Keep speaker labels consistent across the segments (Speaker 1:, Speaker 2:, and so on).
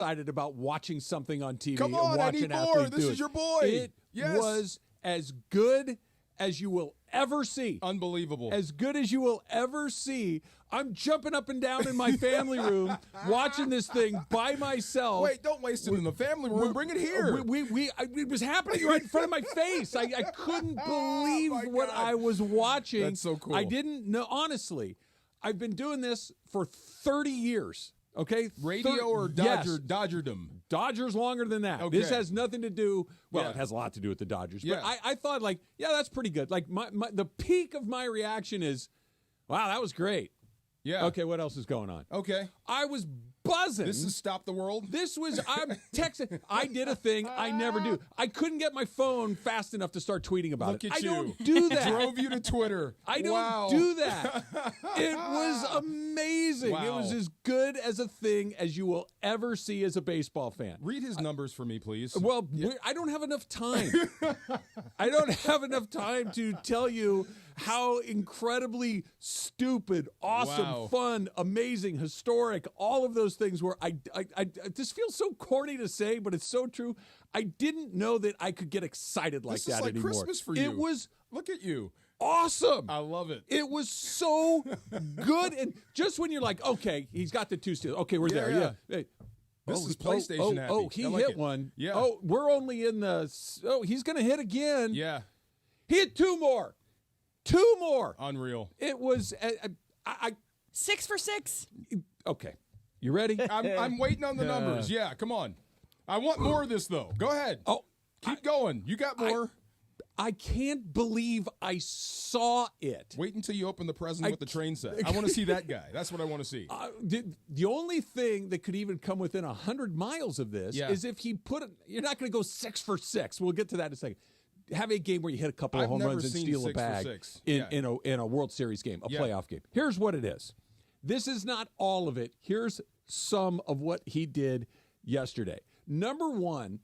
Speaker 1: excited about watching something on TV.
Speaker 2: Come on, I need more. This is your boy.
Speaker 1: It was as good as you will ever see.
Speaker 2: Unbelievable.
Speaker 1: As good as you will ever see. I'm jumping up and down in my family room watching this thing by myself.
Speaker 2: Wait, don't waste it in the family room. Bring it here.
Speaker 1: It was happening right in front of my face. I couldn't believe what I was watching.
Speaker 2: That's so cool.
Speaker 1: I didn't know. Honestly, I've been doing this for 30 years. Okay?
Speaker 2: Radio or Dodgerdom?
Speaker 1: Dodgers longer than that.
Speaker 2: Okay.
Speaker 1: This has nothing to do, it has a lot to do with the Dodgers. But I thought, that's pretty good. Like, the peak of my reaction is, wow, that was great.
Speaker 2: Yeah.
Speaker 1: Okay, what else is going on?
Speaker 2: Okay.
Speaker 1: I was buzzing.
Speaker 2: This is Stop the World?
Speaker 1: I'm texting. I did a thing I never do. I couldn't get my phone fast enough to start tweeting about
Speaker 2: it.
Speaker 1: I don't do that.
Speaker 2: Drove you to Twitter.
Speaker 1: I don't do that. It was amazing.
Speaker 2: Wow.
Speaker 1: It was as good as a thing as you will ever see as a baseball fan.
Speaker 2: Read his numbers for me, please.
Speaker 1: Well, I don't have enough time. I don't have enough time to tell you how incredibly stupid, awesome, fun, amazing, historic, all of those things were. I this feels so corny to say, but it's so true. I didn't know that I could get excited like that anymore.
Speaker 2: This is like Christmas for you.
Speaker 1: It was
Speaker 2: Look at you.
Speaker 1: Awesome.
Speaker 2: I love it.
Speaker 1: It was so good. And just when you're like, okay, he's got the 2 steals. Okay, we're there. Yeah. Hey.
Speaker 2: This is PlayStation happy.
Speaker 1: He
Speaker 2: like
Speaker 1: hit
Speaker 2: it.
Speaker 1: one.
Speaker 2: Yeah.
Speaker 1: Oh, we're only in the. Oh, he's going to hit again.
Speaker 2: Yeah.
Speaker 1: He hit 2 more. 2 more.
Speaker 2: Unreal.
Speaker 1: It was.
Speaker 3: 6 for 6.
Speaker 1: Okay. You ready?
Speaker 2: I'm waiting on the numbers. Yeah, come on. I want more of this, though. Go ahead.
Speaker 1: Oh,
Speaker 2: keep going. You got more.
Speaker 1: I can't believe I saw it.
Speaker 2: Wait until you open the present with the train set. I want to see that guy. That's what I want to see.
Speaker 1: The only thing that could even come within 100 miles of this is if he put it. You're not going to go 6 for 6. We'll get to that in a second. Have a game where you hit a couple of home runs and steal a bag in a World Series game, a playoff game. Here's what it is. This is not all of it. Here's some of what he did yesterday. Number one,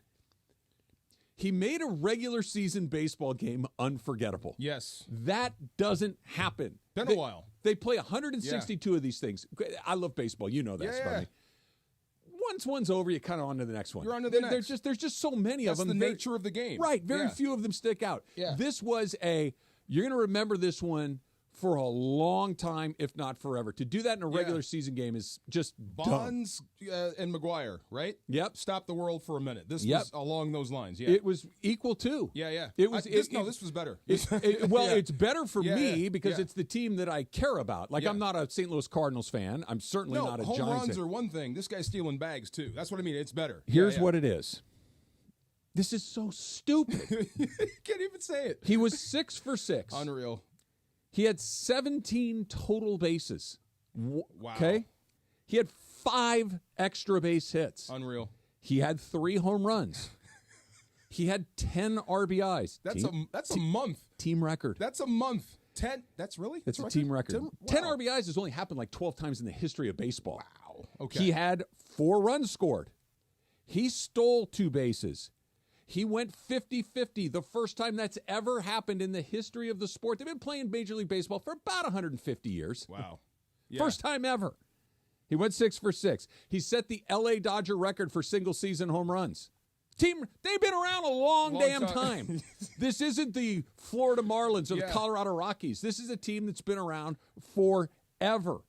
Speaker 1: he made a regular season baseball game unforgettable.
Speaker 2: Yes.
Speaker 1: That doesn't happen.
Speaker 2: Been a while.
Speaker 1: They play 162 of these things. I love baseball. You know that, Sparky. Once one's over, you're kind of on to the next one.
Speaker 2: You're on to the next.
Speaker 1: There's just so many of them.
Speaker 2: That's the nature of the game.
Speaker 1: Right. Very few of them stick out.
Speaker 2: Yeah.
Speaker 1: This was you're going to remember this one for a long time, if not forever. To do that in a regular season game is just
Speaker 2: Bonds and McGuire, right?
Speaker 1: Yep.
Speaker 2: Stop the world for a minute. This was along those lines. Yeah.
Speaker 1: It was equal to.
Speaker 2: Yeah.
Speaker 1: It was.
Speaker 2: This was better.
Speaker 1: It's better for me because
Speaker 2: yeah.
Speaker 1: it's the team that I care about. Like I'm not a St. Louis Cardinals fan. I'm certainly not a Giants fan.
Speaker 2: Home runs are one thing. This guy's stealing bags too. That's what I mean. It's better.
Speaker 1: Here's what it is. This is so stupid.
Speaker 2: You can't even say it.
Speaker 1: He was 6 for 6.
Speaker 2: Unreal.
Speaker 1: He had 17 total bases.
Speaker 2: Wow.
Speaker 1: Okay? He had 5 extra base hits.
Speaker 2: Unreal.
Speaker 1: He had 3 home runs. He had 10 RBIs.
Speaker 2: That's a month.
Speaker 1: Team record.
Speaker 2: That's a month. 10. That's really?
Speaker 1: That's a team record. 10 RBIs has only happened like 12 times in the history of baseball.
Speaker 2: Wow. Okay.
Speaker 1: He had 4 runs scored. He stole 2 bases. He went 50-50, the first time that's ever happened in the history of the sport. They've been playing Major League Baseball for about 150 years.
Speaker 2: Wow. Yeah.
Speaker 1: First time ever. He went 6 for 6. He set the L.A. Dodger record for single-season home runs. They've been around a long damn time. This isn't the Florida Marlins or the Colorado Rockies. This is a team that's been around forever.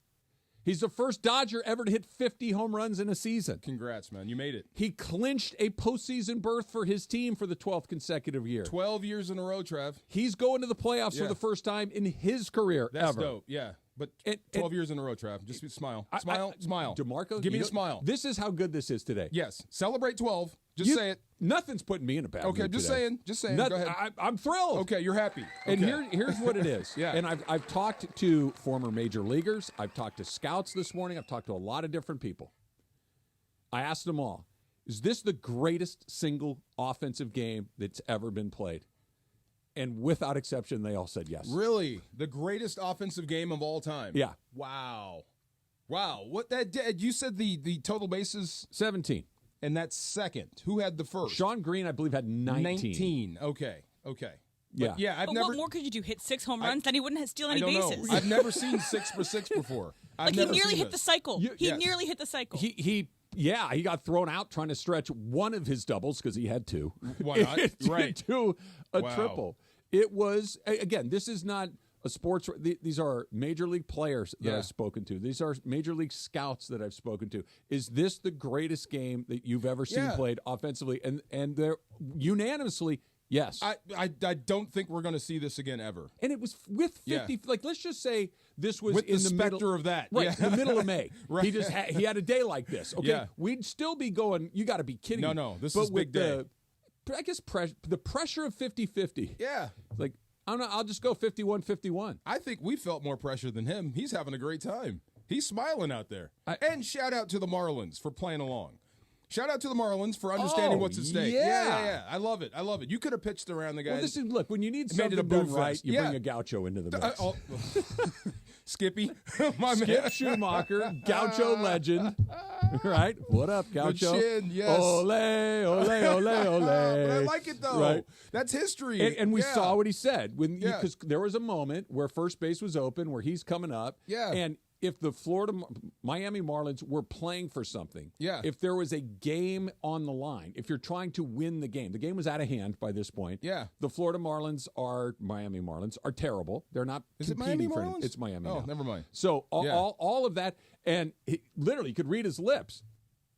Speaker 1: He's the first Dodger ever to hit 50 home runs in a season.
Speaker 2: Congrats, man. You made it.
Speaker 1: He clinched a postseason berth for his team for the 12th consecutive year.
Speaker 2: 12 years in a row, Trev.
Speaker 1: He's going to the playoffs for the first time in his career
Speaker 2: That's
Speaker 1: ever.
Speaker 2: dope, yeah. But 12 years in a row, Trev. Just smile. Smile.
Speaker 1: DeMarco,
Speaker 2: give me a smile.
Speaker 1: This is how good this is today.
Speaker 2: Yes. Celebrate 12. Just say it.
Speaker 1: Nothing's putting me in a bad mood
Speaker 2: Okay, just
Speaker 1: today.
Speaker 2: saying. Go ahead.
Speaker 1: I'm thrilled.
Speaker 2: Okay, you're happy.
Speaker 1: And here's what it is.
Speaker 2: Yeah.
Speaker 1: And I've talked to former major leaguers. I've talked to scouts this morning. I've talked to a lot of different people. I asked them all, is this the greatest single offensive game that's ever been played? And without exception, they all said yes.
Speaker 2: Really? The greatest offensive game of all time?
Speaker 1: Yeah.
Speaker 2: Wow. What that did? You said the total bases?
Speaker 1: 17.
Speaker 2: And that's second. Who had the first?
Speaker 1: Sean Green, I believe, had 19.
Speaker 2: 19. Okay.
Speaker 1: Yeah.
Speaker 2: I've
Speaker 3: but
Speaker 2: never.
Speaker 3: What more could you do? Hit 6 home runs? Then he wouldn't steal any
Speaker 2: I don't
Speaker 3: bases.
Speaker 2: know. I've never seen 6 for 6 before.
Speaker 3: He nearly hit the cycle. He nearly hit the cycle.
Speaker 1: He Yeah, he got thrown out trying to stretch one of his doubles because he had two.
Speaker 2: Why not? Right.
Speaker 1: To a triple. It was, again, this is not a sports. These are major league players that I've spoken to. These are major league scouts that I've spoken to. Is this the greatest game that you've ever seen played offensively? And they're unanimously, yes.
Speaker 2: I don't think we're going to see this again ever.
Speaker 1: And it was with 50. Like, let's just say this was
Speaker 2: with
Speaker 1: in the
Speaker 2: specter
Speaker 1: middle
Speaker 2: of that.
Speaker 1: Right, in the middle of May.
Speaker 2: Right.
Speaker 1: He had a day like this. Okay, we'd still be going, you got to be kidding me.
Speaker 2: No, this is big day.
Speaker 1: I guess the pressure of 50-50.
Speaker 2: Yeah.
Speaker 1: Like, I'll just go 51-51.
Speaker 2: I think we felt more pressure than him. He's having a great time. He's smiling out there. And shout out to the Marlins for playing along. Shout out to the Marlins for understanding what's at stake. Yeah. I love it. You could have pitched around the guys.
Speaker 1: Well, look, when you need something done right, you bring a gaucho into the mix.
Speaker 2: Skippy. My
Speaker 1: Skip Schumacher, gaucho legend. Right? What up, gaucho?
Speaker 2: The chin, yes.
Speaker 1: Ole, ole, ole, ole.
Speaker 2: But I like it, though. Right? That's history.
Speaker 1: And we saw what he said. Because there was a moment where first base was open, where he's coming up.
Speaker 2: Yeah.
Speaker 1: And if the Miami Marlins were playing for something, if there was a game on the line, if you're trying to win the game was out of hand by this point.
Speaker 2: Yeah.
Speaker 1: The Miami Marlins are terrible. They're not
Speaker 2: Is it
Speaker 1: competing
Speaker 2: Miami
Speaker 1: for
Speaker 2: Marlins?
Speaker 1: anything. It's Miami.
Speaker 2: Oh,
Speaker 1: now.
Speaker 2: never mind.
Speaker 1: So all of that, and he literally could read his lips.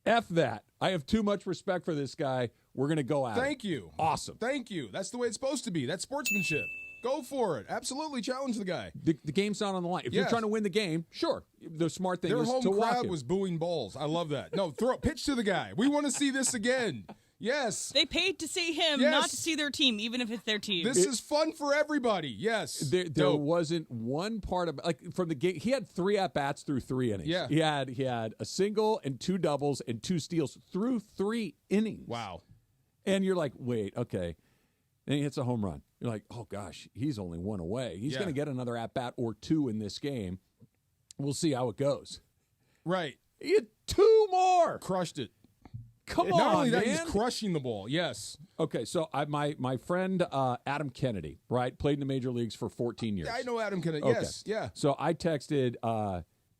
Speaker 1: F that. I have too much respect for this guy. We're going to go at it.
Speaker 2: Thank you.
Speaker 1: Awesome.
Speaker 2: Thank you. That's the way it's supposed to be. That's sportsmanship. Go for it. Absolutely challenge the guy.
Speaker 1: The game's not on the line. If you're trying to win the game, sure. The smart thing is to walk
Speaker 2: Their home crowd
Speaker 1: him.
Speaker 2: was booing balls. I love that. No, pitch to the guy. We want to see this again. Yes.
Speaker 3: They paid to see him, not to see their team, even if it's their team.
Speaker 2: This is fun for everybody. Yes.
Speaker 1: There wasn't one part of from the game. He had 3 at-bats through 3 innings.
Speaker 2: Yeah.
Speaker 1: He had a single and 2 doubles and 2 steals through 3 innings.
Speaker 2: Wow.
Speaker 1: And you're like, wait, okay. Then he hits a home run. You're like, oh, gosh, he's only 1 away. He's going to get another at-bat or 2 in this game. We'll see how it goes.
Speaker 2: Right.
Speaker 1: He had 2 more.
Speaker 2: Crushed it.
Speaker 1: Come on,
Speaker 2: Not only that,
Speaker 1: man.
Speaker 2: he's crushing the ball. Yes.
Speaker 1: Okay, so my friend Adam Kennedy, right, played in the major leagues for 14 years.
Speaker 2: Yeah, I know Adam Kennedy.
Speaker 1: Okay.
Speaker 2: Yes. Yeah.
Speaker 1: So I texted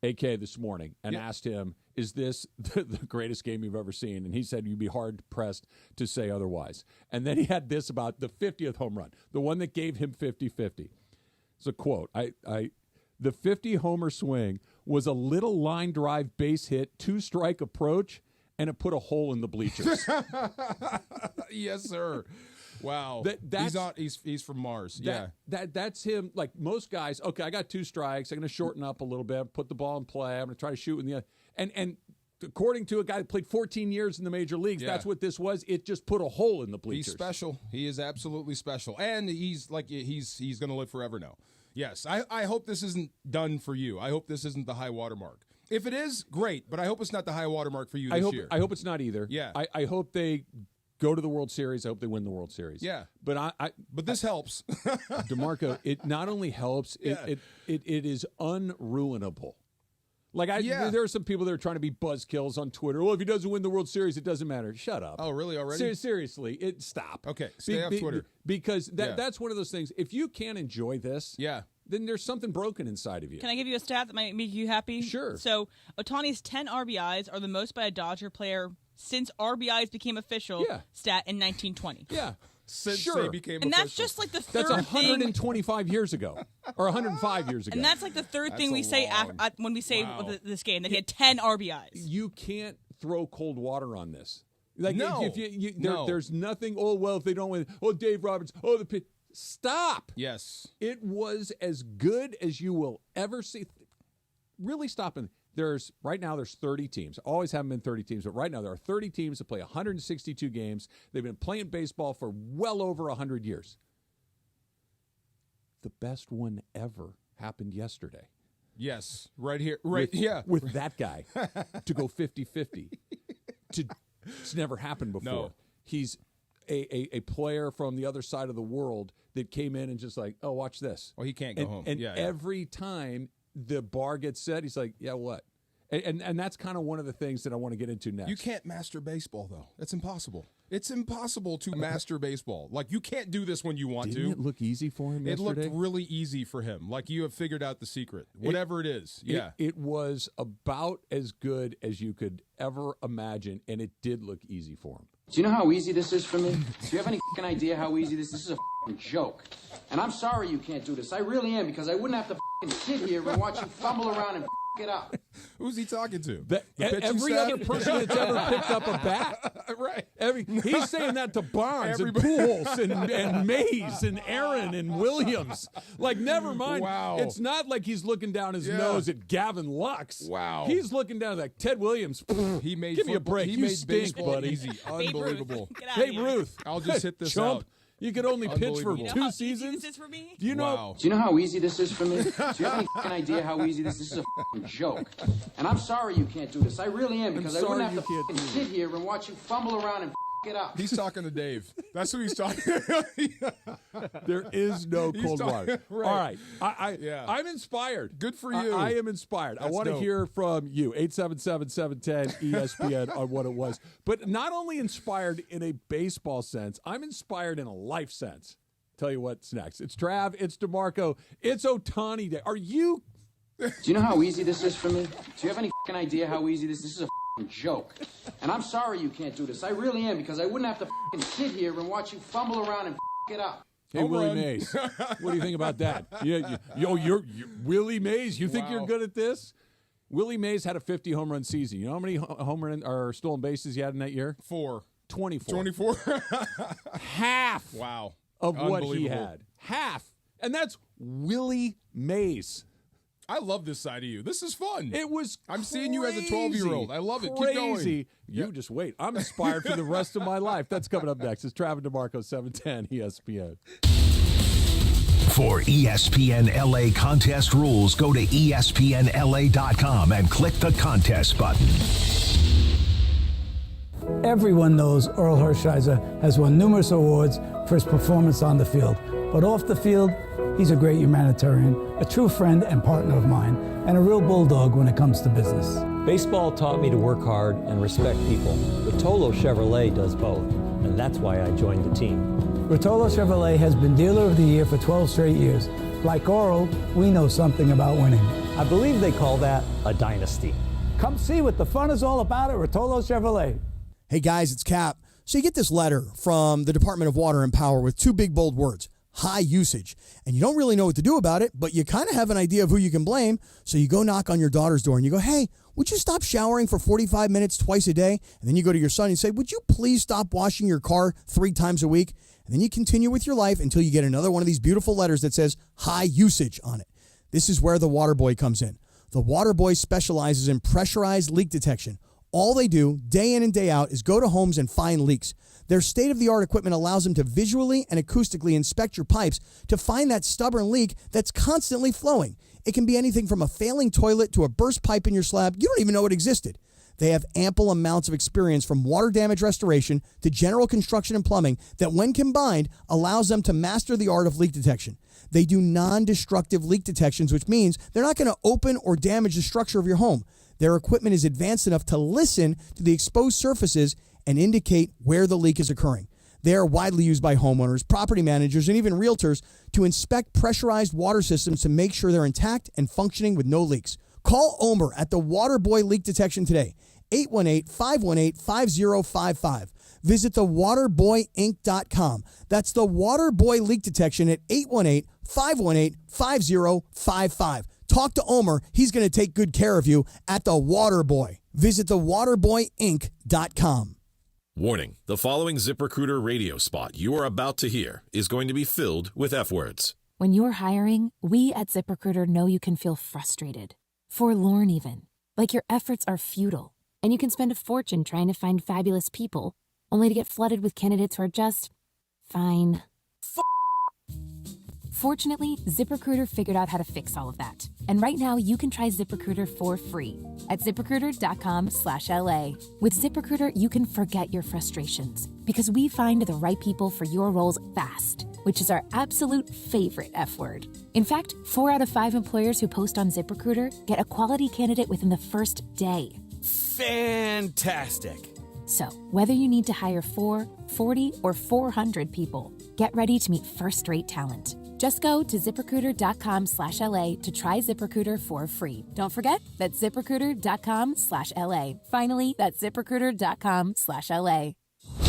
Speaker 1: AK this morning and asked him, is this the greatest game you've ever seen? And he said you'd be hard-pressed to say otherwise. And then he had this about the 50th home run, the one that gave him 50-50. It's a quote. The 50-homer swing was a little line drive base hit, 2-strike approach, and it put a hole in the bleachers.
Speaker 2: Yes, sir. Wow. He's from Mars.
Speaker 1: That's him. Like most guys, okay, I got 2 strikes. I'm going to shorten up a little bit, put the ball in play. I'm going to try to shoot in the and according to a guy that played 14 years in the major leagues, that's what this was. It just put a hole in the bleachers.
Speaker 2: He's special. He is absolutely special. And he's going to live forever now. Yes. I hope this isn't done for you. I hope this isn't the high water mark. If it is, great, but I hope it's not the high water mark for you this year.
Speaker 1: I hope it's not either.
Speaker 2: Yeah.
Speaker 1: I hope they go to the World Series. I hope they win the World Series.
Speaker 2: Yeah.
Speaker 1: But
Speaker 2: but this helps.
Speaker 1: DeMarco, it not only helps, it is unruinable. Like there are some people that are trying to be buzzkills on Twitter. Well, if he doesn't win the World Series, it doesn't matter. Shut up.
Speaker 2: Oh, really? Already?
Speaker 1: Seriously, stop.
Speaker 2: Okay, stay off Twitter.
Speaker 1: Because that's one of those things. If you can't enjoy this, then there's something broken inside of you.
Speaker 3: Can I give you a stat that might make you happy?
Speaker 1: Sure.
Speaker 3: So Ohtani's 10 RBIs are the most by a Dodger player since RBIs became official. Stat in 1920.
Speaker 1: Yeah.
Speaker 2: Since they became official.
Speaker 3: And that's just like the third
Speaker 1: thing. That's 125 years ago. Or 105 years ago.
Speaker 3: And that's like the third thing we say when we say this game, that he had 10 RBIs.
Speaker 1: You can't throw cold water on this. Like,
Speaker 2: no.
Speaker 1: There's nothing, if they don't win, Dave Roberts, the pitch. Stop.
Speaker 2: Yes.
Speaker 1: It was as good as you will ever see. Really stopping. Right now there's 30 teams. Always haven't been 30 teams, but right now there are 30 teams that play 162 games. They've been playing baseball for well over 100 years. The best one ever happened yesterday.
Speaker 2: Yes, right here. Right,
Speaker 1: with that guy to go 50-50. It's never happened before.
Speaker 2: No.
Speaker 1: He's a player from the other side of the world that came in and just like, oh, watch this.
Speaker 2: Well, he can't go home.
Speaker 1: And every time the bar gets set, he's like, yeah, what? And that's kind of one of the things that I want to get into next.
Speaker 2: You can't master baseball, though. That's impossible. It's impossible to master baseball. Like, you can't do this when you want
Speaker 1: Didn't it look easy for him yesterday?
Speaker 2: It looked really easy for him. Like, you have figured out the secret. Whatever it is. Yeah.
Speaker 1: It was about as good as you could ever imagine, and it did look easy for him.
Speaker 4: Do you know how easy this is for me? Do you have any fucking idea how easy this is? This is a fucking joke. And I'm sorry you can't do this. I really am, because I wouldn't have to fucking sit here and watch you fumble around and it up.
Speaker 2: Who's he talking to?
Speaker 1: Every other person that's ever picked up a bat.
Speaker 2: Right.
Speaker 1: He's saying that to Barnes and Pujols and Mays and Aaron and Williams. Like, never mind.
Speaker 2: Wow.
Speaker 1: It's not like he's looking down his nose at Gavin Lux.
Speaker 2: Wow.
Speaker 1: He's looking down like Ted Williams.
Speaker 2: He made
Speaker 1: Give me a break.
Speaker 2: He
Speaker 1: you
Speaker 2: made
Speaker 1: stink,
Speaker 2: baseball
Speaker 1: buddy.
Speaker 2: easy. Unbelievable.
Speaker 1: Babe Ruth.
Speaker 2: I'll just hit this
Speaker 1: Chump.
Speaker 2: out.
Speaker 1: You could only pitch for
Speaker 3: You know
Speaker 1: 2
Speaker 3: how
Speaker 1: seasons.
Speaker 3: easy this is for me?
Speaker 1: Do you know?
Speaker 2: Wow.
Speaker 4: Do you know how easy this is for me? Do you have any fucking idea how easy this is? This is a fucking joke. And I'm sorry you can't do this. I really am, because I wouldn't have to fucking sit here and watch you fumble around and it up.
Speaker 2: He's talking to Dave. That's who he's talking to.
Speaker 1: There is no cold water.
Speaker 2: Right.
Speaker 1: All right. I'm inspired.
Speaker 2: Good for you.
Speaker 1: I am inspired. I want to hear from you. 877-710-ESPN on what it was. But not only inspired in a baseball sense, I'm inspired in a life sense. Tell you what's next. It's Trav. It's DeMarco. It's Ohtani Day. Are you...
Speaker 4: Do you know how easy this is for me? Do you have any fucking idea how easy this is? This is a fucking joke. And I'm sorry you can't do this. I really am, because I wouldn't have to fucking sit here and watch you fumble around and it up.
Speaker 1: Hey, Willie Mays, what do you think about that? You're Willie Mays. You think you're good at this? Willie Mays had a 50 home run season. You know how many home run or stolen bases he had in that year?
Speaker 2: 4.
Speaker 1: 24.
Speaker 2: 24.
Speaker 1: Half.
Speaker 2: Wow.
Speaker 1: Of what he had. Half. And that's Willie Mays.
Speaker 2: I love this side of you. This is fun.
Speaker 1: It was
Speaker 2: I'm seeing you as a 12-year-old. I love it. Keep going.
Speaker 1: You just wait. I'm inspired for the rest of my life. That's coming up next. It's Travis DeMarco, 710 ESPN.
Speaker 5: For ESPN LA contest rules, go to ESPNLA.com and click the contest button.
Speaker 6: Everyone knows Earl Hershiser has won numerous awards for his performance on the field. But off the field, he's a great humanitarian, a true friend and partner of mine, and a real bulldog when it comes to business.
Speaker 7: Baseball taught me to work hard and respect people. Rotolo Chevrolet does both, and that's why I joined the team.
Speaker 6: Rotolo Chevrolet has been Dealer of the Year for 12 straight years. Like Earl, we know something about winning.
Speaker 7: I believe they call that a dynasty.
Speaker 6: Come see what the fun is all about at Rotolo Chevrolet.
Speaker 8: Hey guys, it's Cap. So you get this letter from the Department of Water and Power with 2 big bold words, high usage. And you don't really know what to do about it, but you kind of have an idea of who you can blame. So you go knock on your daughter's door and you go, hey, would you stop showering for 45 minutes twice a day? And then you go to your son and say, would you please stop washing your car 3 times a week? And then you continue with your life until you get another one of these beautiful letters that says high usage on it. This is where the Water Boy comes in. The Water Boy specializes in pressurized leak detection. All they do, day in and day out, is go to homes and find leaks. Their state-of-the-art equipment allows them to visually and acoustically inspect your pipes to find that stubborn leak that's constantly flowing. It can be anything from a failing toilet to a burst pipe in your slab. You don't even know it existed. They have ample amounts of experience from water damage restoration to general construction and plumbing that, when combined, allows them to master the art of leak detection. They do non-destructive leak detections, which means they're not going to open or damage the structure of your home. Their equipment is advanced enough to listen to the exposed surfaces and indicate where the leak is occurring. They are widely used by homeowners, property managers, and even realtors to inspect pressurized water systems to make sure they're intact and functioning with no leaks. Call Omer at the Water Boy Leak Detection today, 818-518-5055. Visit thewaterboyinc.com. That's the Water Boy Leak Detection at 818-518-5055. Talk to Omer. He's going to take good care of you at The Water Boy. Visit thewaterboyinc.com.
Speaker 9: Warning, the following ZipRecruiter radio spot you are about to hear is going to be filled with F words.
Speaker 10: When you're hiring, we at ZipRecruiter know you can feel frustrated, forlorn even, like your efforts are futile, and you can spend a fortune trying to find fabulous people, only to get flooded with candidates who are just fine. Fortunately, ZipRecruiter figured out how to fix all of that. And right now, you can try ZipRecruiter for free at ZipRecruiter.com/LA. With ZipRecruiter, you can forget your frustrations because we find the right people for your roles fast. which is our absolute favorite F word. In fact, 4 out of 5 employers who post on ZipRecruiter get a quality candidate within the first day.
Speaker 11: Fantastic.
Speaker 10: So, whether you need to hire 4, 40, or 400 people, get ready to meet first-rate talent. Just go to ZipRecruiter.com/LA to try ZipRecruiter for free. Don't forget, that's ZipRecruiter.com/LA. Finally, that's ZipRecruiter.com/LA.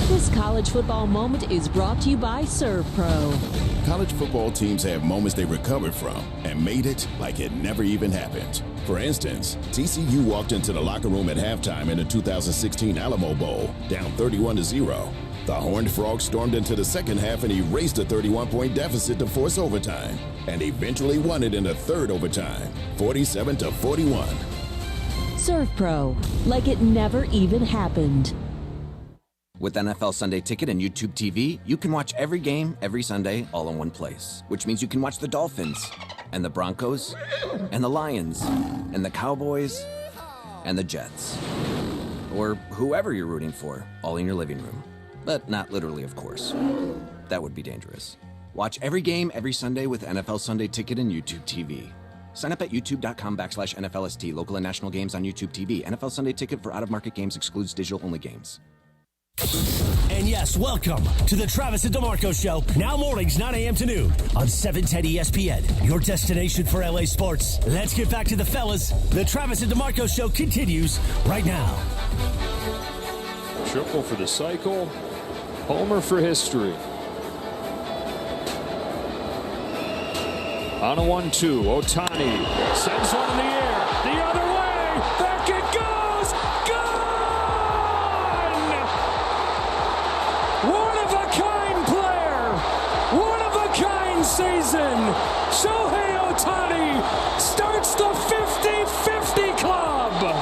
Speaker 12: This college football moment is brought to you by ServPro.
Speaker 13: College football teams have moments they recovered from and made it like it never even happened. For instance, TCU walked into the locker room at halftime in the 2016 Alamo Bowl, down 31-0. The Horned Frogs stormed into the second half and erased a 31-point deficit to force overtime, and eventually won it in the third overtime, 47-41.
Speaker 12: ServPro, like it never even happened.
Speaker 14: With NFL Sunday Ticket and YouTube TV, you can watch every game, every Sunday, all in one place. Which means you can watch the Dolphins, and the Broncos, and the Lions, and the Cowboys, and the Jets. Or whoever you're rooting for, all in your living room. But not literally, of course. That would be dangerous. Watch every game, every Sunday with NFL Sunday Ticket and YouTube TV. Sign up at youtube.com/NFLST. Local and national games on YouTube TV. NFL Sunday Ticket for out-of-market games excludes digital-only games.
Speaker 11: And yes, welcome to the Travis and DeMarco Show. Now mornings, 9 a.m. to noon on 710 ESPN. Your destination for LA sports. Let's get back to the fellas. The Travis and DeMarco Show continues right now.
Speaker 15: Triple for the cycle. Homer for history. On a 1-2, Ohtani sends one in the air. The other way. Back it goes. Gone! One-of-a-kind player. One-of-a-kind season. Shohei Ohtani starts the 50-50 club.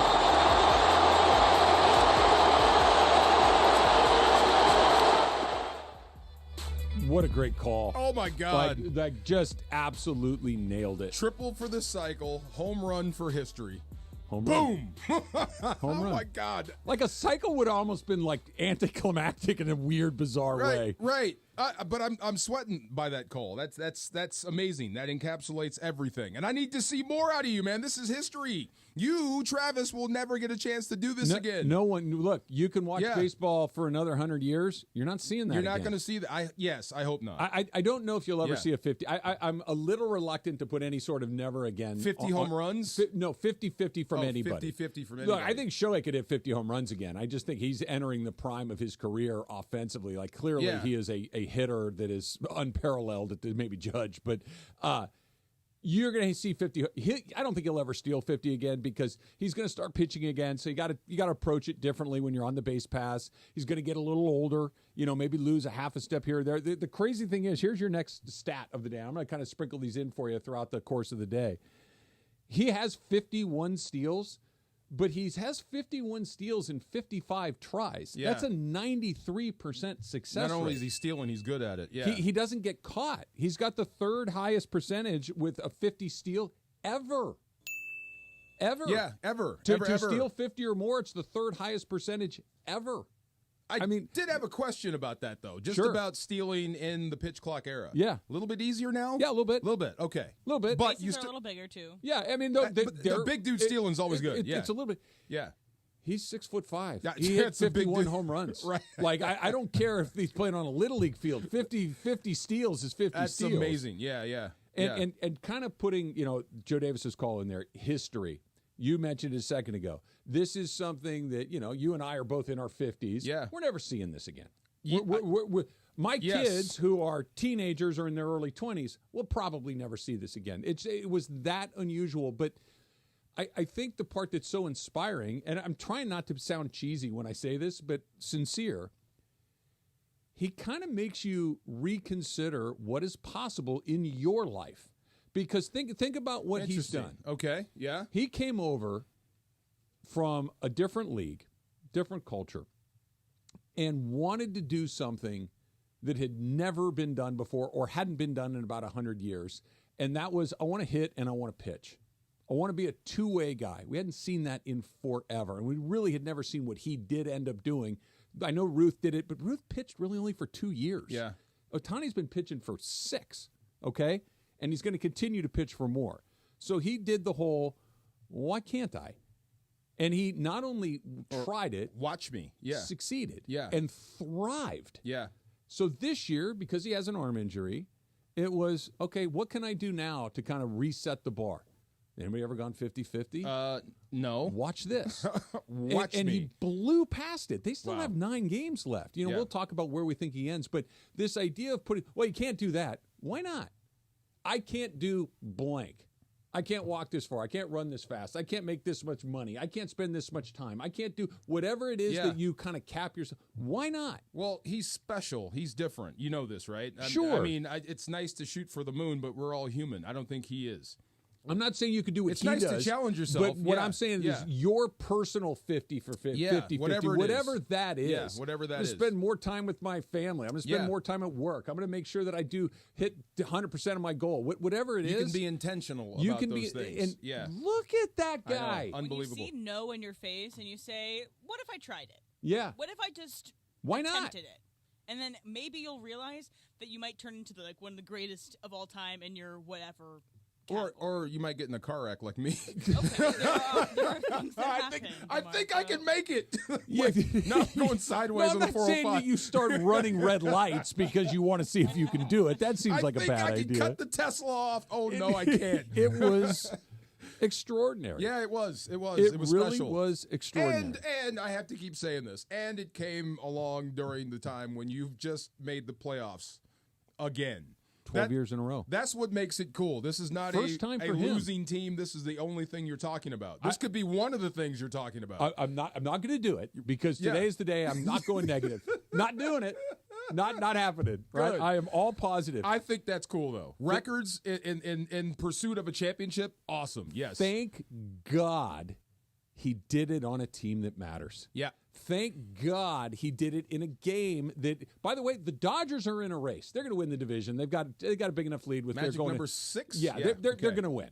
Speaker 1: What a great call.
Speaker 2: Oh, my God.
Speaker 1: Like just absolutely nailed it.
Speaker 2: Triple for the cycle, home run for history.
Speaker 1: Home
Speaker 2: Boom!
Speaker 1: Home run.
Speaker 2: Oh, my God.
Speaker 1: Like a cycle would almost been like anticlimactic in a weird, bizarre way.
Speaker 2: Right. But I'm sweating by that call. That's amazing. That encapsulates everything. And I need to see more out of you, man. This is history. You, Travis, will never get a chance to do this again.
Speaker 1: No one. Look, you can watch baseball for another 100 years. You're not seeing that.
Speaker 2: You're not going to see that. Yes, I hope not.
Speaker 1: I don't know if you'll ever see a 50. I'm a little reluctant to put any sort of never again.
Speaker 2: 50 home runs?
Speaker 1: No, 50-50 from anybody.
Speaker 2: 50-50 from anybody.
Speaker 1: Look, I think Shohei could hit 50 home runs again. I just think he's entering the prime of his career offensively. Like, clearly he is a hitter that is unparalleled to maybe judge. But you're going to see 50. I don't think he'll ever steal 50 again because he's going to start pitching again. So you got to approach it differently when you're on the base pass. He's going to get a little older, maybe lose a half a step here or there. The crazy thing is, here's your next stat of the day. I'm going to kind of sprinkle these in for you throughout the course of the day. He has 51 steals, but he has 51 steals in 55 tries.
Speaker 2: Yeah.
Speaker 1: That's a 93% success
Speaker 2: Not only
Speaker 1: rate.
Speaker 2: is he stealing, he's good at it. Yeah.
Speaker 1: He doesn't get caught. He's got the third highest percentage with a 50 steal ever.
Speaker 2: Yeah, ever.
Speaker 1: To steal 50 or more, it's the third highest percentage ever.
Speaker 2: I did have a question about that, though, just about stealing in the pitch clock era.
Speaker 1: Yeah.
Speaker 2: A little bit easier now?
Speaker 1: Yeah, a little bit.
Speaker 2: A little bit, okay.
Speaker 1: A little bit.
Speaker 3: But you are a little bigger, too.
Speaker 1: Yeah, I mean,
Speaker 2: the big dude stealing is always good.
Speaker 1: It's a little bit.
Speaker 2: Yeah.
Speaker 1: He's 6'5".
Speaker 2: Yeah,
Speaker 1: he hit 51 home runs.
Speaker 2: Right.
Speaker 1: Like, I don't care if he's playing on a Little League field. 50 steals is 50 steals.
Speaker 2: That's amazing. Yeah.
Speaker 1: And kind of putting, Joe Davis's call in there, history. You mentioned it a second ago. This is something that, you and I are both in our 50s.
Speaker 2: Yeah.
Speaker 1: We're never seeing this again. My kids, who are teenagers or in their early 20s, will probably never see this again. It was that unusual. But I think the part that's so inspiring, and I'm trying not to sound cheesy when I say this, but sincere, he kind of makes you reconsider what is possible in your life. Because think about what he's done.
Speaker 2: Okay, yeah.
Speaker 1: He came over from a different league, different culture, and wanted to do something that had never been done before or hadn't been done in about 100 years. And that was, I want to hit and I want to pitch. I want to be a two-way guy. We hadn't seen that in forever, and we really had never seen what he did end up doing. I know Ruth did it, but Ruth pitched really only for 2 years.
Speaker 2: Yeah.
Speaker 1: Ohtani's been pitching for 6, okay? And he's going to continue to pitch for more. So he did the whole, why can't I? And he not only tried it.
Speaker 2: Watch me. Yeah.
Speaker 1: Succeeded.
Speaker 2: Yeah.
Speaker 1: And thrived.
Speaker 2: Yeah.
Speaker 1: So this year, because he has an arm injury, it was, okay, what can I do now to kind of reset the bar? Anybody ever gone 50-50?
Speaker 2: No.
Speaker 1: Watch this.
Speaker 2: Watch
Speaker 1: and
Speaker 2: me.
Speaker 1: he blew past it. They still
Speaker 2: Wow.
Speaker 1: have 9 games left. You know, we'll talk about where we think he ends. But this idea of putting, well, you can't do that. Why not? I can't do blank. I can't walk this far. I can't run this fast. I can't make this much money. I can't spend this much time. I can't do whatever it is that you kind of cap yourself. Why not?
Speaker 2: Well, he's special. He's different. You know this, right?
Speaker 1: Sure.
Speaker 2: I mean, it's nice to shoot for the moon, but we're all human. I don't think he is.
Speaker 1: I'm not saying you could do what
Speaker 2: it's
Speaker 1: he
Speaker 2: nice
Speaker 1: does.
Speaker 2: to challenge yourself.
Speaker 1: But what I'm saying is your personal 50 for 50, 50,
Speaker 2: whatever
Speaker 1: 50, whatever that is.
Speaker 2: Yeah, whatever that is.
Speaker 1: I'm going to spend more time with my family. I'm going to spend more time at work. I'm going to make sure that I do hit 100% of my goal. Whatever it is.
Speaker 2: You can be intentional about those things.
Speaker 1: And look at that guy.
Speaker 2: Unbelievable.
Speaker 3: When you see no in your face and you say, what if I tried it?
Speaker 1: Yeah.
Speaker 3: What if I just
Speaker 1: Why not?
Speaker 3: attempted it? And then maybe you'll realize that you might turn into one of the greatest of all time in your whatever.
Speaker 2: Or you might get in a car wreck like me.
Speaker 3: Okay, there are things that
Speaker 2: I think I can make it.
Speaker 1: Yeah.
Speaker 2: No, I'm going sideways on the 405.
Speaker 1: I'm not saying that you start running red lights because you want to see if you can do it. That seems like a bad idea.
Speaker 2: I think I can cut the Tesla off. Oh, no, I can't.
Speaker 1: It was extraordinary.
Speaker 2: Yeah, it was. It was
Speaker 1: really
Speaker 2: special.
Speaker 1: Was extraordinary.
Speaker 2: And I have to keep saying this. And it came along during the time when you've just made the playoffs again.
Speaker 1: 12 years in a row.
Speaker 2: That's what makes it cool. This is not
Speaker 1: First time for
Speaker 2: losing team. This is the only thing you're talking about. This could be one of the things you're talking about.
Speaker 1: I'm not going to do it because today's the day. I'm not going negative. Not doing it. Not happening. Right?
Speaker 2: Good.
Speaker 1: I am all positive.
Speaker 2: I think that's cool though. Records in pursuit of a championship. Awesome. Yes.
Speaker 1: Thank God he did it on a team that matters.
Speaker 2: Yeah.
Speaker 1: Thank God he did it in a game that, by the way, the Dodgers are in a race. They're going to win the division. They got a big enough lead with
Speaker 2: Magic
Speaker 1: they're going
Speaker 2: number 6.
Speaker 1: Yeah, they're going to win.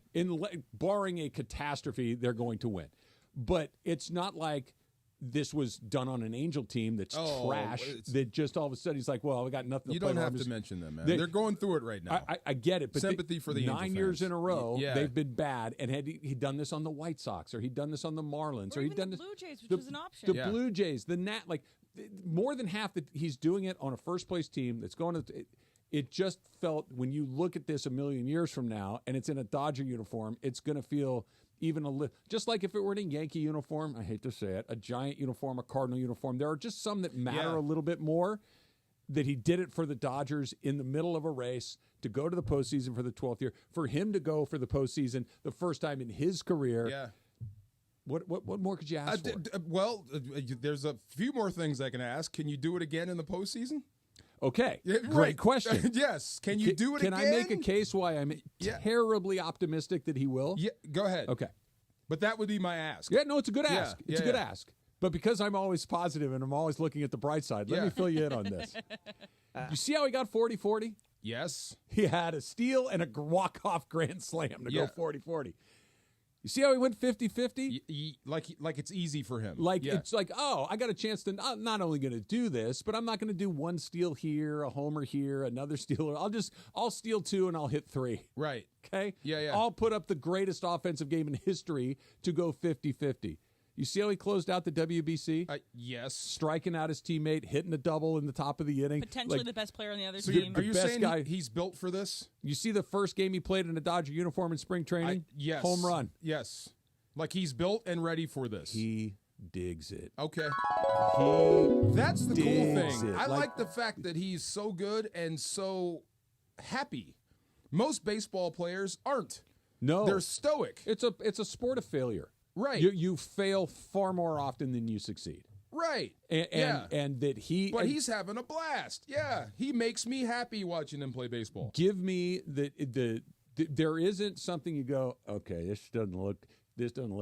Speaker 1: Barring a catastrophe, they're going to win. But it's not like this was done on an Angel team that's trash. That just all of a sudden he's like, well, we got nothing.
Speaker 2: You don't have to mention them, man. They're going through it right now.
Speaker 1: I get it, but
Speaker 2: sympathy for the
Speaker 1: 9 years in a row,
Speaker 2: yeah.
Speaker 1: they've been bad. And had he done this on the White Sox, or he'd done this on the Marlins, or he'd done
Speaker 3: the
Speaker 1: this
Speaker 3: Blue Jays, which was an option.
Speaker 1: The Blue Jays, the Nat, like more than half that he's doing it on a first place team that's going to. It just felt when you look at this a million years from now, and it's in a Dodger uniform, it's going to feel. Even just like if it were in a Yankee uniform, I hate to say it, a Giant uniform, a Cardinal uniform, there are just some that matter a little bit more. That he did it for the Dodgers in the middle of a race to go to the postseason for the 12th year, for him to go for the postseason the first time in his career.
Speaker 2: Yeah.
Speaker 1: What more could you ask for?
Speaker 2: Well, there's a few more things I can ask. Can you do it again in the postseason?
Speaker 1: Okay, great question.
Speaker 2: Yes, can you do it again?
Speaker 1: Can I make a case why I'm terribly optimistic that he will?
Speaker 2: Yeah, go ahead.
Speaker 1: Okay.
Speaker 2: But that would be my ask.
Speaker 1: Yeah, no, it's a good ask. It's a good ask. But because I'm always positive and I'm always looking at the bright side, let me fill you in on this. You see how he got 40-40?
Speaker 2: Yes.
Speaker 1: He had a steal and a walk-off grand slam to go 40-40. You see how he went 50-50?
Speaker 2: Like it's easy for him.
Speaker 1: It's like, I got a chance to not only going to do this, but I'm not going to do one steal here, a homer here, another steal. I'll steal 2 and I'll hit 3.
Speaker 2: Right.
Speaker 1: Okay?
Speaker 2: Yeah.
Speaker 1: I'll put up the greatest offensive game in history to go 50-50. You see how he closed out the WBC?
Speaker 2: Yes.
Speaker 1: Striking out his teammate, hitting a double in the top of the inning.
Speaker 3: Potentially the best player on the other team.
Speaker 2: Are you saying he's built for this?
Speaker 1: You see the first game he played in a Dodger uniform in spring training?
Speaker 2: Yes.
Speaker 1: Home run.
Speaker 2: Yes. Like he's built and ready for this.
Speaker 1: He digs it.
Speaker 2: Okay.
Speaker 1: That's
Speaker 2: the cool thing. I like the fact that he's so good and so happy. Most baseball players aren't.
Speaker 1: No.
Speaker 2: They're stoic.
Speaker 1: It's a sport of failure.
Speaker 2: Right.
Speaker 1: You fail far more often than you succeed.
Speaker 2: Right.
Speaker 1: And that he...
Speaker 2: But he's having a blast. Yeah. He makes me happy watching him play baseball.
Speaker 1: Give me there isn't something you go, okay, this doesn't look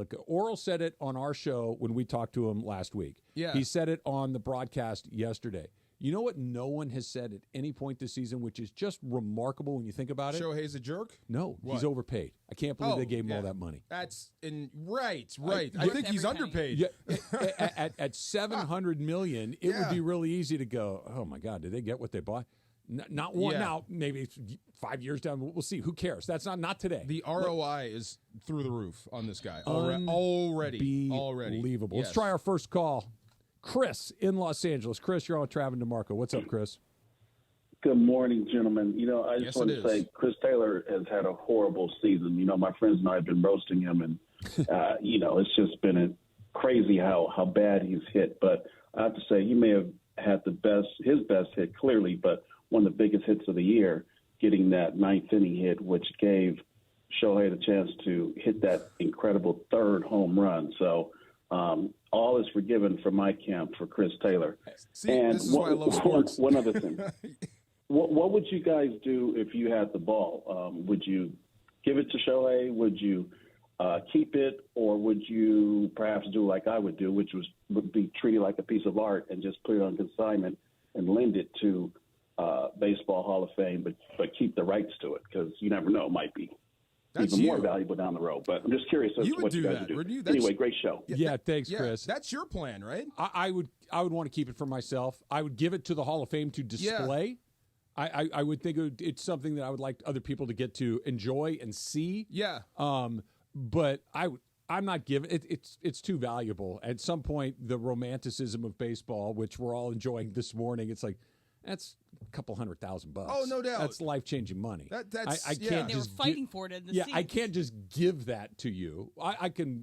Speaker 1: good. Oral said it on our show when we talked to him last week.
Speaker 2: Yeah.
Speaker 1: He said it on the broadcast yesterday. You know what no one has said at any point this season, which is just remarkable when you think about it?
Speaker 2: Shohei's a jerk?
Speaker 1: No, he's overpaid. I can't believe they gave him all that money.
Speaker 2: That's right. I think he's underpaid.
Speaker 1: Yeah, at $700 million, it would be really easy to go, oh my God, did they get what they bought? Not one. Now, maybe 5 years down, we'll see. Who cares? That's not today.
Speaker 2: The ROI is through the roof on this guy. Already.
Speaker 1: Unbelievable. Let's try our first call. Chris in Los Angeles. Chris, you're on with Travis and DeMarco. What's up, Chris?
Speaker 16: Good morning, gentlemen. I just want to say Chris Taylor has had a horrible season. My friends and I have been roasting him, and, it's just been crazy how bad he's hit. But I have to say, he may have had his best hit, clearly, but one of the biggest hits of the year, getting that ninth inning hit, which gave Shohei the chance to hit that incredible third home run. So all is forgiven from my camp for Chris Taylor.
Speaker 2: See, and this is why I love sports.
Speaker 16: One other thing. What would you guys do if you had the ball? Would you give it to Shohei? Would you keep it? Or would you perhaps do like I would do, which would be treated like a piece of art and just put it on consignment and lend it to Baseball Hall of Fame, but keep the rights to it, because you never know, it might be more valuable down the road. But I'm just curious as to what you guys would do. Anyway, great show.
Speaker 1: Yeah, thanks, Chris.
Speaker 2: That's your plan, right?
Speaker 1: I would want to keep it for myself. I would give it to the Hall of Fame to display. Yeah. I would think it's something that I would like other people to get to enjoy and see.
Speaker 2: Yeah.
Speaker 1: But I'm not giving it. It's too valuable. At some point, the romanticism of baseball, which we're all enjoying this morning, it's like, that's a couple $100,000.
Speaker 2: Oh, no doubt.
Speaker 1: That's life-changing money.
Speaker 2: That's
Speaker 1: I can't
Speaker 3: they were fighting for it in the seats.
Speaker 1: I can't just give that to you.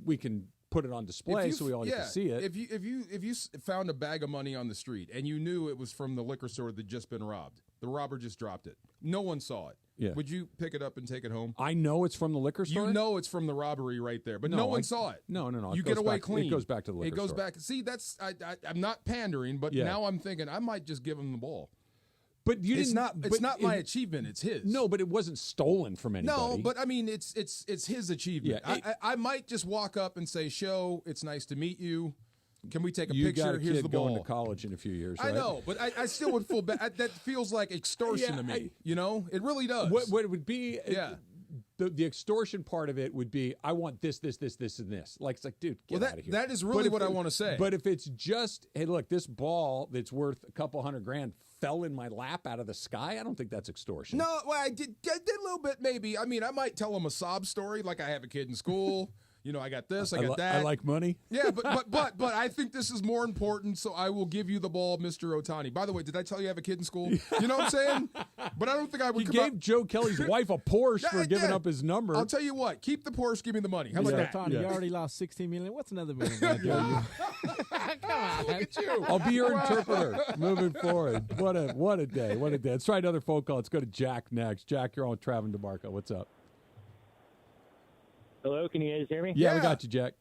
Speaker 1: We can put it on display so we all get to see it.
Speaker 2: If you found a bag of money on the street and you knew it was from the liquor store that just been robbed, the robber just dropped it, no one saw it.
Speaker 1: Yeah.
Speaker 2: Would you pick it up and take it home?
Speaker 1: I know it's from the liquor store.
Speaker 2: You know it's from the robbery right there, but no one saw it.
Speaker 1: No.
Speaker 2: You get away clean.
Speaker 1: It goes back to the liquor store.
Speaker 2: It goes back. See, I'm not pandering, but now I'm thinking I might just give him the ball.
Speaker 1: But
Speaker 2: it's not my achievement. It's his.
Speaker 1: No, but it wasn't stolen from anybody.
Speaker 2: No, but I mean, it's his achievement. Yeah, I might just walk up and say, "Show, it's nice to meet you. Can we take a picture?
Speaker 1: You got a
Speaker 2: Here's
Speaker 1: kid
Speaker 2: the ball."
Speaker 1: going to college in a few years. Right?
Speaker 2: I know, but I still would feel bad. That feels like extortion to me. It really does.
Speaker 1: What it would be? Yeah. The extortion part of it would be, I want this, and this. Like, it's like, dude, get out of here.
Speaker 2: That is really what I want to say.
Speaker 1: But if it's just, hey, look, this ball that's worth a couple $100,000 fell in my lap out of the sky, I don't think that's extortion.
Speaker 2: No, well, I did a little bit, maybe. I mean, I might tell him a sob story, like I have a kid in school. I got this, I got that.
Speaker 1: I like money.
Speaker 2: Yeah, but I think this is more important, so I will give you the ball, Mr. Ohtani. By the way, did I tell you I have a kid in school? You know what I'm saying? But I don't think I would.
Speaker 1: He gave Joe Kelly's wife a Porsche for giving up his number.
Speaker 2: I'll tell you what, keep the Porsche, give me the money. How about that?
Speaker 17: Ohtani, you already lost $16 million. What's another $1 million? Come on,
Speaker 2: look at you.
Speaker 1: I'll be your interpreter moving forward. What a day. What a day. Let's try another phone call. Let's go to Jack next. Jack, you're on with Travis and DeMarco. What's up?
Speaker 18: Hello, can you guys hear me?
Speaker 1: Yeah, we got you, Jack.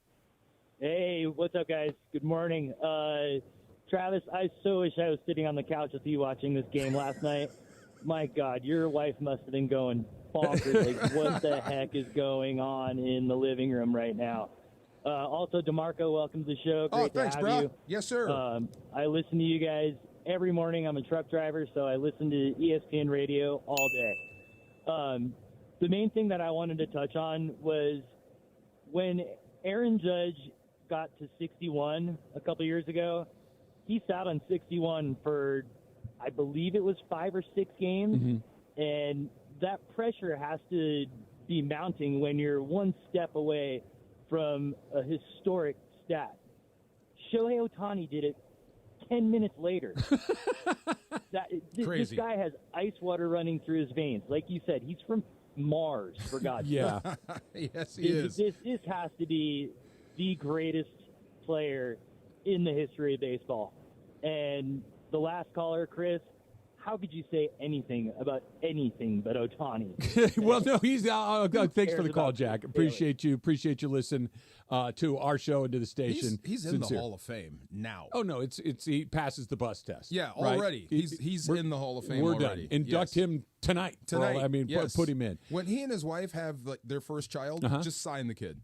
Speaker 18: Hey, what's up, guys? Good morning. Travis, I so wish I was sitting on the couch with you watching this game last night. My God, your wife must have been going bonkers. Like, what the heck is going on in the living room right now? Also, DeMarco, welcome to the show. Great
Speaker 2: thanks,
Speaker 18: to have
Speaker 2: bro.
Speaker 18: you.
Speaker 2: Yes, sir.
Speaker 18: I listen to you guys every morning. I'm a truck driver, so I listen to ESPN radio all day. The main thing that I wanted to touch on was when Aaron Judge got to 61 a couple years ago, he sat on 61 for, I believe it was 5 or 6 games. Mm-hmm. And that pressure has to be mounting when you're one step away from a historic stat. Shohei Ohtani did it 10 minutes later.
Speaker 2: Crazy.
Speaker 18: This guy has ice water running through his veins. Like you said, he's from Mars, for God's sake.
Speaker 2: Yes, he is.
Speaker 18: This has to be the greatest player in the history of baseball. And the last caller, Chris, how could you say anything about anything but Ohtani?
Speaker 1: Well, no, he's. Thanks for the call, Jack. Appreciate you listening to our show and to the station.
Speaker 2: He's in the Hall of Fame now.
Speaker 1: Oh no, it's he passes the bus test.
Speaker 2: Yeah,
Speaker 1: right?
Speaker 2: already. He's in the Hall of Fame.
Speaker 1: We're
Speaker 2: already.
Speaker 1: done. Induct him tonight. I mean,
Speaker 2: yes.
Speaker 1: put him in.
Speaker 2: When he and his wife have their first child, just sign the kid.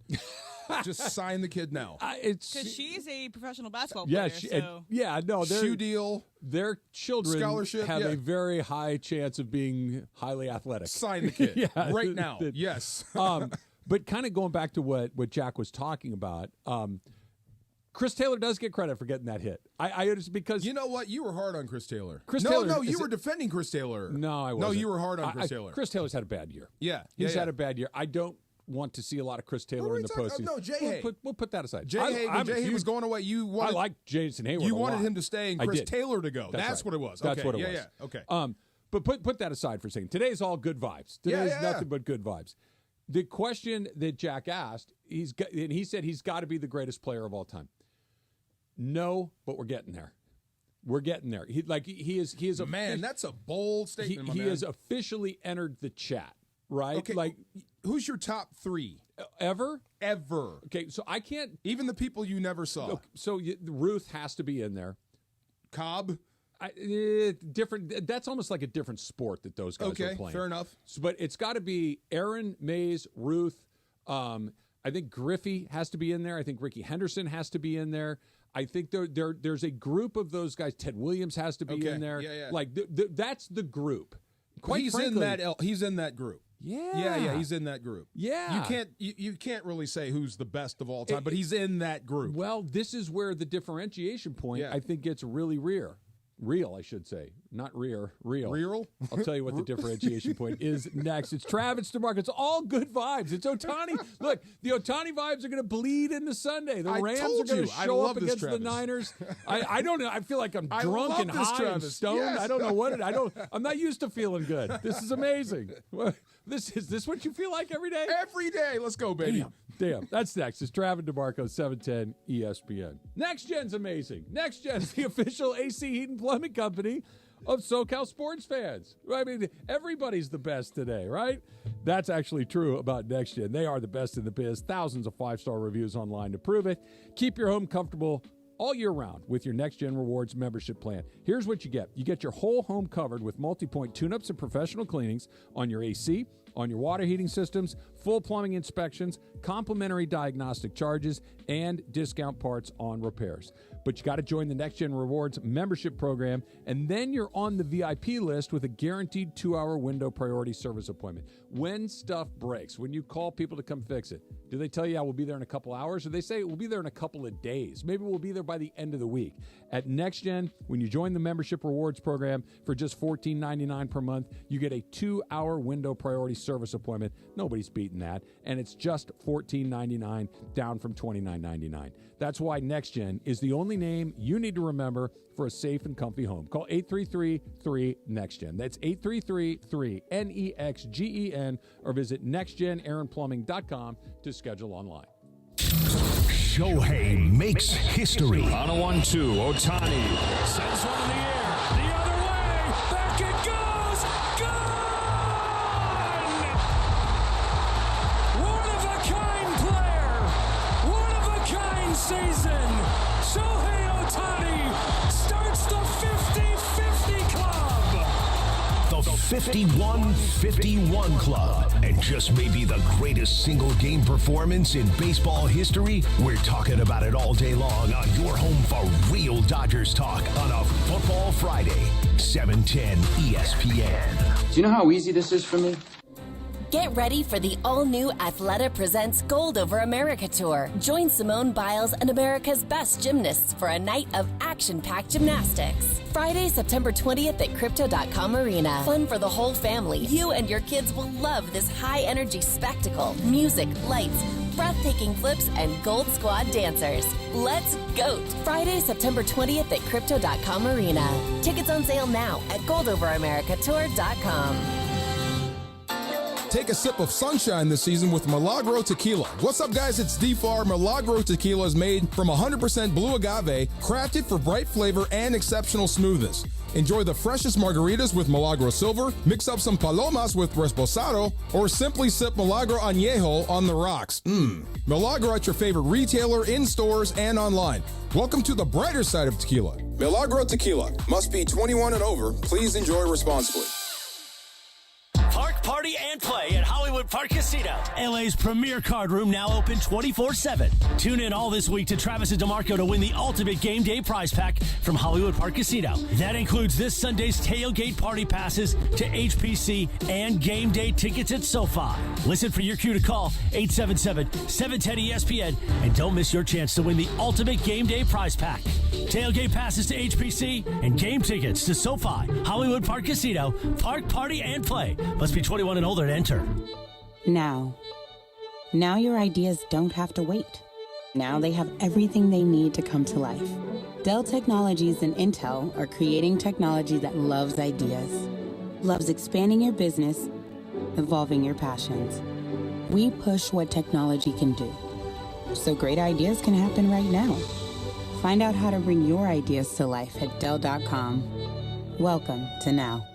Speaker 2: Just sign the kid now.
Speaker 3: Because she's a professional basketball player.
Speaker 2: Shoe deal.
Speaker 1: Their children
Speaker 2: scholarship
Speaker 1: have a very high chance of being highly athletic.
Speaker 2: Sign the kid right now. Yes.
Speaker 1: But kind of going back to what Jack was talking about, Chris Taylor does get credit for getting that hit. I just because
Speaker 2: you know what, you were hard on Chris Taylor.
Speaker 1: Taylor,
Speaker 2: you were defending Chris Taylor.
Speaker 1: No, I wasn't.
Speaker 2: No, you were hard on Chris Taylor.
Speaker 1: Chris Taylor's had a bad year.
Speaker 2: Yeah,
Speaker 1: he's had a bad year. I don't want to see a lot of Chris Taylor in the postseason.
Speaker 2: No, Jay
Speaker 1: we'll put that aside.
Speaker 2: Jay Hay was going away. I
Speaker 1: like Jason Hayward.
Speaker 2: You wanted him to stay and Chris Taylor to go. That's what it was.
Speaker 1: That's what it was.
Speaker 2: Yeah. Okay.
Speaker 1: But put that aside for a second. Today's all good vibes. Today's nothing but good vibes. The question that Jack asked, he said he's got to be the greatest player of all time. No, but we're getting there. We're getting there. He is.
Speaker 2: Man, that's a bold statement.
Speaker 1: He has officially entered the chat. Right?
Speaker 2: Okay. Who's your top 3
Speaker 1: ever?
Speaker 2: Ever.
Speaker 1: Okay, so I can't.
Speaker 2: Even the people you never saw.
Speaker 1: Okay, so Ruth has to be in there.
Speaker 2: Cobb.
Speaker 1: Different. That's almost like a different sport that those guys are playing.
Speaker 2: Okay, fair enough.
Speaker 1: So, but it's got to be Aaron, Mays, Ruth. I think Griffey has to be in there. I think Ricky Henderson has to be in there. I think there's a group of those guys. Ted Williams has to be in there.
Speaker 2: Yeah.
Speaker 1: Like that's the group.
Speaker 2: He's in that group.
Speaker 1: Yeah,
Speaker 2: he's in that group.
Speaker 1: Yeah,
Speaker 2: you can't really say who's the best of all time, but he's in that group.
Speaker 1: Well, this is where the differentiation point I think gets really real, I should say, not real. I'll tell you what the differentiation point is next. It's Travis DeMarco. It's all good vibes. It's Ohtani. Look, the Ohtani vibes are going to bleed into Sunday. The Rams are going to show up against the Niners. I don't know. I feel like I'm drunk and high and stoned. Yes. I don't know what I'm not used to feeling good. This is amazing. Is this what you feel like every day?
Speaker 2: Every day. Let's go, baby.
Speaker 1: Damn. That's next. It's Travis DeMarco, 710 ESPN. Next Gen's amazing. Next Gen is the official AC Heat and Plumbing Company of SoCal sports fans. I mean, everybody's the best today, right? That's actually true about Next Gen. They are the best in the biz. Thousands of 5-star reviews online to prove it. Keep your home comfortable all year round with your Next Gen Rewards membership plan. Here's what you get. You get your whole home covered with multi-point tune-ups and professional cleanings on your AC, on your water heating systems, full plumbing inspections, complimentary diagnostic charges, and discount parts on repairs. But you got to join the Next Gen Rewards membership program, and then you're on the VIP list with a guaranteed 2-hour window priority service appointment. When stuff breaks, when you call people to come fix it, do they tell you, we'll be there in a couple hours? Or they say, we'll be there in a couple of days. Maybe we'll be there by the end of the week. At Next Gen, when you join the membership rewards program for just $14.99 per month, you get a 2-hour window priority service appointment. Nobody's beating that. And it's just $14.99, down from $29.99. That's why Next Gen is the only name you need to remember for a safe and comfy home. Call 833-3-NEXTGEN. That's 833-3-NEXGEN, or visit nextgenaaronplumbing.com to schedule online.
Speaker 5: Shohei makes history.
Speaker 15: On a 1-2, Ohtani sends one in the air. The other way. Back it goes. Gone! One-of-a-kind player. One-of-a-kind season. Shohei Ohtani starts the 50-50 club.
Speaker 5: The 51-51 club. And just maybe the greatest single-game performance in baseball history? We're talking about it all day long on your home for real Dodgers talk on a Football Friday, 710 ESPN.
Speaker 4: Do you know how easy this is for me?
Speaker 19: Get ready for the all-new Athleta Presents Gold Over America Tour. Join Simone Biles and America's best gymnasts for a night of action-packed gymnastics. Friday, September 20th at Crypto.com Arena. Fun for the whole family. You and your kids will love this high-energy spectacle. Music, lights, breathtaking flips, and Gold Squad dancers. Let's GOAT! Friday, September 20th at Crypto.com Arena. Tickets on sale now at goldoverAmericaTour.com.
Speaker 2: Take a sip of sunshine this season with Milagro Tequila. What's up, guys? It's D-Far. Milagro Tequila is made from 100% blue agave, crafted for bright flavor and exceptional smoothness. Enjoy the freshest margaritas with Milagro Silver, mix up some palomas with Reposado, or simply sip Milagro Añejo on the rocks. Milagro at your favorite retailer, in stores, and online. Welcome to the brighter side of tequila. Milagro Tequila. Must be 21 and over. Please enjoy responsibly.
Speaker 11: Park, party, and play at Hollywood Hollywood Park Casino. LA's premier card room now open 24/7. Tune in all this week to Travis and DeMarco to win the ultimate game day prize pack from Hollywood Park Casino. That includes this Sunday's tailgate party passes to HPC and game day tickets at SoFi. Listen for your cue to call 877-710-ESPN and don't miss your chance to win the ultimate game day prize pack. Tailgate passes to HPC and game tickets to SoFi, Hollywood Park Casino. Park, party, and play. Must be 21 and older to enter.
Speaker 20: Now your ideas don't have to wait. Now they have everything they need to come to life. Dell Technologies and Intel are creating technology that loves ideas, loves expanding your business, evolving your passions. We push what technology can do, so great ideas can happen right now. Find out how to bring your ideas to life at Dell.com. Welcome to Now.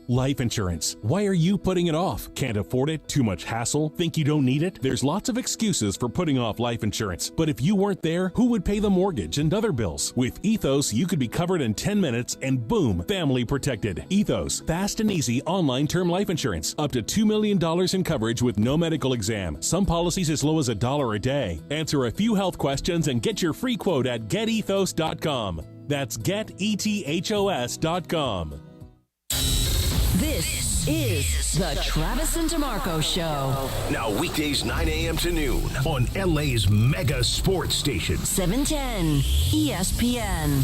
Speaker 21: Life insurance. Why are you putting it off? Can't afford it? Too much hassle? Think you don't need it? There's lots of excuses for putting off life insurance. But if you weren't there, who would pay the mortgage and other bills? With Ethos, you could be covered in 10 minutes and boom, family protected. Ethos, fast and easy online term life insurance. Up to $2 million in coverage with no medical exam. Some policies as low as $1 a day. Answer a few health questions and get your free quote at getethos.com. That's getethos.com.
Speaker 12: This is the Travis and DeMarco Show.
Speaker 5: Now weekdays 9 a.m. to noon on LA's mega sports station.
Speaker 12: 710 ESPN.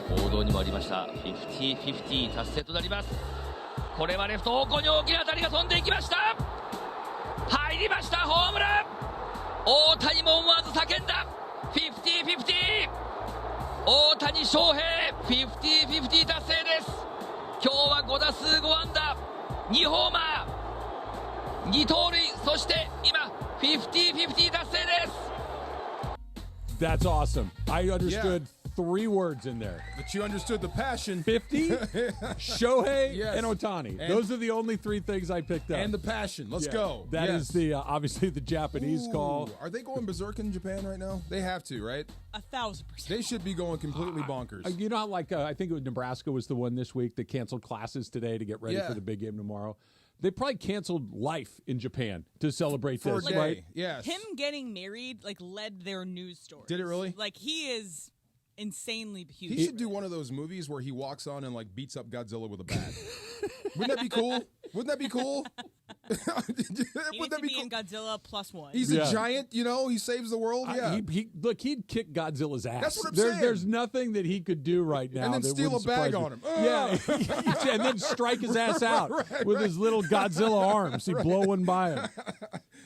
Speaker 22: 報道にもありました 50-50 達成となります。これはレフト方向に大きな当たりが飛んでいきました。入りました、ホームラン。大谷も思わず叫んだ。50-50。大谷翔平 50-50 達成です。今日は5打数5安打2ホーマー2盗塁、そして今 50-50 達成です。
Speaker 1: That's awesome. I understood 3 words in there.
Speaker 2: But you understood the passion.
Speaker 1: 50, Shohei, and Ohtani.
Speaker 2: And
Speaker 1: those are the only 3 things I picked up.
Speaker 2: And the passion. Let's go.
Speaker 1: That is the obviously the Japanese call.
Speaker 2: Are they going berserk in Japan right now? They have to, right?
Speaker 3: 1,000%.
Speaker 2: They should be going completely bonkers.
Speaker 1: You know, like I think it was Nebraska was the one this week that canceled classes today to get ready for the big game tomorrow. They probably canceled life in Japan to celebrate
Speaker 2: for
Speaker 1: this,
Speaker 2: a day.
Speaker 1: right?
Speaker 2: Yes.
Speaker 3: Him getting married led their news stories.
Speaker 2: Did it really?
Speaker 3: He is insanely huge.
Speaker 2: He should do one of those movies where he walks on and beats up Godzilla with a bat. Wouldn't that be cool? Wouldn't that be cool?
Speaker 3: Wouldn't that be cool? In Godzilla +1.
Speaker 2: He's a giant, he saves the world. Yeah.
Speaker 1: He'd kick Godzilla's ass.
Speaker 2: That's what I'm saying.
Speaker 1: There's nothing that he could do right now.
Speaker 2: And then
Speaker 1: that
Speaker 2: steal a bag on him.
Speaker 1: Yeah. And then strike his ass out with his little Godzilla arms. He'd blow one by him.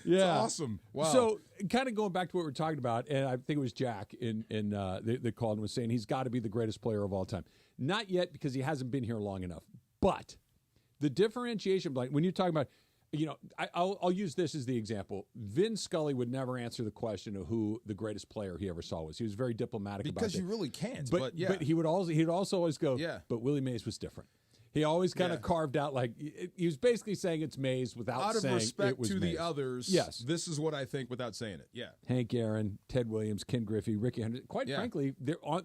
Speaker 1: Yeah.
Speaker 2: It's awesome. Wow.
Speaker 1: So kind of going back to what we're talking about, and I think it was Jack that called and was saying he's got to be the greatest player of all time. Not yet, because he hasn't been here long enough. But the differentiation, when you're talking about, I'll use this as the example. Vin Scully would never answer the question of who the greatest player he ever saw was. He was very diplomatic about it.
Speaker 2: Because you really can't.
Speaker 1: But he'd also always go, but Willie Mays was different. He always kind of carved out, he was basically saying it's Mays without saying it was Mays.
Speaker 2: Out of respect to the others,
Speaker 1: yes,
Speaker 2: this is what I think without saying it. Yeah.
Speaker 1: Hank Aaron, Ted Williams, Ken Griffey, Ricky Henderson. Quite frankly,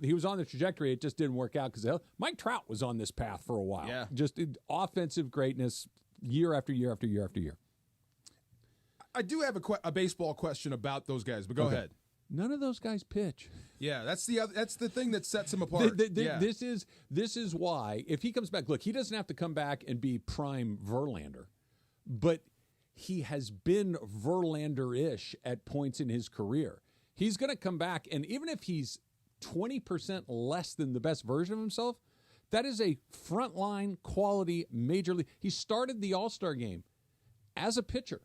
Speaker 1: he was on the trajectory. It just didn't work out because Mike Trout was on this path for a while.
Speaker 2: Yeah.
Speaker 1: Just offensive greatness year after year after year after year.
Speaker 2: I do have a baseball question about those guys, but go ahead.
Speaker 1: None of those guys pitch.
Speaker 2: Yeah, that's the thing that sets him apart.
Speaker 1: This is why if he comes back, look, he doesn't have to come back and be prime Verlander, but he has been Verlander-ish at points in his career. He's going to come back, and even if he's 20% less than the best version of himself, that is a frontline quality major league. He started the All-Star game as a pitcher.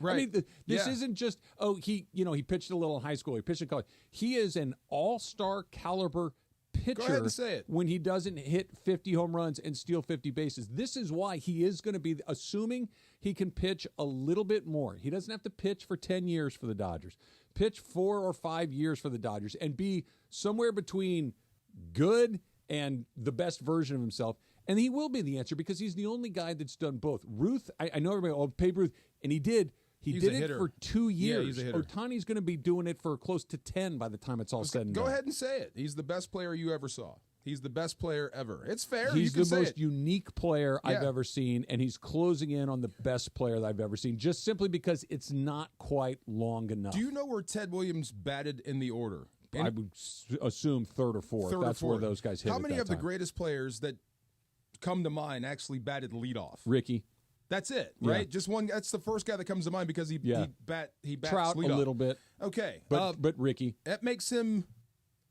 Speaker 2: Right.
Speaker 1: I mean, this isn't just, he pitched a little in high school, he pitched in college. He is an all-star caliber pitcher.
Speaker 2: Go ahead and say it.
Speaker 1: When he doesn't hit 50 home runs and steal 50 bases. This is why he is going to be, assuming he can pitch a little bit more. He doesn't have to pitch for 10 years for the Dodgers. Pitch 4 or 5 years for the Dodgers and be somewhere between good and the best version of himself. And he will be the answer because he's the only guy that's done both. Ruth, I know everybody, Babe Ruth, and he did. He did it for 2 years.
Speaker 2: Yeah, he's a hitter.
Speaker 1: Ohtani's going to be doing it for close to 10 by the time it's all said and done.
Speaker 2: Go ahead and say it. He's the best player you ever saw. He's the best player ever. It's fair.
Speaker 1: He's
Speaker 2: you
Speaker 1: the most unique player I've ever seen, and he's closing in on the best player that I've ever seen, just simply because it's not quite long enough.
Speaker 2: Do you know where Ted Williams batted in the order?
Speaker 1: I would assume third or fourth. That's where those guys hit.
Speaker 2: How many of the greatest players that come to mind actually batted leadoff?
Speaker 1: Ricky.
Speaker 2: That's it, right? Yeah. Just one. That's the first guy that comes to mind because he bats
Speaker 1: Trout
Speaker 2: leadoff.
Speaker 1: A little bit.
Speaker 2: Okay,
Speaker 1: but Ricky.
Speaker 2: That makes him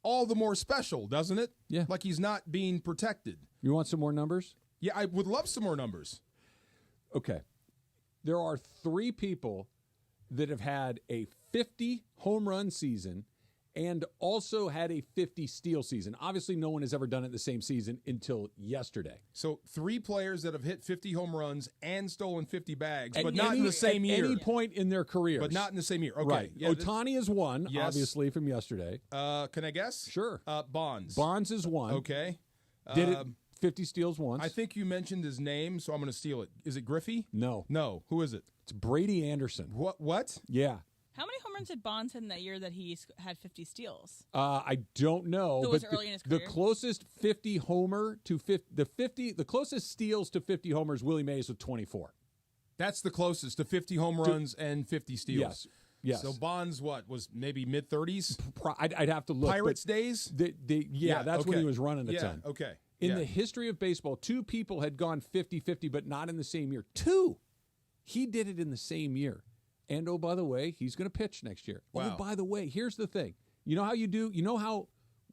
Speaker 2: all the more special, doesn't it?
Speaker 1: Yeah.
Speaker 2: Like he's not being protected.
Speaker 1: You want some more numbers?
Speaker 2: Yeah, I would love some more numbers.
Speaker 1: Okay. There are 3 people that have had a 50 home run season and also had a 50 steal season. Obviously, no one has ever done it the same season until yesterday.
Speaker 2: So 3 players that have hit 50 home runs and stolen 50 bags, but not in the same year.
Speaker 1: At any point in their careers.
Speaker 2: But not in the same year. Okay.
Speaker 1: Right.
Speaker 2: Yeah,
Speaker 1: Ohtani is one, obviously, from yesterday.
Speaker 2: Can I guess?
Speaker 1: Sure.
Speaker 2: Bonds.
Speaker 1: Bonds is one.
Speaker 2: Okay.
Speaker 1: Did it 50 steals once.
Speaker 2: I think you mentioned his name, so I'm going to steal it. Is it Griffey?
Speaker 1: No.
Speaker 2: No. Who is it?
Speaker 1: It's Brady Anderson.
Speaker 2: What?
Speaker 1: Yeah.
Speaker 3: How many home runs did Bonds hit in that year that he had 50 steals?
Speaker 1: I don't know.
Speaker 3: So it was early in his career?
Speaker 1: The closest 50 homer to 50, the closest steals to 50 homers, Willie Mays with 24.
Speaker 2: That's the closest to 50 home runs and 50 steals.
Speaker 1: Yes.
Speaker 2: So Bonds, was maybe mid-30s?
Speaker 1: I'd have to look.
Speaker 2: Pirates days?
Speaker 1: That's when he was running a ton.
Speaker 2: Okay.
Speaker 1: In the history of baseball, 2 people had gone 50-50, but not in the same year. 2. He did it in the same year. And, oh, by the way, he's going to pitch next year.
Speaker 2: Wow.
Speaker 1: Oh, by the way, here's the thing. You know how you do? You know how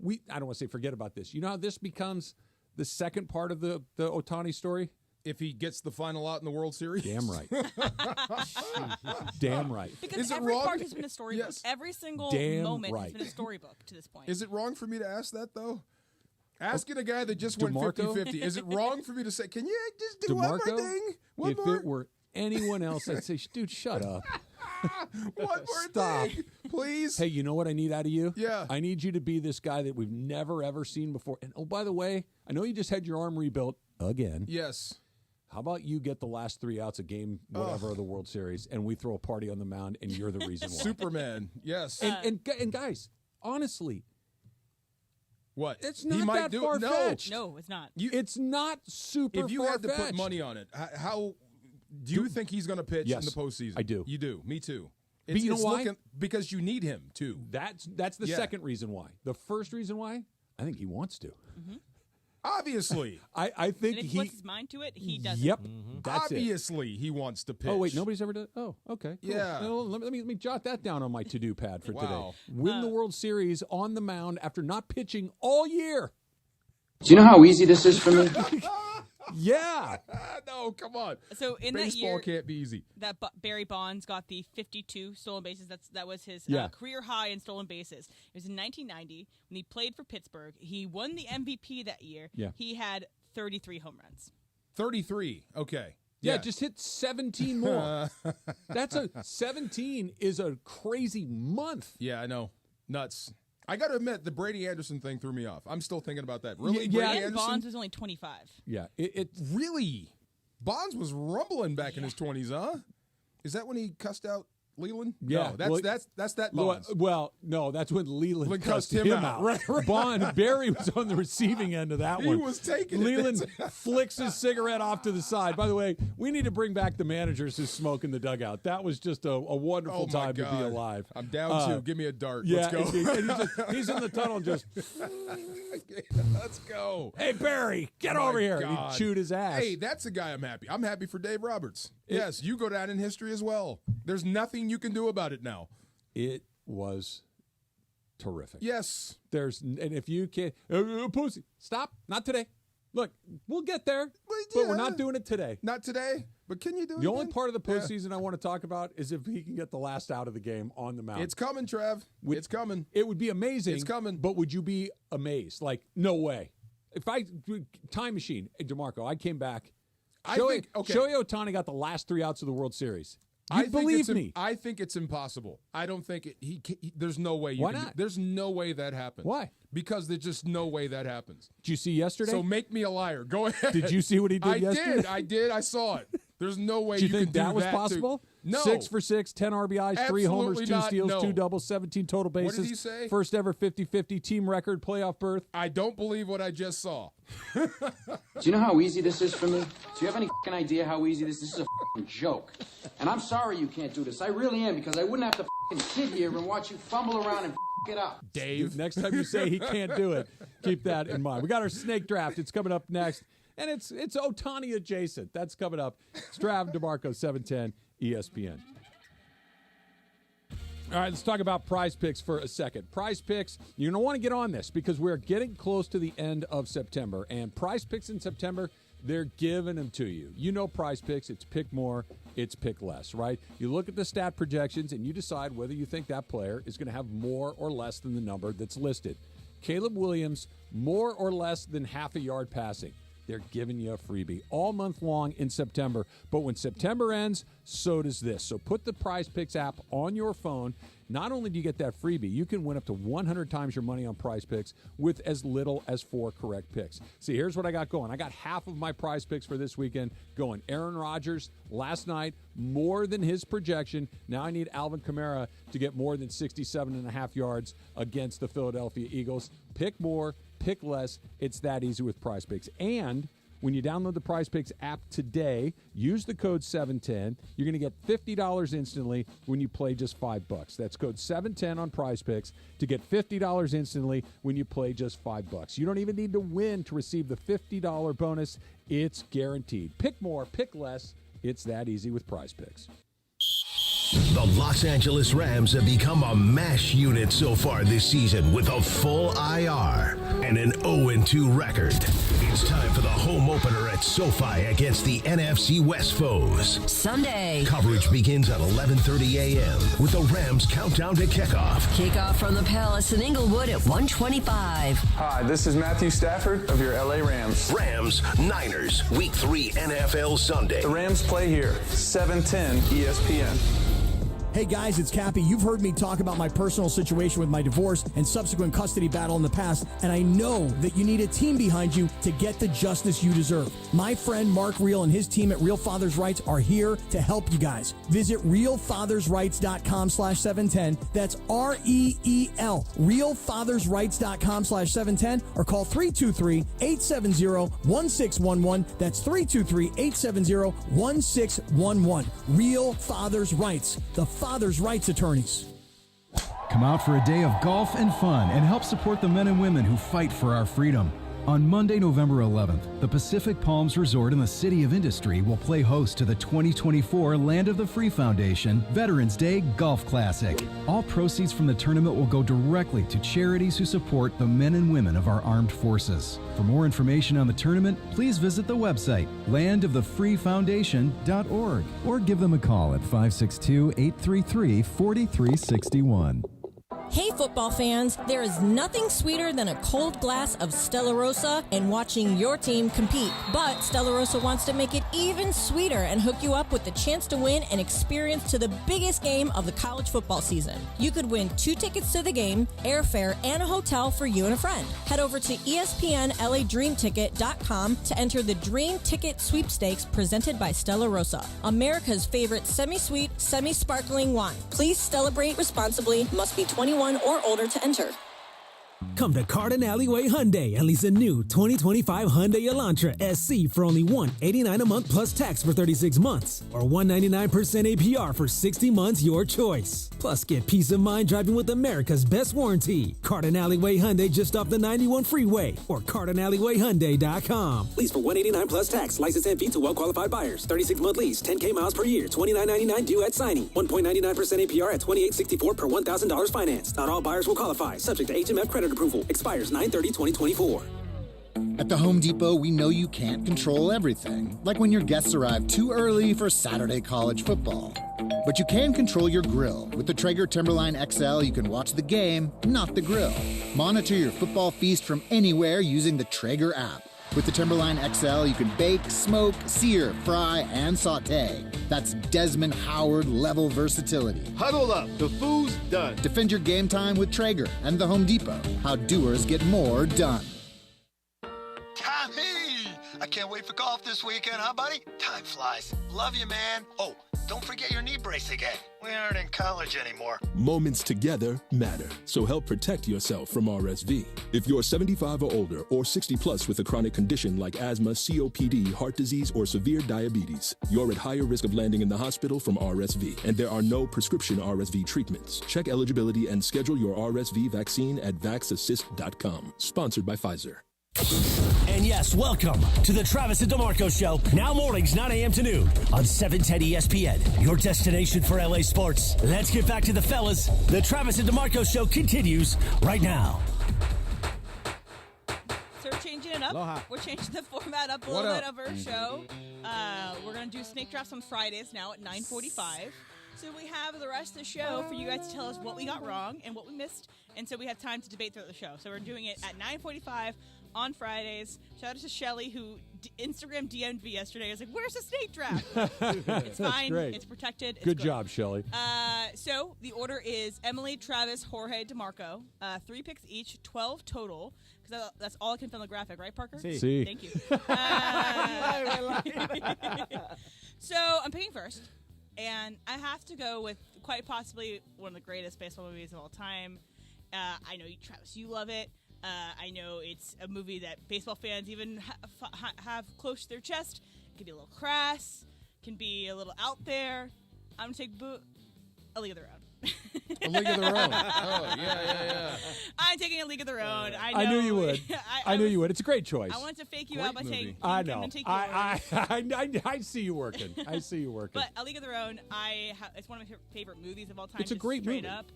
Speaker 1: I don't want to say forget about this. You know how this becomes the second part of the Ohtani story?
Speaker 2: If he gets the final out in the World Series?
Speaker 1: Damn right. Damn right.
Speaker 3: Because every part has been a storybook.
Speaker 2: Yes.
Speaker 3: Every single moment has been a storybook to this point.
Speaker 2: Is it wrong for me to ask that, though? Asking a guy that just went 50-50, is it wrong for me to say, can you just do one more thing?
Speaker 1: If it were anyone else, I'd say, dude, shut up.
Speaker 2: One more thing, please.
Speaker 1: Hey, you know what I need out of you?
Speaker 2: Yeah.
Speaker 1: I need you to be this guy that we've never, ever seen before. And, oh, by the way, I know you just had your arm rebuilt again.
Speaker 2: Yes.
Speaker 1: How about you get the last 3 outs of game whatever of the World Series, and we throw a party on the mound, and you're the reason why.
Speaker 2: Superman, yes.
Speaker 1: And guys, honestly,
Speaker 2: what?
Speaker 1: It's not that far-fetched.
Speaker 3: No, it's not.
Speaker 1: It's not super far-fetched.
Speaker 2: If you had to put money on it, how do you think he's going to pitch in the postseason?
Speaker 1: I do.
Speaker 2: You do. Me too.
Speaker 1: But you know why?
Speaker 2: Because you need him, too.
Speaker 1: That's the second reason why. The first reason why, I think he wants to.
Speaker 3: Mm-hmm.
Speaker 2: Obviously.
Speaker 1: I think
Speaker 3: and if he puts his mind to it, he does
Speaker 1: Yep.
Speaker 3: it.
Speaker 1: That's
Speaker 2: Obviously, he wants to pitch.
Speaker 1: Oh, wait, nobody's ever done Oh, okay. Cool.
Speaker 2: Yeah.
Speaker 1: No, let me jot that down on my to-do pad for
Speaker 2: Wow.
Speaker 1: today. Win the World Series on the mound after not pitching all year.
Speaker 4: Do you know how easy this is for me?
Speaker 1: Yeah.
Speaker 2: No, come on.
Speaker 3: So in
Speaker 2: Baseball
Speaker 3: that year,
Speaker 2: can't be easy.
Speaker 3: that Barry Bonds got the 52 stolen bases. That was his career high in stolen bases. It was in 1990 when he played for Pittsburgh. He won the MVP that year.
Speaker 1: Yeah.
Speaker 3: He had 33 home runs.
Speaker 2: 33. Okay.
Speaker 1: Yeah, just hit 17 more. 17 is a crazy month.
Speaker 2: Yeah, I know. Nuts. I got to admit, the Brady Anderson thing threw me off. I'm still thinking about that. Really?
Speaker 1: Yeah,
Speaker 2: Brady
Speaker 3: And
Speaker 2: Anderson?
Speaker 3: Bonds was only 25.
Speaker 1: Yeah. It
Speaker 2: Really? Bonds was rumbling back in his 20s, huh? Is that when he cussed out Leland?
Speaker 1: Yeah.
Speaker 2: No, that's that Bonds.
Speaker 1: Well, no, that's when Leland cussed him out.
Speaker 2: Right.
Speaker 1: Barry was on the receiving end of that one.
Speaker 2: He was taking
Speaker 1: Leland flicks his cigarette off to the side. By the way, we need to bring back the managers who smoke in the dugout. That was just a wonderful time to be alive.
Speaker 2: I'm down 2. Give me a dart.
Speaker 1: Yeah,
Speaker 2: Let's go.
Speaker 1: and he's in the tunnel just.
Speaker 2: Let's go.
Speaker 1: Hey, Barry, get over here. And he chewed his ass.
Speaker 2: Hey, that's a guy I'm happy. I'm happy for Dave Roberts. Yes, you go down in history as well. There's nothing you can do about it now.
Speaker 1: It was terrific.
Speaker 2: Yes.
Speaker 1: And if you can't, pussy, stop. Not today. Look, we'll get there, but we're not doing it today.
Speaker 2: Not today, but can you do it?
Speaker 1: The only part of the postseason I want to talk about is if he can get the last out of the game on the mound.
Speaker 2: It's coming, Trev. It's coming.
Speaker 1: It would be amazing.
Speaker 2: It's coming.
Speaker 1: But would you be amazed? Like, no way. If time machine, DeMarco, I came back. Shohei Ohtani got the last 3 outs of the World Series. Believe me.
Speaker 2: I think it's impossible. I don't think there's no way.
Speaker 1: Why not?
Speaker 2: There's no way that happens.
Speaker 1: Why?
Speaker 2: Because there's just no way that happens.
Speaker 1: Did you see yesterday?
Speaker 2: So make me a liar. Go ahead.
Speaker 1: Did you see what he did yesterday?
Speaker 2: I did. I saw it. There's no way
Speaker 1: do you think
Speaker 2: could do
Speaker 1: that was possible?
Speaker 2: No.
Speaker 1: 6 for 6, 10 RBIs, 3 homers, 2 steals, 2 doubles, 17 total bases.
Speaker 2: What did he say?
Speaker 1: First ever 50-50 team record playoff berth.
Speaker 2: I don't believe what I just saw.
Speaker 4: Do you know how easy this is for me? Do you have any idea how easy this is? This is a joke. And I'm sorry you can't do this. I really am, because I wouldn't have to sit here and watch you fumble around and it up.
Speaker 1: Dave, next time you say he can't do it, keep that in mind. We got our snake draft. It's coming up next. And it's Ohtani adjacent. That's coming up. It's Trav DeMarco, 710 ESPN. All right, let's talk about Prize Picks for a second. Prize Picks, you're going to want to get on this because we're getting close to the end of September. And Prize Picks in September, they're giving them to you. You know Prize Picks, it's pick more, it's pick less, right? You look at the stat projections and you decide whether you think that player is going to have more or less than the number that's listed. Caleb Williams, more or less than half a yard passing. They're giving you a freebie all month long in September. But when September ends, so does this. So put the Prize Picks app on your phone. Not only do you get that freebie, you can win up to 100 times your money on Prize Picks with as little as 4 correct picks. See, here's what I got going. I got half of my Prize Picks for this weekend going. Aaron Rodgers, last night, more than his projection. Now I need Alvin Kamara to get more than 67.5 yards against the Philadelphia Eagles. Pick more, pick less. It's that easy with Prize Picks. And when you download the Prize Picks app today, use the code 710. You're going to get $50 instantly when you play just $5. That's code 710 on Prize Picks to get $50 instantly when you play just $5. You don't even need to win to receive the $50 bonus. It's guaranteed. Pick more, pick less. It's that easy with Prize Picks.
Speaker 5: The Los Angeles Rams have become a MASH unit so far this season with a full IR and an 0-2 record. It's time for the home opener at SoFi against the NFC West foes.
Speaker 6: Sunday.
Speaker 5: Coverage begins at 11:30 a.m. with the Rams countdown to kickoff.
Speaker 6: Kickoff from the Palace in Inglewood at 1:25.
Speaker 7: Hi, this is Matthew Stafford of your LA Rams.
Speaker 5: Rams, Niners, Week 3 NFL Sunday.
Speaker 7: The Rams play here, 710 ESPN.
Speaker 8: Hey guys, it's Cappy. You've heard me talk about my personal situation with my divorce and subsequent custody battle in the past, and I know that you need a team behind you to get the justice you deserve. My friend Mark Reel and his team at Real Fathers Rights are here to help you guys. Visit realfathersrights.com/710. That's REEL, realfathersrights.com/710, or call 323-870-1611. That's 323-870-1611. Real Fathers Rights, the Father's Rights Attorneys.
Speaker 23: Come out for a day of golf and fun and help support the men and women who fight for our freedom. On Monday, November 11th, the Pacific Palms Resort in the City of Industry will play host to the 2024 Land of the Free Foundation Veterans Day Golf Classic. All proceeds from the tournament will go directly to charities who support the men and women of our armed forces. For more information on the tournament, please visit the website landofthethe.freefoundation.org or give them a call at 562-833-4361.
Speaker 24: Hey football fans, there is nothing sweeter than a cold glass of Stella Rosa and watching your team compete. But Stella Rosa wants to make it even sweeter and hook you up with the chance to win an experience to the biggest game of the college football season. You could win 2 tickets to the game, airfare, and a hotel for you and a friend. Head over to ESPNLADreamTicket.com to enter the Dream Ticket Sweepstakes presented by Stella Rosa, America's favorite semi-sweet, semi-sparkling wine. Please celebrate responsibly. Must be 21 or older to enter.
Speaker 25: Come to Carden Alleyway Hyundai and lease a new 2025 Hyundai Elantra SC for only $189 a month plus tax for 36 months, or $199% APR for 60 months, your choice. Plus, get peace of mind driving with America's best warranty. Carden Alleyway Hyundai just off the 91 freeway, or CardenAlleyWayHyundai.com. Lease for $189 plus tax, license and fee to well-qualified buyers. 36-month lease, 10K miles per year, $29.99 due at signing. 1.99% APR at $28.64 per $1,000 finance. Not all buyers will qualify. Subject to HMF credit approval. Expires 9/30/2024.
Speaker 26: At the Home Depot, we know you can't control everything, like when your guests arrive too early for Saturday college football. But you can control your grill. With the Traeger Timberline XL, you can watch the game, not the grill. Monitor your football feast from anywhere using the Traeger app. With the Timberline XL, you can bake, smoke, sear, fry, and sauté. That's Desmond Howard-level versatility.
Speaker 27: Huddle up. The food's done.
Speaker 26: Defend your game time with Traeger and the Home Depot. How doers get more done.
Speaker 28: Hey, I
Speaker 9: can't wait for golf this weekend, huh, buddy? Time flies. Love you, man. Oh, don't forget your knee brace again. We aren't in college anymore.
Speaker 10: Moments together matter, so help protect yourself from RSV. If you're 75 or older or 60 plus with a chronic condition like asthma, COPD, heart disease, or severe diabetes, you're at higher risk of landing in the hospital from RSV, and there are no prescription RSV treatments. Check eligibility and schedule your RSV vaccine at vaxassist.com. Sponsored by Pfizer.
Speaker 11: And yes, welcome to the Travis and DeMarco Show. Now mornings, 9 a.m. to noon on 710 ESPN, your destination for LA sports. Let's get back to the fellas. The Travis and DeMarco Show continues right now.
Speaker 3: So we're changing it up.
Speaker 13: Aloha.
Speaker 3: We're changing the format up a little bit of our show. We're going to do snake drafts on Fridays now at 9:45. So we have the rest of the show for you guys to tell us what we got wrong and what we missed. And so we have time to debate throughout the show. So we're doing it at 9:45 on Fridays. Shout out to Shelly, who Instagram DM'd me yesterday. I was like, where's the snake draft? It's fine.
Speaker 1: Great.
Speaker 3: It's protected. It's
Speaker 1: good job, Shelly.
Speaker 3: So the order is Emily, Travis, Jorge, DeMarco. 3 picks each, 12 total. Because that's all I can fit on the graphic, right, Parker?
Speaker 1: Si.
Speaker 3: Thank you. So I'm picking first. And I have to go with quite possibly one of the greatest baseball movies of all time. I know, Travis, you love it. I know it's a movie that baseball fans even have close to their chest. It can be a little crass, can be a little out there. I'm going to take A League of Their Own.
Speaker 2: A League of Their Own. Oh, yeah.
Speaker 3: I'm taking A League of Their Own.
Speaker 1: I knew you would. I knew you would. It's a great choice.
Speaker 3: I wanted to fake you out by saying
Speaker 1: I know.
Speaker 3: Take
Speaker 1: I see you working. I see you working.
Speaker 3: But A League of Their Own, it's one of my favorite movies of all time.
Speaker 1: It's a great
Speaker 3: straight
Speaker 1: movie.
Speaker 3: Up.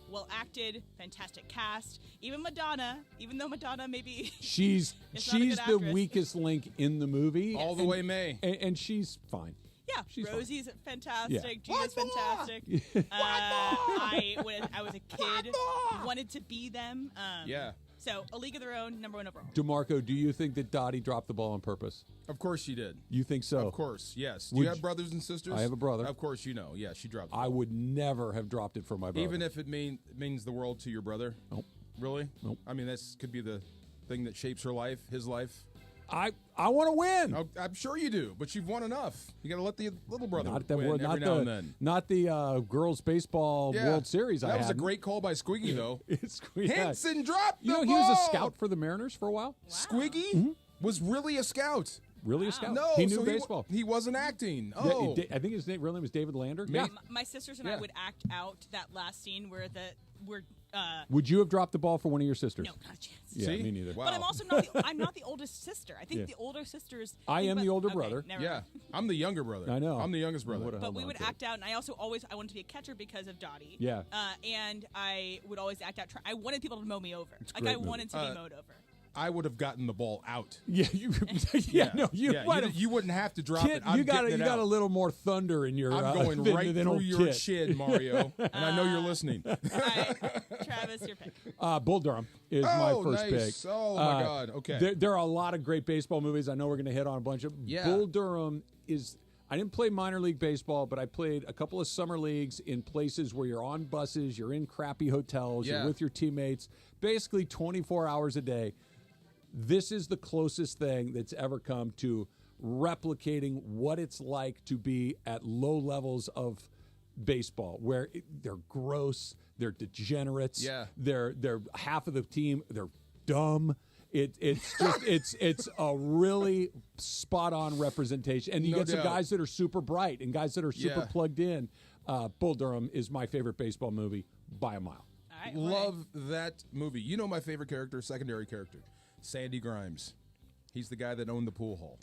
Speaker 3: Well acted, fantastic cast. Even Madonna, even though Madonna maybe
Speaker 1: she's the weakest link in the movie.
Speaker 2: All the way May.
Speaker 1: And she's fine.
Speaker 3: Yeah,
Speaker 1: she's
Speaker 3: Rosie's
Speaker 1: fine.
Speaker 3: fantastic.
Speaker 1: Yeah.
Speaker 3: Gina's fantastic. When I was a kid, wanted to be them.
Speaker 2: Yeah.
Speaker 3: So, A League of Their Own, number 1 overall.
Speaker 1: DeMarco, do you think that Dottie dropped the ball on purpose?
Speaker 2: Of course she did.
Speaker 1: You think so?
Speaker 2: Of course, yes. Do you have brothers and sisters?
Speaker 1: I have a brother.
Speaker 2: Of course you know. Yeah, she dropped the ball.
Speaker 1: I would never have dropped it for my brother.
Speaker 2: Even if it means the world to your brother?
Speaker 1: Nope.
Speaker 2: Really?
Speaker 1: Nope.
Speaker 2: I mean, this could be the thing that shapes her life, his life.
Speaker 1: I want to win.
Speaker 2: Oh, I'm sure you do, but you've won enough. You got to let the little brother
Speaker 1: win
Speaker 2: every now and then.
Speaker 1: Not the girls baseball World Series.
Speaker 2: That was a great call by Squiggy, though. Henson dropped the ball.
Speaker 1: He was a scout for the Mariners for a while.
Speaker 3: Wow.
Speaker 2: Squiggy was really a scout.
Speaker 1: Really a scout?
Speaker 2: No,
Speaker 1: he knew baseball.
Speaker 2: He wasn't acting. Oh,
Speaker 1: I think his real name was David Lander.
Speaker 3: Yeah, my sisters and I would act out that last scene where
Speaker 1: would you have dropped the ball for one of your sisters?
Speaker 3: No, not a chance.
Speaker 1: Yeah,
Speaker 2: See?
Speaker 1: me neither.
Speaker 2: Wow.
Speaker 3: But I'm also not the oldest sister. I think the older sisters.
Speaker 1: I am the older brother.
Speaker 2: Yeah, I'm the younger brother.
Speaker 1: I know.
Speaker 2: I'm the youngest brother.
Speaker 3: But we would act out, and I also I wanted to be a catcher because of Dottie.
Speaker 1: Yeah.
Speaker 3: And I would always act out. I wanted people to mow me over.
Speaker 1: I
Speaker 3: wanted to be mowed over.
Speaker 2: I would have gotten the ball out.
Speaker 1: Yeah, you
Speaker 2: wouldn't have to drop it.
Speaker 1: You got a little more thunder in your.
Speaker 2: I'm going right through your chin, Mario, and I know you're listening.
Speaker 3: All right, Travis, your pick.
Speaker 1: Bull Durham is my first
Speaker 2: pick. Oh my God! Okay.
Speaker 1: There are a lot of great baseball movies. I know we're going to hit on a bunch of.
Speaker 2: Yeah.
Speaker 1: Bull Durham is. I didn't play minor league baseball, but I played a couple of summer leagues in places where you're on buses, you're in crappy hotels, you're with your teammates, basically 24 hours a day. This is the closest thing that's ever come to replicating what it's like to be at low levels of baseball, where they're gross, they're degenerates, they're half of the team, they're dumb. It's a really spot on representation, and you get some guys that are super bright and guys that are super plugged in. Bull Durham is my favorite baseball movie by a mile.
Speaker 3: All right,
Speaker 2: love that movie. You know my favorite character, secondary character. Sandy Grimes. He's the guy that owned the pool hall.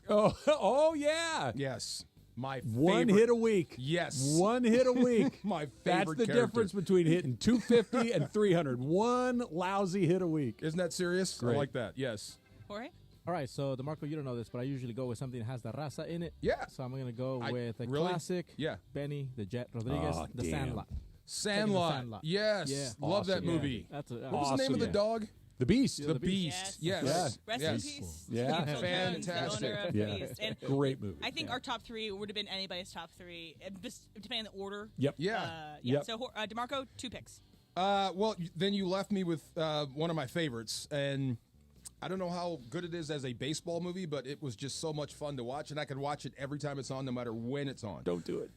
Speaker 1: Oh yeah.
Speaker 2: Yes. My favorite.
Speaker 1: One hit a week.
Speaker 2: Yes.
Speaker 1: One hit a week.
Speaker 2: My favorite
Speaker 1: That's the
Speaker 2: character.
Speaker 1: difference between hitting 250 and 300. One lousy hit a week.
Speaker 2: Isn't that serious?
Speaker 1: Great.
Speaker 2: I like that. Yes.
Speaker 3: Jorge?
Speaker 13: All right, so DeMarco, you don't know this, but I usually go with something that has the raza in it.
Speaker 2: Yeah.
Speaker 13: So I'm going to go with a classic.
Speaker 2: Yeah.
Speaker 13: Benny, the Jet Rodriguez, The Sandlot.
Speaker 2: Sandlot. Yes.
Speaker 13: Yeah.
Speaker 2: Love that movie.
Speaker 13: That's
Speaker 2: what was the name of the dog?
Speaker 1: The Beast.
Speaker 2: The Beast. Yes.
Speaker 3: Rest in peace.
Speaker 1: Yeah.
Speaker 2: Fantastic.
Speaker 1: Great movie.
Speaker 3: I think our top 3 would have been anybody's top 3, depending on the order.
Speaker 1: Yep.
Speaker 2: Yeah.
Speaker 3: So, DeMarco, 2 picks.
Speaker 2: Well, then you left me with one of my favorites, and I don't know how good it is as a baseball movie, but it was just so much fun to watch, and I could watch it every time it's on, no matter when it's on.
Speaker 1: Don't do it.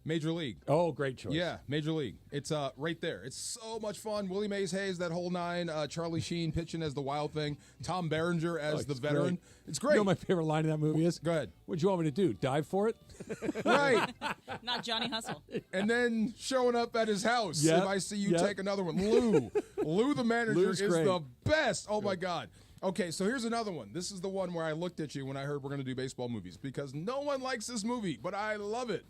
Speaker 2: Major League.
Speaker 1: Oh, great choice.
Speaker 2: Yeah, Major League. It's right there. It's so much fun. Willie Mays Hayes, that whole nine. Charlie Sheen pitching as the Wild Thing. Tom Berenger as the veteran.
Speaker 1: Great.
Speaker 2: It's great.
Speaker 1: You know what my favorite line in that movie is?
Speaker 2: Go ahead.
Speaker 1: What'd you want me to do? Dive for it?
Speaker 2: Right.
Speaker 3: Not Johnny Hustle.
Speaker 2: And then showing up at his house.
Speaker 1: Yep.
Speaker 2: If I see you take another one. Lou the manager
Speaker 1: Lou's
Speaker 2: is
Speaker 1: great.
Speaker 2: the best. Oh, my God. Okay, so here's another one. This is the one where I looked at you when I heard we're going to do baseball movies because no one likes this movie, but I love it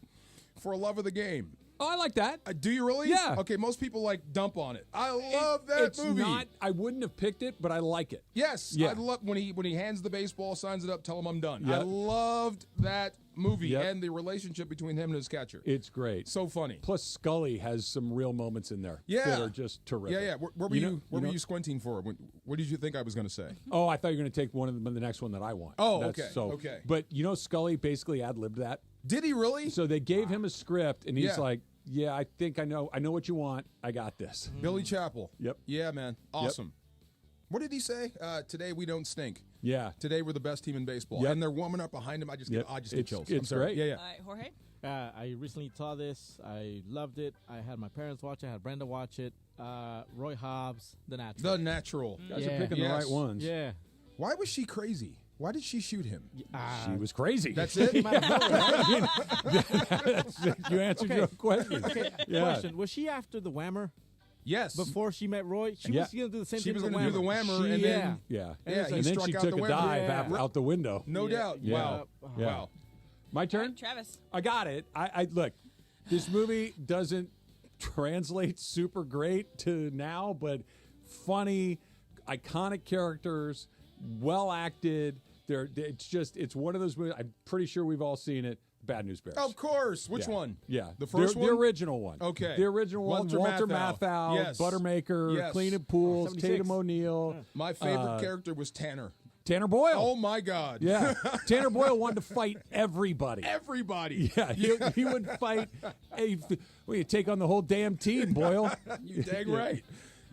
Speaker 2: for a love of the game.
Speaker 1: Oh, I like that.
Speaker 2: Do you really?
Speaker 1: Yeah.
Speaker 2: Okay, most people dump on it. I love that movie.
Speaker 1: I wouldn't have picked it, but I like it.
Speaker 2: Yes.
Speaker 1: Yeah.
Speaker 2: I love when he hands the baseball, signs it up, tell him I'm done.
Speaker 1: Yep.
Speaker 2: I loved that movie
Speaker 1: Yep.
Speaker 2: and the relationship between him and his catcher.
Speaker 1: It's great.
Speaker 2: So funny.
Speaker 1: Plus, Scully has some real moments in there
Speaker 2: Yeah.
Speaker 1: that are just terrific.
Speaker 2: Yeah. Where were you squinting for? What did you think I was going to say?
Speaker 1: Oh, I thought you were going to take one of the next one that I want.
Speaker 2: Oh, okay. Okay.
Speaker 1: But Scully basically ad-libbed that.
Speaker 2: Did he really?
Speaker 1: So they gave him a script, and he's like, yeah, I think I know what you want. I got this.
Speaker 2: Billy Chappell.
Speaker 1: Yep.
Speaker 2: Yeah, man. Awesome. What did he say? Today we don't stink.
Speaker 1: Yeah.
Speaker 2: Today we're the best team in baseball.
Speaker 1: Yep.
Speaker 2: And they're warming up behind him. I just get chills.
Speaker 1: It's great.
Speaker 2: Yeah.
Speaker 3: Jorge?
Speaker 13: I recently saw this. I loved it. I had my parents watch it. I had Brenda watch it. Roy Hobbs, The Natural.
Speaker 2: The Natural.
Speaker 1: You guys are picking the right ones.
Speaker 13: Yeah.
Speaker 2: Why was she crazy? Why did she shoot him?
Speaker 1: She was crazy.
Speaker 2: That's it?
Speaker 1: You answered your question.
Speaker 13: Okay. Question. Was she after the Whammer?
Speaker 2: Yes.
Speaker 13: Before she met Roy? She was going to do the same thing with the Whammer.
Speaker 2: She was going to do the Whammer, and then...
Speaker 1: Yeah.
Speaker 2: And
Speaker 1: then she took a dive out the window.
Speaker 2: No doubt.
Speaker 1: Yeah.
Speaker 2: Wow.
Speaker 1: My turn?
Speaker 3: Travis.
Speaker 1: I got it. I look, this movie doesn't translate super great to now, but funny, iconic characters, well acted. It's one of those movies. I'm pretty sure we've all seen it. Bad News Bears.
Speaker 2: Of course. Which one?
Speaker 1: Yeah.
Speaker 2: The first one?
Speaker 1: The original one.
Speaker 2: Okay.
Speaker 1: The original one. Walter Matthau.
Speaker 2: Yes.
Speaker 1: Buttermaker.
Speaker 2: Yes.
Speaker 1: Cleaning Pools.
Speaker 13: 76.
Speaker 1: Tatum O'Neal.
Speaker 2: My favorite character was Tanner.
Speaker 1: Tanner Boyle.
Speaker 2: Oh, my God.
Speaker 1: Yeah. Tanner Boyle wanted to fight everybody.
Speaker 2: Everybody.
Speaker 1: Yeah. He would fight. You take on the whole damn team, Boyle.
Speaker 2: You dang right.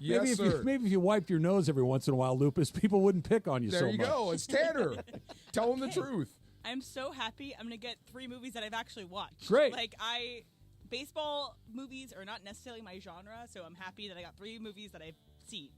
Speaker 2: Yes, sir.
Speaker 1: Maybe if you wiped your nose every once in a while, Lupus, people wouldn't pick on you so much.
Speaker 2: There you go. It's Tanner. Tell him the truth.
Speaker 3: I'm so happy. I'm going to get 3 movies that I've actually watched.
Speaker 1: Great.
Speaker 3: Baseball movies are not necessarily my genre, so I'm happy that I got 3 movies that I've seen.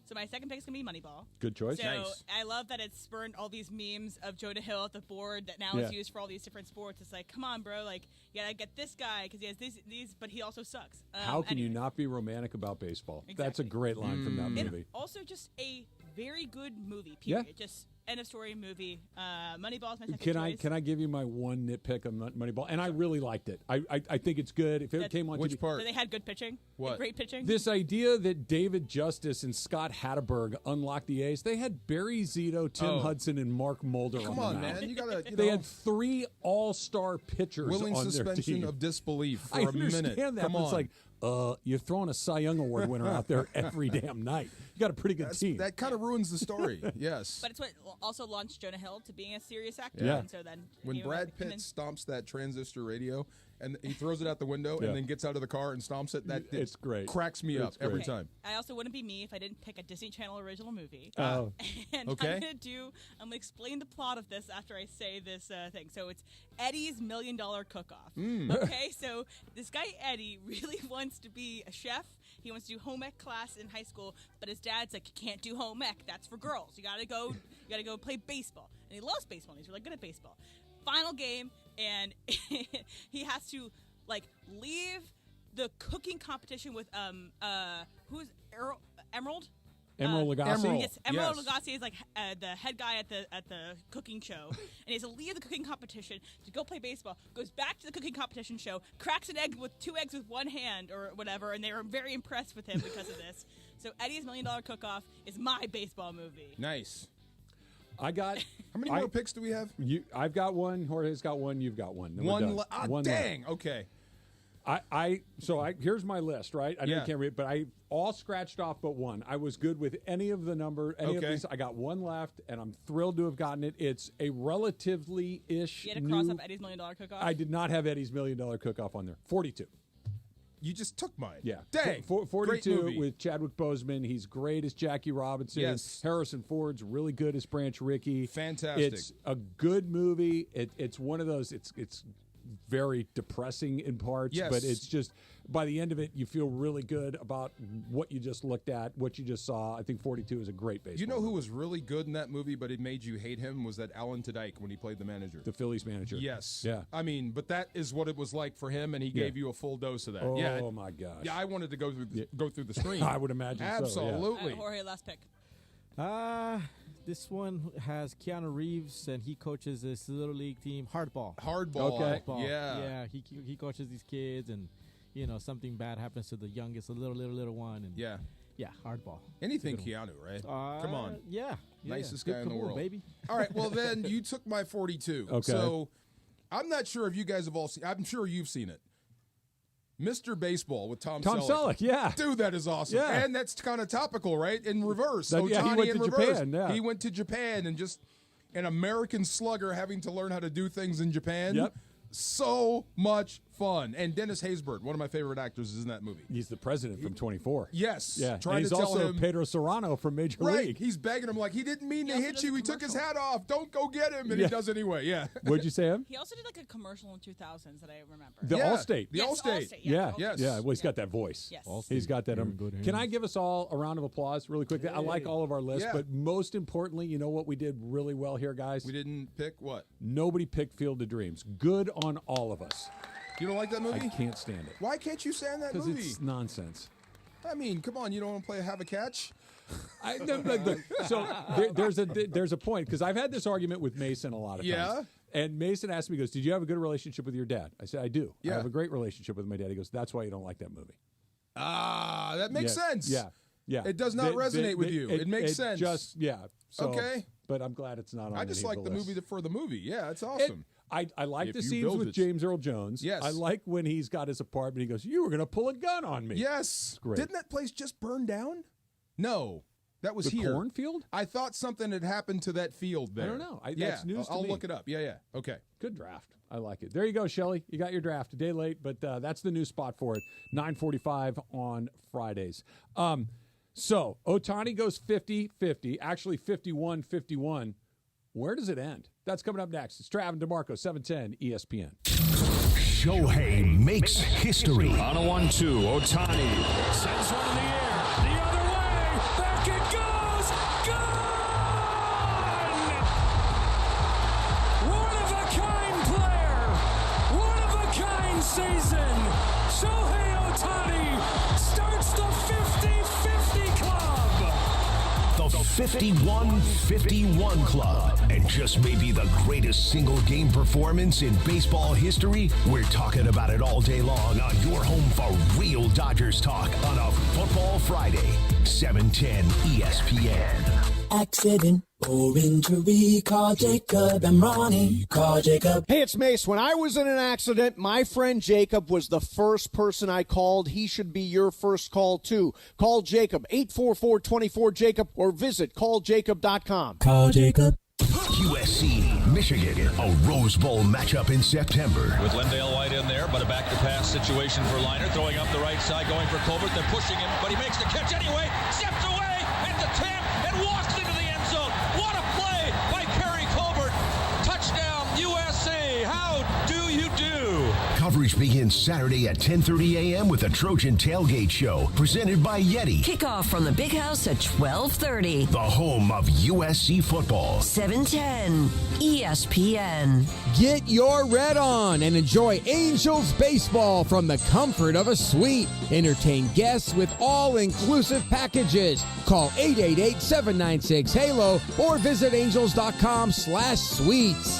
Speaker 3: So my second pick is going to be Moneyball.
Speaker 1: Good choice.
Speaker 3: So
Speaker 1: Nice.
Speaker 3: I love that it's spurned all these memes of Jonah Hill at the board that now is used for all these different sports. It's like, come on, bro. You got to get this guy because he has these, but he also sucks.
Speaker 1: How can you not be romantic about baseball?
Speaker 3: Exactly.
Speaker 1: That's a great line from that movie.
Speaker 3: And also just a very good movie, period.
Speaker 1: Yeah.
Speaker 3: Just end of story movie. Moneyball is my second choice.
Speaker 1: Can I give you my one nitpick on Moneyball? And I really liked it. I think it's good. If it came on
Speaker 2: Which
Speaker 1: TV,
Speaker 2: part?
Speaker 3: So they had good pitching.
Speaker 2: What?
Speaker 3: Great pitching.
Speaker 1: This idea that David Justice and Scott Hatterberg unlocked the A's, they had Barry Zito, Tim Hudson, and Mark Mulder
Speaker 2: Come
Speaker 1: on
Speaker 2: on,
Speaker 1: the mound.
Speaker 2: man. You gotta.
Speaker 1: They had 3 all-star pitchers
Speaker 2: willing
Speaker 1: on their
Speaker 2: suspension
Speaker 1: team.
Speaker 2: of disbelief for
Speaker 1: I
Speaker 2: a minute.
Speaker 1: understand that,
Speaker 2: Come
Speaker 1: but
Speaker 2: on.
Speaker 1: it's like, you're throwing a Cy Young Award winner out there every damn night. You got a pretty good team.
Speaker 2: That kind of ruins the story. Yes.
Speaker 3: But it's what also launched Jonah Hill to being a serious actor.
Speaker 1: Yeah.
Speaker 3: And so then
Speaker 2: When Brad Pitt stomps that transistor radio and he throws it out the window and then gets out of the car and stomps it, it's
Speaker 1: great.
Speaker 2: Cracks me up every time.
Speaker 3: I also wouldn't be me if I didn't pick a Disney Channel original movie.
Speaker 1: Oh.
Speaker 3: And
Speaker 2: Okay.
Speaker 3: I'm gonna explain the plot of this after I say this thing. So it's Eddie's $1 Million Cook-Off. Okay, so this guy Eddie really wants to be a chef. He wants to do home ec class in high school, but his dad's like, you can't do home ec. That's for girls. You gotta go play baseball. And he loves baseball. And he's really good at baseball. Final game, and he has to leave the cooking competition with who's Emerald?
Speaker 1: Emerald Lagasse?
Speaker 3: Yes, Emerald Lagasse is the head guy at the cooking show, and he has to leave the cooking competition to go play baseball. Goes back to the cooking competition show, cracks an egg with 2 eggs with one hand or whatever, and they were very impressed with him because of this. So Eddie's $1 Million Cook-Off is my baseball movie.
Speaker 2: Nice.
Speaker 1: I got.
Speaker 2: How many more picks do we have?
Speaker 1: I've got one. Jorge's got one. You've got one. Then
Speaker 2: One. Dang. Okay.
Speaker 1: Here's my list, right? I know you can't read, but I all scratched off but one. I was good with any of the number, of these. I got one left, and I'm thrilled to have gotten it. It's a relatively-ish
Speaker 3: You had to cross off Eddie's $1 Million Cook-Off?
Speaker 1: I did not have Eddie's $1 Million Cook-Off on there. 42.
Speaker 2: You just took mine.
Speaker 1: Yeah.
Speaker 2: Dang.
Speaker 1: 42 with Chadwick Boseman. He's great as Jackie Robinson.
Speaker 2: Yes.
Speaker 1: Harrison Ford's really good as Branch Rickey.
Speaker 2: Fantastic.
Speaker 1: It's a good movie. It's one of those, it's very depressing in parts, but it's just, by the end of it, you feel really good about what you just looked at, what you just saw. I think 42 is a great baseball.
Speaker 2: You know who was really good in that movie, but it made you hate him, was that Alan Tudyk when he played the manager.
Speaker 1: The Phillies manager.
Speaker 2: Yes.
Speaker 1: Yeah.
Speaker 2: I mean, but that is what it was like for him, and he gave you a full dose of that.
Speaker 1: Oh, my gosh.
Speaker 2: Yeah, I wanted to go through the screen.
Speaker 1: I would imagine
Speaker 2: Absolutely.
Speaker 1: so,
Speaker 3: Jorge, last pick.
Speaker 13: This one has Keanu Reeves, and he coaches this little league team, Hardball.
Speaker 2: Hardball.
Speaker 1: Okay.
Speaker 13: Hardball.
Speaker 2: Yeah.
Speaker 13: He coaches these kids, and something bad happens to the youngest, a little one, and
Speaker 2: yeah,
Speaker 13: Hardball.
Speaker 2: Anything Keanu, right? Come on.
Speaker 13: Yeah.
Speaker 2: Nicest guy in the world,
Speaker 13: baby.
Speaker 2: All right. Well, then you took my 42.
Speaker 1: Okay.
Speaker 2: So I'm not sure if you guys have all seen. I'm sure you've seen it. Mr. Baseball with Tom Selleck.
Speaker 1: Yeah.
Speaker 2: Dude, that is awesome.
Speaker 1: Yeah.
Speaker 2: And that's kind of topical, right? In reverse.
Speaker 1: He
Speaker 2: Ohtani
Speaker 1: went
Speaker 2: in
Speaker 1: to
Speaker 2: reverse.
Speaker 1: Japan. Yeah.
Speaker 2: He went to Japan and just an American slugger having to learn how to do things in Japan.
Speaker 1: Yep.
Speaker 2: So much fun. And Dennis Haysbert, one of my favorite actors, is in that movie.
Speaker 1: He's the president from 24.
Speaker 2: Yes.
Speaker 1: Yeah.
Speaker 2: Trying
Speaker 1: and he's
Speaker 2: to tell
Speaker 1: also
Speaker 2: him,
Speaker 1: Pedro Serrano from Major
Speaker 2: right.
Speaker 1: League.
Speaker 2: He's begging him like, he didn't mean to
Speaker 3: also
Speaker 2: hit
Speaker 3: does
Speaker 2: you.
Speaker 3: a
Speaker 2: He took his
Speaker 3: commercial.
Speaker 2: hat off. Don't go get him. And he does anyway. Yeah.
Speaker 1: What'd you say him?
Speaker 3: He also did like a commercial in 2000s that I remember.
Speaker 1: The Allstate.
Speaker 2: The
Speaker 3: Yes,
Speaker 2: Allstate.
Speaker 1: Yeah.
Speaker 2: Yes.
Speaker 1: Yeah. Well, he's got that voice.
Speaker 3: Yes.
Speaker 1: He's got that. Can I give us all a round of applause really quickly? I like all of our lists, but most importantly, you know what we did really well here, guys?
Speaker 2: We didn't pick what?
Speaker 1: Nobody picked Field of Dreams. Good on all of us.
Speaker 2: You don't like that movie?
Speaker 1: I can't stand it.
Speaker 2: Why can't you stand that movie?
Speaker 1: Because it's nonsense.
Speaker 2: I mean, come on, you don't want to play Have a Catch?
Speaker 1: So there's a point, because I've had this argument with Mason a lot of times. And Mason asked me, he goes, did you have a good relationship with your dad? I said, I do. I have a great relationship with my dad. He goes, that's why you don't like that movie.
Speaker 2: Ah, that makes sense.
Speaker 1: Yeah.
Speaker 2: It does not resonate with you. It makes sense.
Speaker 1: Just, so,
Speaker 2: okay.
Speaker 1: But I'm glad it's not on
Speaker 2: I just like the
Speaker 1: list.
Speaker 2: movie for the movie. Yeah, it's awesome.
Speaker 1: I like
Speaker 2: If
Speaker 1: the
Speaker 2: you
Speaker 1: scenes
Speaker 2: build
Speaker 1: with
Speaker 2: it.
Speaker 1: James Earl Jones.
Speaker 2: Yes.
Speaker 1: I like when he's got his apartment. He goes, you were going to pull a gun on me.
Speaker 2: Yes.
Speaker 1: Great.
Speaker 2: Didn't that place just burn down? No. That was
Speaker 1: The
Speaker 2: here.
Speaker 1: cornfield?
Speaker 2: I thought something had happened to that field there.
Speaker 1: I don't know. That's news to
Speaker 2: I'll
Speaker 1: me.
Speaker 2: look it up. Yeah. Okay.
Speaker 1: Good draft. I like it. There you go, Shelley. You got your draft. A day late, but that's the new spot for it. 9:45 on Fridays. So Ohtani goes 50-50, actually 51-51. Where does it end? That's coming up next. It's Trav and DeMarco, 710 ESPN.
Speaker 5: Shohei makes history.
Speaker 14: On a 1-2, Ohtani sends one in the air. The other way. Back it goes. Gone! One-of-a-kind player. One-of-a-kind season. Shohei Ohtani starts the 50-50 club.
Speaker 5: The 51-51 Club. And just maybe the greatest single game performance in baseball history. We're talking about it all day long on your home for real Dodgers talk on a Football Friday. 710 ESPN.
Speaker 15: Accident or injury, call Jacob and Ronnie. Call Jacob.
Speaker 16: Hey, it's Mace. When I was in an accident, my friend Jacob was the first person I called. He should be your first call, too. Call Jacob, 844-24-JACOB, or visit calljacob.com.
Speaker 15: Call Jacob.
Speaker 5: USC, Michigan, a Rose Bowl matchup in September.
Speaker 22: With Lendale White in there, but a back-to-pass situation for Liner, throwing up the right side, going for Colbert. They're pushing him, but he makes the catch anyway, steps away at the 10, and walks into the end zone. What a play by Kerry Colbert. Touchdown, USC. How do you do?
Speaker 5: Coverage begins Saturday at 10:30 a.m. with the Trojan Tailgate Show, presented by Yeti.
Speaker 6: Kickoff from the Big House at 12:30.
Speaker 5: The home of USC football.
Speaker 6: 710 ESPN.
Speaker 17: Get your red on and enjoy Angels baseball from the comfort of a suite. Entertain guests with all-inclusive packages. Call 888-796-HALO or visit angels.com/suites.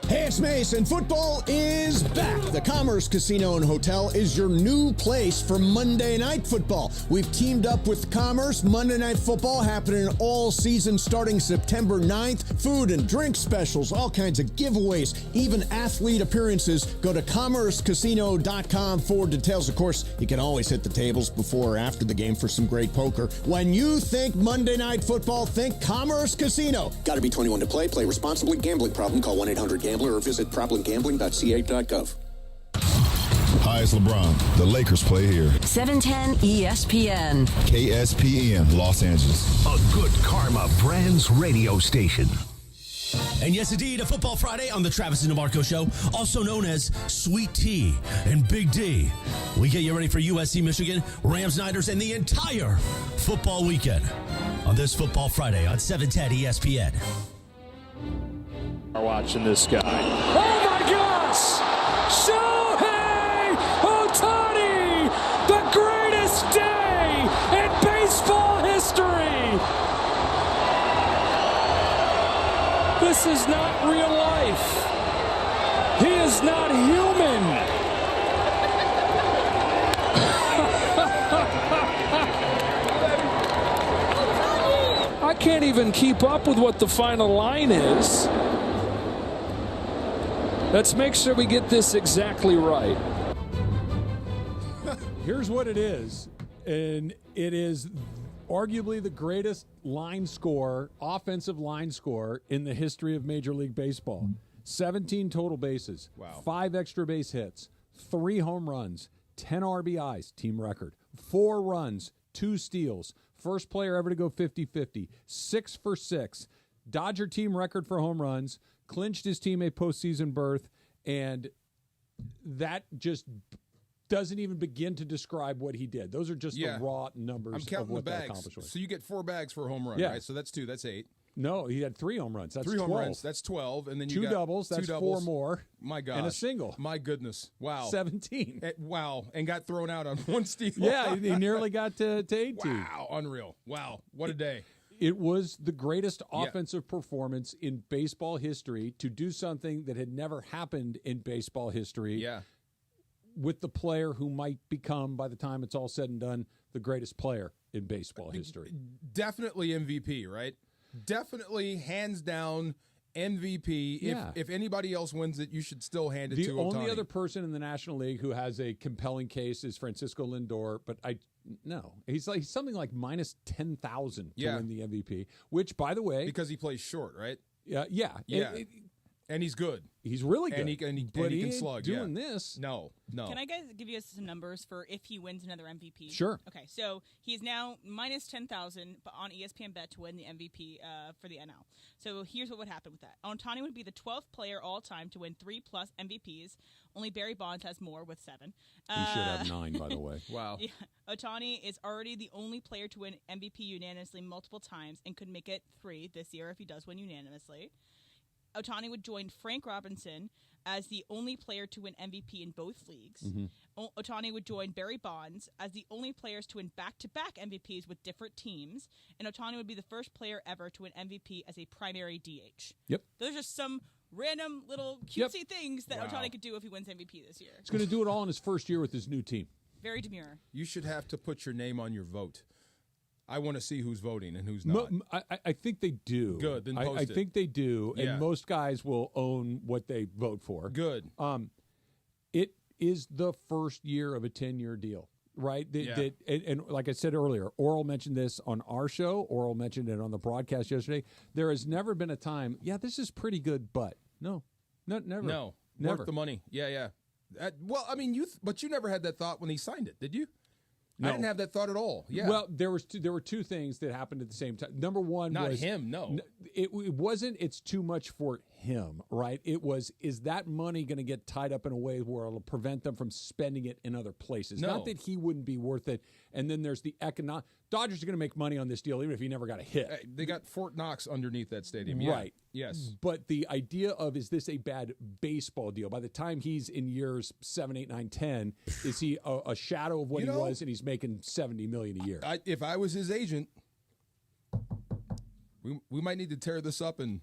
Speaker 16: Hey, it's Mace, and football is back. The Commerce Casino and Hotel is your new place for Monday Night Football. We've teamed up with Commerce. Monday Night Football happening all season starting September 9th. Food and drink specials, all kinds of giveaways, even athlete appearances. Go to commercecasino.com for details. Of course, you can always hit the tables before or after the game for some great poker. When you think Monday Night Football, think Commerce Casino.
Speaker 18: Got to be 21 to play. Play responsibly. Gambling problem? Call 1-800-GAMBLER or visit problemgambling.ca.gov.
Speaker 4: Hi, it's LeBron. The Lakers play here.
Speaker 6: 710 ESPN.
Speaker 4: KSPN, Los Angeles.
Speaker 5: A good karma brands radio station.
Speaker 11: And yes, indeed, a Football Friday on the Travis and DeMarco Show, also known as Sweet Tea and Big D. We get you ready for USC, Michigan, Rams, Niners, and the entire football weekend on this Football Friday on 710 ESPN.
Speaker 14: Are watching this guy. Oh my gosh! Shohei Ohtani, the greatest day in baseball history. This is not real life. He is not human. I can't even keep up with what the final line is. Let's make sure we get this exactly right.
Speaker 1: Here's what it is, and it is arguably the greatest offensive line score in the history of Major League Baseball. 17 total bases, 5 extra base hits, 3 home runs, 10 RBIs, team record, 4 runs, 2 steals, first player ever to go 50-50, 6 for 6, Dodger team record for home runs, clinched his team a postseason berth, and that just doesn't even begin to describe what he did. Those are just the raw numbers
Speaker 2: I'm counting
Speaker 1: of what
Speaker 2: the
Speaker 1: that
Speaker 2: bags.
Speaker 1: accomplishment.
Speaker 2: So you get 4 bags for a home run, right? So that's 2. That's 8.
Speaker 1: No, he had 3 home runs. That's
Speaker 2: 3
Speaker 1: 12.
Speaker 2: home runs. That's 12. And then you
Speaker 1: 2
Speaker 2: got
Speaker 1: doubles. That's 4 more.
Speaker 2: My gosh.
Speaker 1: And a single.
Speaker 2: My goodness. Wow.
Speaker 1: 17.
Speaker 2: Wow. And got thrown out on 1 steal.
Speaker 1: Yeah, he nearly got to 18.
Speaker 2: Wow. Unreal. Wow. What a day.
Speaker 1: It was the greatest offensive performance in baseball history to do something that had never happened in baseball history.
Speaker 2: Yeah.
Speaker 1: With the player who might become, by the time it's all said and done, the greatest player in baseball history.
Speaker 2: Definitely MVP, right? Definitely, hands down, MVP.
Speaker 1: Yeah.
Speaker 2: If anybody else wins it, you should still hand it to Ohtani.
Speaker 1: The only other person in the National League who has a compelling case is Francisco Lindor, but he's something like minus 10,000 to win the MVP, which, by the way,
Speaker 2: because he plays short, right?
Speaker 1: Yeah.
Speaker 2: And he's good.
Speaker 1: He's really good.
Speaker 2: And he can slug.
Speaker 1: Doing this.
Speaker 2: No.
Speaker 3: Can I give you some numbers for if he wins another MVP?
Speaker 1: Sure.
Speaker 3: Okay, so he is now minus 10,000 on ESPN Bet to win the MVP for the NL. So here's what would happen with that. Ohtani would be the 12th player all time to win 3+ MVPs. Only Barry Bonds has more with 7.
Speaker 1: He should have 9, by the way.
Speaker 2: Wow.
Speaker 3: Yeah. Ohtani is already the only player to win MVP unanimously multiple times and could make it 3 this year if he does win unanimously. Ohtani would join Frank Robinson as the only player to win MVP in both leagues. Mm-hmm. Ohtani would join Barry Bonds as the only players to win back-to-back MVPs with different teams. And Ohtani would be the first player ever to win MVP as a primary DH.
Speaker 1: Yep.
Speaker 3: Those are just some random little cutesy things that Ohtani could do if he wins MVP this year.
Speaker 1: He's going to do it all in his first year with his new team.
Speaker 3: Very demure.
Speaker 2: You should have to put your name on your vote. I want to see who's voting and who's not.
Speaker 1: I think they do.
Speaker 2: Good. Then post
Speaker 1: I think they do, and most guys will own what they vote for.
Speaker 2: Good.
Speaker 1: It is the first year of a 10-year deal, right? And like I said earlier, Oral mentioned this on our show. Oral mentioned it on the broadcast yesterday. There has never been a time, this is pretty good, but never.
Speaker 2: No.
Speaker 1: Never.
Speaker 2: Worth the money. Yeah. But you never had that thought when he signed it, did you? No. I didn't have that thought at all. Yeah.
Speaker 1: Well, there were 2 things that happened at the same time. Number one was
Speaker 2: him. No,
Speaker 1: it wasn't. It's too much for him, right? It was. Is that money going to get tied up in a way where it'll prevent them from spending it in other places?
Speaker 2: No.
Speaker 1: Not that he wouldn't be worth it. And then there's the economic. Dodgers are going to make money on this deal, even if he never got a hit.
Speaker 2: They got Fort Knox underneath that stadium,
Speaker 1: right?
Speaker 2: Yes.
Speaker 1: But the idea of, is this a bad baseball deal? By the time he's in years 7, 8, 9, 10, is he a shadow of what he was, and he's making $70 million a year?
Speaker 2: If I was his agent, we might need to tear this up, and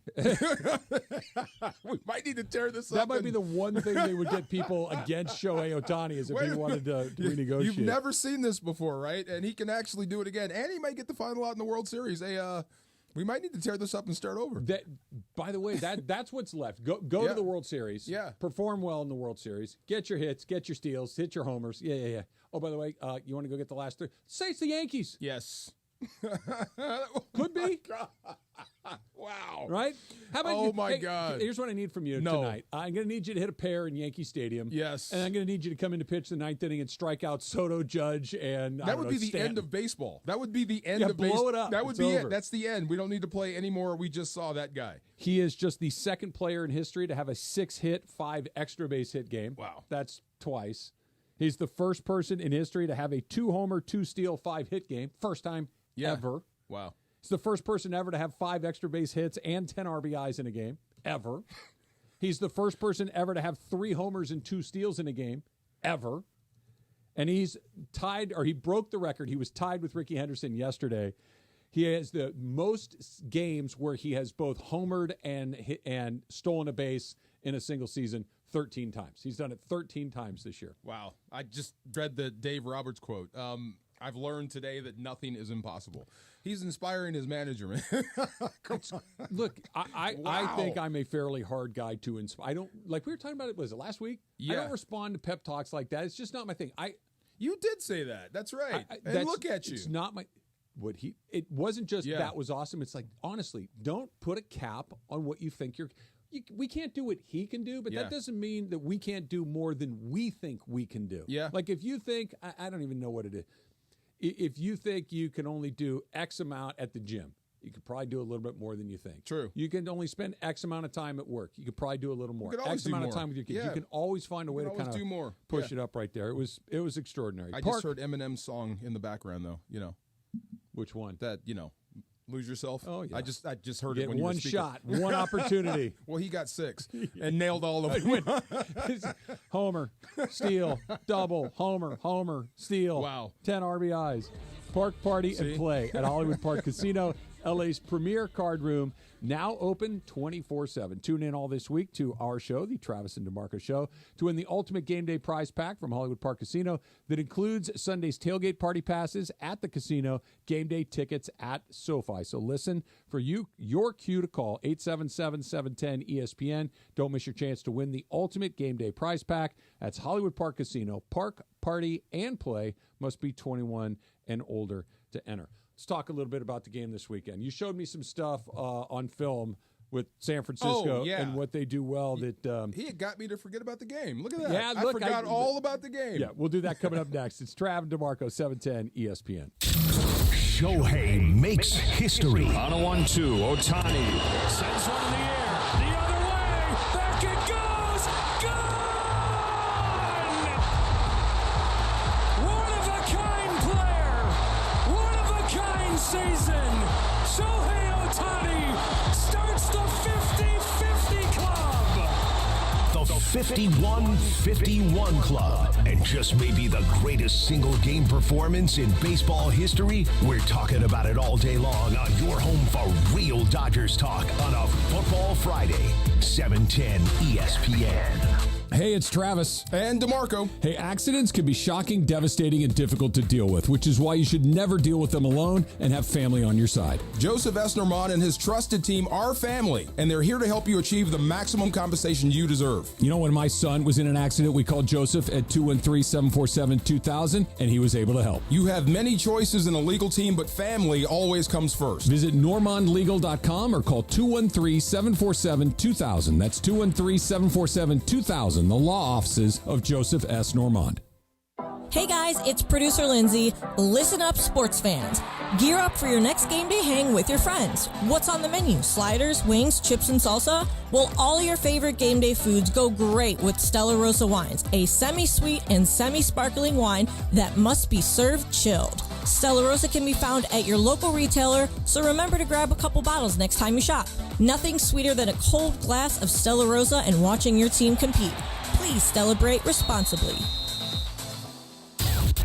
Speaker 2: we might need to tear this up.
Speaker 1: That might be the one thing they would get people against Shohei Ohtani, is if he wanted to renegotiate.
Speaker 2: You've never seen this before, right? And he can actually do it again, and he might get the final out in the World Series. We might need to tear this up and start over.
Speaker 1: By the way, that's what's left. Go to the World Series.
Speaker 2: Yeah.
Speaker 1: Perform well in the World Series. Get your hits, get your steals, hit your homers. Yeah. Oh, by the way, you want to go get the last 3? Say it's the Yankees.
Speaker 2: Yes.
Speaker 1: Could be.
Speaker 2: Wow.
Speaker 1: Right? How about
Speaker 2: oh, my God.
Speaker 1: Here's what I need from you tonight. I'm going to need you to hit a pair in Yankee Stadium.
Speaker 2: Yes.
Speaker 1: And I'm going to need you to come in to pitch the ninth inning and strike out Soto, Judge, and
Speaker 2: that would be the
Speaker 1: Stanton.
Speaker 2: end of baseball. That would be the end of baseball.
Speaker 1: Blow it up.
Speaker 2: That would be it. That's the end. We don't need to play anymore. We just saw that guy.
Speaker 1: He is just the second player in history to have a 6-hit, 5 extra base hit game.
Speaker 2: Wow.
Speaker 1: That's twice. He's the first person in history to have a 2-homer, 2-steal, 5-hit game. First time ever.
Speaker 2: Wow.
Speaker 1: He's the first person ever to have 5 extra base hits and 10 RBIs in a game, ever. He's the first person ever to have 3 homers and 2 steals in a game, ever. And he's tied, or he broke the record. He was tied with Ricky Henderson yesterday. He has the most games where he has both homered and stolen a base in a single season 13 times. He's done it 13 times this year.
Speaker 2: Wow. I just read the Dave Roberts quote. I've learned today that nothing is impossible. He's inspiring his manager, man.
Speaker 1: Look, I think I'm a fairly hard guy to inspire. I don't, like we were talking about it, was it last week?
Speaker 2: Yeah.
Speaker 1: I don't respond to pep talks like that. It's just not my thing.
Speaker 2: You did say that. That's right. And look at you.
Speaker 1: It's not my... It wasn't just that was awesome. It's like, honestly, don't put a cap on what you think we can't do what he can do, but that doesn't mean that we can't do more than we think we can do.
Speaker 2: Yeah.
Speaker 1: Like if you think, I don't even know what it is. If you think you can only do X amount at the gym, you could probably do a little bit more than you think.
Speaker 2: True.
Speaker 1: You can only spend X amount of time at work. You could probably do a little more. X amount of time with your kids.
Speaker 2: Yeah.
Speaker 1: You can always find a way to kind of
Speaker 2: do more.
Speaker 1: Push it up right there. It was extraordinary.
Speaker 2: I just heard Eminem's song in the background, though. You know.
Speaker 1: Which one?
Speaker 2: That, Lose Yourself.
Speaker 1: Oh, yeah.
Speaker 2: I just heard it when
Speaker 1: one
Speaker 2: you were speaking.
Speaker 1: shot, one opportunity.
Speaker 2: Well, he got 6 and nailed all of them.
Speaker 1: Homer, steal, double, homer, steal.
Speaker 2: Wow.
Speaker 1: 10 RBIs. Park Party and Play at Hollywood Park Casino, LA's premier card room, now open 24/7. Tune in all this week to our show, the Travis and DeMarco Show, to win the ultimate game day prize pack from Hollywood Park Casino that includes Sunday's tailgate party passes at the casino, game day tickets at SoFi. So listen for your cue to call 877-710-ESPN. Don't miss your chance to win the ultimate game day prize pack. That's Hollywood Park Casino. Park, party, and play. Must be 21 and older to enter. Let's talk a little bit about the game this weekend. You showed me some stuff on film with San Francisco and what they do well. That
Speaker 2: he had got me to forget about the game. Look at that.
Speaker 1: Yeah,
Speaker 2: I forgot all about the game.
Speaker 1: Yeah, we'll do that coming up next. It's Trav and DeMarco, 710 ESPN.
Speaker 5: Shohei makes history.
Speaker 14: On a 1-2, Ohtani sends one in the air. The other way. Back it goes. Gone! One-of-a-kind player. One-of-a-kind season. Shohei Ohtani starts the 50-50 club.
Speaker 5: The 51-51 club. And just maybe the greatest single game performance in baseball history. We're talking about it all day long on your home for real Dodgers talk on a Football Friday. 710 ESPN.
Speaker 1: Hey, it's Travis.
Speaker 2: And DeMarco.
Speaker 1: Hey, accidents can be shocking, devastating, and difficult to deal with, which is why you should never deal with them alone and have family on your side.
Speaker 2: Joseph S. Normand and his trusted team are family, and they're here to help you achieve the maximum compensation you deserve.
Speaker 1: You know, when my son was in an accident, we called Joseph at 213-747-2000, and he was able to help.
Speaker 2: You have many choices in a legal team, but family always comes first.
Speaker 1: Visit normandlegal.com or call 213-747-2000. That's 213-747-2000. The law offices of Joseph S. Normand.
Speaker 24: Hey guys, it's producer Lindsay. Listen up, sports fans. Gear up for your next game day hang with your friends. What's on the menu? Sliders, wings, chips, and salsa? Well, all your favorite game day foods go great with Stella Rosa wines, a semi-sweet and semi-sparkling wine that must be served chilled. Stella Rosa can be found at your local retailer, so remember to grab a couple bottles next time you shop. Nothing sweeter than a cold glass of Stella Rosa and watching your team compete. Please celebrate responsibly.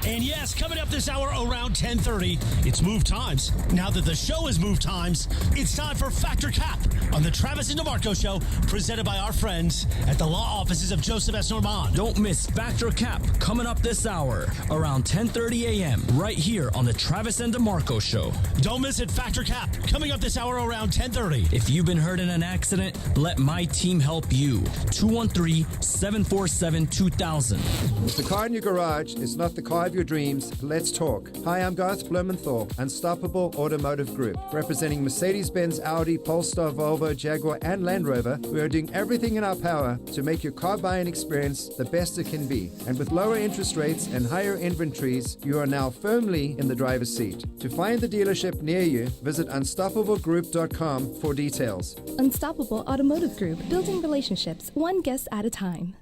Speaker 11: And yes, coming up this hour around 10:30, it's Move Times. Now that the show is Move Times, it's time for Factor Cap on the Travis and DeMarco Show, presented by our friends at the law offices of Joseph S. Normand.
Speaker 7: Don't miss Factor Cap coming up this hour around 10:30 a.m. right here on the Travis and DeMarco Show.
Speaker 11: Don't miss it, Factor Cap coming up this hour around 10:30.
Speaker 7: If you've been hurt in an accident, let my team help you. 213-747-2000.
Speaker 8: It's the car in your garage. It's not the car of your your dreams, let's talk. Hi, I'm Garth Blumenthal, Unstoppable Automotive Group. Representing Mercedes-Benz, Audi, Polestar, Volvo, Jaguar, and Land Rover, we are doing everything in our power to make your car buying experience the best it can be. And with lower interest rates and higher inventories, you are now firmly in the driver's seat. To find the dealership near you, visit unstoppablegroup.com for details.
Speaker 12: Unstoppable Automotive Group, building relationships one guest at a time.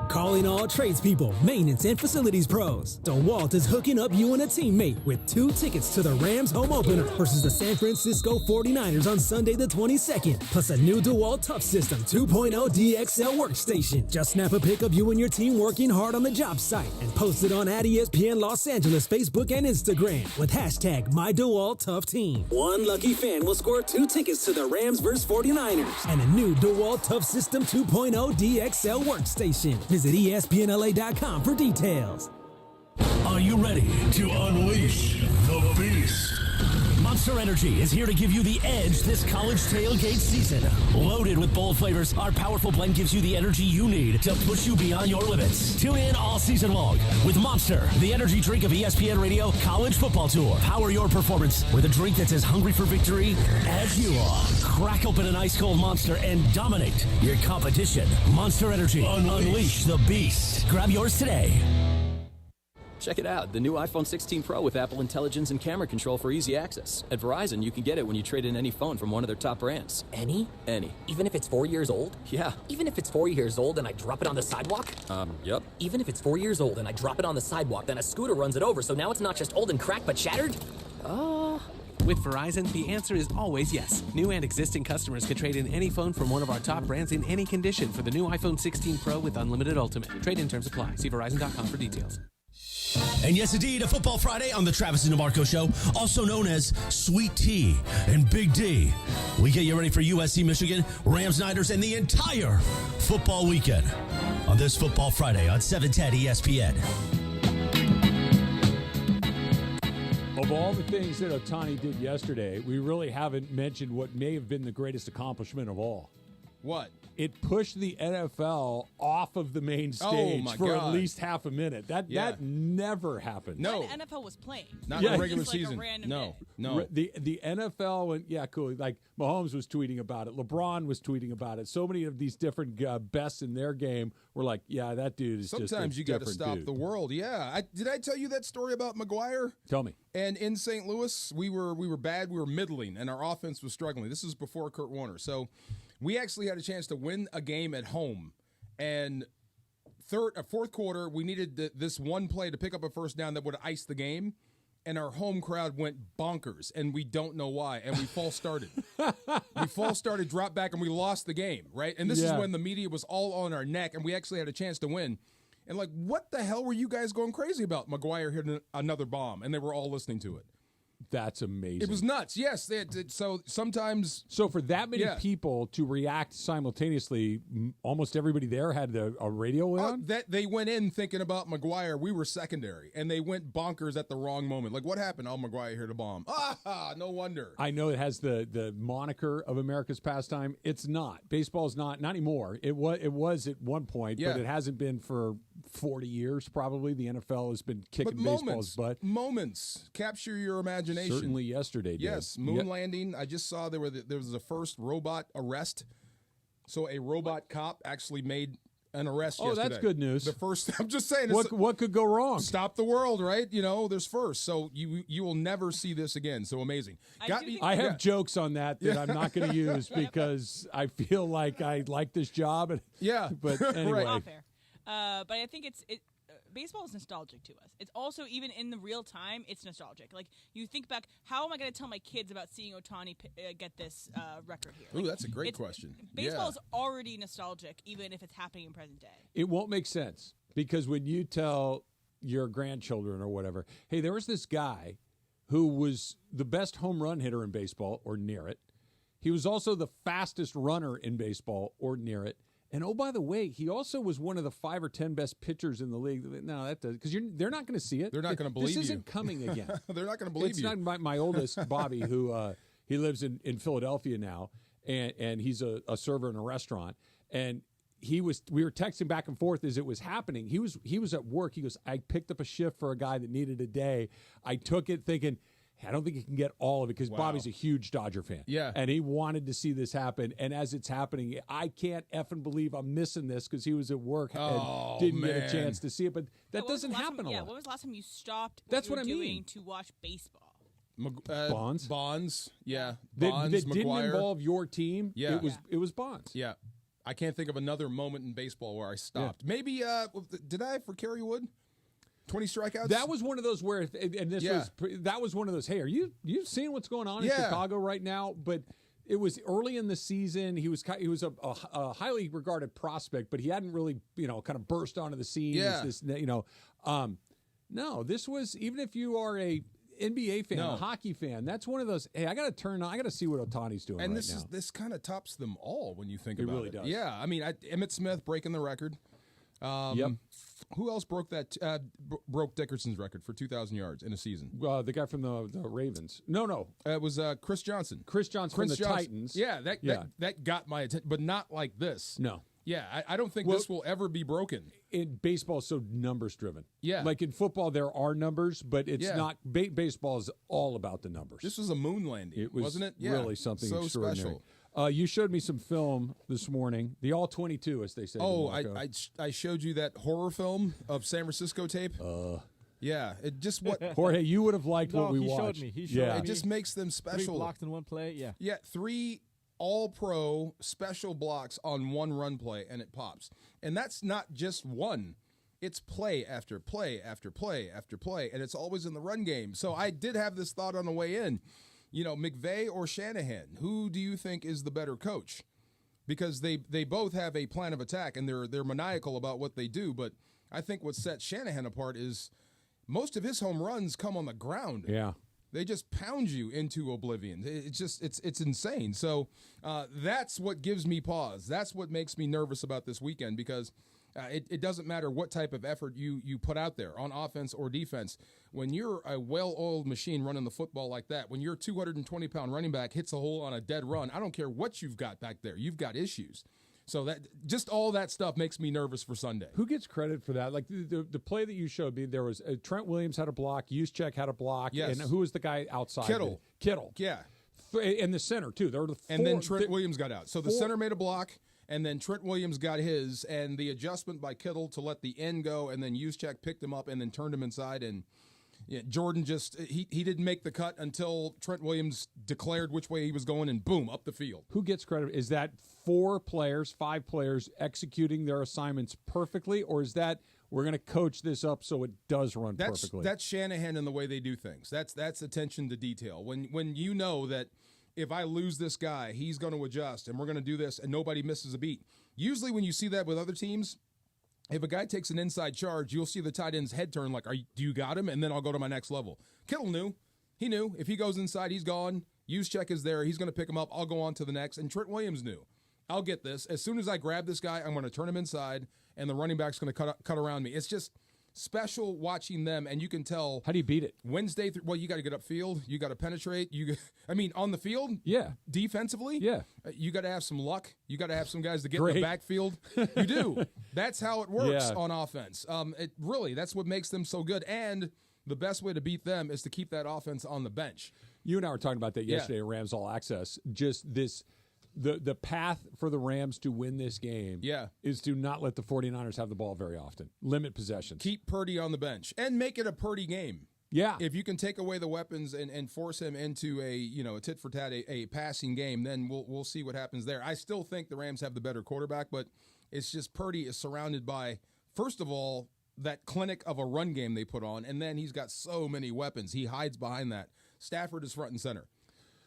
Speaker 25: Calling all tradespeople, maintenance, and facilities pros. DeWalt is hooking up you and a teammate with 2 tickets to the Rams home opener versus the San Francisco 49ers on Sunday the 22nd, plus a new DeWalt Tough System 2.0 DXL workstation. Just snap a pic of you and your team working hard on the job site and post it on @ESPN Los Angeles Facebook and Instagram with hashtag #MyDeWaltToughTeam. One lucky fan will score 2 tickets to the Rams vs 49ers and a new DeWalt Tough System 2.0 DXL workstation. Visit ESPNLA.com for details.
Speaker 11: Are you ready to unleash the beast? Monster Energy is here to give you the edge this college tailgate season. Loaded with bold flavors, our powerful blend gives you the energy you need to push you beyond your limits. Tune in all season long with Monster, the energy drink of ESPN Radio College Football Tour. Power your performance with a drink that's as hungry for victory as you are. Crack open an ice-cold Monster and dominate your competition. Monster Energy. Unleash the beast. Grab yours today.
Speaker 18: Check it out, the new iPhone 16 Pro with Apple Intelligence and camera control for easy access. At Verizon, you can get it when you trade in any phone from one of their top brands.
Speaker 19: Any?
Speaker 18: Any.
Speaker 19: Even if it's 4 years old?
Speaker 18: Yeah.
Speaker 19: Even if it's 4 years old and I drop it on the sidewalk?
Speaker 18: Yep.
Speaker 19: Even if it's 4 years old and I drop it on the sidewalk, then a scooter runs it over, so now it's not just old and cracked, but shattered?
Speaker 20: With Verizon, the answer is always yes. New and existing customers can trade in any phone from one of our top brands in any condition for the new iPhone 16 Pro with Unlimited Ultimate. Trade-in terms apply. See Verizon.com for details.
Speaker 11: And yes, indeed, a Football Friday on the Travis and DeMarco Show, also known as Sweet Tea and Big D. We get you ready for USC, Michigan, Rams, Niners, and the entire football weekend on this Football Friday on 710 ESPN.
Speaker 1: Of all the things that Ohtani did yesterday, we really haven't mentioned what may have been the greatest accomplishment of all.
Speaker 2: What?
Speaker 1: It pushed the NFL off of the main stage for at least half a minute. That never happened.
Speaker 2: No.
Speaker 3: When the NFL was playing.
Speaker 2: Not in the regular season. No.
Speaker 1: The NFL, went, cool. Like Mahomes was tweeting about it. LeBron was tweeting about it. So many of these different bests in their game were like, that dude is
Speaker 2: Sometimes
Speaker 1: just
Speaker 2: Sometimes you got to stop the world. Yeah. Did I tell you that story about McGuire?
Speaker 1: Tell me.
Speaker 2: And in St. Louis, we were bad. We were middling, and our offense was struggling. This is before Kurt Warner. So we actually had a chance to win a game at home. And fourth quarter, we needed this one play to pick up a first down that would ice the game. And our home crowd went bonkers, and we don't know why. And we false started. Dropped back, and we lost the game, right? And this is when the media was all on our neck, and we actually had a chance to win. And like, what the hell were you guys going crazy about? McGuire hit another bomb, and they were all listening to it.
Speaker 1: That's amazing.
Speaker 2: It was nuts. Yes. So sometimes.
Speaker 1: So for that many people to react simultaneously, almost everybody there had a radio on?
Speaker 2: They went in thinking about McGuire. We were secondary, and they went bonkers at the wrong moment. Like, what happened? Oh, McGuire hit a bomb. No wonder.
Speaker 1: I know it has the moniker of America's pastime. It's not. Baseball's not anymore. It was at one point, but it hasn't been for 40 years probably. The NFL has been kicking baseball's butt.
Speaker 2: Moments capture your imagination.
Speaker 1: Certainly yesterday did.
Speaker 2: Yes, moon landing. I just saw there was the first robot arrest. So a robot cop actually made an arrest yesterday.
Speaker 1: Oh, that's good news.
Speaker 2: The first. I'm just saying.
Speaker 1: What could go wrong?
Speaker 2: Stop the world, right? There's first. So you will never see this again. So amazing.
Speaker 1: I have jokes on that I'm not going to use because I feel like I like this job. But anyway.
Speaker 3: Not fair. But I think baseball is nostalgic to us. It's also, even in the real time, it's nostalgic. Like, you think back, how am I going to tell my kids about seeing Ohtani get this record here?
Speaker 2: Ooh, that's a great question.
Speaker 3: Baseball is already nostalgic, even if it's happening in present day.
Speaker 1: It won't make sense because when you tell your grandchildren or whatever, hey, there was this guy who was the best home run hitter in baseball or near it. He was also the fastest runner in baseball or near it. And oh, by the way, he also was one of the 5 or 10 best pitchers in the league. No, that does because they're not going to see it.
Speaker 2: They're not going to believe you.
Speaker 1: This isn't coming again.
Speaker 2: They're not going to believe you.
Speaker 1: It's not my oldest, Bobby, who he lives in Philadelphia now, and he's a server in a restaurant. And we were texting back and forth as it was happening. He was at work. He goes, I picked up a shift for a guy that needed a day. I took it thinking, I don't think he can get all of it because Bobby's a huge Dodger fan.
Speaker 2: Yeah.
Speaker 1: And he wanted to see this happen. And as it's happening, I can't effing believe I'm missing this because he was at work and didn't get a chance to see it. But that doesn't happen a lot.
Speaker 3: When was the last time you stopped
Speaker 1: That's what I mean.
Speaker 3: doing to watch baseball?
Speaker 2: Bonds. Yeah.
Speaker 1: That didn't involve your team.
Speaker 2: Yeah.
Speaker 1: It was Bonds.
Speaker 2: Yeah. I can't think of another moment in baseball where I stopped. Yeah. Maybe, did I for Kerry Wood? 20 strikeouts?
Speaker 1: That was one of those where, that was one of those, hey, are you seeing what's going on in Chicago right now? But it was early in the season. He was a highly regarded prospect, but he hadn't really, kind of burst onto the scene.
Speaker 2: Yeah.
Speaker 1: As this, no, this was, even if you are a NBA fan, a hockey fan, that's one of those, hey, I got to see what Ohtani's doing
Speaker 2: and
Speaker 1: right now.
Speaker 2: This kind of tops them all when you think about it.
Speaker 1: It really does.
Speaker 2: Yeah, I mean, Emmitt Smith breaking the record.
Speaker 1: Yep.
Speaker 2: Who else broke Dickerson's record for 2,000 yards in a season?
Speaker 1: The guy from the Ravens. No.
Speaker 2: It was Chris Johnson.
Speaker 1: Chris Johnson from the Titans.
Speaker 2: Yeah, that got my attention, but not like this.
Speaker 1: No.
Speaker 2: Yeah, I don't think this will ever be broken.
Speaker 1: In baseball, so numbers driven.
Speaker 2: Yeah.
Speaker 1: Like in football, there are numbers, but it's not. Baseball is all about the numbers.
Speaker 2: This was a moon landing, wasn't it? Yeah.
Speaker 1: Really something
Speaker 2: so
Speaker 1: extraordinary.
Speaker 2: Special.
Speaker 1: You showed me some film this morning, the All 22, as they say.
Speaker 2: Oh, I showed you that horror film of San Francisco tape. Yeah, it just what
Speaker 1: Jorge, you would have liked what we watched.
Speaker 9: He showed me.
Speaker 2: It just makes them special.
Speaker 9: 3 blocks in one play. Yeah.
Speaker 2: Yeah, 3 all-pro special blocks on one run play, and it pops. And that's not just one. It's play after play after play after play, and it's always in the run game. So I did have this thought on the way in. McVay or Shanahan, who do you think is the better coach? Because they both have a plan of attack, and they're maniacal about what they do. But I think what sets Shanahan apart is most of his home runs come on the ground.
Speaker 1: Yeah.
Speaker 2: They just pound you into oblivion. It's insane. So that's what gives me pause. That's what makes me nervous about this weekend because it doesn't matter what type of effort you put out there on offense or defense. When you're a well-oiled machine running the football like that, when your 220-pound running back hits a hole on a dead run, I don't care what you've got back there. You've got issues. So that just all that stuff makes me nervous for Sunday.
Speaker 1: Who gets credit for that? Like the play that you showed me, there was Trent Williams had a block, Juszczyk had a block,
Speaker 2: yes.
Speaker 1: And who was the guy outside?
Speaker 2: Kittle.
Speaker 1: Yeah. And the center, too. There were
Speaker 2: and then Trent Williams got out. So the center made a block, and then Trent Williams got his, and the adjustment by Kittle to let the end go, and then Juszczyk picked him up and then turned him inside, and Jordan just he didn't make the cut until Trent Williams declared which way he was going, and boom, up the field.
Speaker 1: Who gets credit? Is that 5 players executing their assignments perfectly, or is that we're going to coach this up so it does run perfectly?
Speaker 2: That's Shanahan and the way they do things. That's attention to detail. When you know that if I lose this guy, he's going to adjust, and we're going to do this, and nobody misses a beat. Usually when you see that with other teams, if a guy takes an inside charge, you'll see the tight end's head turn like, do you got him? And then I'll go to my next level. Kittle knew. He knew. If he goes inside, he's gone. Juszczyk is there. He's going to pick him up. I'll go on to the next. And Trent Williams knew. I'll get this. As soon as I grab this guy, I'm going to turn him inside, and the running back's going to cut around me. It's just special watching them, and you can tell.
Speaker 1: How do you beat it?
Speaker 2: Wednesday, you got to get upfield. You got to penetrate. On the field,
Speaker 1: yeah.
Speaker 2: Defensively,
Speaker 1: yeah.
Speaker 2: You got to have some luck. You got to have some guys to get in the backfield. You do. That's how it works on offense. That's what makes them so good. And the best way to beat them is to keep that offense on the bench.
Speaker 1: You and I were talking about that yesterday at Rams All Access. Just this. The path for the Rams to win this game is to not let the 49ers have the ball very often. Limit possessions.
Speaker 2: Keep Purdy on the bench and make it a Purdy game.
Speaker 1: Yeah.
Speaker 2: If you can take away the weapons and force him into a tit for tat, a passing game, then we'll see what happens there. I still think the Rams have the better quarterback, but it's just Purdy is surrounded by, first of all, that clinic of a run game they put on, and then he's got so many weapons. He hides behind that. Stafford is front and center.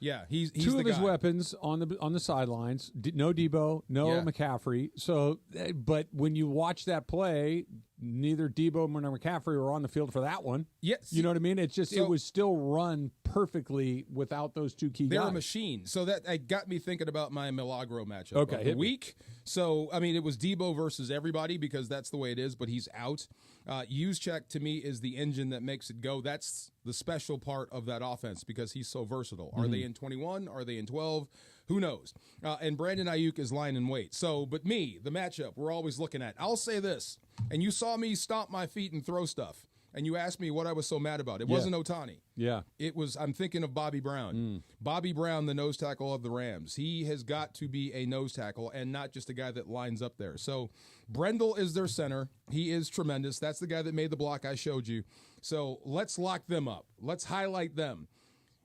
Speaker 2: Yeah, he's
Speaker 1: two of
Speaker 2: his
Speaker 1: guy. Weapons on the sidelines. No Debo, no McCaffrey. So, but when you watch that play, neither Debo nor McCaffrey were on the field for that one.
Speaker 2: Yes,
Speaker 1: you know what I mean. It's just it was still run perfectly without those two key guys.
Speaker 2: They're a machine. So that got me thinking about my Milagro matchup of the week. So it was Debo versus everybody because that's the way it is. But he's out. Juszczyk to me is the engine that makes it go. That's the special part of that offense because he's so versatile. Are they in 21? Are they in 12? Who knows? And Brandon Ayuk is lying in wait. So, but me, the matchup we're always looking at. I'll say this, and you saw me stomp my feet and throw stuff, and you asked me what I was so mad about. It wasn't Ohtani.
Speaker 1: Yeah.
Speaker 2: It was, I'm thinking of Bobby Brown. Bobby Brown, the nose tackle of the Rams. He has got to be a nose tackle and not just a guy that lines up there. So Brendel is their center. He is tremendous. That's the guy that made the block I showed you. So let's lock them up. Let's highlight them.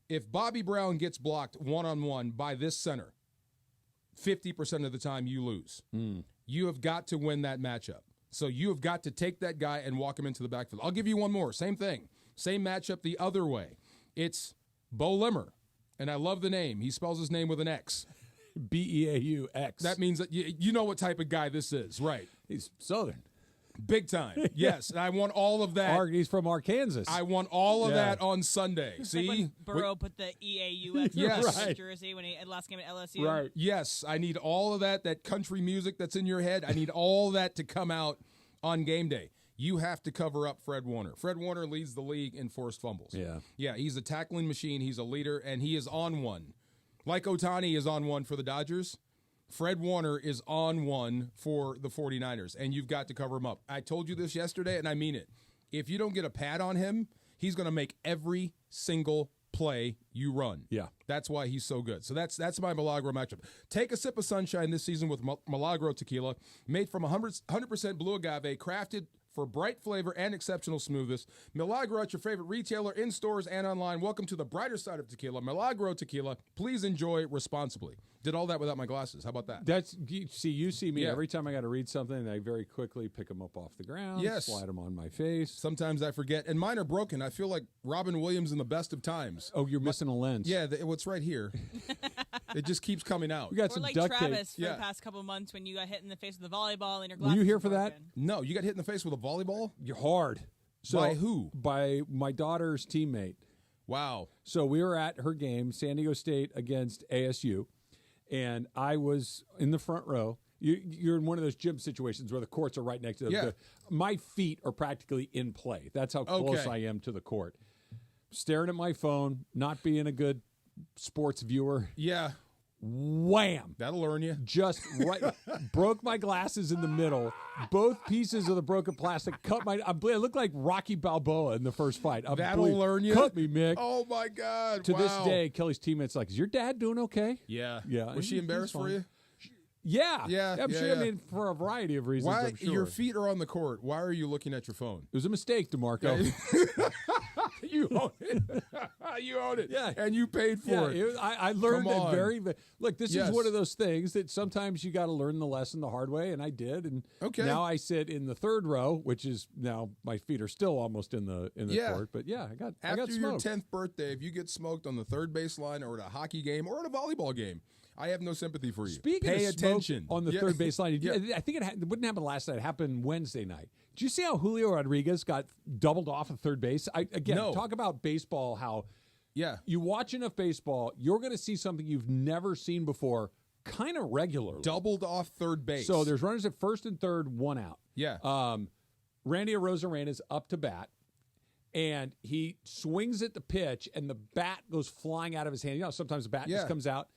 Speaker 2: If Bobby Brown gets blocked one-on-one by this center, 50% of the time you lose. You have got to win that matchup. So you have got to take that guy and walk him into the backfield. I'll give you one more. Same thing. Same matchup the other way. It's Bo Limmer, and I love the name. He spells his name with an X.
Speaker 1: B-E-A-U-X.
Speaker 2: That means that you know what type of guy this is, right?
Speaker 1: He's Southern.
Speaker 2: Big time. Yes, and I want all of that.
Speaker 1: He's from Arkansas.
Speaker 2: I want all of that on Sunday. See?
Speaker 3: Like when Burrow put the E-A-U-X on his jersey when he last game at LSU.
Speaker 2: Right. Yes, I need all of that country music that's in your head. I need all that to come out on game day. You have to cover up Fred Warner. Fred Warner leads the league in forced fumbles. Yeah, he's a tackling machine. He's a leader, and he is on one. Like Ohtani is on one for the Dodgers, Fred Warner is on one for the 49ers, and you've got to cover him up. I told you this yesterday, and I mean it. If you don't get a pad on him, he's going to make every single play you run.
Speaker 1: Yeah.
Speaker 2: That's why he's so good. So that's my Milagro matchup. Take a sip of sunshine this season with Milagro tequila, made from 100% blue agave, crafted for bright flavor and exceptional smoothness. Milagro at your favorite retailer, in stores and online. Welcome to the brighter side of tequila. Milagro tequila. Please enjoy responsibly. Did all that without my glasses. How about that?
Speaker 1: You see me every time I got to read something, I very quickly pick them up off the ground, slide them on my face.
Speaker 2: Sometimes I forget, and mine are broken. I feel like Robin Williams in the best of times.
Speaker 1: Oh, you're missing a lens.
Speaker 2: Yeah, what's right here. It just keeps coming out.
Speaker 1: You got some
Speaker 3: like
Speaker 1: duct
Speaker 3: Travis
Speaker 1: tape.
Speaker 3: for the past couple months when you got hit in the face with the volleyball and your glasses.
Speaker 1: Were you here for that?
Speaker 2: No, you got hit in the face with a volleyball?
Speaker 1: You're hard. So,
Speaker 2: by who?
Speaker 1: By my daughter's teammate.
Speaker 2: Wow.
Speaker 1: So we were at her game, San Diego State against ASU, and I was in the front row. You're in one of those gym situations where the courts are right next to them.
Speaker 2: Yeah.
Speaker 1: My feet are practically in play. That's how close I am to the court. Staring at my phone, not being a good sports viewer.
Speaker 2: Yeah.
Speaker 1: Wham!
Speaker 2: That'll learn you.
Speaker 1: Just right, broke my glasses in the middle. Both pieces of the broken plastic cut my. I looked like Rocky Balboa in the first fight.
Speaker 2: That'll learn you.
Speaker 1: Cut me, Mick.
Speaker 2: Oh my God!
Speaker 1: To this day, Kelly's teammate's like, "Is your dad doing okay?"
Speaker 2: Yeah.
Speaker 1: Yeah.
Speaker 2: Was she embarrassed for you?
Speaker 1: Yeah. I'm sure. I mean, for a variety of reasons.
Speaker 2: Why
Speaker 1: I'm sure.
Speaker 2: your feet are on the court? Why are you looking at your phone?
Speaker 1: It was a mistake, DeMarco.
Speaker 2: You own it. You own it.
Speaker 1: Yeah.
Speaker 2: And you paid for it.
Speaker 1: I learned that very. Look, this is one of those things that sometimes you got to learn the lesson the hard way, and I did. And now I sit in the third row, which is now my feet are still almost in the court. But I got
Speaker 2: After your
Speaker 1: smoked.
Speaker 2: 10th birthday, if you get smoked on the third baseline or at a hockey game or at a volleyball game, I have no sympathy for you.
Speaker 1: Speaking
Speaker 2: Pay
Speaker 1: of
Speaker 2: attention
Speaker 1: on the third baseline. I think it wouldn't happen last night. It happened Wednesday night. Did you see how Julio Rodriguez got doubled off at third base? Talk about baseball, how you watch enough baseball, you're going to see something you've never seen before kind of regularly.
Speaker 2: Doubled off third base.
Speaker 1: So there's runners at first and third, one out.
Speaker 2: Yeah.
Speaker 1: Randy Arozarena is up to bat, and he swings at the pitch, and the bat goes flying out of his hand. You know, sometimes the bat just comes out.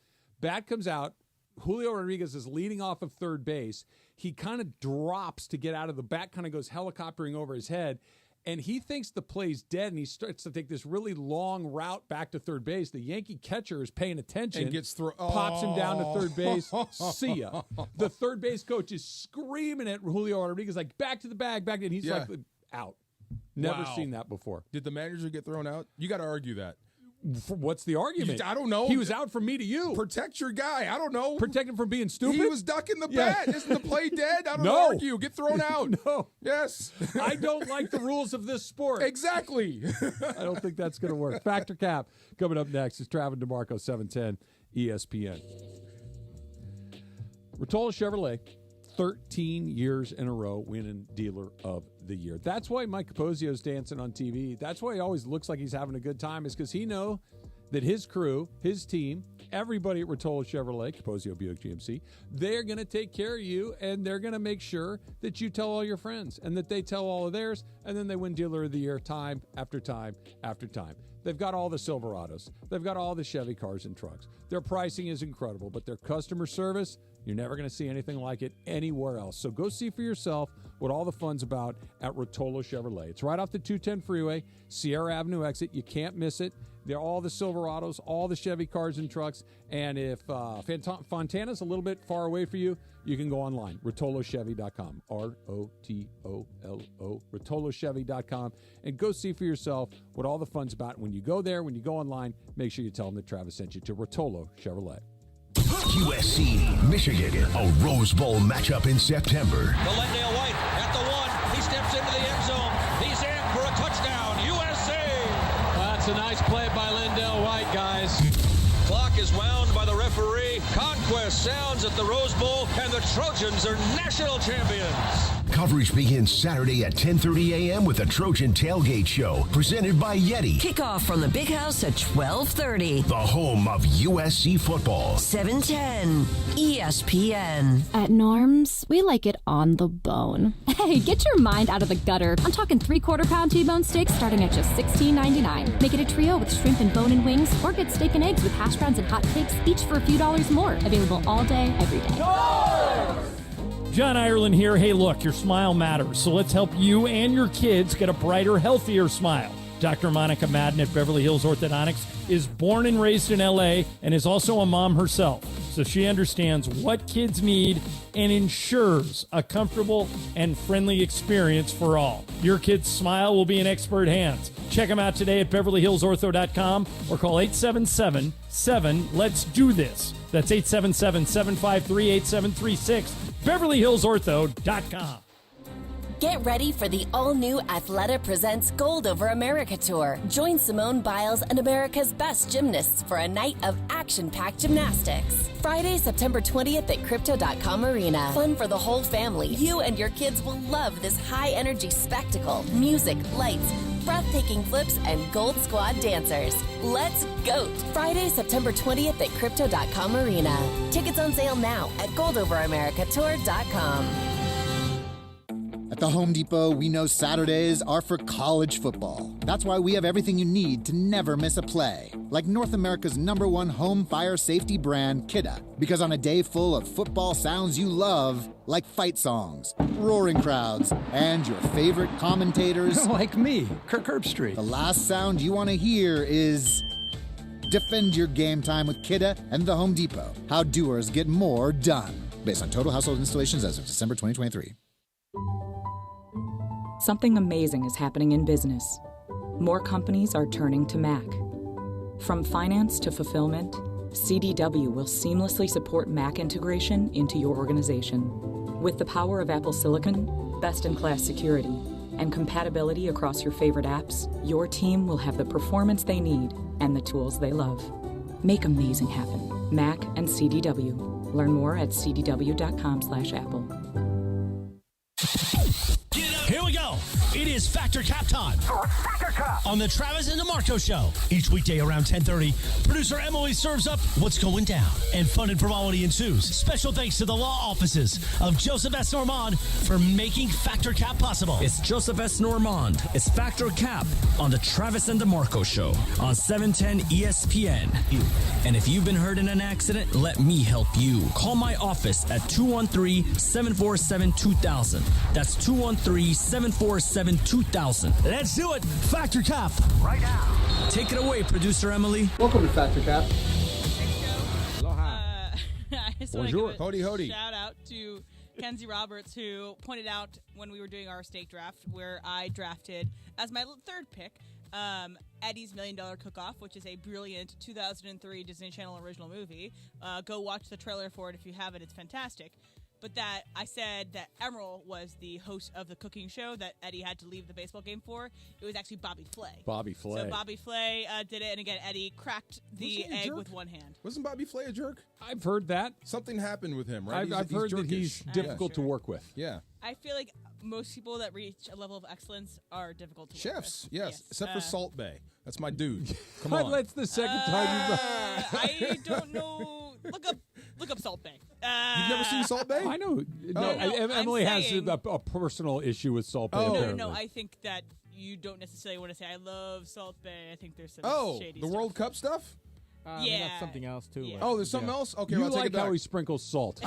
Speaker 1: Bat comes out. Julio Rodriguez is leading off of third base. He kind of drops to get out of the bat, kind of goes helicoptering over his head, and he thinks the play's dead, and he starts to take this really long route back to third base. The Yankee catcher is paying attention
Speaker 2: and gets
Speaker 1: pops him down to third base. See ya. The third base coach is screaming at Julio Rodriguez, like, back to the bag, back, and he's like, out. Never seen that before.
Speaker 2: Did the manager get thrown out? You got to argue that.
Speaker 1: What's the argument?
Speaker 2: I don't know.
Speaker 1: He was out from me to you.
Speaker 2: Protect your guy. I don't know.
Speaker 1: Protect him from being stupid?
Speaker 2: He was ducking the bat. Isn't the play dead? I don't argue. Get thrown out.
Speaker 1: No.
Speaker 2: Yes.
Speaker 1: I don't like the rules of this sport.
Speaker 2: Exactly.
Speaker 1: I don't think that's going to work. Factor Cap coming up next is Travis DeMarco, 710 ESPN. Rotolo Chevrolet, 13 years in a row winning Dealer of the Year. That's why Mike Capozio's dancing on TV. That's why he always looks like he's having a good time, is because he knows that his crew, his team, everybody at Rotolo Chevrolet, Capozio Buick GMC, they're going to take care of you, and they're going to make sure that you tell all your friends and that they tell all of theirs, and then they win Dealer of the Year time after time after time. They've got all the Silverados. They've got all the Chevy cars and trucks. Their pricing is incredible, but their customer service, you're never going to see anything like it anywhere else. So go see for yourself what all the fun's about at Rotolo Chevrolet. It's right off the 210 freeway, Sierra Avenue exit. You can't miss it. They're all the Silverados, all the Chevy cars and trucks. And if Fontana's a little bit far away for you, you can go online, rotolochevy.com, R-O-T-O-L-O, rotolochevy.com, and go see for yourself what all the fun's about. When you go there, when you go online, make sure you tell them that Travis sent you to Rotolo Chevrolet.
Speaker 5: USC, Michigan, a Rose Bowl matchup in September.
Speaker 14: The Lendale White at the 1. He steps into the end zone. He's in for a touchdown. USC.
Speaker 9: That's a nice play by Lendale White, guys.
Speaker 14: Clock is wound by the referee. Conquest sounds at the Rose Bowl, and the Trojans are national champions.
Speaker 5: Coverage begins Saturday at 10:30 a.m. with the Trojan Tailgate Show, presented by Yeti.
Speaker 6: Kickoff from the Big House at 12:30.
Speaker 5: The home of USC football.
Speaker 6: 710 ESPN.
Speaker 10: At Norm's, we like it on the bone. Hey, get your mind out of the gutter. I'm talking 3/4 pound T-bone steaks starting at just $16.99. Make it a trio with shrimp and bone and wings, or get steak and eggs with hash browns and hot cakes, each for a few dollars more. Available all day, every day.
Speaker 9: John Ireland here. Hey, look, your smile matters, so let's help you and your kids get a brighter, healthier smile. Dr. Monica Madden at Beverly Hills Orthodontics is born and raised in L.A. and is also a mom herself, so she understands what kids need and ensures a comfortable and friendly experience for all. Your kid's smile will be in expert hands. Check them out today at BeverlyHillsOrtho.com or call 877-7-LET'S-DO-THIS. That's 877-753-8736. BeverlyHillsOrtho.com.
Speaker 24: Get ready for the all-new Athleta Presents Gold Over America Tour. Join Simone Biles and America's best gymnasts for a night of action-packed gymnastics. Friday, September 20th at Crypto.com Arena. Fun for the whole family. You and your kids will love this high-energy spectacle. Music, lights, breathtaking flips, and Gold Squad dancers. Let's GOAT! Friday, September 20th at Crypto.com Arena. Tickets on sale now at goldoverAmericaTour.com.
Speaker 13: At the Home Depot, we know Saturdays are for college football. That's why we have everything you need to never miss a play. Like North America's #1 home fire safety brand, Kidda. Because on a day full of football sounds you love, like fight songs, roaring crowds, and your favorite commentators...
Speaker 1: like me, Kirk Herbstreit.
Speaker 13: The last sound you want to hear is... Defend your game time with Kidda and the Home Depot. How doers get more done. Based on total household installations as of December 2023.
Speaker 21: Something amazing is happening in business. More companies are turning to Mac. From finance to fulfillment, CDW will seamlessly support Mac integration into your organization. With the power of Apple Silicon, best-in-class security, and compatibility across your favorite apps, your team will have the performance they need and the tools they love. Make amazing happen. Mac and CDW. Learn more at cdw.com/Apple.
Speaker 11: Here we go. It is Factor Cap time. Factor Cap on the Travis and DeMarco Show. Each weekday around 10:30, producer Emily serves up what's going down, and fun and frivolity ensues. Special thanks to the law offices of Joseph S. Normand for making Factor Cap possible.
Speaker 7: It's Joseph S. Normand. It's Factor Cap on the Travis and DeMarco Show on 710 ESPN. And if you've been hurt in an accident, let me help you. Call my office at 213-747-2000. That's 213-747-2000.
Speaker 11: Let's do it. Factor Cap right now.
Speaker 7: Take it away, producer Emily.
Speaker 8: Welcome to Factor Cap.
Speaker 3: I just want to give a
Speaker 2: Hody.
Speaker 3: shout out to Kenzie Roberts, who pointed out when we were doing our steak draft, where I drafted as my third pick, Eddie's $1 Million Cook-Off, which is a brilliant 2003 Disney Channel original movie. Go watch the trailer for it if you haven't. It's fantastic. But that I said that Emerald was the host of the cooking show that Eddie had to leave the baseball game for. It was actually Bobby Flay.
Speaker 1: Bobby Flay.
Speaker 3: So Bobby Flay did it, and again, Eddie cracked the egg with one hand.
Speaker 2: Wasn't Bobby Flay a jerk?
Speaker 1: I've heard that.
Speaker 2: Something happened with him, right?
Speaker 1: I've heard that he's difficult to work with.
Speaker 2: Yeah.
Speaker 3: I feel like most people that reach a level of excellence are difficult to work
Speaker 2: Chefs,
Speaker 3: with.
Speaker 2: yes, except for Salt Bay. That's my dude. Come
Speaker 1: God,
Speaker 2: on.
Speaker 1: that's the second time you've.
Speaker 3: I don't know. Look up Salt Bay.
Speaker 2: You've never seen Salt Bay?
Speaker 1: I know. No, Emily has a personal issue with Salt Bay.
Speaker 3: No. I think that you don't necessarily want to say I love Salt Bay. I think there's some shady
Speaker 2: the
Speaker 3: stuff.
Speaker 2: World Cup stuff.
Speaker 15: Yeah, that's something else too.
Speaker 3: Yeah.
Speaker 2: Oh, there's something else. Okay,
Speaker 1: You
Speaker 2: I'll take
Speaker 1: like
Speaker 2: it back.
Speaker 1: how he sprinkles salt.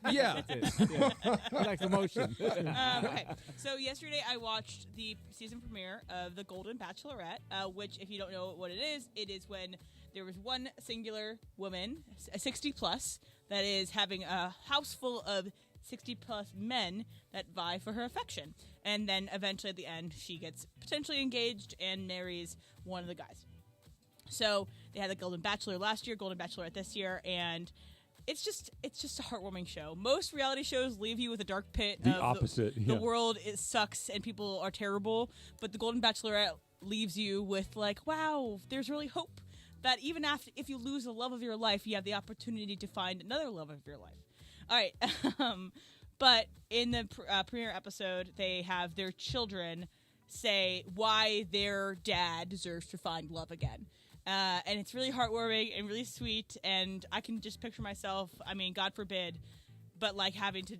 Speaker 2: Yeah.
Speaker 15: That's it. Yeah. He likes emotion.
Speaker 3: Okay, so yesterday I watched the season premiere of The Golden Bachelorette, which, if you don't know what it is when there was one singular woman, a 60-plus, that is having a house full of 60-plus men that vie for her affection. And then eventually at the end, she gets potentially engaged and marries one of the guys. So they had the Golden Bachelor last year, Golden Bachelorette this year, and it's just a heartwarming show. Most reality shows leave you with a dark pit.
Speaker 1: The opposite.
Speaker 3: The world sucks and people are terrible, but the Golden Bachelorette leaves you with like, wow, there's really hope. That even if you lose the love of your life, you have the opportunity to find another love of your life. All right, but in the premiere episode, they have their children say why their dad deserves to find love again. And it's really heartwarming and really sweet, and I can just picture myself, I mean, God forbid, but like having to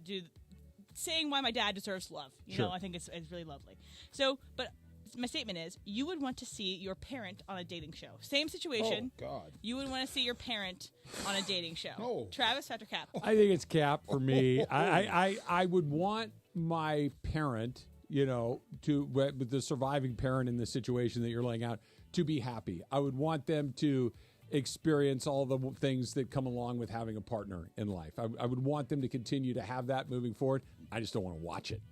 Speaker 3: saying why my dad deserves love. You know, I think it's really lovely. So, but my statement is, you would want to see your parent on a dating show. Same situation.
Speaker 2: Oh, God.
Speaker 3: You would want to see your parent on a dating show.
Speaker 2: Oh.
Speaker 3: Travis, Dr. Cap.
Speaker 1: I think it's Cap for me. I would want my parent, with the surviving parent in the situation that you're laying out, to be happy. I would want them to experience all the things that come along with having a partner in life. I would want them to continue to have that moving forward. I just don't want to watch it.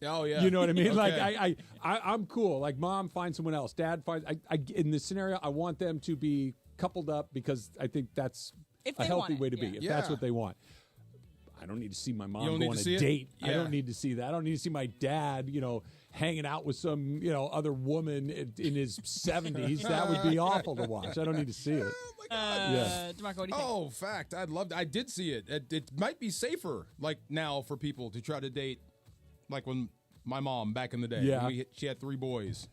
Speaker 2: Oh, yeah.
Speaker 1: You know what I mean?
Speaker 2: Okay.
Speaker 1: Like, I'm cool. Like, mom finds someone else. Dad finds... in this scenario, I want them to be coupled up because I think that's a healthy way to be, if that's what they want. I don't need to see my mom go on a date. I don't need to see that. I don't need to see my dad, hanging out with some, other woman in his 70s. That would be awful to watch. I don't need to see it.
Speaker 2: Oh, my God.
Speaker 3: DeMarco, what do you think?
Speaker 2: Oh, fact. I did see it. It might be safer, like, now for people to try to date, like when my mom back in the day.
Speaker 1: Yeah.
Speaker 2: She had 3 boys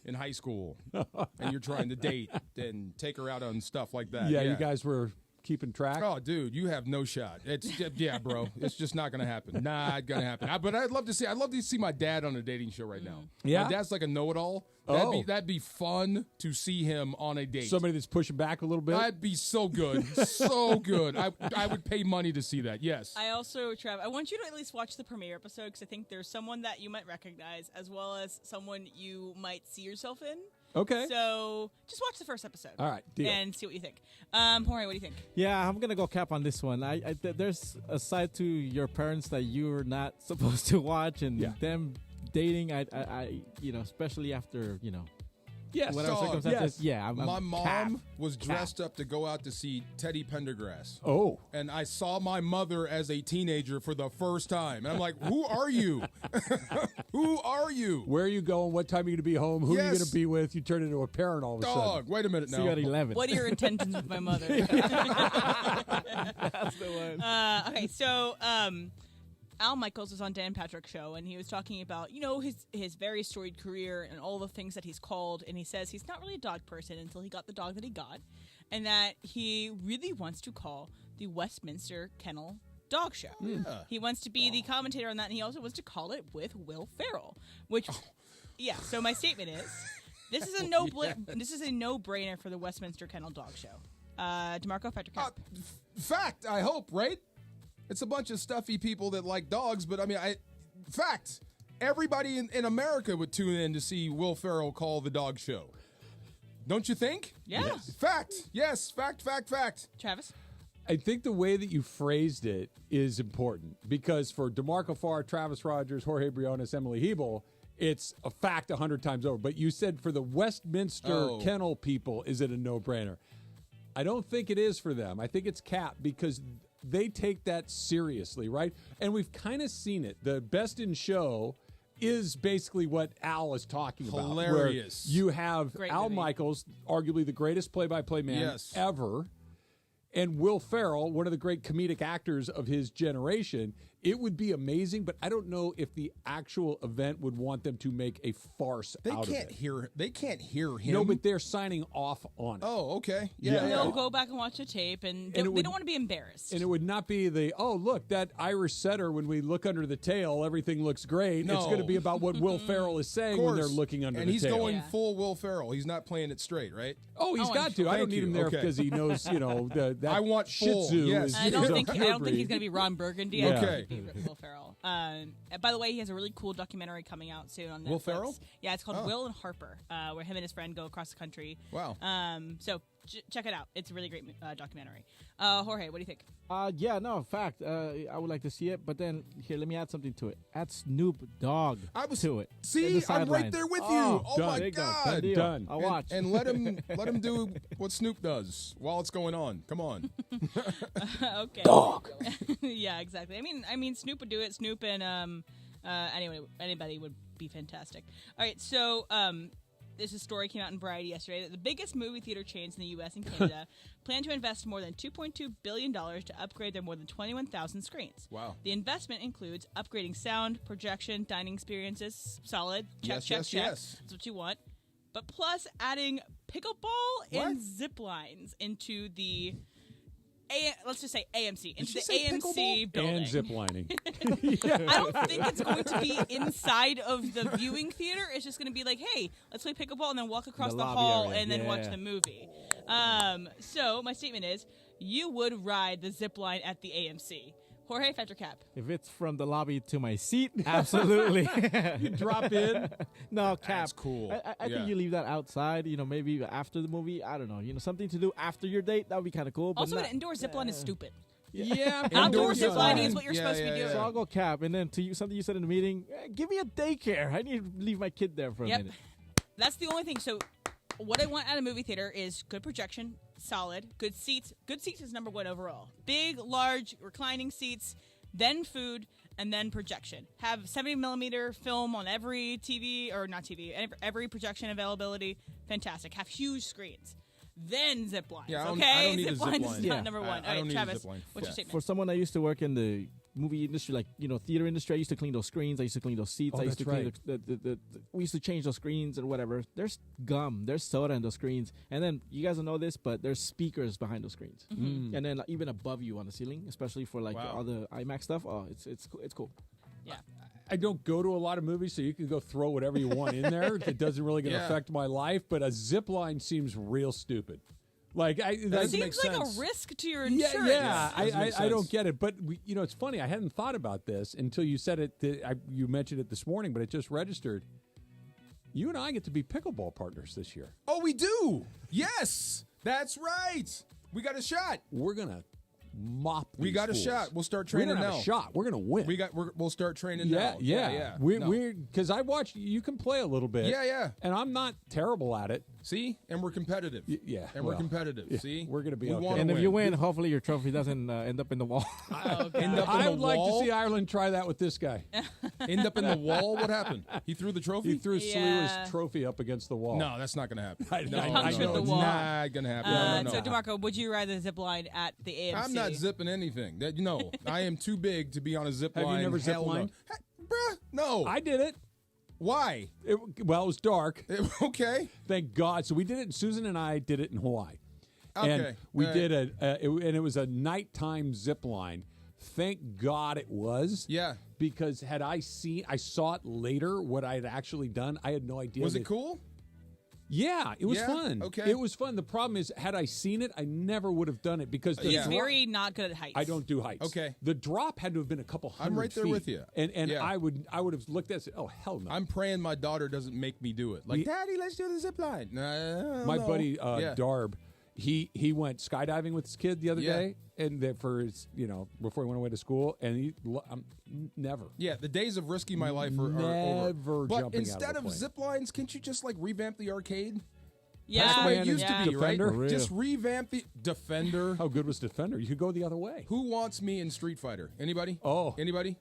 Speaker 2: in high school, and you're trying to date and take her out on stuff like that.
Speaker 1: Yeah, you guys were keeping track.
Speaker 2: Oh, dude, you have no shot. It's bro. It's just not gonna happen. Not gonna happen. But I'd love to see my dad on a dating show right now.
Speaker 1: Yeah,
Speaker 2: my dad's like a know-it-all. That'd be fun to see him on a date.
Speaker 1: Somebody that's pushing back a little bit.
Speaker 2: That'd be so good, so good. I would pay money to see that. Yes.
Speaker 3: I also, Trev, I want you to at least watch the premiere episode because I think there's someone that you might recognize as well as someone you might see yourself in.
Speaker 1: Okay.
Speaker 3: So just watch the first episode.
Speaker 1: All right, deal.
Speaker 3: And see what you think. Jorge, what do you think?
Speaker 15: Yeah, I'm gonna go Cap on this one. There's a side to your parents that you're not supposed to watch, and them dating. I especially after
Speaker 1: Yes,
Speaker 15: whatever circumstances.
Speaker 1: Yes.
Speaker 15: Yeah,
Speaker 2: my mom was dressed up to go out to see Teddy Pendergrass.
Speaker 1: Oh.
Speaker 2: And I saw my mother as a teenager for the first time. And I'm like, who are you? Who are you?
Speaker 1: Where are you going? What time are you going to be home? Who are you going to be with? You turn into a parent all of a sudden.
Speaker 2: Wait a minute now.
Speaker 15: See you at 11.
Speaker 3: What are your intentions with my mother?
Speaker 15: That's the one.
Speaker 3: Okay, so Al Michaels was on Dan Patrick's show, and he was talking about, his very storied career and all the things that he's called, and he says he's not really a dog person until he got the dog that he got, and that he really wants to call the Westminster Kennel Dog Show.
Speaker 2: Yeah.
Speaker 3: He wants to be the commentator on that, and he also wants to call it with Will Ferrell, which, so my statement is, this is a no-brainer for the Westminster Kennel Dog Show. DeMarco, Patrick Cap.
Speaker 2: Fact, I hope, right? It's a bunch of stuffy people that like dogs, but fact, everybody in America would tune in to see Will Ferrell call the dog show. Don't you think?
Speaker 3: Yeah.
Speaker 2: Yes. Fact. Yes. Fact.
Speaker 3: Travis?
Speaker 1: I think the way that you phrased it is important because for DeMarco Farr, Travis Rogers, Jorge Briones, Emily Hebel, it's a fact 100 times over. But you said for the Westminster Kennel people, is it a no-brainer? I don't think it is for them. I think it's Cap because they take that seriously, right? And we've kind of seen it. The Best in Show is basically what Al is talking about.
Speaker 2: Hilarious.
Speaker 1: Where you have
Speaker 3: Great
Speaker 1: Al
Speaker 3: movie.
Speaker 1: Michaels, arguably the greatest play-by-play man ever, and Will Ferrell, one of the great comedic actors of his generation, It would be amazing, but I don't know if the actual event would want them to make a farce out of it.
Speaker 2: They can't hear him.
Speaker 1: No, but they're signing off on it.
Speaker 2: Oh, okay.
Speaker 3: They'll go back and watch the tape, and they don't want to be embarrassed.
Speaker 1: And it would not be look, that Irish setter, when we look under the tail, everything looks great.
Speaker 2: No.
Speaker 1: It's going to be about what Will Ferrell is saying when they're looking under the tail.
Speaker 2: And he's going full Will Ferrell. He's not playing it straight, right?
Speaker 1: Oh, he's got to. I don't need him there because he knows, that
Speaker 2: I want
Speaker 1: Shih
Speaker 2: full,
Speaker 1: Tzu
Speaker 2: yes.
Speaker 1: is
Speaker 3: I don't think he's going to be Ron Burgundy.
Speaker 2: Okay.
Speaker 3: I think he's going to be Will Ferrell. By the way, he has a really cool documentary coming out soon on Netflix.
Speaker 2: Will Ferrell?
Speaker 3: Yeah, it's called Will and Harper, where him and his friend go across the country.
Speaker 2: Wow.
Speaker 3: So check it out. It's a really great documentary. Jorge, what do you think?
Speaker 15: In fact, I would like to see it, but then here, let me add something to it. Add Snoop Dogg to it.
Speaker 2: See, I'm right there with you. Oh my God,
Speaker 1: done.
Speaker 15: I'll watch
Speaker 2: and let him do what Snoop does while it's going on. Come on.
Speaker 3: Okay.
Speaker 2: Dog.
Speaker 3: Yeah, exactly. I mean, Snoop would do it. Snoop and anybody would be fantastic. All right, so this story came out in Variety yesterday that the biggest movie theater chains in the U.S. and Canada plan to invest more than $2.2 billion to upgrade their more than 21,000 screens.
Speaker 2: Wow.
Speaker 3: The investment includes upgrading sound, projection, dining experiences. Solid. Check.
Speaker 2: Yes.
Speaker 3: That's what you want. But plus adding pickleball and zip lines into the... let's just say AMC. Into the AMC building.
Speaker 1: And ziplining.
Speaker 3: I don't think it's going to be inside of the viewing theater. It's just going to be like, hey, let's play pickleball and then walk across the hall and then watch the movie. So my statement is, you would ride the zip line at the AMC. Jorge, Fetcher Cap.
Speaker 15: If it's from the lobby to my seat, absolutely.
Speaker 1: You drop in.
Speaker 15: No, Cap.
Speaker 2: That's cool.
Speaker 15: I think you leave that outside, maybe after the movie. I don't know. Something to do after your date. That would be kind of cool. But
Speaker 3: also, an indoor zipline is stupid.
Speaker 1: Yeah.
Speaker 3: Outdoor ziplining is what you're supposed to be doing.
Speaker 15: So I'll go Cap. And then something you said in the meeting, give me a daycare. I need to leave my kid there for a minute.
Speaker 3: That's the only thing. So what I want at a movie theater is good projection, solid, good seats. Good seats is number one overall. Big, large, reclining seats, then food, and then projection. Have 70mm film on every TV, or not TV, every projection availability. Fantastic. Have huge screens. Then zip lines.
Speaker 2: Yeah,
Speaker 3: okay?
Speaker 2: I don't need
Speaker 3: zip
Speaker 2: a zip
Speaker 3: lines
Speaker 2: line.
Speaker 3: is not number one.
Speaker 2: I don't need
Speaker 3: Travis,
Speaker 2: a zip line.
Speaker 3: what's your statement?
Speaker 15: For someone that used to work in the movie industry, like theater industry, I used to clean those screens. I used to clean those seats. I used to clean we used to change those screens and whatever. There's gum, there's soda in those screens, and then you guys don't know this, but there's speakers behind those screens, and then even above you on the ceiling, especially for all the IMAX stuff. Oh, it's cool.
Speaker 3: Yeah.
Speaker 1: I don't go to a lot of movies, so you can go throw whatever you want in there. It doesn't really going to affect my life, but a zip line seems real stupid.
Speaker 3: That seems like a risk to your insurance.
Speaker 1: I don't get it. But it's funny. I hadn't thought about this until you said it. You mentioned it this morning, but it just registered. You and I get to be pickleball partners this year.
Speaker 2: Oh, we do. Yes, that's right. We got a shot.
Speaker 1: We're gonna mop.
Speaker 2: We got
Speaker 1: fools.
Speaker 2: a shot. We'll start training
Speaker 1: now. We don't
Speaker 2: now.
Speaker 1: have a shot. We're gonna win.
Speaker 2: We'll start training now.
Speaker 1: Yeah. We're because I watched. You can play a little bit.
Speaker 2: Yeah.
Speaker 1: And I'm not terrible at it.
Speaker 2: See, and we're competitive. We're competitive.
Speaker 1: Yeah,
Speaker 2: See,
Speaker 1: we're gonna be okay.
Speaker 15: And if you win, hopefully your trophy doesn't end up in the wall.
Speaker 1: I would like to see Ireland try that with this guy.
Speaker 2: End up in the wall? What happened? He threw the trophy?
Speaker 1: He threw Sliwa's trophy up against the wall.
Speaker 2: No, that's not going to happen.
Speaker 1: I
Speaker 3: know
Speaker 2: it's not going to happen.
Speaker 3: So, DeMarco, would you ride the zip line at the AMC?
Speaker 2: I'm not zipping anything. I am too big to be on a zip line.
Speaker 1: Have you never zip lined?
Speaker 2: Bruh, no.
Speaker 1: I did it.
Speaker 2: Why?
Speaker 1: It was dark.
Speaker 2: Okay.
Speaker 1: Thank God. So we did it. Susan and I did it in Hawaii.
Speaker 2: Okay.
Speaker 1: And we did and it was a nighttime zip line. Thank God it was.
Speaker 2: Yeah.
Speaker 1: Because I saw it later, what I had actually done. I had no idea.
Speaker 2: Was it cool?
Speaker 1: Yeah, it was fun.
Speaker 2: Okay.
Speaker 1: It was fun. The problem is, had I seen it, I never would have done it because
Speaker 3: he's very not good at heights.
Speaker 1: I don't do heights.
Speaker 2: Okay.
Speaker 1: The drop had to have been a couple hundred
Speaker 2: I'm right there
Speaker 1: feet.
Speaker 2: with you.
Speaker 1: And I would have looked at it and said, oh, hell no.
Speaker 2: I'm praying my daughter doesn't make me do it. Daddy, let's do the zip line.
Speaker 1: My buddy, Darb, he went skydiving with his kid the other day, and before he went away to school, and never.
Speaker 2: Yeah, the days of risking my life are over. But instead of zip lines, can't you just revamp the arcade?
Speaker 3: Yeah,
Speaker 2: that's the way it used to be,
Speaker 1: Defender?
Speaker 2: right? Just revamp the Defender.
Speaker 1: How good was Defender? You could go the other way.
Speaker 2: Who wants me in Street Fighter? Anybody?
Speaker 1: Oh,
Speaker 2: anybody?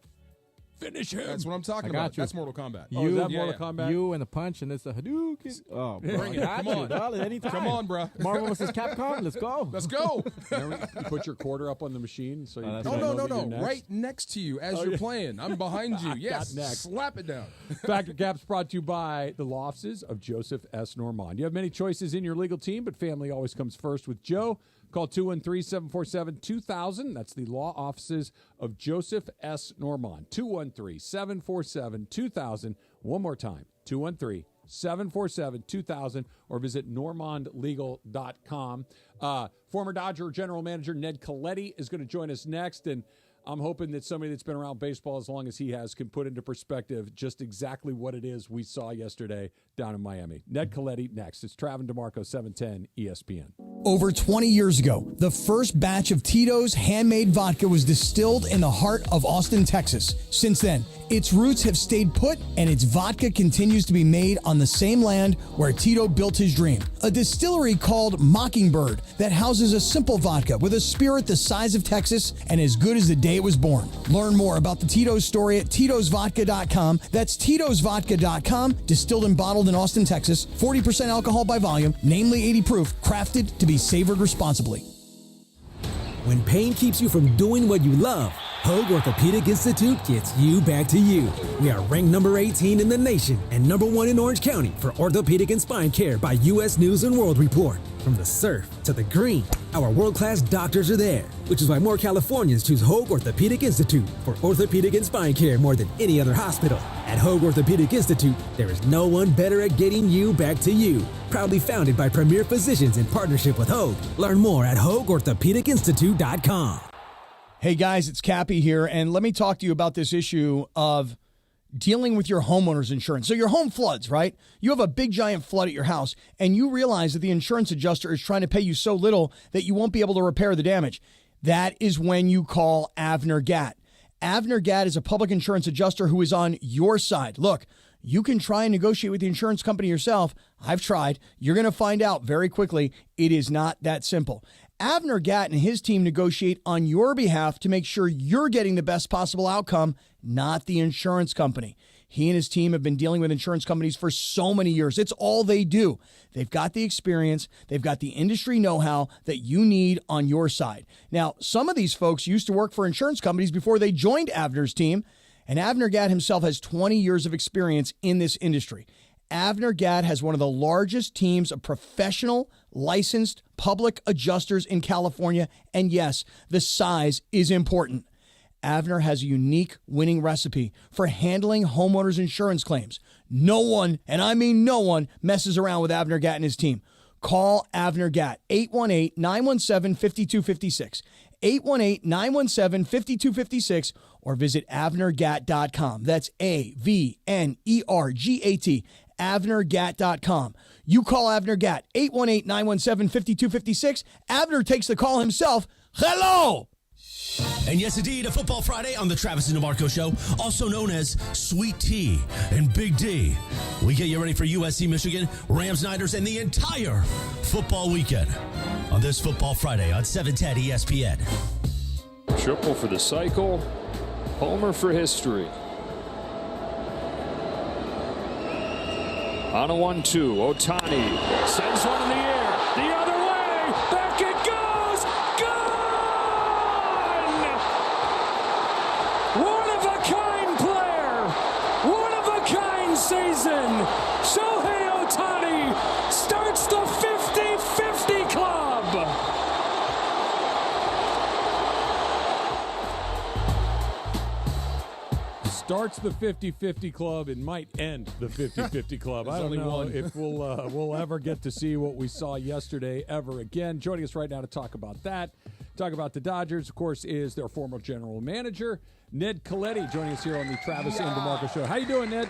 Speaker 1: Finish him.
Speaker 2: That's what I'm talking about. That's Mortal Kombat.
Speaker 1: Is that Mortal Kombat?
Speaker 15: You and the punch, and it's the Hadouken. Oh,
Speaker 2: bring it. Come on.
Speaker 15: Anytime.
Speaker 2: Come on, bro.
Speaker 15: Marvel vs. Capcom. Let's go.
Speaker 2: Let's go.
Speaker 1: You put your quarter up on the machine. So
Speaker 2: No. Right next to you as you're playing. I'm behind you. Yes.
Speaker 1: Next.
Speaker 2: Slap it down.
Speaker 1: Factor Caps brought to you by the law offices of Joseph S. Normand. You have many choices in your legal team, but family always comes first with Joe. Call 213-747-2000. That's the law offices of Joseph S. Normand. 213-747-2000. One more time, 213-747-2000, or visit normandlegal.com. Former Dodger General Manager Ned Colletti is going to join us next, and I'm hoping that somebody that's been around baseball as long as he has can put into perspective just exactly what it is we saw yesterday down in Miami. Ned Colletti next. It's Travis DeMarco, 710 ESPN.
Speaker 4: Over 20 years ago, the first batch of Tito's handmade vodka was distilled in the heart of Austin, Texas. Since then, its roots have stayed put, and its vodka continues to be made on the same land where Tito built his dream. A distillery called Mockingbird that houses a simple vodka with a spirit the size of Texas and as good as the day it was born. Learn more about the Tito's story at Tito'sVodka.com. That's Tito'sVodka.com, distilled and bottled in Austin, Texas, 40% alcohol by volume, namely 80 proof, crafted to be savored responsibly.
Speaker 25: When pain keeps you from doing what you love, Hoag Orthopedic Institute gets you back to you. We are ranked number 18 in the nation and number 1 in Orange County for orthopedic and spine care by U.S. News & World Report. From the surf to the green, our world-class doctors are there, which is why more Californians choose Hoag Orthopedic Institute for orthopedic and spine care more than any other hospital. At Hoag Orthopedic Institute, there is no one better at getting you back to you. Proudly founded by premier physicians in partnership with Hoag. Learn more at HoagOrthopedicInstitute.com.
Speaker 4: Hey guys, it's Cappy here, and let me talk to you about this issue of dealing with your homeowner's insurance. So your home floods, right? You have a big giant flood at your house, and you realize that the insurance adjuster is trying to pay you so little that you won't be able to repair the damage. That is when you call Avner Gatt. Avner Gatt is a public insurance adjuster who is on your side. Look, you can try and negotiate with the insurance company yourself. I've tried. You're going to find out very quickly it is not that simple. Avner Gatt and his team negotiate on your behalf to make sure you're getting the best possible outcome, not the insurance company. He and his team have been dealing with insurance companies for so many years. It's all they do. They've got the experience. They've got the industry know-how that you need on your side. Now, some of these folks used to work for insurance companies before they joined Avner's team, and Avner Gatt himself has 20 years of experience in this industry. Avner Gatt has one of the largest teams of professional, licensed public adjusters in California, and yes, the size is important. Avner has a unique winning recipe for handling homeowners' insurance claims. No one, and I mean no one, messes around with Avner Gatt and his team. Call Avner Gatt, 818-917-5256, 818-917-5256, or visit AvnerGatt.com. That's AVNERGAT, AvnerGatt.com. You call Avner Gatt, 818-917-5256. Avner takes the call himself. Hello!
Speaker 11: And yes, indeed, a Football Friday on the Travis and DeMarco Show, also known as Sweet Tea and Big D. We get you ready for USC, Michigan, Rams, Niners, and the entire football weekend on this Football Friday on 710 ESPN.
Speaker 16: Triple for the cycle, homer for history. On a 1-2, Ohtani sends one in the air, the other way, back it goes, gone! One-of-a-kind player, one-of-a-kind season. Shohei Ohtani starts the 50-50 club.
Speaker 1: Starts the 50-50 club and might end the 50-50 club. I don't know if we'll ever get to see what we saw yesterday ever again. Joining us right now to talk about that, talk about the Dodgers, of course, is their former general manager, Ned Colletti, joining us here on the Travis and DeMarco Show. How you doing, Ned?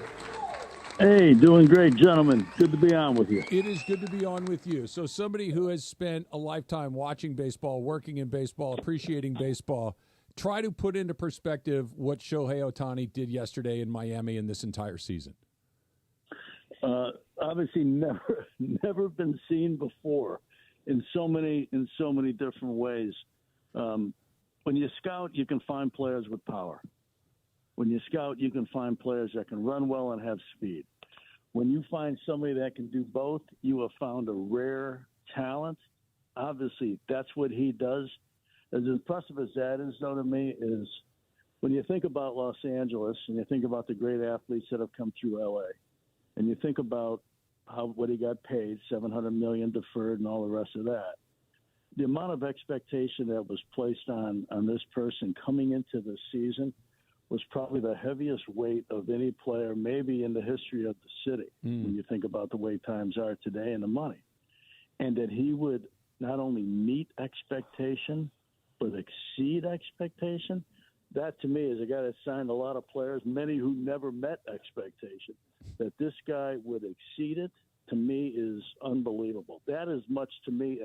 Speaker 17: Hey, doing great, gentlemen. Good to be on with you.
Speaker 1: It is good to be on with you. So somebody who has spent a lifetime watching baseball, working in baseball, appreciating baseball, try to put into perspective what Shohei Ohtani did yesterday in Miami in this entire season.
Speaker 17: Obviously, never been seen before in so many different ways. When you scout, you can find players with power. When you scout, you can find players that can run well and have speed. When you find somebody that can do both, you have found a rare talent. Obviously, that's what he does. As impressive as that is, though, to me, is when you think about Los Angeles and you think about the great athletes that have come through L.A., and you think about what he got paid, $700 million deferred and all the rest of that, the amount of expectation that was placed on this person coming into the season was probably the heaviest weight of any player, maybe in the history of the city, when you think about the way times are today and the money. And that he would not only meet expectation, but exceed expectation. That, to me, is a guy that signed a lot of players, many who never met expectation. That this guy would exceed it, to me, is unbelievable. That is much, to me,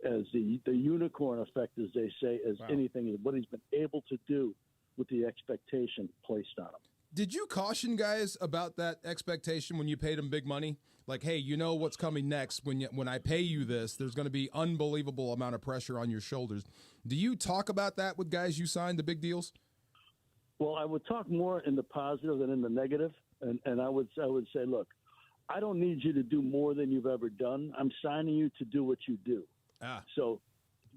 Speaker 17: as the unicorn effect, as they say, as anything, what he's been able to do with the expectation placed on him.
Speaker 2: Did you caution guys about that expectation when you paid him big money? Like, hey, you know what's coming next. When I pay you this, there's going to be unbelievable amount of pressure on your shoulders. Do you talk about that with guys you signed the big deals?
Speaker 17: Well, I would talk more in the positive than in the negative. And I would say, look, I don't need you to do more than you've ever done. I'm signing you to do what you do. So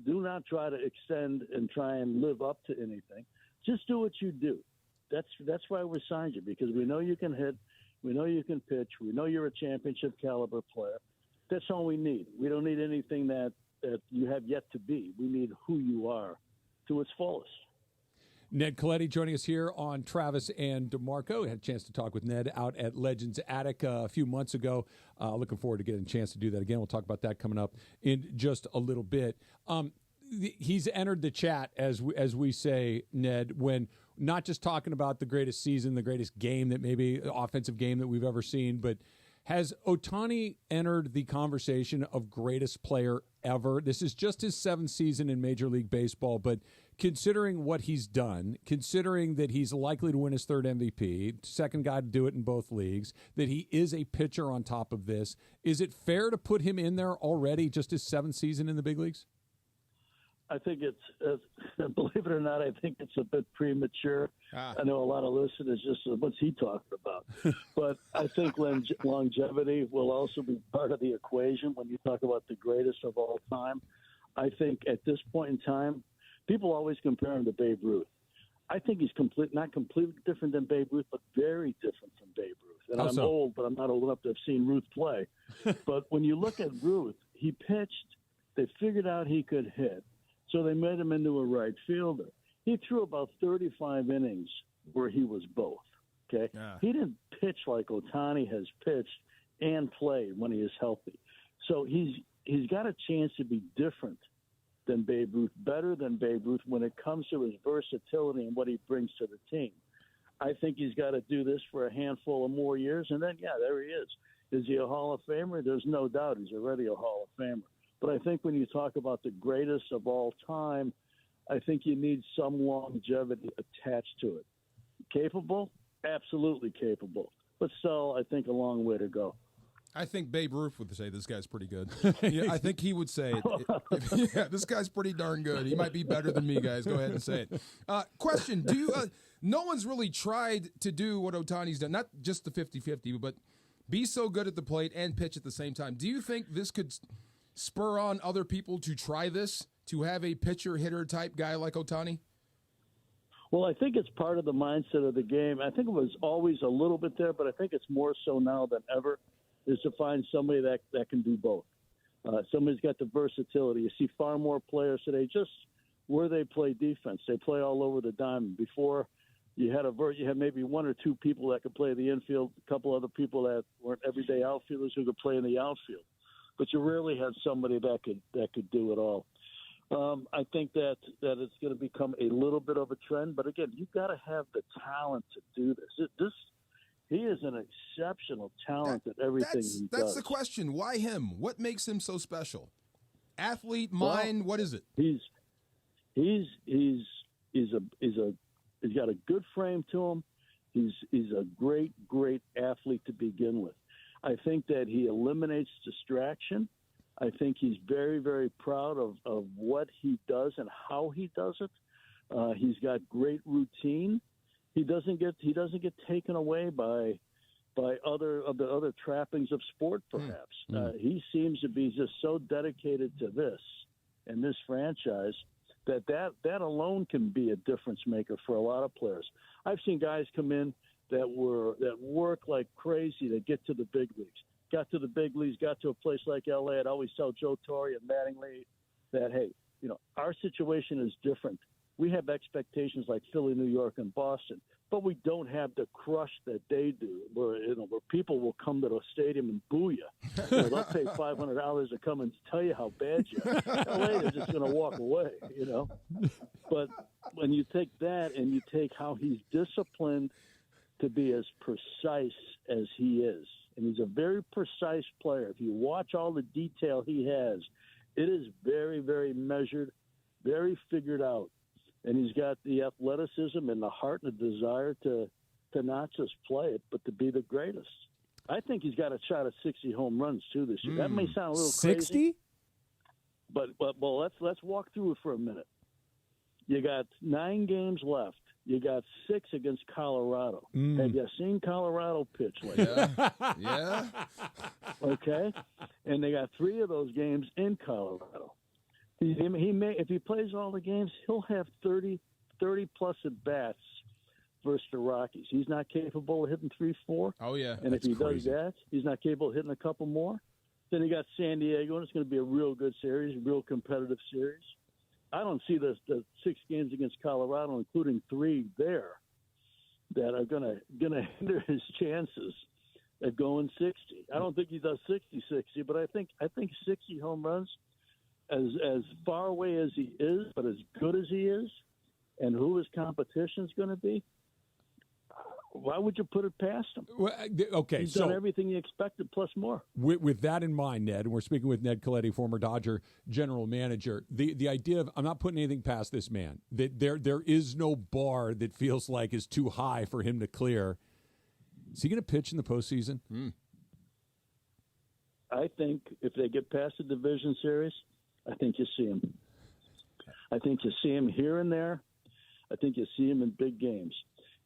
Speaker 17: do not try to extend and try and live up to anything. Just do what you do. That's why we signed you, because we know you can hit, we know you can pitch, we know you're a championship caliber player. That's all we need. We don't need anything that you have yet to be. We need who you are to its fullest.
Speaker 1: Ned Colletti joining us here on Travis and DeMarco. We had a chance to talk with Ned out at Legends Attic a few months ago. Looking forward to getting a chance to do that again. We'll talk about that coming up in just a little bit. He's entered the chat, as we say, Ned, when not just talking about the greatest season, the greatest game that maybe offensive game that we've ever seen, but has Ohtani entered the conversation of greatest player ever? This is just his 7th season in Major League Baseball, but considering what he's done, considering that he's likely to win his 3rd MVP, second guy to do it in both leagues, that he is a pitcher on top of this, is it fair to put him in there already, just his 7th season in the big leagues?
Speaker 17: I think it's, believe it or not, I think it's a bit premature. I know a lot of listeners just, what's he talking about? But I think longevity will also be part of the equation when you talk about the greatest of all time. I think at this point in time, people always compare him to Babe Ruth. I think he's not completely different than Babe Ruth, but very different from Babe Ruth. And I'm old, but I'm not old enough to have seen Ruth play. But when you look at Ruth, he pitched, they figured out he could hit. So they made him into a right fielder. He threw about 35 innings where he was both. Okay, He didn't pitch like Ohtani has pitched and played when he is healthy. So he's got a chance to be different than Babe Ruth, better than Babe Ruth when it comes to his versatility and what he brings to the team. I think he's got to do this for a handful of more years, and then there he is. Is he a Hall of Famer? There's no doubt he's already a Hall of Famer. But I think when you talk about the greatest of all time, I think you need some longevity attached to it. Capable? Absolutely capable. But still, I think a long way to go.
Speaker 2: I think Babe Ruth would say this guy's pretty good. Yeah, I think he would say it. This guy's pretty darn good. He might be better than me, guys. Go ahead and say it. Question, do you no one's really tried to do what Ohtani's done, not just the 50-50, but be so good at the plate and pitch at the same time. Do you think this could spur on other people to try this, to have a pitcher-hitter type guy like Ohtani?
Speaker 17: Well, I think it's part of the mindset of the game. I think it was always a little bit there, but I think it's more so now than ever, is to find somebody that can do both. Somebody's got the versatility. You see far more players today just where they play defense. They play all over the diamond. Before, you had maybe 1 or 2 people that could play the infield, a couple other people that weren't everyday outfielders who could play in the outfield. But you rarely had somebody that could do it all. I think that it's going to become a little bit of a trend. But again, you've got to have the talent to do this. He is an exceptional talent at everything he does.
Speaker 2: That's the question. Why him? What makes him so special? Athlete, mind, what is it?
Speaker 17: He's got a good frame to him. He's a great athlete to begin with. I think that he eliminates distraction. I think he's very, very proud of what he does and how he does it. He's got great routine. he doesn't get taken away by other trappings of sport, perhaps. He seems to be just so dedicated to this and this franchise that alone can be a difference maker for a lot of players. I've seen guys come in that work like crazy to get to the big leagues. Got to the big leagues, got to a place like LA. I'd always tell Joe Torre and Mattingly that, hey, our situation is different. We have expectations like Philly, New York, and Boston, but we don't have the crush that they do, where people will come to the stadium and boo you. They'll pay $500 to come and tell you how bad you are. LA, they're just going to walk away, But when you take that and you take how he's disciplined to be as precise as he is, and he's a very precise player. If you watch all the detail he has, it is very, very measured, very figured out. And he's got the athleticism and the heart and the desire to not just play it, but to be the greatest. I think he's got a shot at 60 home runs, too, this year. That may sound a little
Speaker 1: 60?
Speaker 17: crazy. But let's walk through it for a minute. You got 9 games left. You got 6 against Colorado. Have you seen Colorado pitch lately?
Speaker 2: Yeah.
Speaker 17: Okay. And they got 3 of those games in Colorado. He may, if he plays all the games, he'll have 30 plus at bats versus the Rockies. He's not capable of hitting 3-4.
Speaker 2: Oh yeah,
Speaker 17: and if he does that, he's not capable of hitting a couple more. Then he got San Diego, and it's going to be a real good series, real competitive series. I don't see the 6 games against Colorado, including 3 there, that are going to hinder his chances at going 60. I don't think he does 60, but I think 60 home runs. As far away as he is, but as good as he is, and who his competition is going to be, why would you put it past him?
Speaker 1: Well, okay,
Speaker 17: he's done everything you expected, plus more.
Speaker 1: With that in mind, Ned, and we're speaking with Ned Colletti, former Dodger general manager, the idea of, I'm not putting anything past this man, that there is no bar that feels like is too high for him to clear. Is he going to pitch in the postseason?
Speaker 17: I think if they get past the division series, I think you see him. I think you see him here and there. I think you see him in big games.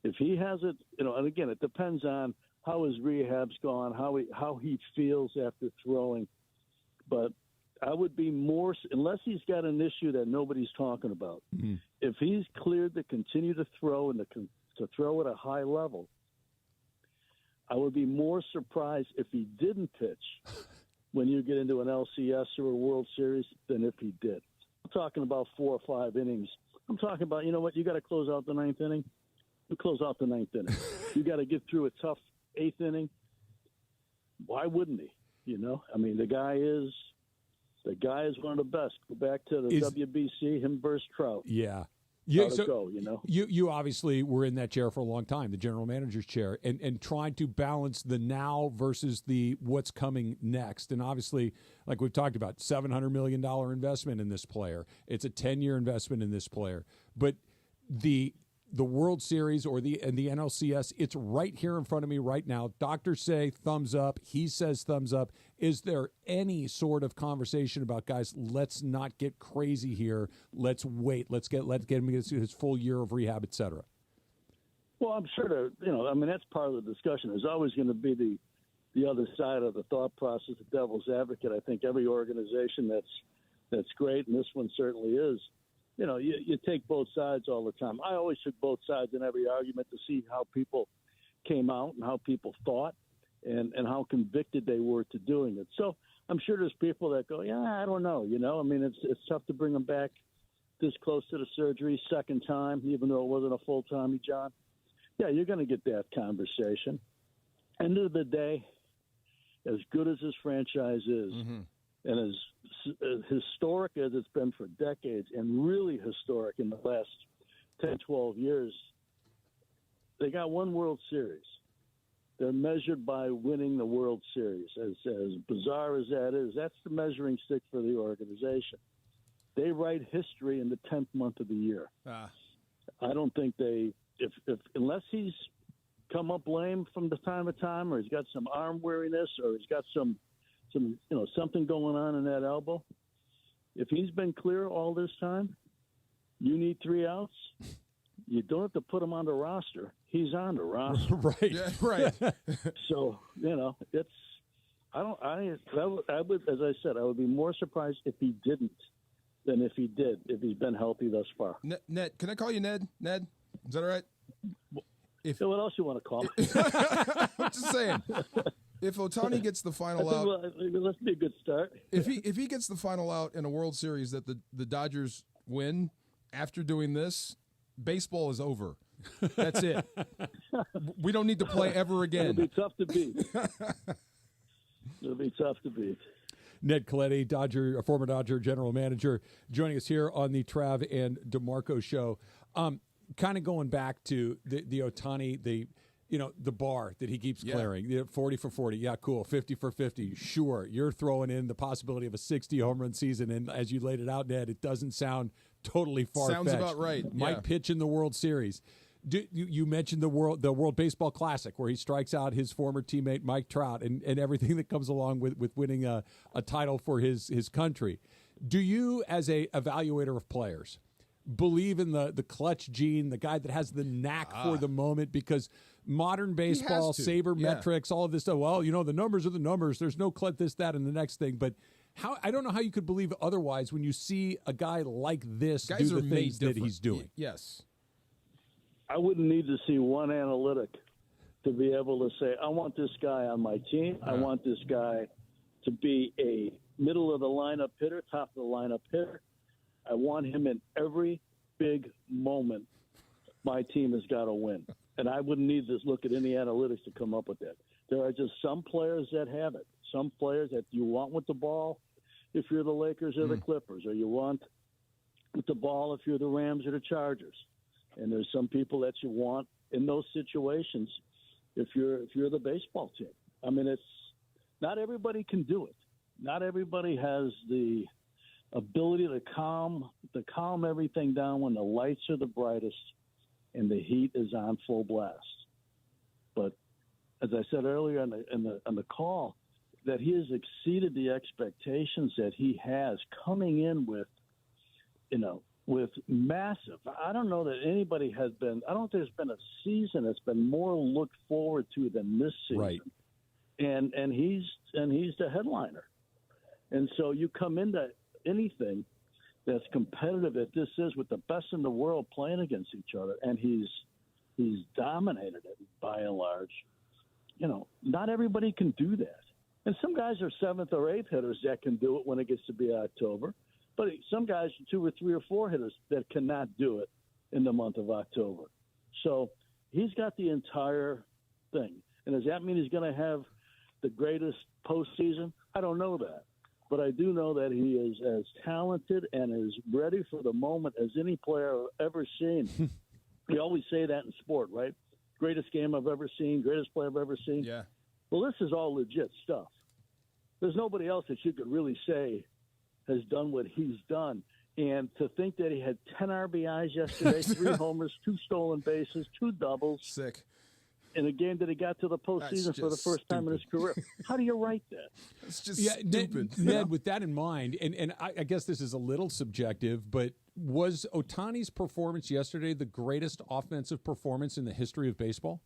Speaker 17: If he has it, and again, it depends on how his rehab's gone, how he feels after throwing. But I would be more, unless he's got an issue that nobody's talking about. If he's cleared to continue to throw and to throw at a high level, I would be more surprised if he didn't pitch when you get into an LCS or a World Series than if he did. I'm talking about 4 or 5 innings. I'm talking about, you know what, you got to close out the 9th inning. You close out the 9th inning. You got to get through a tough 8th inning. Why wouldn't he? I mean, the guy is one of the best. Go back to the WBC, him versus Trout.
Speaker 1: Yeah. You obviously were in that chair for a long time, the general manager's chair, and trying to balance the now versus the what's coming next. And obviously, like we've talked about, $700 million investment in this player. It's a 10-year investment in this player. But the World Series or the NLCS, it's right here in front of me right now. Doctors say thumbs up. He says thumbs up. Is there any sort of conversation about, guys, let's not get crazy here. Let's wait. Let's get him his full year of rehab, et cetera?
Speaker 17: Well, I'm sure that's part of the discussion. There's always going to be the other side of the thought process, the devil's advocate. I think every organization that's great, and this one certainly is. You take both sides all the time. I always took both sides in every argument to see how people came out and how people thought and how convicted they were to doing it. So I'm sure there's people that go, I don't know. I mean, it's tough to bring them back this close to the surgery, second time, even though it wasn't a full-time, John. Yeah, you're going to get that conversation. End of the day, as good as this franchise is, and as historic as it's been for decades, and really historic in the last 10, 12 years, they got one World Series. They're measured by winning the World Series. As bizarre as that is, that's the measuring stick for the organization. They write history in the 10th month of the year. I don't think unless he's come up lame from the time to time, or he's got some arm weariness, or he's got some something going on in that elbow. If he's been clear all this time, you need 3 outs. You don't have to put him on the roster. He's on the roster.
Speaker 1: Right.
Speaker 2: Yeah, right.
Speaker 17: So, it's – I would, as I said, I would be more surprised if he didn't than if he did, if he's been healthy thus far.
Speaker 2: Ned, can I call you Ned? Ned? Is that all right?
Speaker 17: What else you want to call me?
Speaker 2: I'm just saying. If Ohtani gets the final out,
Speaker 17: let's be a good start.
Speaker 2: If he gets the final out in a World Series that the Dodgers win after doing this, baseball is over. That's it. We don't need to play ever again.
Speaker 17: It'll be tough to beat. It'll be tough to beat.
Speaker 1: Ned Colletti, a former Dodger general manager, joining us here on the Trav and DeMarco show. Kind of going back to the Ohtani, the bar that he keeps clearing. 40 for 40, yeah, cool. 50 for 50, sure. You're throwing in the possibility of a 60 home run season, and as you laid it out, Ned, it doesn't sound totally far-fetched.
Speaker 2: Sounds about right.
Speaker 1: Might pitch in the World Series. You mentioned the World Baseball Classic, where he strikes out his former teammate Mike Trout, and everything that comes along with winning a title for his country. Do you, as a evaluator of players, believe in the clutch gene, the guy that has the knack for the moment? Because modern baseball, sabermetrics, all of this stuff, well, the numbers are the numbers. There's no clutch, this, that, and the next thing. But I don't know how you could believe otherwise when you see a guy like this do the things that he's doing.
Speaker 2: Yes.
Speaker 17: I wouldn't need to see one analytic to be able to say, I want this guy on my team. I want this guy to be a middle-of-the-lineup hitter, top-of-the-lineup hitter. I want him in every big moment. My team has got to win. And I wouldn't need to look at any analytics to come up with that. There are just some players that have it. Some players that you want with the ball if you're the Lakers or the Clippers, or you want with the ball if you're the Rams or the Chargers. And there's some people that you want in those situations if you're the baseball team. I mean, it's not everybody can do it. Not everybody has the ability to calm everything down when the lights are the brightest and the heat is on full blast. But as I said earlier on the call, that he has exceeded the expectations that he has coming in with massive. I don't know that anybody has been. I don't think there's been a season that's been more looked forward to than this season.
Speaker 1: Right.
Speaker 17: And he's the headliner. And so you come into anything that's competitive that this is with the best in the world playing against each other, and he's dominated it by and large. Not everybody can do that. And some guys are 7th or 8th hitters that can do it when it gets to be October. But some guys are 2 or 3 or 4 hitters that cannot do it in the month of October. So he's got the entire thing. And does that mean he's going to have the greatest postseason? I don't know that. But I do know that he is as talented and as ready for the moment as any player I've ever seen. We always say that in sport, right? Greatest game I've ever seen, greatest player I've ever seen.
Speaker 2: Yeah.
Speaker 17: Well, this is all legit stuff. There's nobody else that you could really say has done what he's done. And to think that he had 10 RBIs yesterday, 3 homers, 2 stolen bases, 2 doubles.
Speaker 2: Sick.
Speaker 17: In a game that he got to the postseason for the first time in his career. How do you write that?
Speaker 2: It's just stupid.
Speaker 1: Ned, with that in mind, and I guess this is a little subjective, but was Ohtani's performance yesterday the greatest offensive performance in the history of baseball?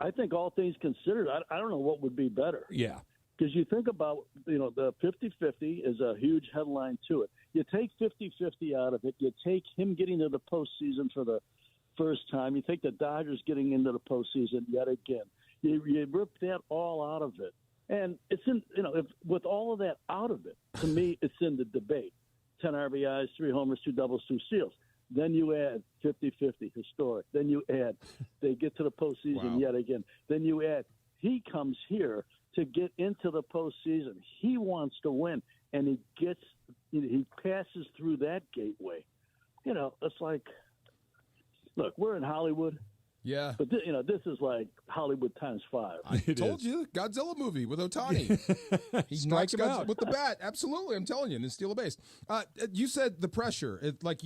Speaker 17: I think all things considered, I don't know what would be better.
Speaker 1: Yeah.
Speaker 17: Because you think about, the 50-50 is a huge headline to it. You take 50-50 out of it. You take him getting to the postseason for the first time. You take the Dodgers getting into the postseason yet again. You rip that all out of it. And it's in, with all of that out of it, to me, it's in the debate. 10 RBIs, 3 homers, 2 doubles, 2 steals. Then you add 50-50, historic. Then you add they get to the postseason yet again. Then you add he comes here to get into the postseason. He wants to win, and he passes through that gateway. It's like, look, we're in Hollywood.
Speaker 2: Yeah.
Speaker 17: But, this is like Hollywood times 5.
Speaker 2: I told you, Godzilla movie with Ohtani. He strikes Godzilla with the bat. Absolutely, I'm telling you, and then steal a base. You said the pressure. What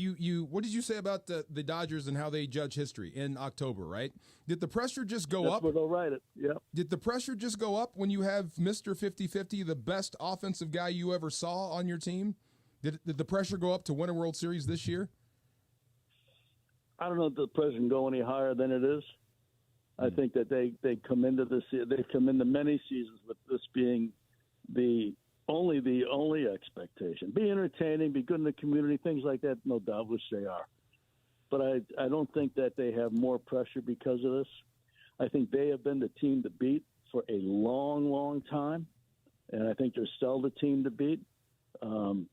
Speaker 2: did you say about the Dodgers and how they judge history in October, right? Did the pressure just go up?
Speaker 17: That's where they'll write it, yeah.
Speaker 2: Did the pressure just go up when you have Mr. 50-50, the best offensive guy you ever saw on your team? Did the pressure go up to win a World Series this year?
Speaker 17: I don't know if the Preds can go any higher than it is. I think that they come into many seasons with this being the only expectation. Be entertaining, be good in the community, things like that, no doubt, which they are. But I don't think that they have more pressure because of this. I think they have been the team to beat for a long, long time, and I think they're still the team to beat. San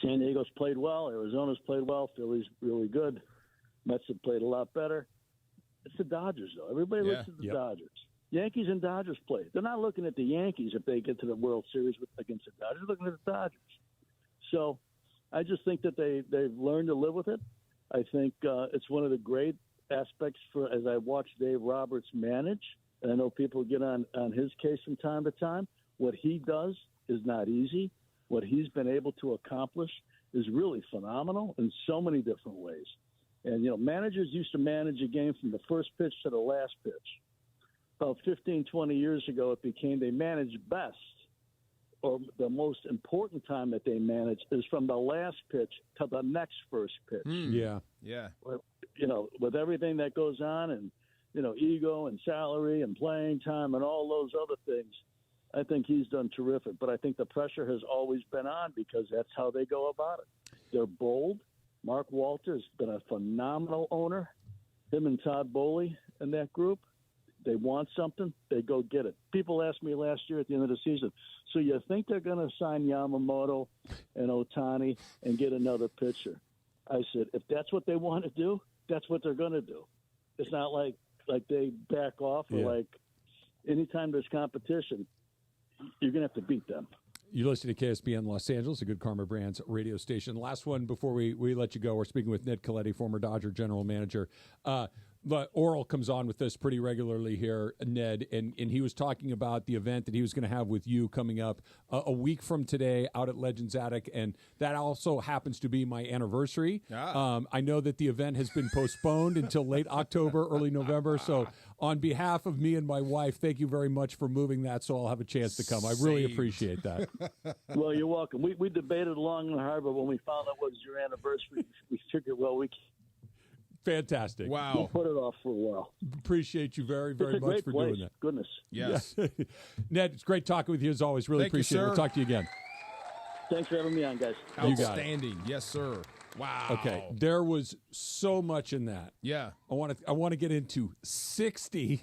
Speaker 17: Diego's played well. Arizona's played well. Philly's really good. Mets have played a lot better. It's the Dodgers, though. Everybody looks at the Dodgers. Yankees and Dodgers play. They're not looking at the Yankees if they get to the World Series against the Dodgers. They're looking at the Dodgers. So I just think that they've learned to live with it. I think it's one of the great aspects as I watch Dave Roberts manage, and I know people get on his case from time to time. What he does is not easy. What he's been able to accomplish is really phenomenal in so many different ways. And, managers used to manage a game from the first pitch to the last pitch. About 15, 20 years ago, it became they managed best, or the most important time that they manage is from the last pitch to the next first pitch.
Speaker 2: Yeah.
Speaker 17: With everything that goes on and, ego and salary and playing time and all those other things, I think he's done terrific. But I think the pressure has always been on because that's how they go about it. They're bold. Mark Walter has been a phenomenal owner. Him and Todd Bowley and that group, they want something, they go get it. People asked me last year at the end of the season, so you think they're going to sign Yamamoto and Ohtani and get another pitcher? I said, if that's what they want to do, that's what they're going to do. It's not like they back off or like anytime there's competition, you're going to have to beat them.
Speaker 1: You listen to KSBN Los Angeles, a Good Karma Brands radio station. Last one before we let you go. We're speaking with Ned Colletti, former Dodger general manager. But Oral comes on with us pretty regularly here, Ned, and he was talking about the event that he was going to have with you coming up a week from today out at Legends Attic, and that also happens to be my anniversary. I know that the event has been postponed until late October, early November, so on behalf of me and my wife, thank you very much for moving that so I'll have a chance to come. I really appreciate that.
Speaker 17: Well, you're welcome. We debated long and hard, but when we found out it was your anniversary, we figured, we
Speaker 1: Fantastic.
Speaker 2: Wow.
Speaker 17: We'll put it off for a while.
Speaker 1: Appreciate you very, very much for doing that.
Speaker 17: Goodness.
Speaker 2: Yes.
Speaker 1: Yeah. Ned, it's great talking with you as always. Really appreciate it. We'll talk to you again.
Speaker 17: Thanks for having me on, guys.
Speaker 2: Outstanding. Yes, sir. Wow.
Speaker 1: Okay. There was so much in that.
Speaker 2: Yeah.
Speaker 1: I want to get into 60.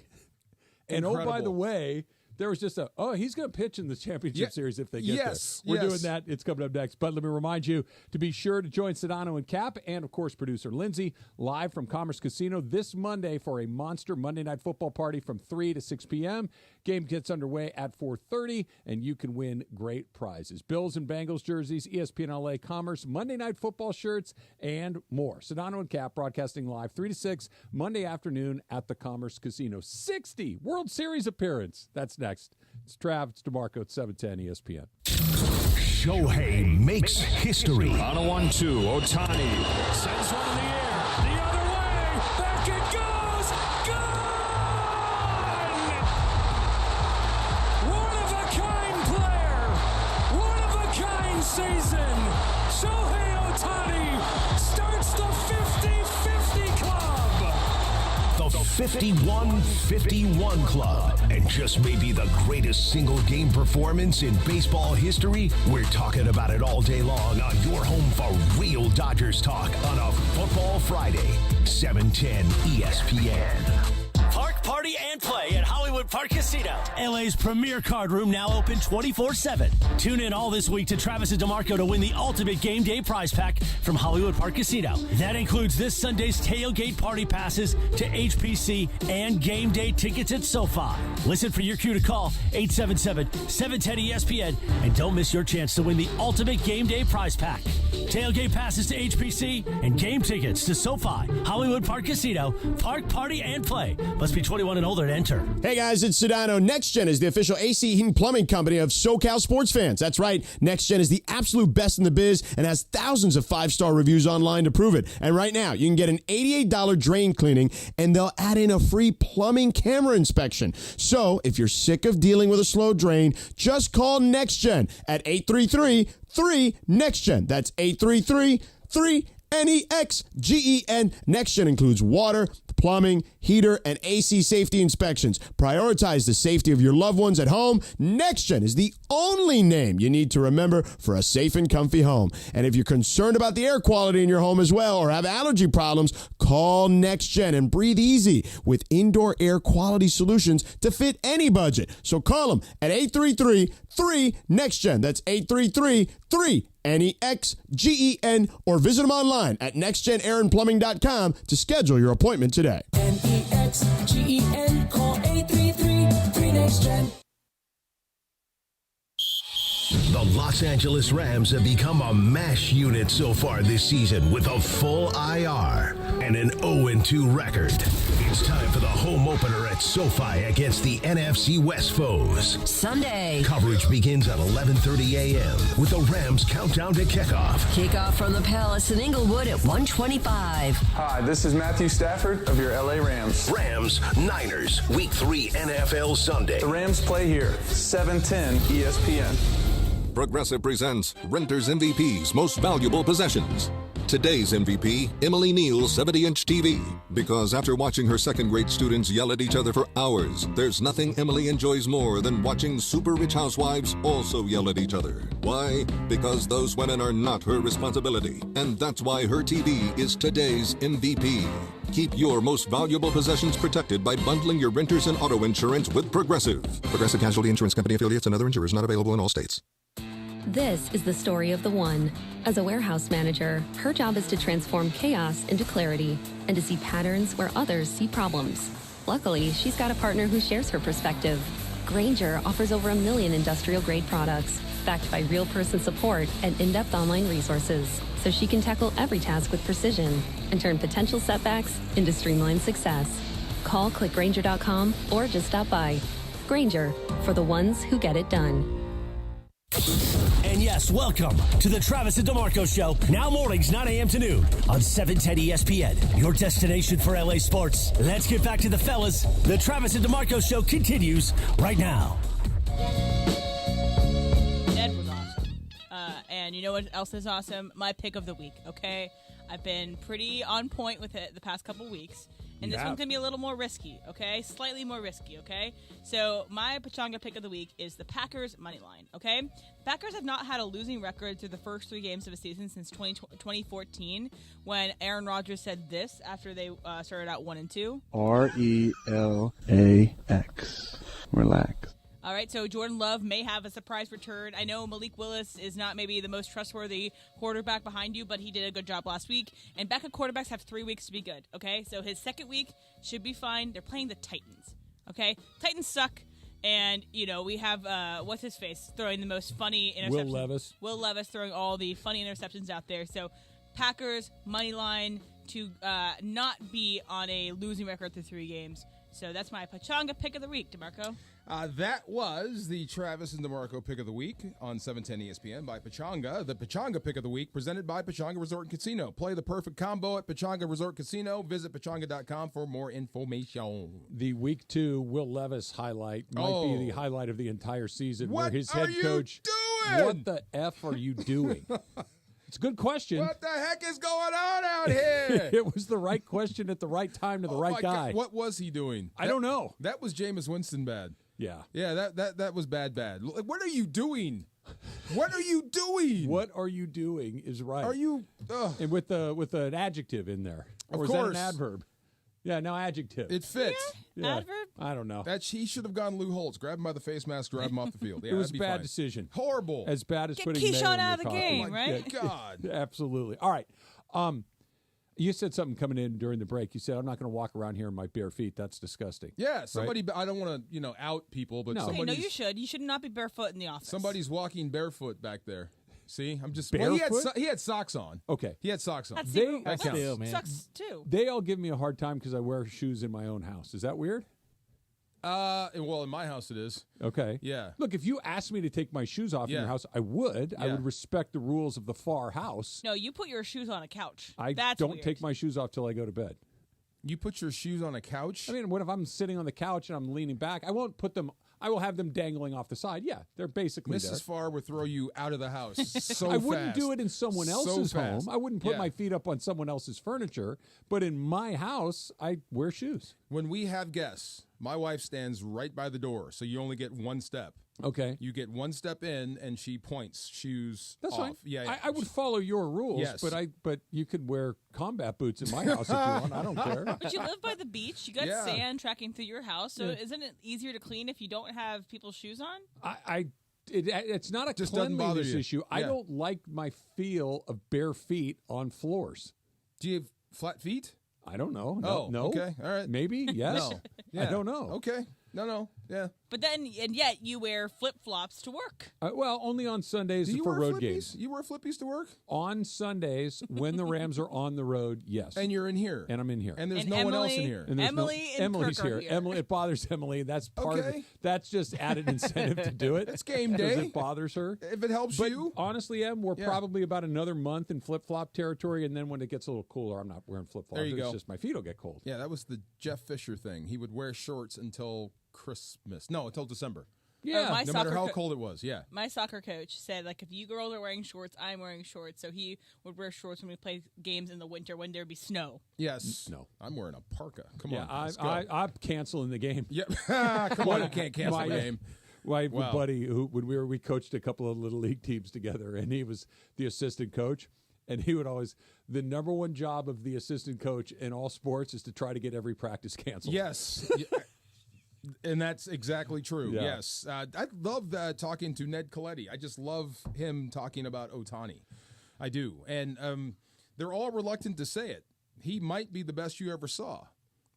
Speaker 1: And
Speaker 2: Incredible.
Speaker 1: oh, by the way, there was just he's going to pitch in the championship series if they get there. We're doing that. It's coming up next. But let me remind you to be sure to join Sedano and Cap and, of course, producer Lindsay live from Commerce Casino this Monday for a monster Monday Night Football party from 3 to 6 p.m. Game gets underway at 4:30, and you can win great prizes. Bills and Bengals jerseys, ESPN LA Commerce, Monday Night Football shirts, and more. Sedano and Cap broadcasting live 3 to 6 Monday afternoon at the Commerce Casino. 60 World Series appearance. That's next. It's Trav, it's DeMarco at 710 ESPN.
Speaker 5: Shohei makes history.
Speaker 16: On a 1-2, Ohtani sends one in the air. The other way. Back it goes. Gone! One-of-a-kind player. One-of-a-kind season. Shohei Ohtani starts the 50-50 club.
Speaker 5: The 51-51 Club. And just maybe the greatest single game performance in baseball history. We're talking about it all day long on your home for real Dodgers talk on a Football Friday. 710 ESPN.
Speaker 11: Park, party, and play at Hollywood Park Casino. LA's premier card room now open 24/7. Tune in all this week to Travis and DeMarco to win the ultimate game day prize pack from Hollywood Park Casino. That includes this Sunday's tailgate party passes to HPC and game day tickets at SoFi. Listen for your cue to call 877-710-ESPN and don't miss your chance to win the ultimate game day prize pack. Tailgate passes to HPC and game tickets to SoFi, Hollywood Park Casino. Park, party, and play. Must be 21 and older to enter.
Speaker 12: Hey guys, it's Sedano. NextGen is the official AC heating plumbing company of SoCal sports fans. That's right. NextGen is the absolute best in the biz and has thousands of 5-star reviews online to prove it. And right now, you can get an $88 drain cleaning and they'll add in a free plumbing camera inspection. So if you're sick of dealing with a slow drain, just call NextGen at 833-3-NEXTGen. That's 833-3 N-E-X-G-E-N. NextGen includes water, plumbing, heater, and AC safety inspections. Prioritize the safety of your loved ones at home. NextGen is the only name you need to remember for a safe and comfy home. And if you're concerned about the air quality in your home as well or have allergy problems, call NextGen and breathe easy with indoor air quality solutions to fit any budget. So call them at 833-3-NEXTGEN. That's 833-3-NEXGEN, or visit them online at nextgenairandplumbing.com to schedule your appointment today.
Speaker 25: NEXGEN. Call 833-3-NEXTGEN.
Speaker 5: The Los Angeles Rams have become a MASH unit so far this season with a full IR and an 0-2 record. It's time for the home opener at SoFi against the NFC West foes.
Speaker 6: Sunday.
Speaker 5: Coverage begins at 11:30 a.m. with the Rams countdown to kickoff.
Speaker 6: Kickoff from the Palace in Inglewood at 1:25.
Speaker 18: Hi, this is Matthew Stafford of your LA Rams.
Speaker 5: Rams, Niners, Week 3 NFL Sunday.
Speaker 18: The Rams play here, 710 ESPN.
Speaker 19: Progressive presents Renter's MVP's Most Valuable Possessions. Today's MVP, Emily Neal's 70-inch TV. Because after watching her second-grade students yell at each other for hours, there's nothing Emily enjoys more than watching super-rich housewives also yell at each other. Why? Because those women are not her responsibility. And that's why her TV is today's MVP. Keep your most valuable possessions protected by bundling your renters and auto insurance with Progressive. Progressive Casualty Insurance Company affiliates and other insurers not available in all states.
Speaker 20: This is the story of the one. As a warehouse manager, her job is to transform chaos into clarity and to see patterns where others see problems. Luckily, she's got a partner who shares her perspective. Grainger offers over 1 million industrial-grade products, backed by real person support and in-depth online resources, so she can tackle every task with precision and turn potential setbacks into streamlined success. Call clickgrainger.com or just stop by. Grainger, for the ones who get it done.
Speaker 11: And yes, welcome to the Travis and DeMarco Show. Now mornings, 9 a.m. to noon on 710 ESPN, your destination for LA sports. Let's get back to the fellas. The Travis and DeMarco Show continues right now.
Speaker 3: Ned was awesome. And you know what else is awesome? My pick of the week, okay? I've been pretty on point with it the past couple weeks. And this one's going to be a little more risky, okay? Slightly more risky, okay? So my Pachanga pick of the week is the Packers money line, okay? The Packers have not had a losing record through the first 3 games of a season since 2014, when Aaron Rodgers said this after they started out 1-2.
Speaker 22: RELAX. Relax.
Speaker 3: All right, so Jordan Love may have a surprise return. I know Malik Willis is not maybe the most trustworthy quarterback behind you, but he did a good job last week. And backup quarterbacks have 3 weeks to be good, okay? So his second week should be fine. They're playing the Titans, okay? Titans suck. And, you know, we have, what's-his-face throwing the most funny interceptions. Will Levis throwing all the funny interceptions out there. So Packers, money line to not be on a losing record through 3 games. So that's my Pachanga pick of the week, DeMarco.
Speaker 2: That was the Travis and DeMarco pick of the week on 710 ESPN by Pachanga. The Pachanga pick of the week presented by Pachanga Resort and Casino. Play the perfect combo at Pachanga Resort Casino. Visit pachanga.com for more information.
Speaker 1: The week 2 Will Levis highlight might be the highlight of the entire season.
Speaker 2: What
Speaker 1: where his
Speaker 2: are
Speaker 1: head
Speaker 2: you
Speaker 1: coach,
Speaker 2: doing?
Speaker 1: What the F are you doing? It's a good question.
Speaker 2: What the heck is going on out here?
Speaker 1: It was the right question at the right time to the right guy.
Speaker 2: God. What was he doing?
Speaker 1: I don't know.
Speaker 2: That was Jameis Winston bad.
Speaker 1: Yeah.
Speaker 2: Yeah, that was bad. What are you doing? What are you doing?
Speaker 1: What are you doing is right.
Speaker 2: Are you?
Speaker 1: And with an adjective in there.
Speaker 2: Of
Speaker 1: or
Speaker 2: course.
Speaker 1: Is that an adverb? Yeah, no, adjective.
Speaker 2: It fits.
Speaker 3: Yeah. Adverb?
Speaker 1: I don't know.
Speaker 2: He should have gone Lou Holtz. Grab him by the face mask, drive him off the field. Yeah,
Speaker 1: it was a bad
Speaker 2: fine.
Speaker 1: decision.
Speaker 2: Horrible.
Speaker 1: As bad as
Speaker 3: Get
Speaker 1: putting
Speaker 3: Keyshawn
Speaker 1: mayo in
Speaker 3: out
Speaker 1: your
Speaker 3: of the
Speaker 1: coffee.
Speaker 3: game, right?
Speaker 2: Yeah, God.
Speaker 1: Absolutely. All right. You said something coming in during the break. You said, I'm not going to walk around here in my bare feet. That's disgusting.
Speaker 2: Yeah, somebody, right? I don't want to, out people, but
Speaker 3: no, you should. You should not be barefoot in the office.
Speaker 2: Somebody's walking barefoot back there. See, I'm just
Speaker 1: barefoot.
Speaker 2: Well, he had socks on.
Speaker 1: Okay,
Speaker 2: he had socks on.
Speaker 3: That's
Speaker 1: still,
Speaker 3: man. Sucks too.
Speaker 1: They all give me a hard time because I wear shoes in my own house. Is that weird?
Speaker 2: Well, in my house it is.
Speaker 1: Okay.
Speaker 2: Yeah.
Speaker 1: Look, if you asked me to take my shoes off in your house, I would. Yeah. I would respect the rules of the far house.
Speaker 3: No, you put your shoes on a couch.
Speaker 1: I
Speaker 3: That's
Speaker 1: don't
Speaker 3: weird.
Speaker 1: take my shoes off till I go to bed.
Speaker 2: You put your shoes on a couch?
Speaker 1: I mean, what if I'm sitting on the couch and I'm leaning back? I won't put them. I will have them dangling off the side. Yeah, they're basically
Speaker 2: Mrs.
Speaker 1: there.
Speaker 2: Farr would throw you out of the house so
Speaker 1: I wouldn't do it in someone else's home.
Speaker 2: fast.
Speaker 1: I wouldn't put my feet up on someone else's furniture. But in my house, I wear shoes.
Speaker 2: When we have guests, my wife stands right by the door, so you only get one step.
Speaker 1: Okay.
Speaker 2: You get one step in, and she points, shoes
Speaker 1: That's
Speaker 2: off.
Speaker 1: fine.
Speaker 2: Yeah.
Speaker 1: I would follow your rules,
Speaker 2: Yes.
Speaker 1: but you could wear combat boots in my house if you want. I don't care.
Speaker 3: But you live by the beach. You got
Speaker 2: Yeah.
Speaker 3: sand tracking through your house. So isn't it easier to clean if you don't have people's shoes on?
Speaker 1: It's not a
Speaker 2: Just doesn't bother
Speaker 1: cleanliness
Speaker 2: you.
Speaker 1: issue. I
Speaker 2: Yeah.
Speaker 1: don't like my feel of bare feet on floors.
Speaker 2: Do you have flat feet?
Speaker 1: I don't know.
Speaker 2: Oh,
Speaker 1: No.
Speaker 2: okay. All right.
Speaker 1: Maybe. Yes.
Speaker 2: No.
Speaker 1: I don't know.
Speaker 2: Okay. No. Yeah.
Speaker 3: But then, and yet you wear flip-flops to work.
Speaker 1: Well, only on Sundays
Speaker 2: Do you
Speaker 1: for
Speaker 2: wear
Speaker 1: road
Speaker 2: flippies?
Speaker 1: games.
Speaker 2: You wear flippies to work?
Speaker 1: On Sundays, when the Rams are on the road, yes.
Speaker 2: And you're in here.
Speaker 1: And I'm in here.
Speaker 2: And there's
Speaker 3: And
Speaker 2: no one else in
Speaker 3: Emily-
Speaker 2: here.
Speaker 1: And there's
Speaker 3: Emily and
Speaker 1: Emily's
Speaker 3: Kirk are here.
Speaker 1: Emily, it bothers Emily. That's part of
Speaker 2: Okay.
Speaker 1: it. That's just added incentive to do it.
Speaker 2: It's game
Speaker 1: 'cause
Speaker 2: day.
Speaker 1: It bothers her.
Speaker 2: If it helps
Speaker 1: But
Speaker 2: you.
Speaker 1: honestly, Em, we're probably about another month in flip-flop territory, and then when it gets a little cooler, I'm not wearing flip-flops.
Speaker 2: There you
Speaker 1: It's
Speaker 2: go.
Speaker 1: just my feet will get cold.
Speaker 2: Yeah, that was the Jeff Fisher thing. He would wear shorts until Christmas. No, until December.
Speaker 1: Yeah.
Speaker 3: my
Speaker 2: No matter
Speaker 3: soccer
Speaker 2: how cold it was. Yeah.
Speaker 3: My soccer coach said, like, if you girls are wearing shorts, I'm wearing shorts. So he would wear shorts when we play games in the winter when there'd be snow.
Speaker 2: Yes.
Speaker 1: No.
Speaker 2: I'm wearing a parka. Come
Speaker 1: Yeah,
Speaker 2: on. Let's go.
Speaker 1: I'm canceling the game.
Speaker 2: Yep. Come on. You can't cancel
Speaker 1: My-
Speaker 2: the game.
Speaker 1: My
Speaker 2: Wow.
Speaker 1: buddy, when we coached a couple of little league teams together, and he was the assistant coach, and he would always, the number one job of the assistant coach in all sports is to try to get every practice canceled.
Speaker 2: Yes. And that's exactly true.
Speaker 1: Yeah.
Speaker 2: Yes. I love talking to Ned Colletti. I just love him talking about Ohtani. I do. And they're all reluctant to say it. He might be the best you ever saw.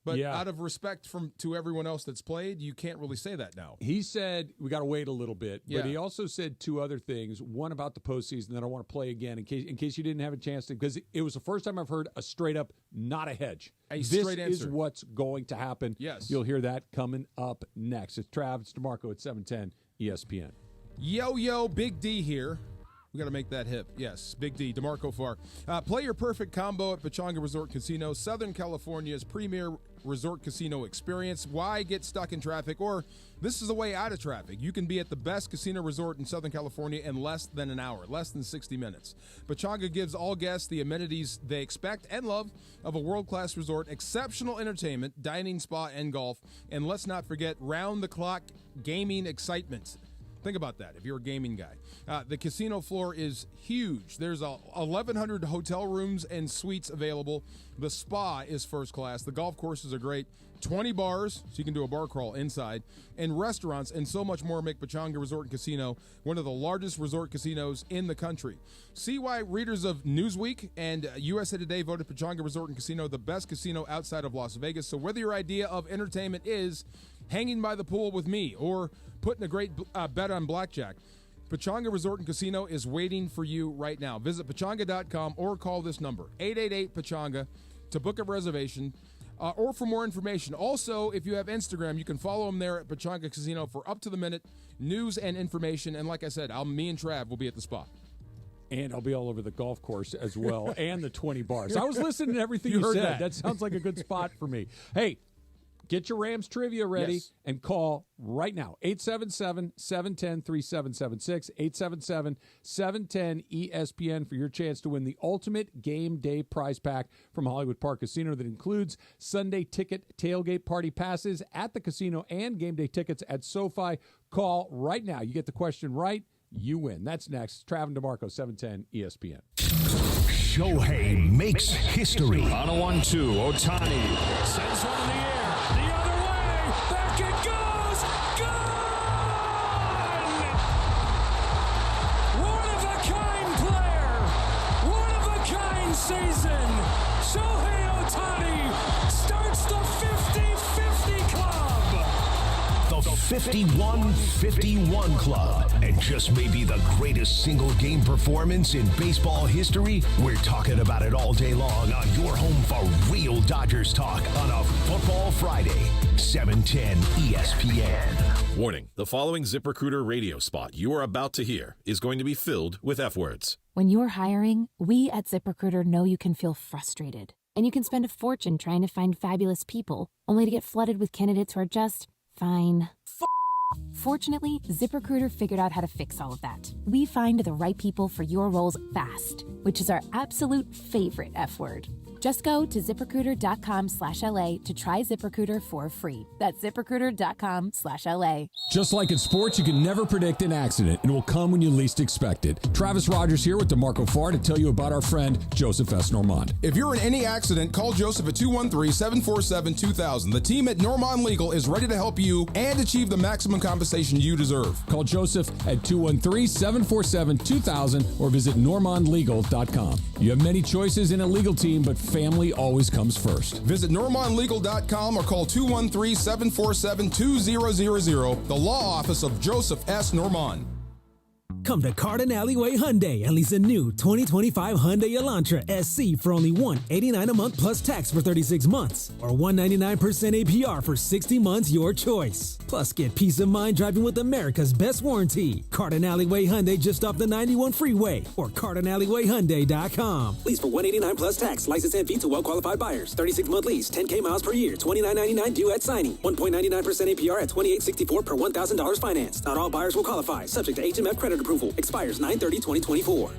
Speaker 2: But out of respect to everyone else that's played, you can't really say that now.
Speaker 1: He said we got to wait a little bit,
Speaker 2: Yeah.
Speaker 1: but he also said two other things. One about the postseason that I want to play again in case you didn't have a chance to, because it was the first time I've heard a straight up, not a hedge.
Speaker 2: This
Speaker 1: straight
Speaker 2: answer.
Speaker 1: is what's going to happen.
Speaker 2: Yes.
Speaker 1: You'll hear that coming up next. It's Travis DeMarco at 710 ESPN.
Speaker 2: Yo, Big D here. We got to make that hip. Yes, Big D, DeMarco Farr. Play your perfect combo at Pechanga Resort Casino, Southern California's premier resort casino experience. Why get stuck in traffic? Or this is a way out of traffic. You can be at the best casino resort in Southern California in less than an hour, less than 60 minutes. Pechanga gives all guests the amenities they expect and love of a world-class resort, exceptional entertainment, dining, spa, and golf. And let's not forget round-the-clock gaming excitement. Think about that if you're a gaming guy. The casino floor is huge. There's 1,100 hotel rooms and suites available. The spa is first class. The golf courses are great. 20 bars, so you can do a bar crawl inside, and restaurants and so much more make Pechanga Resort and Casino one of the largest resort casinos in the country. See why readers of Newsweek and USA Today voted Pechanga Resort and Casino the best casino outside of Las Vegas. So whether your idea of entertainment is hanging by the pool with me or putting a great bet on blackjack, Pechanga Resort and Casino is waiting for you right now. Visit Pechanga.com or call this number, 888-PECHANGA, to book a reservation or for more information. Also, if you have Instagram, you can follow them there at Pechanga Casino for up-to-the-minute news and information. And like I said, me and Trav will be at the spot.
Speaker 1: And I'll be all over the golf course as well, and the 20 bars. I was listening to everything you
Speaker 2: heard
Speaker 1: said.
Speaker 2: that.
Speaker 1: That sounds like a good spot for me. Hey, get your Rams trivia ready and call right now. 877-710-3776. 877-710-ESPN for your chance to win the ultimate game day prize pack from Hollywood Park Casino that includes Sunday ticket tailgate party passes at the casino and game day tickets at SoFi. Call right now. You get the question right, you win. That's next. Travis DeMarco, 710 ESPN.
Speaker 5: Shohei makes history.
Speaker 16: On a 1-2, Ohtani sends one in the air. The other way. Back it goes. Gone! One-of-a-kind player. One-of-a-kind season. Shohei Ohtani starts the 50-50 club.
Speaker 5: The 51-51 Club. And just maybe the greatest single game performance in baseball history. We're talking about it all day long on your home for real Dodgers talk on a Football Friday. 710 ESPN.
Speaker 9: Warning, the following ZipRecruiter radio spot you are about to hear is going to be filled with F words.
Speaker 10: When you're hiring, we at ZipRecruiter know you can feel frustrated.
Speaker 20: and you can spend a fortune trying to find fabulous people, only to get flooded with candidates who are just fine. Fortunately, ZipRecruiter figured out how to fix all of that. We find the right people for your roles fast, which is our absolute favorite F word. Just go to ZipRecruiter.com/LA to try ZipRecruiter for free. That's ZipRecruiter.com/LA.
Speaker 1: Just like in sports, you can never predict an accident. It will come when you least expect it. Travis Rogers here with DeMarco Farr to tell you about our friend, Joseph S. Normand.
Speaker 2: If you're in any accident, call Joseph at 213-747-2000. The team at Normand Legal is ready to help you and achieve the maximum compensation you deserve.
Speaker 1: Call Joseph at 213-747-2000 or visit normandlegal.com. You have many choices in a legal team, but family always comes first.
Speaker 2: Visit normandlegal.com or call 213-747-2000, the law office of Joseph S. Normand.
Speaker 25: Come to Cardin Alleyway Hyundai and lease a new 2025 Hyundai Elantra SC for only $189 a month plus tax for 36 months, or $199% APR for 60 months, your choice. Plus, get peace of mind driving with America's best warranty. Cardin Alleyway Hyundai just off the 91 freeway, or CardinAlleyWayHyundai.com.
Speaker 10: Lease for $189 plus tax, license and fee to well-qualified buyers. 36-month lease, 10K miles per year, $29.99 due at signing. 1.99% APR at $28.64 per $1,000 financed. Not all buyers will qualify. Subject to HMF credit approval. Expires 9/30/2024.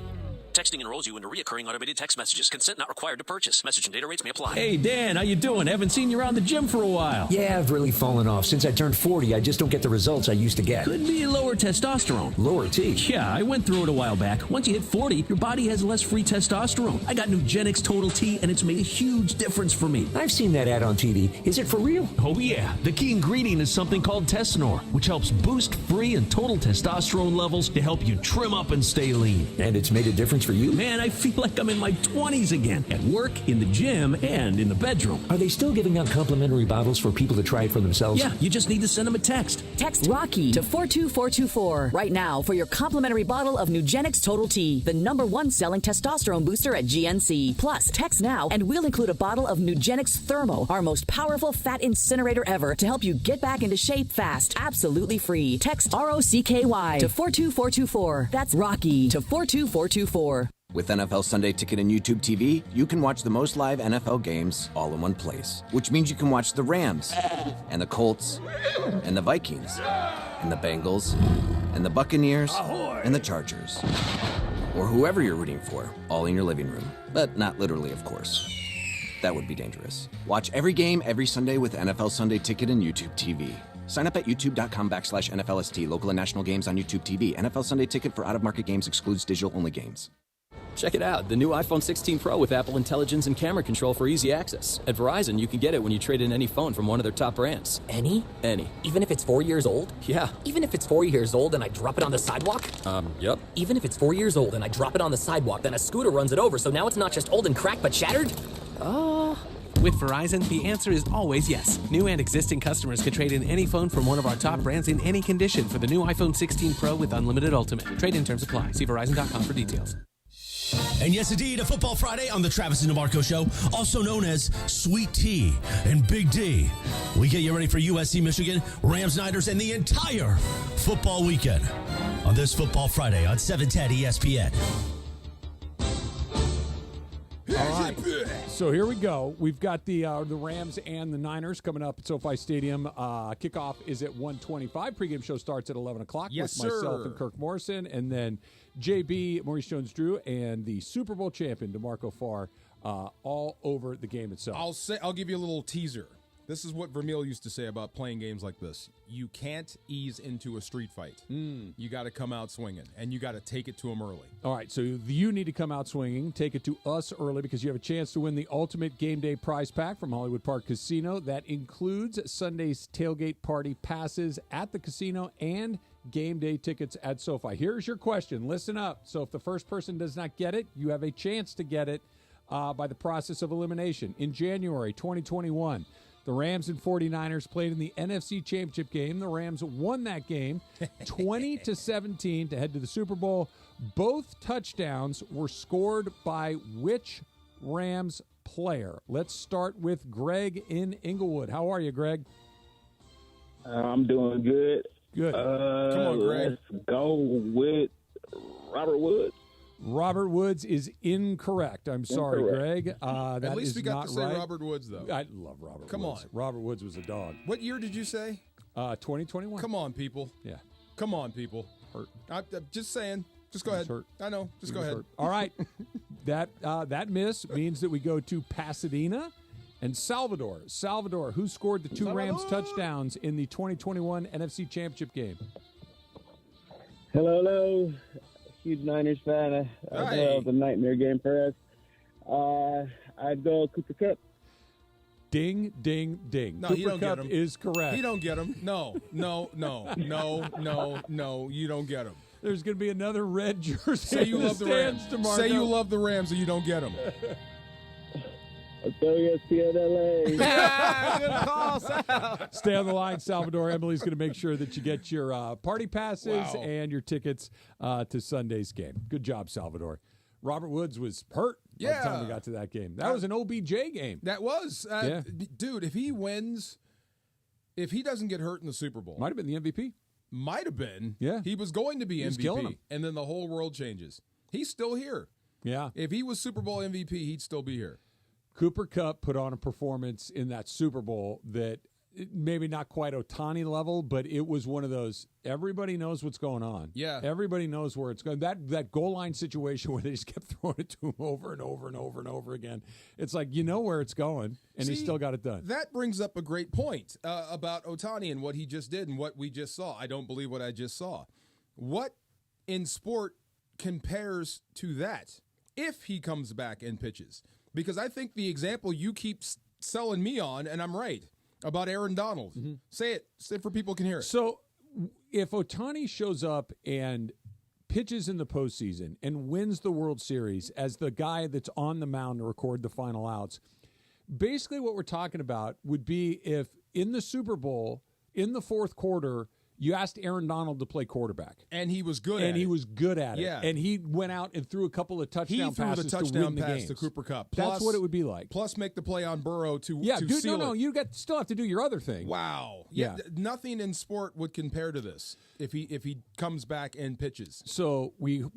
Speaker 11: Texting enrolls you into recurring automated text messages. Consent not required to purchase. Message and data rates may apply.
Speaker 13: Hey, Dan, how you doing? Haven't seen you around the gym for a while.
Speaker 14: Yeah, I've really fallen off. Since I turned 40, I just don't get the results I used to get.
Speaker 13: Could be lower testosterone.
Speaker 14: Lower T?
Speaker 13: Yeah, I went through it a while back. Once you hit 40, your body has less free testosterone. I got Nugenix Total T, and it's made a huge difference for me.
Speaker 14: I've seen that ad on TV. Is it for real?
Speaker 13: Oh, yeah. The key ingredient is something called Tesnor, which helps boost free and total testosterone levels to help you trim up and stay lean.
Speaker 14: And it's made a difference for you?
Speaker 13: Man, I feel like I'm in my 20s again, at work, in the gym, and in the bedroom.
Speaker 14: Are they still giving out complimentary bottles for people to try it for themselves?
Speaker 13: Yeah, you just need to send them a text.
Speaker 23: Text Rocky to 42424 right now for your complimentary bottle of Nugenix Total T, the #1 selling testosterone booster at GNC. Plus, text now and we'll include a bottle of Nugenix Thermo, our most powerful fat incinerator ever, to help you get back into shape fast, absolutely free. Text ROCKY to 42424. That's Rocky to 42424.
Speaker 24: With NFL Sunday Ticket and YouTube TV, you can watch the most live NFL games all in one place, which means you can watch the Rams and the Colts and the Vikings and the Bengals and the Buccaneers and the Chargers, or whoever you're rooting for, all in your living room. But not literally, of course. That would be dangerous. Watch every game every Sunday with NFL Sunday Ticket and YouTube TV. Sign up at youtube.com/NFLST. Local and national games on YouTube TV. NFL Sunday Ticket for out-of-market games excludes digital-only games.
Speaker 26: Check it out, the new iPhone 16 Pro with Apple Intelligence and camera control for easy access. At Verizon, you can get it when you trade in any phone from one of their top brands.
Speaker 27: Any?
Speaker 26: Any.
Speaker 27: Even if it's 4 years old?
Speaker 26: Yeah.
Speaker 27: Even if it's 4 years old and I drop it on the sidewalk?
Speaker 26: Yep.
Speaker 27: Even if it's 4 years old and I drop it on the sidewalk, then a scooter runs it over, so now it's not just old and cracked, but shattered?
Speaker 28: With Verizon, the answer is always yes. New and existing customers can trade in any phone from one of our top brands in any condition for the new iPhone 16 Pro with Unlimited Ultimate. Trade-in terms apply. See Verizon.com for details.
Speaker 11: And yes, indeed, a Football Friday on the Travis and DeMarco Show, also known as Sweet Tea and Big D. We get you ready for USC, Michigan, Rams, Niners, and the entire football weekend on this Football Friday on 710 ESPN.
Speaker 1: All right, so here we go. We've got the Rams and the Niners coming up at SoFi Stadium. Kickoff is at 1:25. Pregame show starts at 11 o'clock with myself and Kirk Morrison, and then JB, Maurice Jones-Drew, and the Super Bowl champion, DeMarco Farr, all over the game itself.
Speaker 2: I'll give you a little teaser. This is what Vermeil used to say about playing games like this. You can't ease into a street fight. You got to come out swinging, and you got to take it to them early.
Speaker 1: All right, so you need to come out swinging. Take it to us early because you have a chance to win the ultimate game day prize pack from Hollywood Park Casino. That includes Sunday's tailgate party passes at the casino and game day tickets at SoFi. Here's your question. Listen up. So if the first person does not get it, you have a chance to get it by the process of elimination. In January 2021, the Rams and 49ers played in the NFC Championship game. The Rams won that game 20-17 to head to the Super Bowl. Both touchdowns were scored by which Rams player? Let's start with Greg in Inglewood. How are you, Greg?
Speaker 29: I'm doing good.
Speaker 1: Good.
Speaker 2: Come on, Greg.
Speaker 29: Let's go with Robert Woods.
Speaker 1: Robert Woods is incorrect. I'm sorry, Greg.
Speaker 2: At least we got to say Robert Woods, though.
Speaker 1: I love Robert Woods.
Speaker 2: Come on.
Speaker 1: Robert Woods was a dog.
Speaker 2: What year did you say?
Speaker 1: 2021.
Speaker 2: Come on, people.
Speaker 1: Yeah.
Speaker 2: Come on, people.
Speaker 1: Hurt.
Speaker 2: I'm just saying. Just go ahead.
Speaker 1: Hurt.
Speaker 2: I know. Just go ahead.
Speaker 1: Hurt. All right. That miss means that we go to Pasadena and Salvador. Salvador, who scored the 2 Rams touchdowns in the 2021 NFC Championship game?
Speaker 29: Hello. Huge Niners fan. It was a nightmare game for us. I'd go Cooper Kupp.
Speaker 1: Ding, ding, ding.
Speaker 2: No,
Speaker 1: Cooper
Speaker 2: you don't
Speaker 1: Kupp
Speaker 2: get him.
Speaker 1: is correct.
Speaker 2: You don't get him. No. You don't get him.
Speaker 1: There's going to be another red jersey
Speaker 2: Say you love the Rams.
Speaker 1: tomorrow.
Speaker 2: Say you love the Rams and you don't get them.
Speaker 29: Let's go ESPN LA.
Speaker 1: Good call, Sal. Stay on the line, Salvador. Emily's going to make sure that you get your party passes and your tickets to Sunday's game. Good job, Salvador. Robert Woods was hurt by the time we got to that game. That was an OBJ game.
Speaker 2: That was. Dude, if he wins, if he doesn't get hurt in the Super Bowl.
Speaker 1: Might have been the MVP.
Speaker 2: Might have been.
Speaker 1: Yeah.
Speaker 2: He was going to be
Speaker 1: He's killing him.
Speaker 2: MVP, and then the whole world changes. He's still here.
Speaker 1: Yeah.
Speaker 2: If he was Super Bowl MVP, he'd still be here.
Speaker 1: Cooper Kupp put on a performance in that Super Bowl that maybe not quite Ohtani level, but it was one of those, everybody knows what's going on.
Speaker 2: Yeah.
Speaker 1: Everybody knows where it's going. That goal line situation where they just kept throwing it to him over and over and over and over again. It's like, you know where it's going, and he still got it done.
Speaker 2: That brings up a great point about Ohtani and what he just did and what we just saw. I don't believe what I just saw. What in sport compares to that if he comes back and pitches? Because I think the example you keep selling me on, and I'm right, about Aaron Donald. Mm-hmm. Say it for people can hear it.
Speaker 1: So if Ohtani shows up and pitches in the postseason and wins the World Series as the guy that's on the mound to record the final outs, basically what we're talking about would be if in the Super Bowl, in the fourth quarter, you asked Aaron Donald to play quarterback.
Speaker 2: And he was good at it.
Speaker 1: And he was good at it.
Speaker 2: Yeah.
Speaker 1: And he went out and threw a couple of touchdown passes
Speaker 2: the touchdown
Speaker 1: to win the
Speaker 2: pass
Speaker 1: games.
Speaker 2: to Cooper Kupp.
Speaker 1: That's what it would be like.
Speaker 2: Plus make the play on Burrow to
Speaker 1: it.
Speaker 2: seal
Speaker 1: No, you still have to do your other thing.
Speaker 2: Wow.
Speaker 1: Yeah.
Speaker 2: Nothing in sport would compare to this if he comes back and pitches.
Speaker 1: So you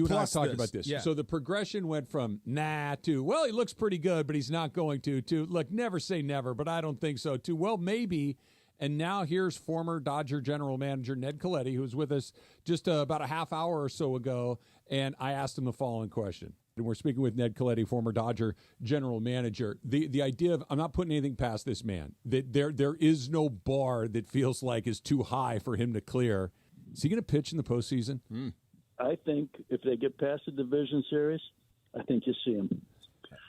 Speaker 1: and I talked about this.
Speaker 2: Yeah.
Speaker 1: So the progression went from nah to, well, he looks pretty good, but he's not going to look, never say never, but I don't think so, to, well, maybe. And now here's former Dodger general manager Ned Colletti, who was with us just about a half hour or so ago, and I asked him the following question. And we're speaking with Ned Colletti, former Dodger general manager. The idea of, I'm not putting anything past this man, that there is no bar that feels like is too high for him to clear. Is he going to pitch in the postseason?
Speaker 29: I think if they get past the division series, I think you see him.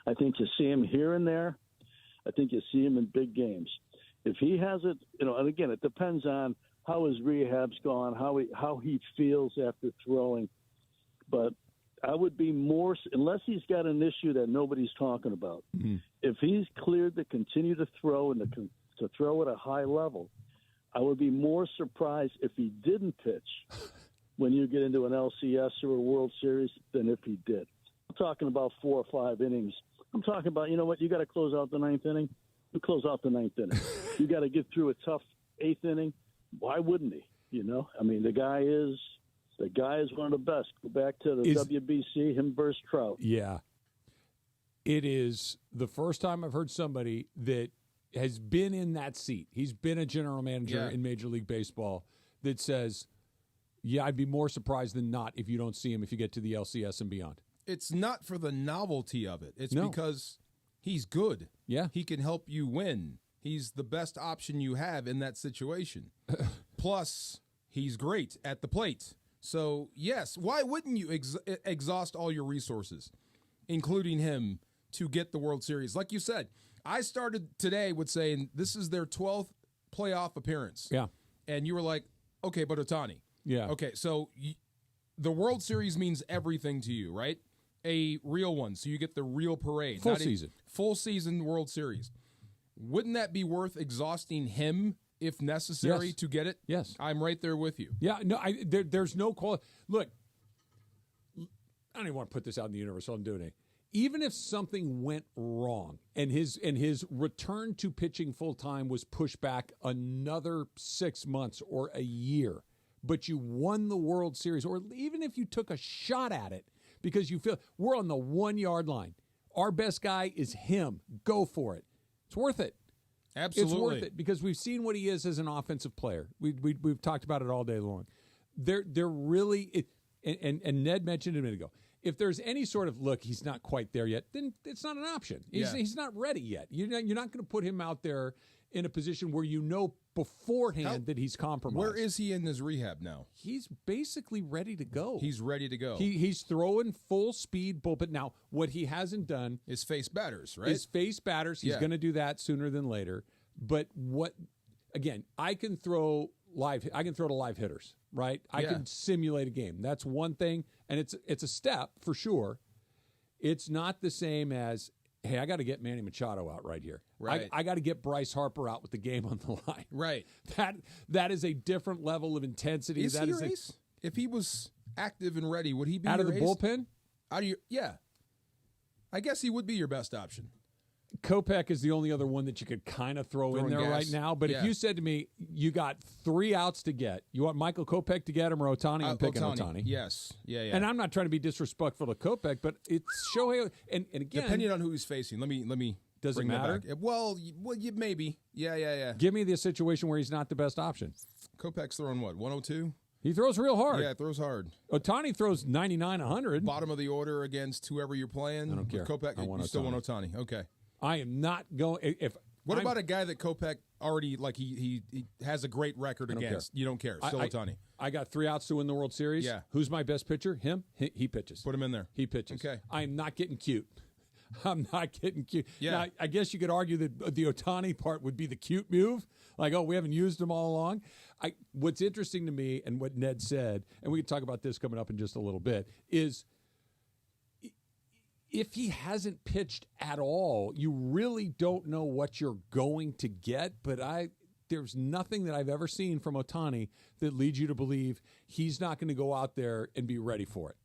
Speaker 29: I think you see him here and there. I think you see him in big games. If he has it, and again, it depends on how his rehab's gone, how he feels after throwing. But I would be more, unless he's got an issue that nobody's talking about. Mm-hmm. If he's cleared to continue to throw and to throw at a high level, I would be more surprised if he didn't pitch when you get into an LCS or a World Series than if he did. I'm talking about 4 or 5 innings. I'm talking about, you know what, you got to close out the 9th inning. You close out the 9th inning. You got to get through a tough 8th inning. Why wouldn't he? I mean, the guy is one of the best. Go back to the WBC, him versus Trout.
Speaker 1: Yeah. It is the first time I've heard somebody that has been in that seat. He's been a general manager in Major League Baseball that says, yeah, I'd be more surprised than not if you don't see him if you get to the LCS and beyond.
Speaker 2: It's not for the novelty of it. It's because he's good.
Speaker 1: Yeah.
Speaker 2: He can help you win. He's the best option you have in that situation. Plus, he's great at the plate. So, yes, why wouldn't you exhaust all your resources, including him, to get the World Series? Like you said, I started today with saying this is their 12th playoff appearance.
Speaker 1: Yeah.
Speaker 2: And you were like, okay, but Ohtani.
Speaker 1: Yeah.
Speaker 2: Okay, so the World Series means everything to you, right? A real one, so you get the real parade.
Speaker 1: Full season.
Speaker 2: Full season World Series. Wouldn't that be worth exhausting him if necessary to get it?
Speaker 1: Yes.
Speaker 2: I'm right there with you.
Speaker 1: Yeah, no, there's no call. Look, I don't even want to put this out in the universe, so I'm doing it. Even if something went wrong and his return to pitching full-time was pushed back another 6 months or a year, but you won the World Series, or even if you took a shot at it, because you feel we're on the 1 yard line. Our best guy is him. Go for it. It's worth it.
Speaker 2: Absolutely.
Speaker 1: It's worth it because we've seen what he is as an offensive player. We've talked about it all day long. They're really and Ned mentioned it a minute ago. If there's any sort of look, he's not quite there yet, then it's not an option. He's not ready yet. You're not going to put him out there in a position where you know beforehand that he's compromised.
Speaker 2: Where is he in his rehab now?
Speaker 1: He's basically ready to go.
Speaker 2: He's ready to go.
Speaker 1: He's throwing full speed bullpen. Now, what he hasn't done
Speaker 2: is face batters, right?
Speaker 1: Is face batters. He's going to do that sooner than later. But I can throw to live hitters, right? I can simulate a game. That's one thing, and it's a step for sure. It's not the same as, hey, I got to get Manny Machado out right here.
Speaker 2: Right.
Speaker 1: I got to get Bryce Harper out with the game on the line.
Speaker 2: Right.
Speaker 1: That is a different level of intensity.
Speaker 2: Is he your ace? If he was active and ready, would he be
Speaker 1: out
Speaker 2: your
Speaker 1: of the
Speaker 2: ace?
Speaker 1: bullpen?
Speaker 2: Yeah. I guess he would be your best option.
Speaker 1: Kopech is the only other one that you could kind of throw in there right now. But if you said to me, you got 3 outs to get, you want Michael Kopech to get him or Ohtani? I'm picking Ohtani.
Speaker 2: Yes. Yeah.
Speaker 1: And I'm not trying to be disrespectful to Kopech, but it's Shohei. And again,
Speaker 2: depending on who he's facing, let me.
Speaker 1: Does it matter?
Speaker 2: Well, maybe. Yeah.
Speaker 1: Give me the situation where he's not the best option.
Speaker 2: Kopech's throwing what, 102?
Speaker 1: He throws real hard.
Speaker 2: Yeah, throws hard.
Speaker 1: Ohtani throws 99, 100.
Speaker 2: Bottom of the order against whoever you're playing.
Speaker 1: I don't care.
Speaker 2: Kopech, you still want Ohtani. Okay.
Speaker 1: I am not going.
Speaker 2: What about a guy that Kopech already he has a great record against? You don't care. Still Ohtani.
Speaker 1: I got 3 outs to win the World Series.
Speaker 2: Yeah.
Speaker 1: Who's my best pitcher? Him. He pitches.
Speaker 2: Put him in there.
Speaker 1: He pitches.
Speaker 2: Okay.
Speaker 1: I am not getting cute. I'm not getting cute.
Speaker 2: Yeah.
Speaker 1: Now, I guess you could argue that the Ohtani part would be the cute move. Like, oh, we haven't used him all along. What's interesting to me and what Ned said, and we can talk about this coming up in just a little bit, is if he hasn't pitched at all, you really don't know what you're going to get. But there's nothing that I've ever seen from Ohtani that leads you to believe he's not going to go out there and be ready for it.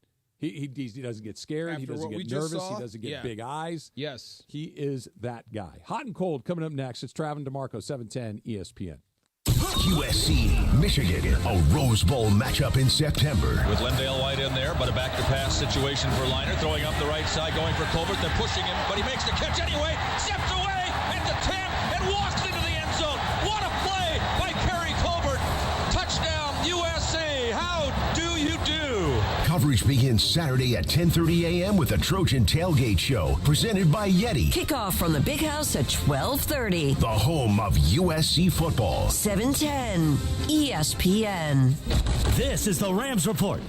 Speaker 1: He doesn't get scared. He doesn't get nervous. He doesn't get big eyes.
Speaker 2: Yes.
Speaker 1: He is that guy. Hot and cold coming up next. It's Travis DeMarco, 710 ESPN.
Speaker 5: USC, Michigan, a Rose Bowl matchup in September.
Speaker 4: With Lendale White in there, but a back-to-pass situation for Liner, throwing up the right side, going for Colbert. They're pushing him, but he makes the catch anyway, steps away at the 10, and walks into the end zone. What a play by Kerry Colbert. Touchdown, USC. How do you do?
Speaker 5: Coverage begins Saturday at 10:30 a.m. with the Trojan Tailgate Show, presented by Yeti.
Speaker 23: Kickoff from the Big House at 12:30.
Speaker 5: The home of USC football.
Speaker 23: 710 ESPN.
Speaker 11: This is the Rams Report.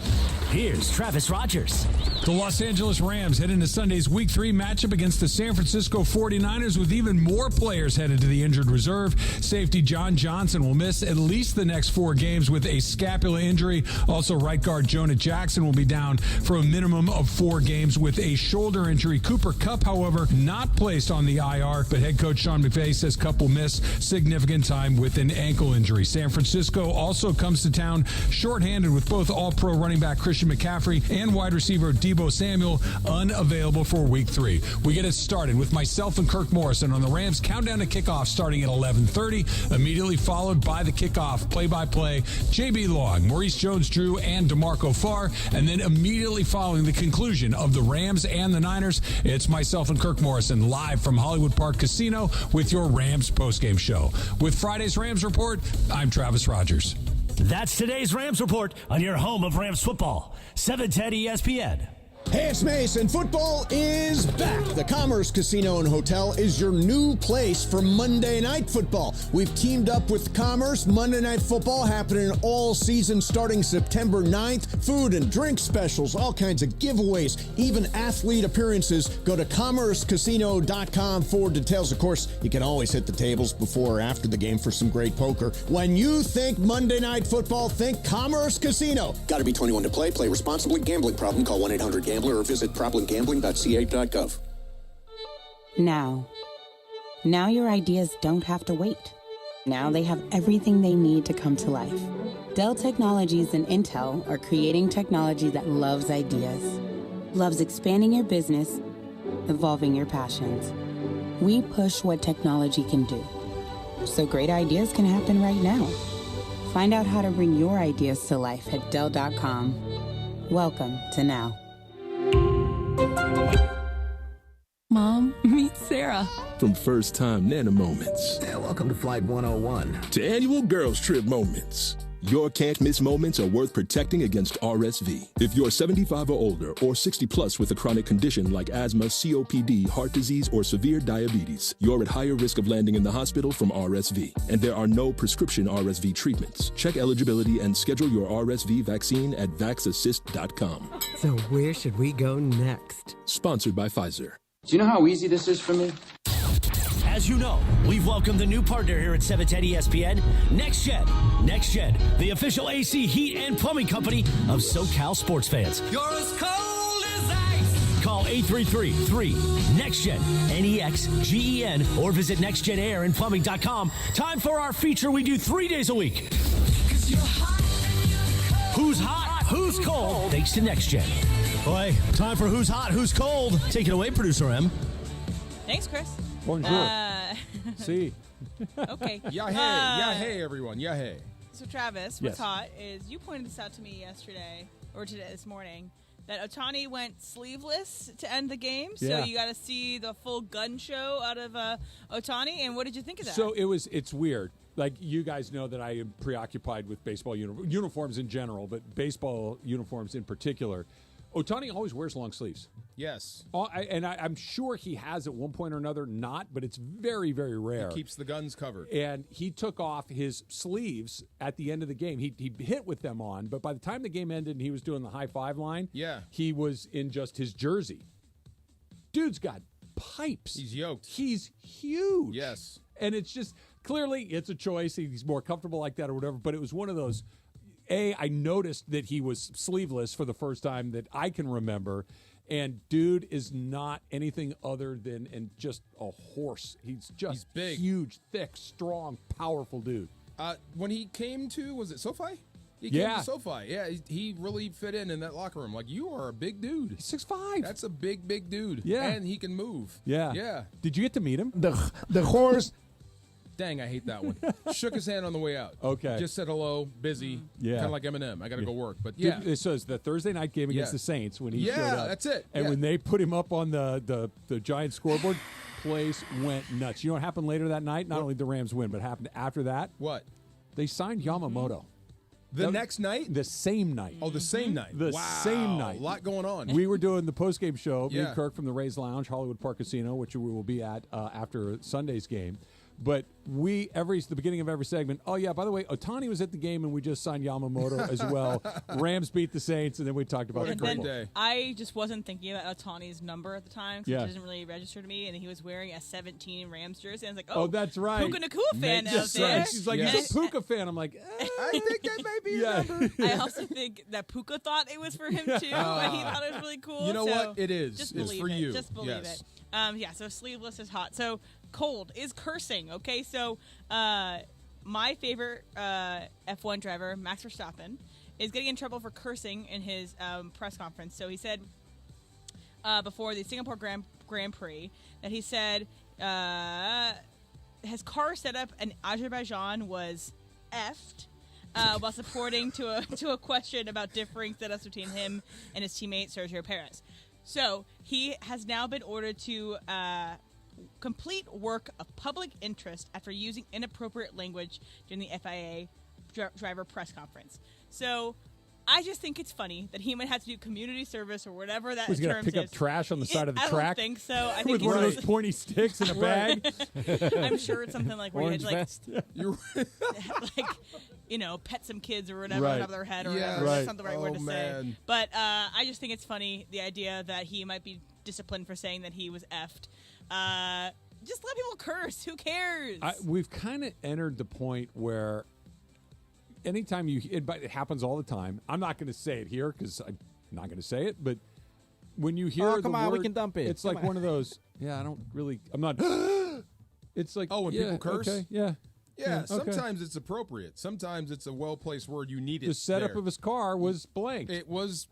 Speaker 11: Here's Travis Rogers.
Speaker 6: The Los Angeles Rams head into Sunday's Week 3 matchup against the San Francisco 49ers with even more players headed to the injured reserve. Safety John Johnson will miss at least the next 4 games with a scapula injury. Also, right guard Jonah Jackson will be down for a minimum of 4 games with a shoulder injury. Cooper Kupp, however, not placed on the IR, but head coach Sean McVay says Kupp will miss significant time with an ankle injury. San Francisco also comes to town shorthanded with both all-pro running back Christian McCaffrey and wide receiver Deebo Samuel unavailable for Week 3. We get it started with myself and Kirk Morrison on the Rams countdown to kickoff starting at 11:30, immediately followed by the kickoff play-by-play JB Long, Maurice Jones-Drew, and DeMarco Farr, and then immediately following the conclusion of the Rams and the Niners, it's myself and Kirk Morrison live from Hollywood Park Casino with your Rams postgame show. With Friday's Rams Report, I'm Travis Rogers.
Speaker 11: That's today's Rams Report on your home of Rams football, 710 ESPN.
Speaker 7: Hey, it's Mason. Football is back. The Commerce Casino and Hotel is your new place for Monday Night Football. We've teamed up with Commerce. Monday Night Football happening all season starting September 9th. Food and drink specials, all kinds of giveaways, even athlete appearances. Go to commercecasino.com for details. Of course, you can always hit the tables before or after the game for some great poker. When you think Monday Night Football, think Commerce Casino. Got to be 21 to play. Play responsibly. Gambling problem? Call 1-800-GAMBLER or visit problemgambling.ca.gov.
Speaker 8: Now your ideas don't have to wait. Now they have everything they need to come to life. Dell Technologies and Intel are creating technology that loves ideas, loves expanding your business, evolving your passions. We push what technology can do, so great ideas can happen right now. Find out how to bring your ideas to life at Dell.com. Welcome to Now.
Speaker 3: Mom, meet Sarah.
Speaker 12: From first-time Nana moments.
Speaker 15: Yeah, welcome to Flight 101.
Speaker 12: To annual girls trip moments. Your can't-miss moments are worth protecting against RSV. If you're 75 or older or 60-plus with a chronic condition like asthma, COPD, heart disease, or severe diabetes, you're at higher risk of landing in the hospital from RSV. And there are no prescription RSV treatments. Check eligibility and schedule your RSV vaccine at vaxassist.com.
Speaker 16: So where should we go next?
Speaker 12: Sponsored by Pfizer.
Speaker 17: Do you know how easy this is for me?
Speaker 11: As you know, we've welcomed a new partner here at 710 ESPN, Next Gen. Next Gen, the official AC, heat, and plumbing company of SoCal sports fans.
Speaker 18: You're as cold as ice.
Speaker 11: Call 833-3-NEXTGEN, N-E-X-G-E-N, or visit nextgenairandplumbing.com. Time for our feature we do 3 days a week. Who's hot? Who's cold? Thanks to Next Gen. Boy, time for Who's Hot? Who's Cold? Take it away, Producer M.
Speaker 19: Thanks, Chris.
Speaker 1: Bonjour. See.
Speaker 19: Okay.
Speaker 2: Yeah, hey, everyone. Yeah, hey.
Speaker 19: So, Travis, what's hot is you pointed this out to me yesterday, or this morning, that Ohtani went sleeveless to end the game. So you got to see the full gun show out of Ohtani. And what did you think of that?
Speaker 1: So it's weird. Like, you guys know that I am preoccupied with baseball uniforms in general, but baseball uniforms in particular. Ohtani always wears long sleeves.
Speaker 2: Yes.
Speaker 1: I'm sure he has at one point or another not, but it's very, very rare.
Speaker 2: He keeps the guns covered.
Speaker 1: And he took off his sleeves at the end of the game. He hit with them on, but by the time the game ended and he was doing the high five line, he was in just his jersey. Dude's got pipes.
Speaker 2: He's yoked.
Speaker 1: He's huge.
Speaker 2: Yes.
Speaker 1: And it's just, clearly it's a choice. He's more comfortable like that or whatever, but it was one of those... I noticed that he was sleeveless for the first time that I can remember, and dude is not anything other than just a horse. He's big, huge, thick, strong, powerful dude.
Speaker 2: When he came to, was it SoFi? He came to SoFi. Yeah, he really fit in that locker room. Like, you are a big dude.
Speaker 1: He's 6'5".
Speaker 2: That's a big, big dude.
Speaker 1: Yeah.
Speaker 2: And he can move.
Speaker 1: Yeah.
Speaker 2: Yeah.
Speaker 1: Did you get to meet him?
Speaker 7: The horse...
Speaker 2: Dang, I hate that one. Shook his hand on the way out.
Speaker 1: Okay.
Speaker 2: Just said hello, busy.
Speaker 1: Yeah.
Speaker 2: Kind of like Eminem. I got to go work. But yeah.
Speaker 1: So it's the Thursday night game against the Saints when he showed up.
Speaker 2: Yeah, that's it.
Speaker 1: And when they put him up on the giant scoreboard, place went nuts. You know what happened later that night? Not only did the Rams win, but happened after that.
Speaker 2: What?
Speaker 1: They signed Yamamoto.
Speaker 2: The next night?
Speaker 1: The same night.
Speaker 2: Oh, the same night.
Speaker 1: The same night.
Speaker 2: A lot going on.
Speaker 1: We were doing the postgame show, me and Kirk from the Rays Lounge, Hollywood Park Casino, which we will be at after Sunday's game. But the beginning of every segment, oh, yeah, by the way, Ohtani was at the game, and we just signed Yamamoto as well. Rams beat the Saints, and then we talked about the great day.
Speaker 19: I just wasn't thinking about Ohtani's number at the time, because it doesn't really register to me, and he was wearing a 17 Rams jersey. And I was like, oh,
Speaker 1: that's right.
Speaker 19: Puka Nakua fan out there.
Speaker 1: She's like, he's a Puka fan. I'm like,
Speaker 2: I think that may be a number.
Speaker 19: I also think that Puka thought it was for him, too, and he thought it was really cool.
Speaker 2: You know what? It is.
Speaker 19: Just
Speaker 2: it's
Speaker 19: believe
Speaker 2: for you.
Speaker 19: Just believe it. So sleeveless is hot. So cold is cursing. Okay, so my favorite F1 driver, Max Verstappen, is getting in trouble for cursing in his press conference. So he said before the Singapore Grand Prix that he said his car setup in Azerbaijan was effed. While supporting to a question about differing setups between him and his teammate Sergio Perez. So he has now been ordered to complete work of public interest after using inappropriate language during the FIA driver press conference. So I just think it's funny that he might have to do community service or whatever that term is.
Speaker 1: He's going to pick up trash on the side of the track?
Speaker 19: I don't think so. I think
Speaker 1: with one of those pointy sticks in a bag?
Speaker 19: I'm sure it's something like where
Speaker 1: Orange
Speaker 19: you had
Speaker 1: vest.
Speaker 19: pet some kids or whatever on top of their head or whatever. That's not the right word to say. But I just think it's funny, the idea that he might be disciplined for saying that he was effed. Just let people curse. Who cares?
Speaker 1: We've kind of entered the point where anytime it happens all the time. I'm not going to say it here because I'm not going to say it, but when you hear the word,
Speaker 21: we can dump it.
Speaker 1: It's like one of those, I'm not. It's like,
Speaker 2: when people curse?
Speaker 1: Okay, yeah.
Speaker 2: Yeah, sometimes it's appropriate. Sometimes it's a well-placed word. You need it.
Speaker 1: The setup of his car was blank.
Speaker 2: It was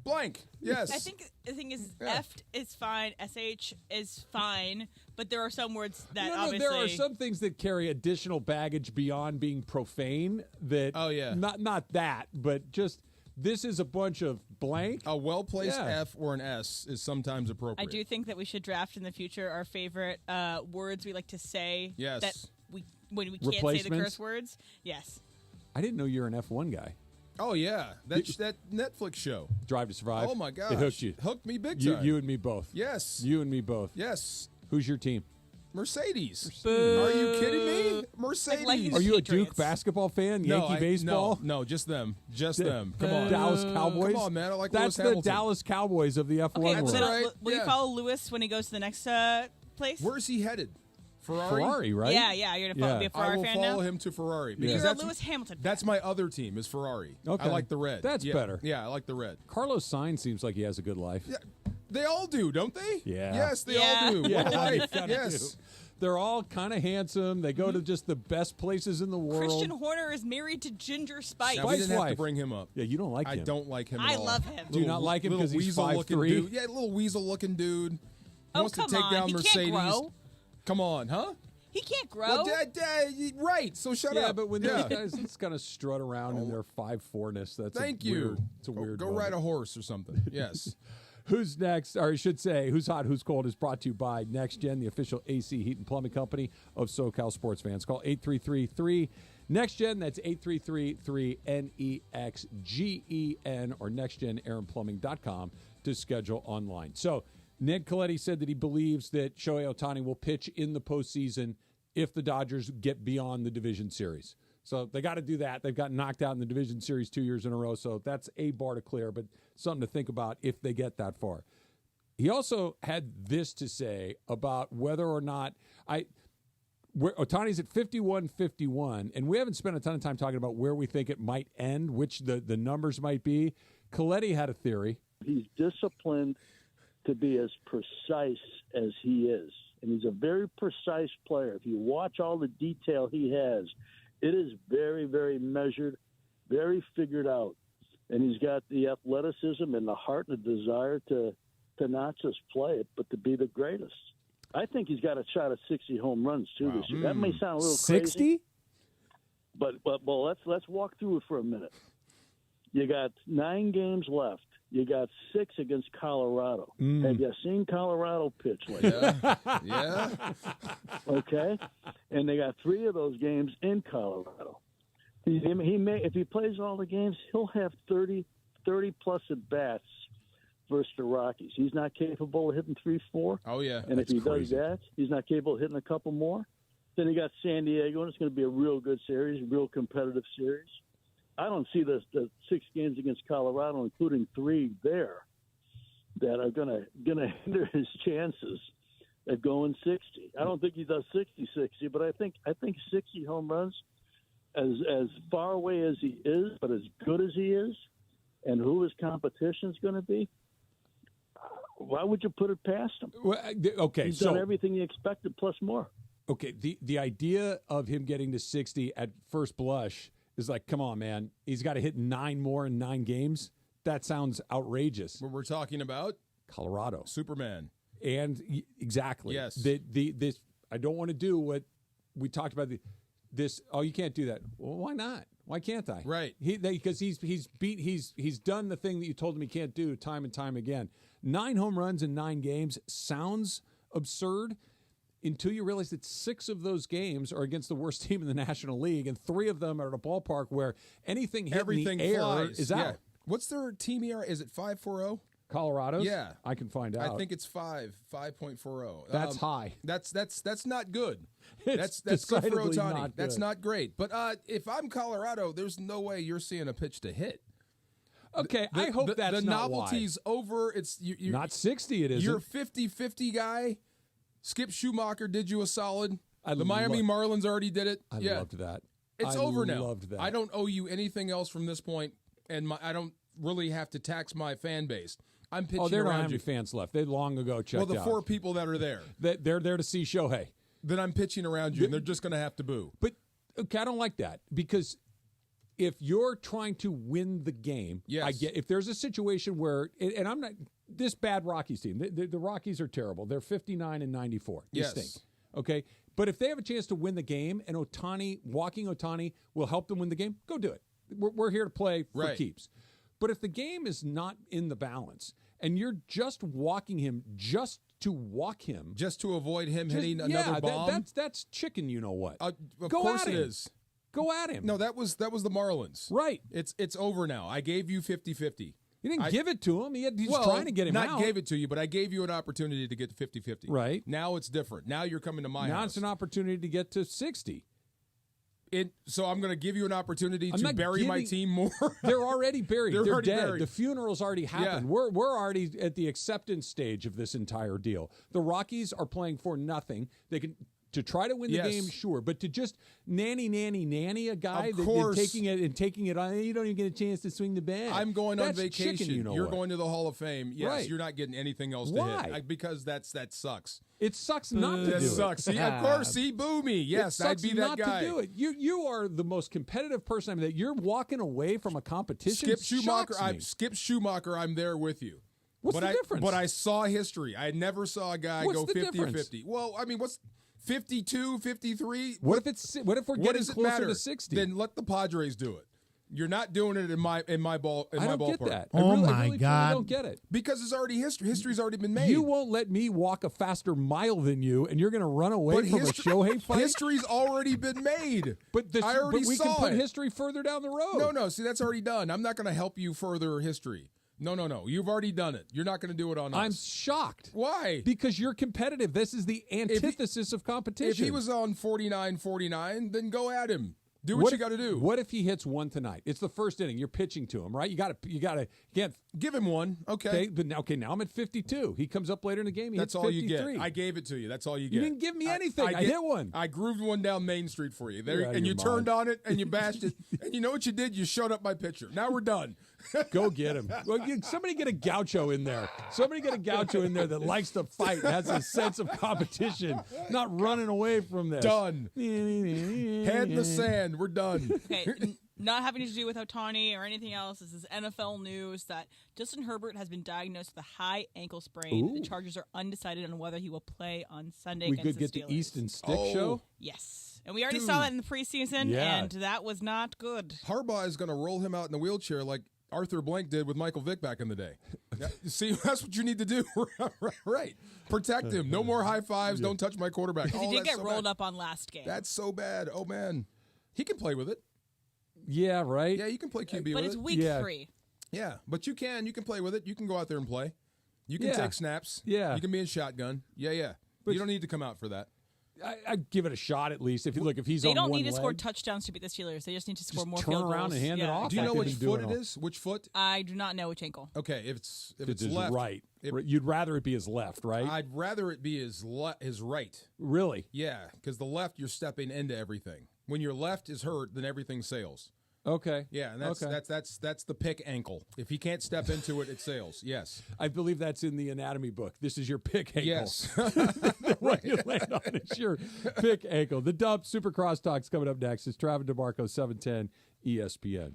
Speaker 2: blank. Yes.
Speaker 19: I think the thing is, effed is fine. SH is fine. But there are some words that obviously...
Speaker 1: there are some things that carry additional baggage beyond being profane that...
Speaker 2: Oh, yeah.
Speaker 1: Not that, but just This is a bunch of blank.
Speaker 2: A well-placed F or an S is sometimes appropriate.
Speaker 19: I do think that we should draft in the future our favorite words we like to say.
Speaker 2: Yes.
Speaker 19: That when we can't say the curse words. Yes.
Speaker 1: I didn't know you're an F1 guy.
Speaker 2: Oh, yeah. That Netflix show.
Speaker 1: Drive to Survive.
Speaker 2: Oh, my gosh.
Speaker 1: It hooked you.
Speaker 2: Hooked me big time.
Speaker 1: You and me both.
Speaker 2: Yes.
Speaker 1: You and me both.
Speaker 2: Yes.
Speaker 1: Who's your team?
Speaker 2: Mercedes. Are you kidding me? Mercedes.
Speaker 1: Are you a Duke basketball fan? Yankee baseball?
Speaker 2: No, just them. Just them. Come on.
Speaker 1: Dallas Cowboys?
Speaker 2: Come on, man. I like
Speaker 1: That's
Speaker 2: Lewis Hamilton.
Speaker 1: the Dallas Cowboys of the F1 world.
Speaker 19: So will you follow Lewis when he goes to the next place?
Speaker 2: Where's he headed?
Speaker 1: Ferrari, right?
Speaker 19: Yeah. You're going to be a Ferrari fan now?
Speaker 2: I will follow him to Ferrari.
Speaker 19: You're a Lewis Hamilton fan.
Speaker 2: That's my other team is Ferrari.
Speaker 1: Okay.
Speaker 2: I like the red.
Speaker 1: That's better.
Speaker 2: Yeah, I like the red.
Speaker 1: Carlos Sainz seems like he has a good life.
Speaker 2: Yeah, they all do, don't they?
Speaker 1: Yeah.
Speaker 2: Yes, they all do.
Speaker 1: Yeah,
Speaker 2: What a life.
Speaker 1: Yes. They're all kind of handsome. They go to just the best places in the world.
Speaker 19: Christian Horner is married to Ginger Spice.
Speaker 2: Now, we didn't have to bring him up.
Speaker 1: Yeah, you don't like him.
Speaker 2: I don't like him at all.
Speaker 19: I love him.
Speaker 1: Do you not like him because he's 5'3"?
Speaker 2: Yeah, little weasel-looking dude. Wants
Speaker 19: come
Speaker 2: to take
Speaker 19: on.
Speaker 2: down
Speaker 19: He
Speaker 2: Mercedes.
Speaker 19: can't grow.
Speaker 2: Come on, huh?
Speaker 19: He can't grow.
Speaker 2: Well, right, so shut up.
Speaker 1: Yeah, but when those guys just kind of strut around in their 5'4"-ness, that's
Speaker 2: Thank you.
Speaker 1: It's a weird
Speaker 2: Go
Speaker 1: moment.
Speaker 2: ride a horse or something. Yes.
Speaker 1: Who's next? Or I should say, Who's Hot, Who's Cold is brought to you by Next Gen, the official AC Heat and Plumbing Company of SoCal sports fans. Call 833-3 Next Gen. That's 833-3NEXGEN or nextgenaironplumbing.com to schedule online. So Ned Colletti said that he believes that Shohei Ohtani will pitch in the postseason if the Dodgers get beyond the division series. So they got to do that. They've gotten knocked out in the division series 2 years in a row, so that's a bar to clear, but something to think about if they get that far. He also had this to say about whether or not Ohtani's at 51-51, and we haven't spent a ton of time talking about where we think it might end, which the numbers might be. Colletti had a theory.
Speaker 29: He's disciplined to be as precise as he is, and he's a very precise player. If you watch all the detail he has, it is very, very measured, very figured out. And he's got the athleticism and the heart and the desire to not just play it, but to be the greatest. I think he's got a shot at 60 home runs, too, this year. That may sound a little
Speaker 1: 60?
Speaker 29: crazy. But let's walk through it for a minute. You got 9 games left. You got 6 against Colorado. Have you seen Colorado pitch lately?
Speaker 2: Yeah.
Speaker 29: Okay? And they got 3 of those games in Colorado. He may, if he plays all the games, he'll have 30-plus at-bats versus the Rockies. He's not capable of hitting 3-4.
Speaker 2: Oh, yeah.
Speaker 29: And if he does that, he's not capable of hitting a couple more. Then you got San Diego, and it's going to be a real good series, real competitive series. I don't see the 6 games against Colorado, including 3 there, that are going to hinder his chances at going 60. I don't think he does 60-60, but I think 60 home runs, as far away as he is, but as good as he is, and who his competition is going to be, why would you put it past him?
Speaker 1: Well, okay,
Speaker 29: he's done everything you expected plus more.
Speaker 1: Okay, the idea of him getting to 60 at first blush is like, come on, man. He's got to hit 9 more in 9 games. That sounds outrageous.
Speaker 2: What we're talking about?
Speaker 1: Colorado.
Speaker 2: Superman.
Speaker 1: And exactly.
Speaker 2: Yes.
Speaker 1: This I don't want to do what we talked about. Oh, you can't do that. Well, why not? Why can't I?
Speaker 2: Right.
Speaker 1: Because he's done the thing that you told him he can't do time and time again. 9 home runs in 9 games sounds absurd until you realize that 6 of those games are against the worst team in the National League, and 3 of them are at a ballpark where everything in the air
Speaker 2: flies.
Speaker 1: is out.
Speaker 2: What's their team ERA? Is it 5.40?
Speaker 1: Colorado's?
Speaker 2: Yeah.
Speaker 1: I can find out.
Speaker 2: I think it's 5.40.
Speaker 1: That's high.
Speaker 2: That's not good.
Speaker 1: It's
Speaker 2: that's good for
Speaker 1: decidedly
Speaker 2: Ohtani.
Speaker 1: not
Speaker 2: That's
Speaker 1: good.
Speaker 2: not great. But if I'm Colorado, there's no way you're seeing a pitch to hit.
Speaker 1: Okay, I hope that's
Speaker 2: the
Speaker 1: not
Speaker 2: novelty's over. It's you're
Speaker 1: not 60. It isn't.
Speaker 2: You're 50-50 guy. Skip Schumacher did you a solid. The Miami
Speaker 1: lo-
Speaker 2: Marlins already did it.
Speaker 1: I loved that.
Speaker 2: It's
Speaker 1: I
Speaker 2: over now.
Speaker 1: Loved that.
Speaker 2: I don't owe you anything else from this point, and I don't really have to tax my fan base. I'm pitching
Speaker 1: there
Speaker 2: around
Speaker 1: don't have
Speaker 2: you.
Speaker 1: any fans left. They long ago checked out.
Speaker 2: Well, the 4 people that are there.
Speaker 1: They're there to see Shohei.
Speaker 2: Then I'm pitching around you, and they're just going to have to boo.
Speaker 1: But okay, I don't like that because if you're trying to win the game,
Speaker 2: yes.
Speaker 1: I get if there's a situation where, and I'm not this bad Rockies team. The Rockies are terrible. They're 59-94. They stink. Okay, but if they have a chance to win the game, and walking Ohtani will help them win the game, go do it. We're here to play for keeps. But if the game is not in the balance and you're just walking him just to walk him.
Speaker 2: Just to avoid him hitting another bomb?
Speaker 1: That's chicken, you know what.
Speaker 2: Of
Speaker 1: Go
Speaker 2: course
Speaker 1: at
Speaker 2: it
Speaker 1: him.
Speaker 2: is.
Speaker 1: Go at him.
Speaker 2: No, that was the Marlins.
Speaker 1: Right.
Speaker 2: It's over now. I gave you 50-50.
Speaker 1: You didn't give it to him. He's trying to get him out.
Speaker 2: Not gave it to you, but I gave you an opportunity to get to 50-50.
Speaker 1: Right.
Speaker 2: Now it's different. Now you're coming to my house.
Speaker 1: Now it's an opportunity to get to 60.
Speaker 2: So I'm going to give you an opportunity to bury my team more.
Speaker 1: They're already buried. They're
Speaker 2: already
Speaker 1: dead.
Speaker 2: buried.
Speaker 1: The funeral's already happened.
Speaker 2: Yeah.
Speaker 1: We're already at the acceptance stage of this entire deal. The Rockies are playing for nothing. They can to try to win the game, sure, but to just nanny a guy that taking it on, you don't even get a chance to swing the bat.
Speaker 2: I'm going on vacation.
Speaker 1: Chicken,
Speaker 2: You're going to the Hall of Fame. Yes,
Speaker 1: right.
Speaker 2: You're not getting anything else to
Speaker 1: Why?
Speaker 2: hit because that sucks.
Speaker 1: It sucks not to do it.
Speaker 2: It sucks. See, of course, see, boo me. Yes, I'd be that guy.
Speaker 1: To do it. You are the most competitive person. I mean, that you're walking away from a competition.
Speaker 2: Skip Schumacher, I'm there with you.
Speaker 1: What's the difference?
Speaker 2: But I saw history. I never saw a guy go 50-50. Well, I mean, what's 52, 53?
Speaker 1: What if we're getting closer to 60?
Speaker 2: Then let the Padres do it. You're not doing it in my ballpark.
Speaker 1: I don't get that.
Speaker 9: Oh,
Speaker 1: I really don't get it.
Speaker 2: Because it's already history. History's already been made.
Speaker 1: You won't let me walk a faster mile than you, and you're going to run away from a Shohei fight?
Speaker 2: History's already been made.
Speaker 1: But we can put history further down the road.
Speaker 2: No. See, that's already done. I'm not going to help you further history. No. You've already done it. You're not going to do it on us.
Speaker 1: I'm shocked.
Speaker 2: Why?
Speaker 1: Because you're competitive. This is the antithesis of competition.
Speaker 2: If he was on 49-49, then go at him. Do what you got to do.
Speaker 1: What if he hits one tonight? It's the first inning. You're pitching to him, right? You got to
Speaker 2: give him one. Okay.
Speaker 1: But now I'm at 52. He comes up later in the game.
Speaker 2: That's all you get. I gave it to you. That's all you get.
Speaker 1: You didn't give me anything. I hit one.
Speaker 2: I grooved one down Main Street for you. And you turned on it and you bashed it. And you know what you did? You showed up my pitcher. Now we're done.
Speaker 1: Go get him. Well, somebody get a gaucho in there. Somebody get a gaucho in there that likes to fight and has a sense of competition, not running away from this.
Speaker 2: Done. Head in the sand. We're done.
Speaker 19: Okay, not having to do with Ohtani or anything else. This is NFL news that Justin Herbert has been diagnosed with a high ankle sprain.
Speaker 1: Ooh.
Speaker 19: The Chargers are undecided on whether he will play on Sunday
Speaker 1: We
Speaker 19: against
Speaker 1: could get
Speaker 19: the Steelers.
Speaker 1: the East and Stick show?
Speaker 19: Yes. And we already saw that in the preseason, and that was not good.
Speaker 2: Harbaugh is going to roll him out in a wheelchair like Arthur Blank did with Michael Vick back in the day. See, that's what you need to do. Right. Protect him. No more high fives. Don't touch my quarterback.
Speaker 19: He did get rolled up on last game.
Speaker 2: That's so bad. Oh, man. He can play with it.
Speaker 1: Yeah, right?
Speaker 2: Yeah, you can play QB with it.
Speaker 19: But it's week 3.
Speaker 2: Yeah, but you can play with it. You can go out there and play. You can take snaps.
Speaker 1: Yeah.
Speaker 2: You can be in shotgun. Yeah. But you don't need to come out for that.
Speaker 1: I'd give it a shot at least. If he's on one leg.
Speaker 19: They don't need to score touchdowns to beat the Steelers. They just need to score more field goals.
Speaker 1: Turn around and hand it off.
Speaker 2: Do you know which foot it is? Which foot?
Speaker 19: I do not know which ankle.
Speaker 2: Okay, if it's left.
Speaker 1: Right. You'd rather it be his left, right?
Speaker 2: I'd rather it be his right.
Speaker 1: Really?
Speaker 2: Yeah, because the left, you're stepping into everything. When your left is hurt, then everything sails.
Speaker 1: Okay.
Speaker 2: Yeah, and that's the pick ankle. If he can't step into it, it sails. Yes.
Speaker 1: I believe that's in the anatomy book. This is your pick ankle.
Speaker 2: Yes.
Speaker 1: What you land on is your pick ankle. The Dump Super Crosstalk's coming up next. It's Travis DeMarco, 710 ESPN.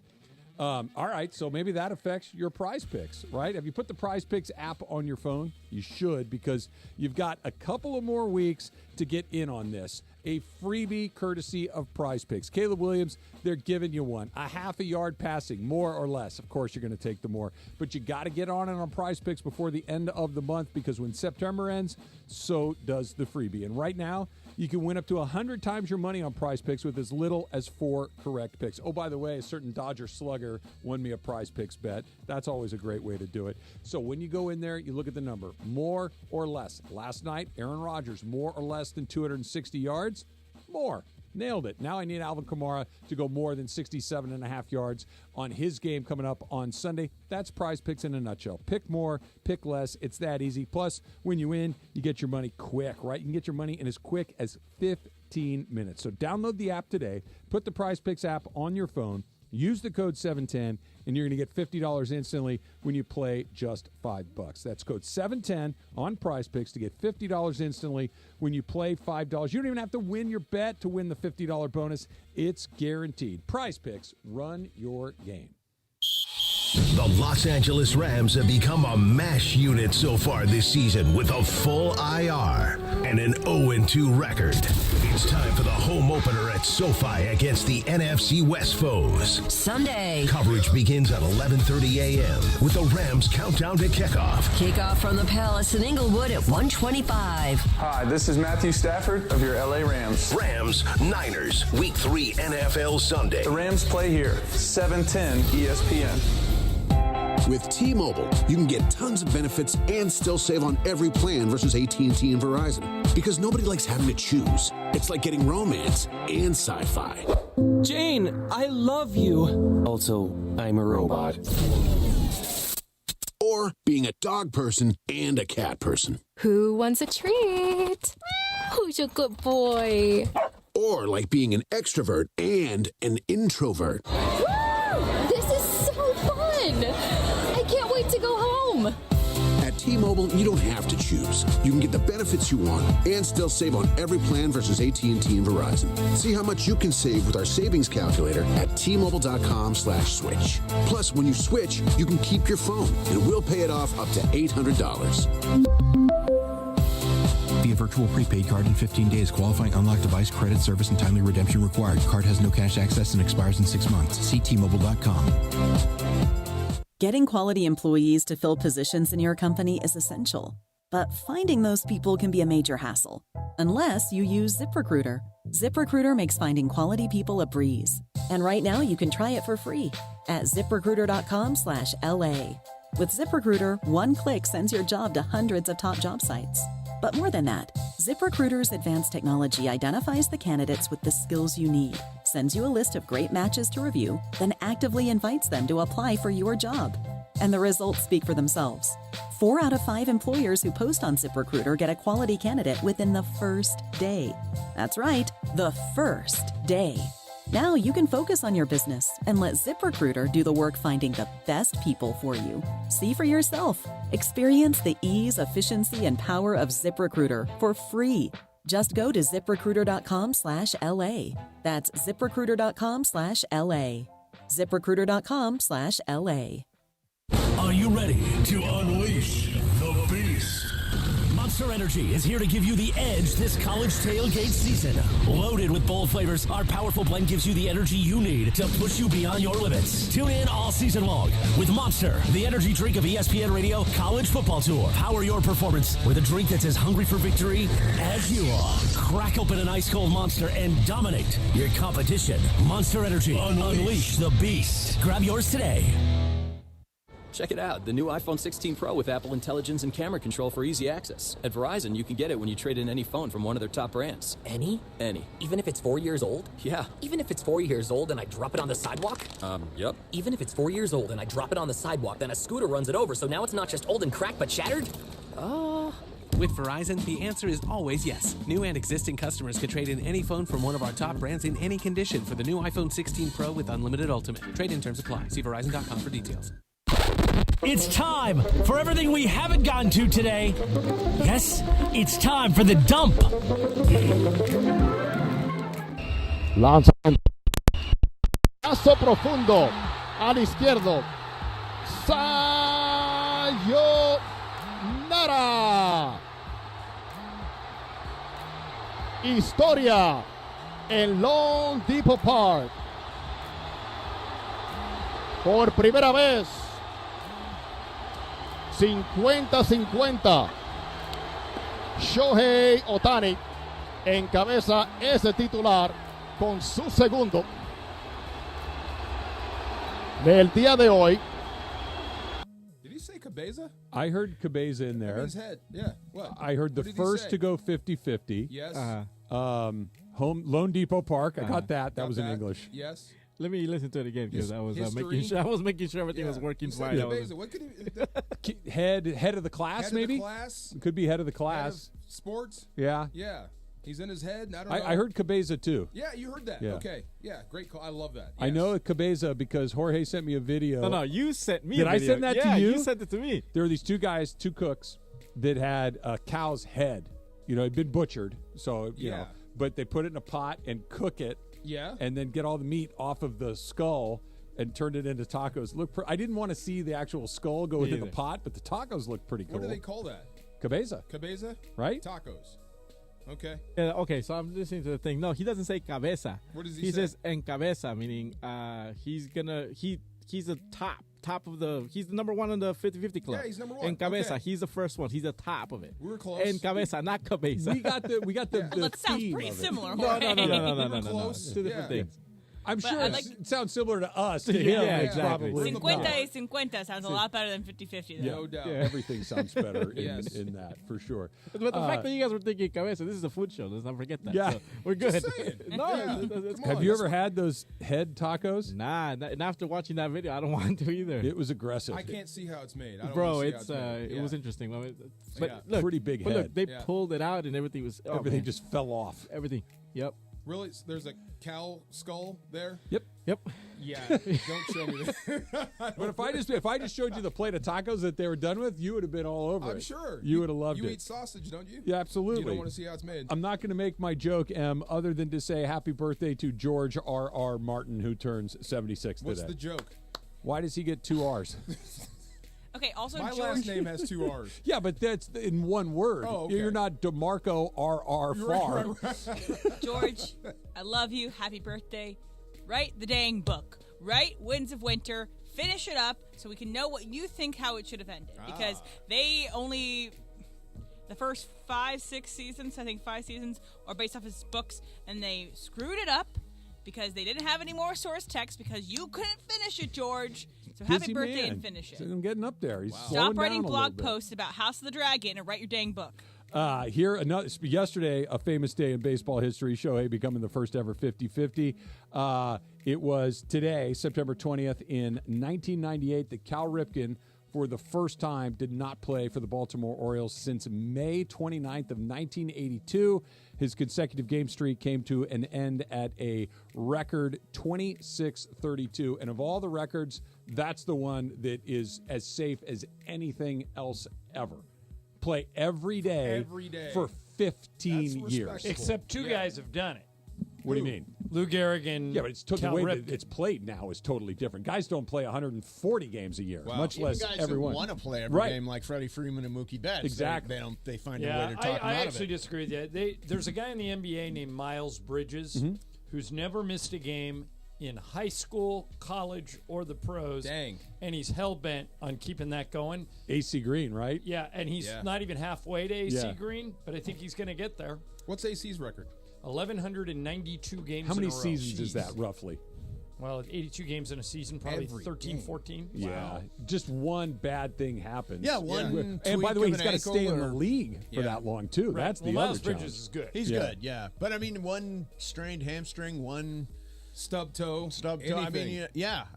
Speaker 1: All right, so maybe that affects your Prize Picks, right? Have you put the Prize Picks app on your phone? You should, because you've got a couple of more weeks to get in on this. A freebie courtesy of Prize Picks. Caleb Williams, they're giving you one. A half a yard passing, more or less. Of course, you're going to take the more. But you got to get on it on Prize Picks before the end of the month, because when September ends, so does the freebie. And right now, you can win up to 100 times your money on Prize Picks with as little as 4 correct picks. Oh, by the way, a certain Dodger slugger won me a Prize Picks bet. That's always a great way to do it. So when you go in there, you look at the number, more or less. Last night, Aaron Rodgers, more or less than 260 yards? More. Nailed it. Now I need Alvin Kamara to go more than 67.5 yards on his game coming up on Sunday. That's Prize Picks in a nutshell. Pick more, pick less. It's that easy. Plus, when you win, you get your money quick, right? You can get your money in as quick as 15 minutes. So download the app today. Put the Prize Picks app on your phone. Use the code 710, and you're going to get $50 instantly when you play just $5. That's code 710 on Prize Picks to get $50 instantly when you play $5. You don't even have to win your bet to win the $50 bonus. It's guaranteed. Prize Picks, run your game.
Speaker 5: The Los Angeles Rams have become a MASH unit so far this season with a full IR and an 0-2 record. It's time for the home opener at SoFi against the NFC West foes.
Speaker 9: Sunday.
Speaker 5: Coverage begins at 11:30 a.m. with the Rams countdown to kickoff.
Speaker 9: Kickoff from the Palace in Inglewood at 1:25.
Speaker 10: Hi, this is Matthew Stafford of your LA Rams.
Speaker 5: Rams, Niners, Week 3 NFL Sunday.
Speaker 10: The Rams play here, 710 ESPN.
Speaker 13: With T-Mobile, you can get tons of benefits and still save on every plan versus AT&T and Verizon. Because nobody likes having to choose. It's like getting romance and sci-fi.
Speaker 14: Jane, I love you.
Speaker 28: Also, I'm a robot.
Speaker 13: Or being a dog person and a cat person.
Speaker 20: Who wants a treat? Who's a good boy?
Speaker 13: Or like being an extrovert and an introvert.
Speaker 20: Woo! This is so fun! I can't wait to go home.
Speaker 13: At T-Mobile, you don't have to choose. You can get the benefits you want and still save on every plan versus AT&T and Verizon. See how much you can save with our savings calculator at T-Mobile.com/switch. Plus, when you switch, you can keep your phone and we'll pay it off up to $800.
Speaker 21: Via virtual prepaid card in 15 days. Qualifying unlocked device, credit, service, and timely redemption required. Card has no cash access and expires in 6 months. See T-Mobile.com.
Speaker 23: Getting quality employees to fill positions in your company is essential. But finding those people can be a major hassle. Unless you use ZipRecruiter. ZipRecruiter makes finding quality people a breeze. And right now you can try it for free at ZipRecruiter.com/LA. With ZipRecruiter, one click sends your job to hundreds of top job sites. But more than that, ZipRecruiter's advanced technology identifies the candidates with the skills you need, sends you a list of great matches to review, then actively invites them to apply for your job. And the results speak for themselves. 4 out of 5 employers who post on ZipRecruiter get a quality candidate within the first day. That's right, the first day. Now you can focus on your business and let ZipRecruiter do the work finding the best people for you. See for yourself. Experience the ease, efficiency, and power of ZipRecruiter for free. Just go to ZipRecruiter.com/LA. That's ZipRecruiter.com/LA. ZipRecruiter.com/LA.
Speaker 11: Are you ready to unleash the beast? Monster Energy is here to give you the edge this college tailgate season. Loaded with bold flavors, our powerful blend gives you the energy you need to push you beyond your limits. Tune in all season long with Monster, the energy drink of ESPN Radio College Football Tour. Power your performance with a drink that's as hungry for victory as you are. Crack open an ice-cold Monster and dominate your competition. Monster Energy. Unleash the beast. Grab yours today.
Speaker 26: Check it out, the new iPhone 16 Pro with Apple Intelligence and camera control for easy access. At Verizon, you can get it when you trade in any phone from one of their top brands.
Speaker 27: Any?
Speaker 26: Any.
Speaker 27: Even if it's 4 years old?
Speaker 26: Yeah.
Speaker 27: Even if it's 4 years old and I drop it on the sidewalk?
Speaker 26: Yep.
Speaker 27: Even if it's 4 years old and I drop it on the sidewalk, then a scooter runs it over, so now it's not just old and cracked, but shattered?
Speaker 28: With Verizon, the answer is always yes. New and existing customers can trade in any phone from one of our top brands in any condition for the new iPhone 16 Pro with unlimited Ultimate. Trade-in terms apply. See Verizon.com for details.
Speaker 11: It's time for everything we haven't gotten to today. Yes, it's time for the dump.
Speaker 22: Lanzamiento. Paso profundo al izquierdo. Sayonara. Historia en Lone Depot Park. Por primera vez. 50-50. Shohei Ohtani encabeza ese titular con su segundo del día de hoy.
Speaker 2: Did he say Cabeza?
Speaker 1: I heard Cabeza in there.
Speaker 2: His head. Yeah. What?
Speaker 1: I heard the first to go 50-50.
Speaker 2: Yes.
Speaker 1: Home Lone Depot Park. I got that. That was in English.
Speaker 2: Yes.
Speaker 24: Let me listen to it again because I was making sure everything was working fine.
Speaker 2: What could he?
Speaker 1: Head of the class,
Speaker 2: head
Speaker 1: maybe.
Speaker 2: Of the class?
Speaker 1: It could be head of the class.
Speaker 2: Head of sports.
Speaker 1: Yeah.
Speaker 2: Yeah. He's in his head. I don't know.
Speaker 1: I heard Cabeza too.
Speaker 2: Yeah, you heard that.
Speaker 1: Yeah.
Speaker 2: Okay. Yeah, great call. I love that. Yes.
Speaker 1: I know Cabeza because Jorge sent me a video.
Speaker 24: No, you sent me.
Speaker 1: Did
Speaker 24: a
Speaker 1: I
Speaker 24: video.
Speaker 1: send that to you?
Speaker 24: You sent it to me.
Speaker 1: There were these two guys, two cooks, that had a cow's head. You know, it'd been butchered, so you know, but they put it in a pot and cook it.
Speaker 2: Yeah.
Speaker 1: And then get all the meat off of the skull. and turned it into tacos. I didn't want to see the actual skull go into the pot, but the tacos looked pretty cool.
Speaker 2: What do they call that?
Speaker 1: Cabeza.
Speaker 2: Cabeza?
Speaker 1: Right?
Speaker 2: Tacos. Okay.
Speaker 24: Yeah, okay, so I'm listening to the thing. No, he doesn't say cabeza.
Speaker 2: What does he
Speaker 24: say?
Speaker 2: He
Speaker 24: says en cabeza, meaning he's the top of the. He's the number one on the 50-50 club.
Speaker 2: Yeah, he's number one.
Speaker 24: En cabeza,
Speaker 2: okay.
Speaker 24: he's the first one. He's the top of it.
Speaker 2: We were close.
Speaker 24: En cabeza, not cabeza.
Speaker 1: We got the
Speaker 19: Well, that sounds pretty similar.
Speaker 24: No.
Speaker 2: Close.
Speaker 24: Two different things.
Speaker 1: I'm sure it sounds similar to us. To
Speaker 24: him,
Speaker 1: yeah,
Speaker 24: exactly.
Speaker 1: Probably.
Speaker 19: 50 sounds a lot better than 50-50, though.
Speaker 2: No doubt.
Speaker 1: Yeah, everything sounds better in that, for sure.
Speaker 24: But the fact that you guys were thinking cabeza, this is a food show. Let's not forget that.
Speaker 1: Yeah.
Speaker 24: So we're good.
Speaker 1: Have you ever had those head tacos?
Speaker 24: Nah, and after watching that video, I don't want to either.
Speaker 1: It was aggressive.
Speaker 2: I can't see how it's made. I don't
Speaker 24: Bro,
Speaker 2: see how it's made.
Speaker 24: it was interesting. But
Speaker 1: look, pretty big head.
Speaker 24: Look, they pulled it out and everything was...
Speaker 1: everything just fell off.
Speaker 24: Everything. Yep.
Speaker 2: Really? There's a cow skull there?
Speaker 1: Yep.
Speaker 2: Yeah. Don't show me that.
Speaker 1: But if I just showed you the plate of tacos that they were done with, you would have been all over it.
Speaker 2: I'm sure.
Speaker 1: You would have loved it.
Speaker 2: You eat sausage, don't you?
Speaker 1: Yeah, absolutely.
Speaker 2: You don't want to see how it's made.
Speaker 1: I'm not going to make my joke, Em, other than to say happy birthday to George R.R. Martin, who turns 76
Speaker 2: What's
Speaker 1: today.
Speaker 2: the joke?
Speaker 1: Why does he get 2 R's?
Speaker 19: Okay, also
Speaker 2: my
Speaker 19: George.
Speaker 2: last name has 2 R's.
Speaker 1: Yeah, but that's in one word.
Speaker 2: Oh, okay.
Speaker 1: You're not DeMarco R.R. Farr.
Speaker 2: Right.
Speaker 19: George, I love you. Happy birthday. Write the dang book. Write Winds of Winter. Finish it up so we can know what you think how it should have ended. Because they only... The first 5-6 seasons, I think 5 seasons, are based off his books, and they screwed it up because they didn't have any more source text because you couldn't finish it, George. So happy birthday and finish it.
Speaker 1: I'm getting up there. He's
Speaker 19: Stop writing blog posts about House of the Dragon and write your dang book.
Speaker 1: Yesterday, a famous day in baseball history, Shohei becoming the first ever 50-50. It was today, September 20th, in 1998, that Cal Ripken, for the first time, did not play for the Baltimore Orioles since May 29th of 1982. His consecutive game streak came to an end at a record 26-32. And of all the records, that's the one that is as safe as anything else ever. Play every day for 15 years.
Speaker 3: Except 2 guys have done it.
Speaker 1: What do you mean?
Speaker 3: Lou Gehrig and
Speaker 1: yeah, but it's the way that it's played now is totally different. Guys don't play 140 games a year, much less
Speaker 7: guys
Speaker 1: everyone.
Speaker 7: Want to play every game like Freddie Freeman and Mookie Betts.
Speaker 1: Exactly.
Speaker 7: They find a way to talk them out of it.
Speaker 3: I actually disagree with you. There's a guy in the NBA named Miles Bridges who's never missed a game in high school, college, or the pros.
Speaker 2: Dang.
Speaker 3: And he's hell-bent on keeping that going.
Speaker 1: AC Green, right?
Speaker 3: Yeah, and he's not even halfway to AC Green, but I think he's going to get there.
Speaker 2: What's AC's record?
Speaker 3: 1,192 games
Speaker 1: How many
Speaker 3: in a row.
Speaker 1: seasons is that, roughly?
Speaker 3: Well, 82 games in a season, probably 13, 14.
Speaker 1: Yeah.
Speaker 3: Wow.
Speaker 1: Just one bad thing happens.
Speaker 7: Yeah, one
Speaker 1: And by the way, he's got to
Speaker 7: ankle
Speaker 1: stay in the league for that long, too.
Speaker 3: Right.
Speaker 1: That's the
Speaker 3: Miles
Speaker 1: other challenge.
Speaker 3: Bridges is good.
Speaker 7: He's good, yeah. But, I mean, one strained hamstring, one...
Speaker 2: Stub toe.
Speaker 7: I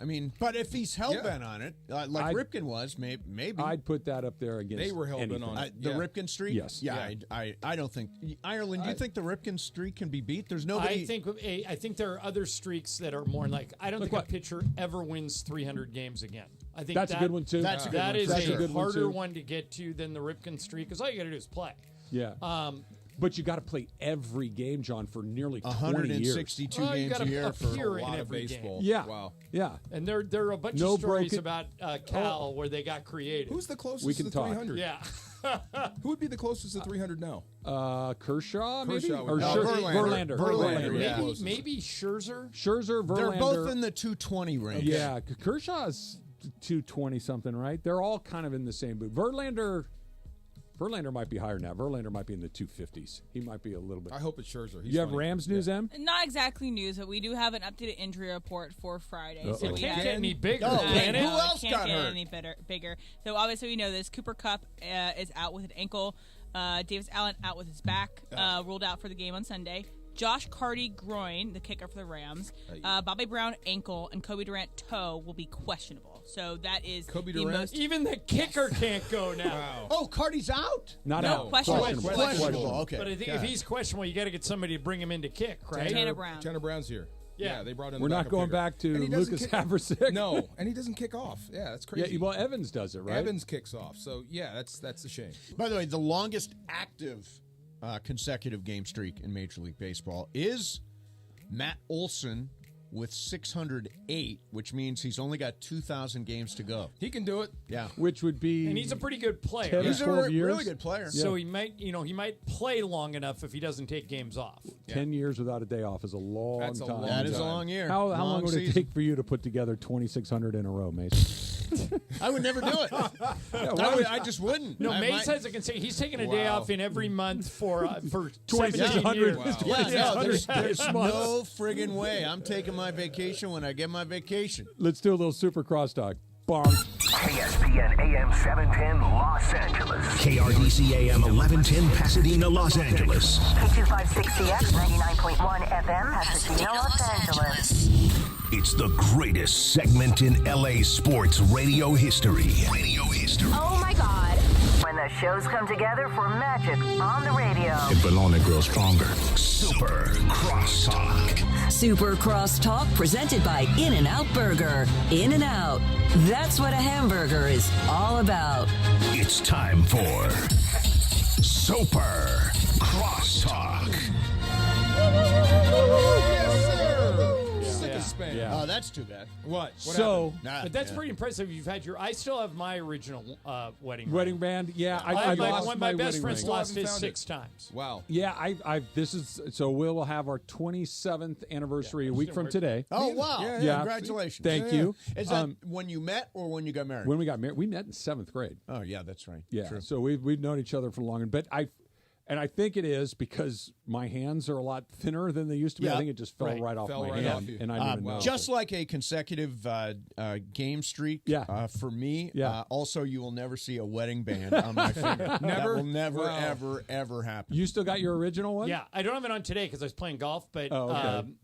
Speaker 7: mean, but if he's hell-bent on it, like Ripken was, maybe.
Speaker 1: I'd put that up there against
Speaker 2: They were hell-bent on it.
Speaker 7: The Ripken streak?
Speaker 1: Yes.
Speaker 7: Yeah, I don't think. Ireland, do you think the Ripken streak can be beat? There's nobody.
Speaker 3: I think there are other streaks that are more like, I don't think a pitcher ever wins 300 games again. I think
Speaker 1: that's a good one, too.
Speaker 7: That's a good
Speaker 3: that
Speaker 7: one.
Speaker 3: is
Speaker 7: That's
Speaker 3: a
Speaker 7: good
Speaker 3: harder
Speaker 7: one
Speaker 3: one to get to than the Ripken streak, because all you got to do is play.
Speaker 1: Yeah. But you got to play every game, John, for nearly 20 years.
Speaker 7: 162 games a year for
Speaker 2: a lot of baseball.
Speaker 1: Yeah.
Speaker 2: Wow.
Speaker 1: Yeah.
Speaker 3: And there are a bunch of stories about Cal where they got creative.
Speaker 2: Who's the closest
Speaker 1: We can
Speaker 2: to
Speaker 1: talk.
Speaker 2: 300?
Speaker 3: Yeah.
Speaker 2: Who would be the closest to 300 now?
Speaker 1: Kershaw, maybe?
Speaker 2: Kershaw
Speaker 1: Or
Speaker 2: Verlander.
Speaker 1: Verlander.
Speaker 3: Maybe Scherzer.
Speaker 1: Verlander.
Speaker 7: They're both in the 220 range.
Speaker 1: Yeah. Kershaw's 220-something, right? They're all kind of in the same boot. Verlander might be higher now. Verlander might be in the 250s. He might be a little bit.
Speaker 2: I hope it's Scherzer.
Speaker 1: You have Rams news, Em?
Speaker 19: Not exactly news, but we do have an updated injury report for Friday. So
Speaker 3: It
Speaker 19: we
Speaker 3: can't
Speaker 19: have,
Speaker 3: get any bigger.
Speaker 7: Who
Speaker 19: it
Speaker 7: else
Speaker 19: can't
Speaker 7: got
Speaker 19: get
Speaker 7: hurt?
Speaker 19: any bigger. So obviously we know this. Cooper Kupp is out with an ankle. Davis Allen out with his back. Ruled out for the game on Sunday. Josh Carty groin, the kicker for the Rams. Bobby Brown ankle and Kobe Durant toe will be questionable. So that is
Speaker 2: Kobe
Speaker 19: the
Speaker 2: Durant?
Speaker 19: most.
Speaker 3: Even the kicker can't go now.
Speaker 2: Wow.
Speaker 7: Oh, Carty's out?
Speaker 1: Not
Speaker 19: No,
Speaker 1: out.
Speaker 19: questionable.
Speaker 7: Okay.
Speaker 3: But I think if he's questionable, you got to get somebody to bring him in to kick, right?
Speaker 19: Tanner Brown.
Speaker 2: Tanner Brown's here.
Speaker 3: Yeah.
Speaker 2: They brought in.
Speaker 1: We're
Speaker 2: the
Speaker 1: not
Speaker 2: backup
Speaker 1: going
Speaker 2: kicker.
Speaker 1: back to
Speaker 2: And he doesn't
Speaker 1: Lucas
Speaker 2: kick-
Speaker 1: Haversick.
Speaker 2: No, and he doesn't kick off. Yeah, that's crazy.
Speaker 1: Yeah, well, Evans does it, right?
Speaker 2: Evans kicks off. So yeah, that's a shame.
Speaker 7: By the way, the longest active consecutive game streak in Major League Baseball is Matt Olson with 608, which means he's only got 2,000 games to go.
Speaker 2: He can do it.
Speaker 7: Yeah.
Speaker 1: Which would be...
Speaker 3: And he's a pretty good player.
Speaker 7: He's a really good player.
Speaker 3: So he might play long enough if he doesn't take games off.
Speaker 1: 10 years without a day off is a long time.
Speaker 7: That is a long year.
Speaker 1: How long would it take for you to put together 2,600 in a row, Mace?
Speaker 7: I would never do it. I just wouldn't.
Speaker 3: No, Mace has a concern. He's taking a day off in every month for 17
Speaker 1: 2,600
Speaker 3: years.
Speaker 1: Wow.
Speaker 7: Yeah, no, there's no friggin' way. I'm taking my vacation when I get my vacation.
Speaker 1: Let's do a little super crosstalk. Bong.
Speaker 5: ESPN AM 710 Los Angeles. KRDC AM 1110 Pasadena, Los Angeles.
Speaker 9: K256CX 99.1 FM Pasadena, Los Angeles.
Speaker 5: It's the greatest segment in LA sports radio history.
Speaker 9: Oh my God. When the shows come together for magic on the radio.
Speaker 5: It will only grow stronger. Super Crosstalk.
Speaker 23: Super Crosstalk presented by In-N-Out Burger. In-N-Out. That's what a hamburger is all about.
Speaker 5: It's time for Super Crosstalk.
Speaker 7: Yeah. Oh, that's too bad.
Speaker 2: What
Speaker 3: but that's pretty impressive. You've had I still have my original wedding
Speaker 1: band. Yeah,
Speaker 3: I
Speaker 1: lost
Speaker 3: my
Speaker 1: my
Speaker 3: best
Speaker 1: wedding
Speaker 3: friend's
Speaker 1: ring.
Speaker 3: lost his 6 times.
Speaker 2: Wow.
Speaker 1: Yeah, this is so we'll have our 27th anniversary a week from today.
Speaker 7: Oh, wow.
Speaker 1: Yeah.
Speaker 7: Congratulations.
Speaker 1: Thank you.
Speaker 7: Is that when you met or when you got married?
Speaker 1: When we got married, we met in 7th grade.
Speaker 7: Oh, yeah, that's right.
Speaker 1: Yeah,
Speaker 7: True.
Speaker 1: so we've known each other for longer. But I think it is because my hands are a lot thinner than they used to be.
Speaker 7: Yeah.
Speaker 1: I think it just fell right off my hand, and I didn't even know.
Speaker 7: Just like a consecutive game streak for me, also you will never see a wedding band on my finger.
Speaker 2: Never?
Speaker 7: That will never, ever happen.
Speaker 1: You still got your original one?
Speaker 3: Yeah, I don't have it on today because I was playing golf, but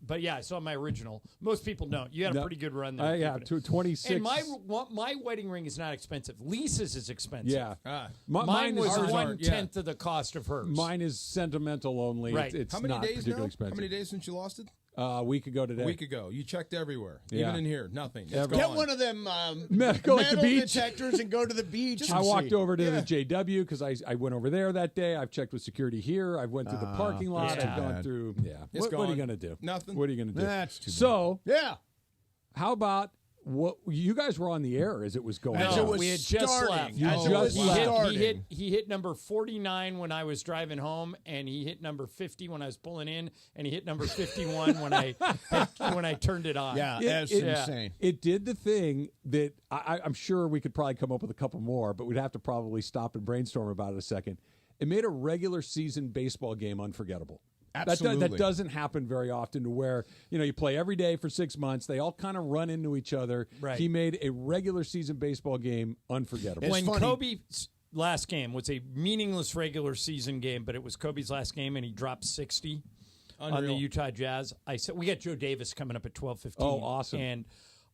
Speaker 3: but yeah, I saw my original. Most people don't. You had a pretty good run there.
Speaker 1: Yeah, 26.
Speaker 3: And my wedding ring is not expensive. Lisa's is expensive.
Speaker 1: Yeah.
Speaker 3: Mine was
Speaker 1: is
Speaker 3: 1/10 of the cost of hers.
Speaker 1: Mine is sentimental only.
Speaker 3: Right.
Speaker 1: It's
Speaker 2: How many
Speaker 1: not
Speaker 2: days
Speaker 1: particularly
Speaker 2: now?
Speaker 1: expensive.
Speaker 2: How many days since you lost it?
Speaker 1: A week ago today.
Speaker 2: A week ago. You checked everywhere.
Speaker 1: Yeah.
Speaker 2: Even in here. Nothing.
Speaker 7: Get one of them
Speaker 1: metal
Speaker 7: detectors and go to the beach.
Speaker 1: I walked over to the JW because I went over there that day. I've checked with security here. I've went through the parking lot. I've gone through. Yeah. What are you going to do?
Speaker 2: Nothing.
Speaker 1: What are you going to do?
Speaker 7: That's too bad.
Speaker 1: So,
Speaker 7: how
Speaker 1: about what you guys were on the air as it was going on?
Speaker 3: We had just left.
Speaker 1: You just left.
Speaker 3: He hit number 49 when I was driving home, and he hit number 50 when I was pulling in, and he hit number 51 when I turned it on.
Speaker 7: Yeah, that's insane.
Speaker 1: It did the thing that I'm sure we could probably come up with a couple more, but we'd have to probably stop and brainstorm about it a second. It made a regular season baseball game unforgettable.
Speaker 7: Absolutely.
Speaker 1: That doesn't happen very often to where, you play every day for 6 months. They all kind of run into each other.
Speaker 3: Right.
Speaker 1: He made a regular season baseball game unforgettable.
Speaker 3: When Kobe's last game was a meaningless regular season game, but it was Kobe's last game, and he dropped 60 on the Utah Jazz. I said, we got Joe Davis coming up at 12:15.
Speaker 1: Oh, awesome.
Speaker 3: And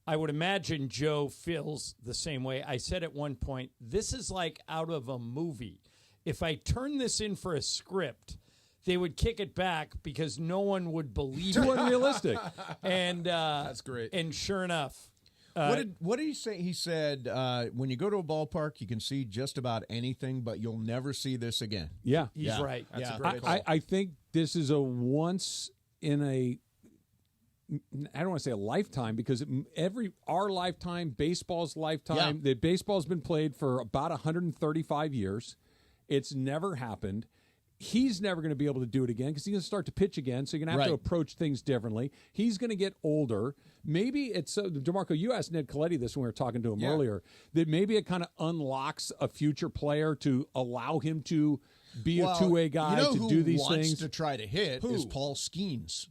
Speaker 3: I would imagine Joe feels the same way. I said at one point, this is like out of a movie. If I turn this in for a script, they would kick it back because no one would believe it.
Speaker 1: Too unrealistic.
Speaker 3: And
Speaker 2: that's great.
Speaker 3: And sure enough.
Speaker 7: What did he say? He said, when you go to a ballpark, you can see just about anything, but you'll never see this again.
Speaker 1: Yeah.
Speaker 3: He's right.
Speaker 2: That's a great call.
Speaker 1: I think this is a once in a, I don't want to say a lifetime, because our lifetime, baseball's lifetime, the baseball's been played for about 135 years. It's never happened. He's never going to be able to do it again because he's going to start to pitch again, so you're going to have to approach things differently. He's going to get older. Maybe it's DeMarco, you asked Ned Colletti this when we were talking to him earlier, that maybe it kind of unlocks a future player to allow him to be a two-way guy, to do these things.
Speaker 7: Who wants to try to hit is Paul Skeens.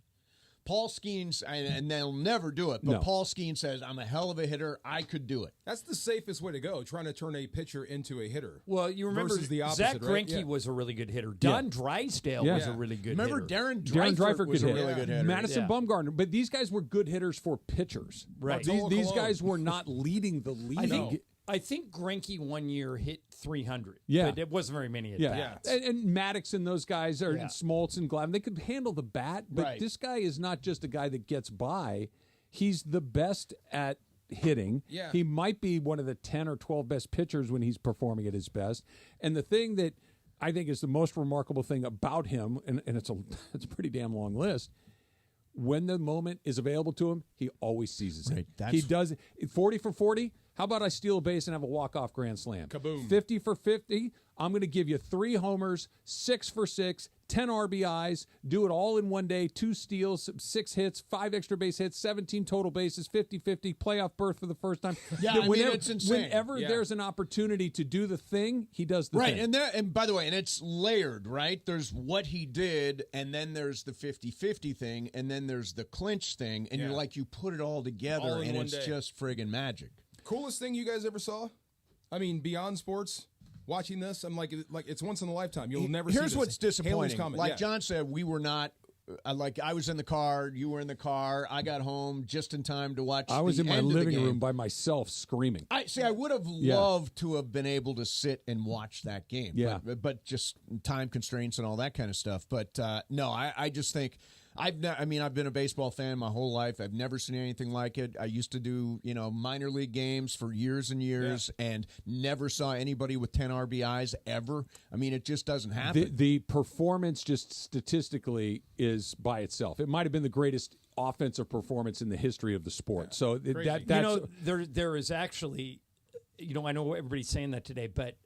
Speaker 7: Paul Skeens, and they'll never do it, but Paul Skeens says, I'm a hell of a hitter. I could do it.
Speaker 2: That's the safest way to go, trying to turn a pitcher into a hitter.
Speaker 3: Well, you remember
Speaker 2: the opposite,
Speaker 3: Zach Greinke was a really good hitter. Don Drysdale was a really good hitter.
Speaker 7: Remember Darren Dreifert was a really good hitter.
Speaker 1: Madison Bumgarner. But these guys were good hitters for pitchers.
Speaker 3: Right.
Speaker 1: These guys were not leading the league.
Speaker 3: I think Greinke one year hit 300.
Speaker 1: Yeah.
Speaker 3: But it wasn't very many at bats.
Speaker 1: And Maddox and those guys, and Smoltz and Glavine, they could handle the bat, but this guy is not just a guy that gets by. He's the best at hitting.
Speaker 2: Yeah.
Speaker 1: He might be one of the 10 or 12 best pitchers when he's performing at his best. And the thing that I think is the most remarkable thing about him, and it's a pretty damn long list, when the moment is available to him, he always seizes it.
Speaker 7: Right,
Speaker 1: He does 40 for 40. How about I steal a base and have a walk-off grand slam?
Speaker 2: Kaboom.
Speaker 1: 50 for 50. I'm going to give you 3 homers, 6 for 6, 10 RBIs, do it all in one day, 2 steals, 6 hits, 5 extra base hits, 17 total bases, 50-50, playoff berth for the first time.
Speaker 7: Yeah, it's insane.
Speaker 1: Whenever there's an opportunity to do the thing, he does the thing.
Speaker 7: Right, and by the way, and it's layered, right? There's what he did, and then there's the 50-50 thing, and then there's the clinch thing, and you're like, you put it all together,
Speaker 2: All in
Speaker 7: and
Speaker 2: one
Speaker 7: it's
Speaker 2: day.
Speaker 7: just friggin' magic.
Speaker 2: Coolest thing you guys ever saw? I mean, beyond sports, watching this, I'm like it's once in a lifetime. You'll never see this.
Speaker 7: Here's what's disappointing.
Speaker 2: Coming.
Speaker 7: Like John said, we were not. I was in the car, you were in the car. I got home just in time to watch.
Speaker 1: I was
Speaker 7: the
Speaker 1: in my
Speaker 7: end of the
Speaker 1: living
Speaker 7: game.
Speaker 1: room by myself screaming.
Speaker 7: I would have loved to have been able to sit and watch that game.
Speaker 1: Yeah.
Speaker 7: But just time constraints and all that kind of stuff. But no, I just think I've been a baseball fan my whole life. I've never seen anything like it. I used to do, minor league games for years and years and never saw anybody with 10 RBIs ever. I mean, it just doesn't happen.
Speaker 1: The performance just statistically is by itself. It might have been the greatest offensive performance in the history of the sport. Yeah. So that's
Speaker 3: there is actually, I know everybody's saying that today, but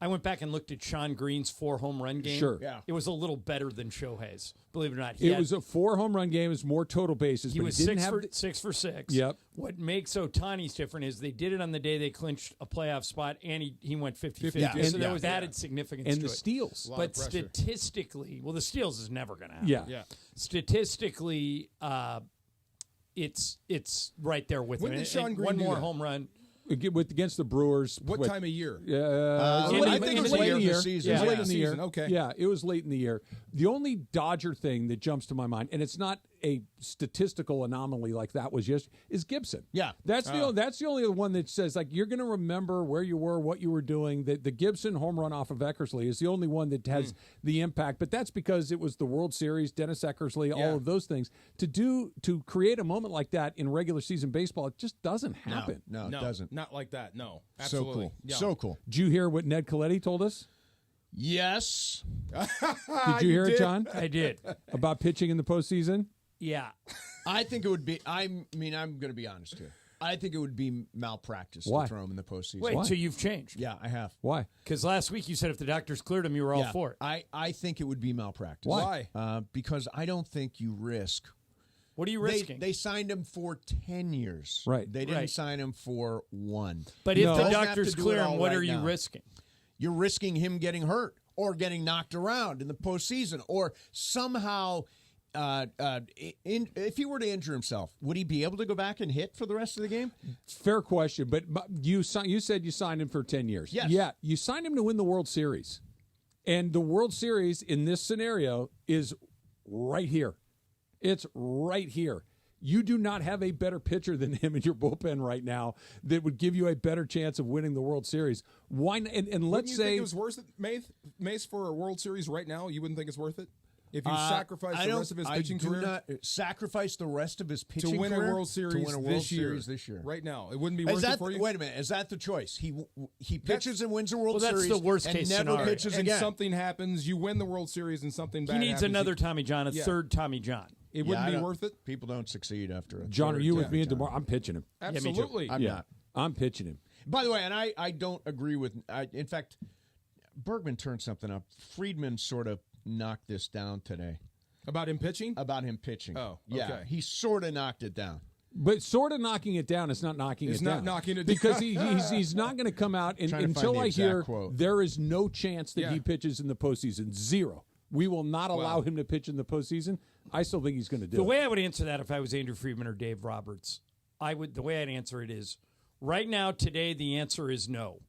Speaker 3: I went back and looked at Sean Green's 4 home run game.
Speaker 1: Sure.
Speaker 7: Yeah.
Speaker 3: It was a little better than Shohei's, believe it or not.
Speaker 1: It was a 4 home run game. It was more total bases.
Speaker 3: He
Speaker 1: but
Speaker 3: was
Speaker 1: he didn't
Speaker 3: 6 for 6.
Speaker 1: Yep.
Speaker 3: What makes Ohtani's different is they did it on the day they clinched a playoff spot, and he went 50-50.
Speaker 1: Yeah.
Speaker 3: So there was added significance
Speaker 1: and
Speaker 3: to
Speaker 1: the
Speaker 3: it.
Speaker 1: steals.
Speaker 3: But statistically, the steals is never going to happen.
Speaker 1: Yeah.
Speaker 3: Statistically, it's right there with
Speaker 2: When
Speaker 3: him.
Speaker 2: did Sean Green
Speaker 3: one
Speaker 2: do
Speaker 3: more
Speaker 2: that?
Speaker 3: home run.
Speaker 1: Against the Brewers.
Speaker 2: What time of year?
Speaker 7: I think it was late in the season.
Speaker 1: It was
Speaker 2: Yeah.
Speaker 1: late in the year.
Speaker 2: Okay.
Speaker 1: Yeah, it was late in the year. The only Dodger thing that jumps to my mind, and it's not a statistical anomaly like that was yesterday, is Gibson.
Speaker 7: Yeah.
Speaker 1: That's the only one that says, like, you're going to remember where you were, what you were doing. The Gibson home run off of Eckersley is the only one that has the impact, but that's because it was the World Series, Dennis Eckersley, all of those things. To create a moment like that in regular season baseball, it just doesn't happen.
Speaker 7: No, it doesn't.
Speaker 2: Not like that. No.
Speaker 7: So
Speaker 2: Absolutely.
Speaker 7: cool.
Speaker 2: Yeah.
Speaker 7: So cool.
Speaker 1: Did you hear what Ned Colletti told us?
Speaker 7: Yes.
Speaker 1: Did you hear it, John?
Speaker 3: I did.
Speaker 1: About pitching in the postseason?
Speaker 3: Yeah.
Speaker 7: I think it would be. I'm going to be honest here. I think it would be malpractice
Speaker 1: Why?
Speaker 7: to throw him in the postseason.
Speaker 3: Wait, so you've changed?
Speaker 7: Yeah, I have.
Speaker 1: Why?
Speaker 3: Because last week you said if the doctors cleared him, you were all for it.
Speaker 7: I think it would be malpractice.
Speaker 2: Why?
Speaker 7: Because I don't think you risk.
Speaker 3: What are you risking?
Speaker 7: They signed him for 10 years.
Speaker 1: Right.
Speaker 7: They didn't sign him for 1.
Speaker 3: But if the doctors clear him, what are you risking?
Speaker 7: You're risking him getting hurt or getting knocked around in the postseason or somehow. If he were to injure himself, would he be able to go back and hit for the rest of the game?
Speaker 1: Fair question, but you said you signed him for 10 years.
Speaker 7: Yes.
Speaker 1: Yeah, you signed him to win the World Series. And the World Series in this scenario is right here. It's right here. You do not have a better pitcher than him in your bullpen right now that would give you a better chance of winning the World Series. Why? And let's
Speaker 2: you
Speaker 1: say
Speaker 2: think it was worth it, Mace, for a World Series right now? You wouldn't think it's worth it? If you sacrifice the rest of his pitching career?
Speaker 7: Not sacrifice the rest of his pitching
Speaker 2: to win
Speaker 7: career
Speaker 2: a World Series this year. Right now. It wouldn't be worth it for you?
Speaker 7: Wait a minute. Is that the choice? He pitches and wins a World Series
Speaker 3: that's the worst
Speaker 7: and
Speaker 3: case
Speaker 7: never
Speaker 3: scenario.
Speaker 7: pitches
Speaker 2: and
Speaker 7: again.
Speaker 2: something happens, you win the World Series and something bad
Speaker 3: He needs
Speaker 2: happens.
Speaker 3: another Tommy John, a third Tommy John.
Speaker 2: It wouldn't be worth it?
Speaker 7: People don't succeed after a
Speaker 1: John, are you with me
Speaker 7: John.
Speaker 1: tomorrow? I'm pitching him.
Speaker 2: Absolutely.
Speaker 7: I'm not.
Speaker 1: I'm pitching him.
Speaker 7: By the way, and I don't agree with in fact, Bergman turned something up. Friedman sort of knocked this down today.
Speaker 2: About him pitching?
Speaker 7: About him pitching.
Speaker 2: Oh, okay.
Speaker 7: Yeah, he sort of knocked it down.
Speaker 1: But sort of knocking it down is not knocking it down.
Speaker 2: It's not knocking it down.
Speaker 1: Because he's not going to come out until I hear
Speaker 7: quote.
Speaker 1: There is no chance that he pitches in the postseason. 0. We will not allow him to pitch in the postseason. I still think he's going to do it.
Speaker 3: The way I would answer that if I was Andrew Friedman or Dave Roberts, the way I'd answer it is, right now, today, the answer is no.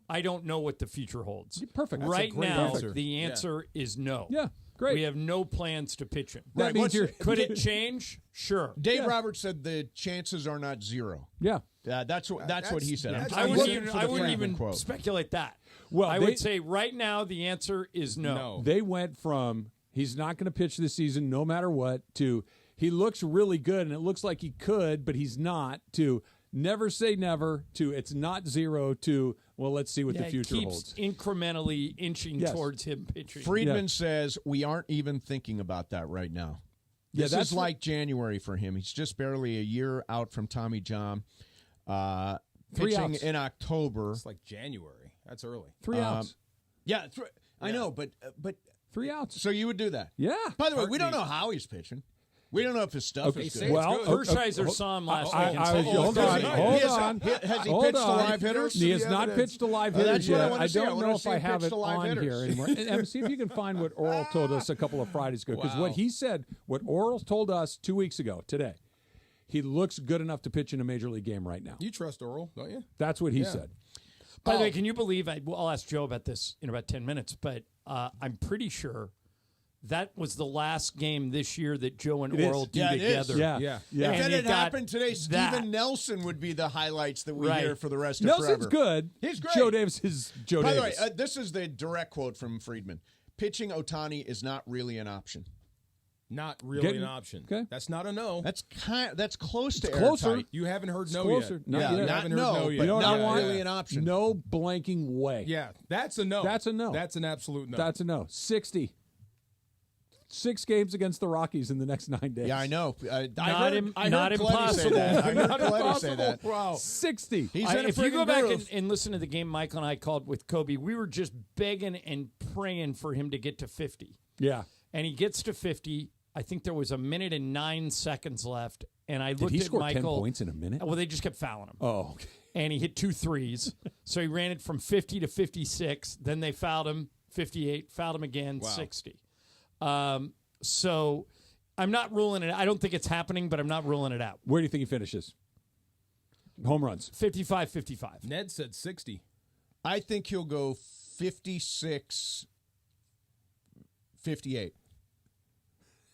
Speaker 3: I don't know what the future holds.
Speaker 1: Perfect.
Speaker 3: Right now, the answer is no.
Speaker 1: Yeah, great.
Speaker 3: We have no plans to pitch him.
Speaker 1: That means
Speaker 3: could it change? Sure.
Speaker 7: Dave Roberts said the chances are not 0.
Speaker 1: Yeah.
Speaker 7: That's what he said.
Speaker 3: I wouldn't even speculate that.
Speaker 1: Well,
Speaker 3: I would say right now the answer is no.
Speaker 1: They went from he's not going to pitch this season no matter what to he looks really good and it looks like he could, but he's not, to never say never, to it's not 0, to well, let's see what the future holds.
Speaker 3: Incrementally inching towards him pitching.
Speaker 7: Friedman says we aren't even thinking about that right now. This is like January for him. He's just barely a year out from Tommy John.
Speaker 1: 3
Speaker 7: Pitching
Speaker 1: outs
Speaker 7: in October.
Speaker 2: It's like January. That's early.
Speaker 1: 3 outs.
Speaker 7: Yeah, I know, but
Speaker 1: 3 outs.
Speaker 7: So you would do that?
Speaker 1: Yeah.
Speaker 7: By the way, we don't know how he's pitching. We don't know if his stuff is good.
Speaker 3: Well, Hershiser saw him last week.
Speaker 1: Hold on.
Speaker 7: Has he pitched to live hitters?
Speaker 1: He has not pitched to live hitters yet. I don't know if I have it on
Speaker 7: hitters.
Speaker 1: here anymore. And see if you can find what Oral told us a couple of Fridays ago. Because what he said, what Oral told us 2 weeks ago, today, he looks good enough to pitch in a Major League game right now.
Speaker 2: You trust Oral, don't you?
Speaker 1: That's what he said.
Speaker 3: By the way, can you believe, I'll ask Joe about this in about 10 minutes, but I'm pretty sure that was the last game this year that Joe and Oral do together.
Speaker 1: Yeah.
Speaker 7: If that had happened today, Steven Nelson would be the highlights that we hear for the rest of forever.
Speaker 1: Nelson's good.
Speaker 7: He's great.
Speaker 1: Joe Davis is Joe Davis.
Speaker 7: By the way, this is the direct quote from Friedman. Pitching Ohtani is not really an option.
Speaker 2: Not really an option.
Speaker 1: Okay.
Speaker 2: That's not a no.
Speaker 7: That's close to
Speaker 1: closer.
Speaker 7: airtight.
Speaker 2: You haven't heard
Speaker 1: It's
Speaker 2: no
Speaker 1: closer.
Speaker 2: yet.
Speaker 1: Not yet.
Speaker 2: You haven't heard no yet.
Speaker 1: You know what I want?
Speaker 7: Really an option.
Speaker 1: No blanking way.
Speaker 2: Yeah, that's a no.
Speaker 1: That's a no.
Speaker 2: That's an absolute no.
Speaker 1: That's a no. 60. 6 games against the Rockies in the next 9 days.
Speaker 7: Yeah, I know. I heard
Speaker 3: impossible.
Speaker 7: say that. I heard Colletti say that.
Speaker 1: Wow. 60.
Speaker 3: If you go back and listen to the game Michael and I called with Kobe, we were just begging and praying for him to get to 50.
Speaker 1: Yeah.
Speaker 3: And he gets to 50. I think there was 1 minute and 9 seconds left. And I looked
Speaker 1: Did he
Speaker 3: at
Speaker 1: score
Speaker 3: Michael.
Speaker 1: 10 points in a minute?
Speaker 3: Well, they just kept fouling him.
Speaker 1: Oh, okay.
Speaker 3: And he hit 2 threes. So he ran it from 50 to 56. Then they fouled him, 58. Fouled him again, 60. So I'm not ruling it. I don't think it's happening, but I'm not ruling it out.
Speaker 1: Where do you think he finishes? Home runs.
Speaker 3: 55-55.
Speaker 2: Ned said 60.
Speaker 7: I think he'll go 56, 58.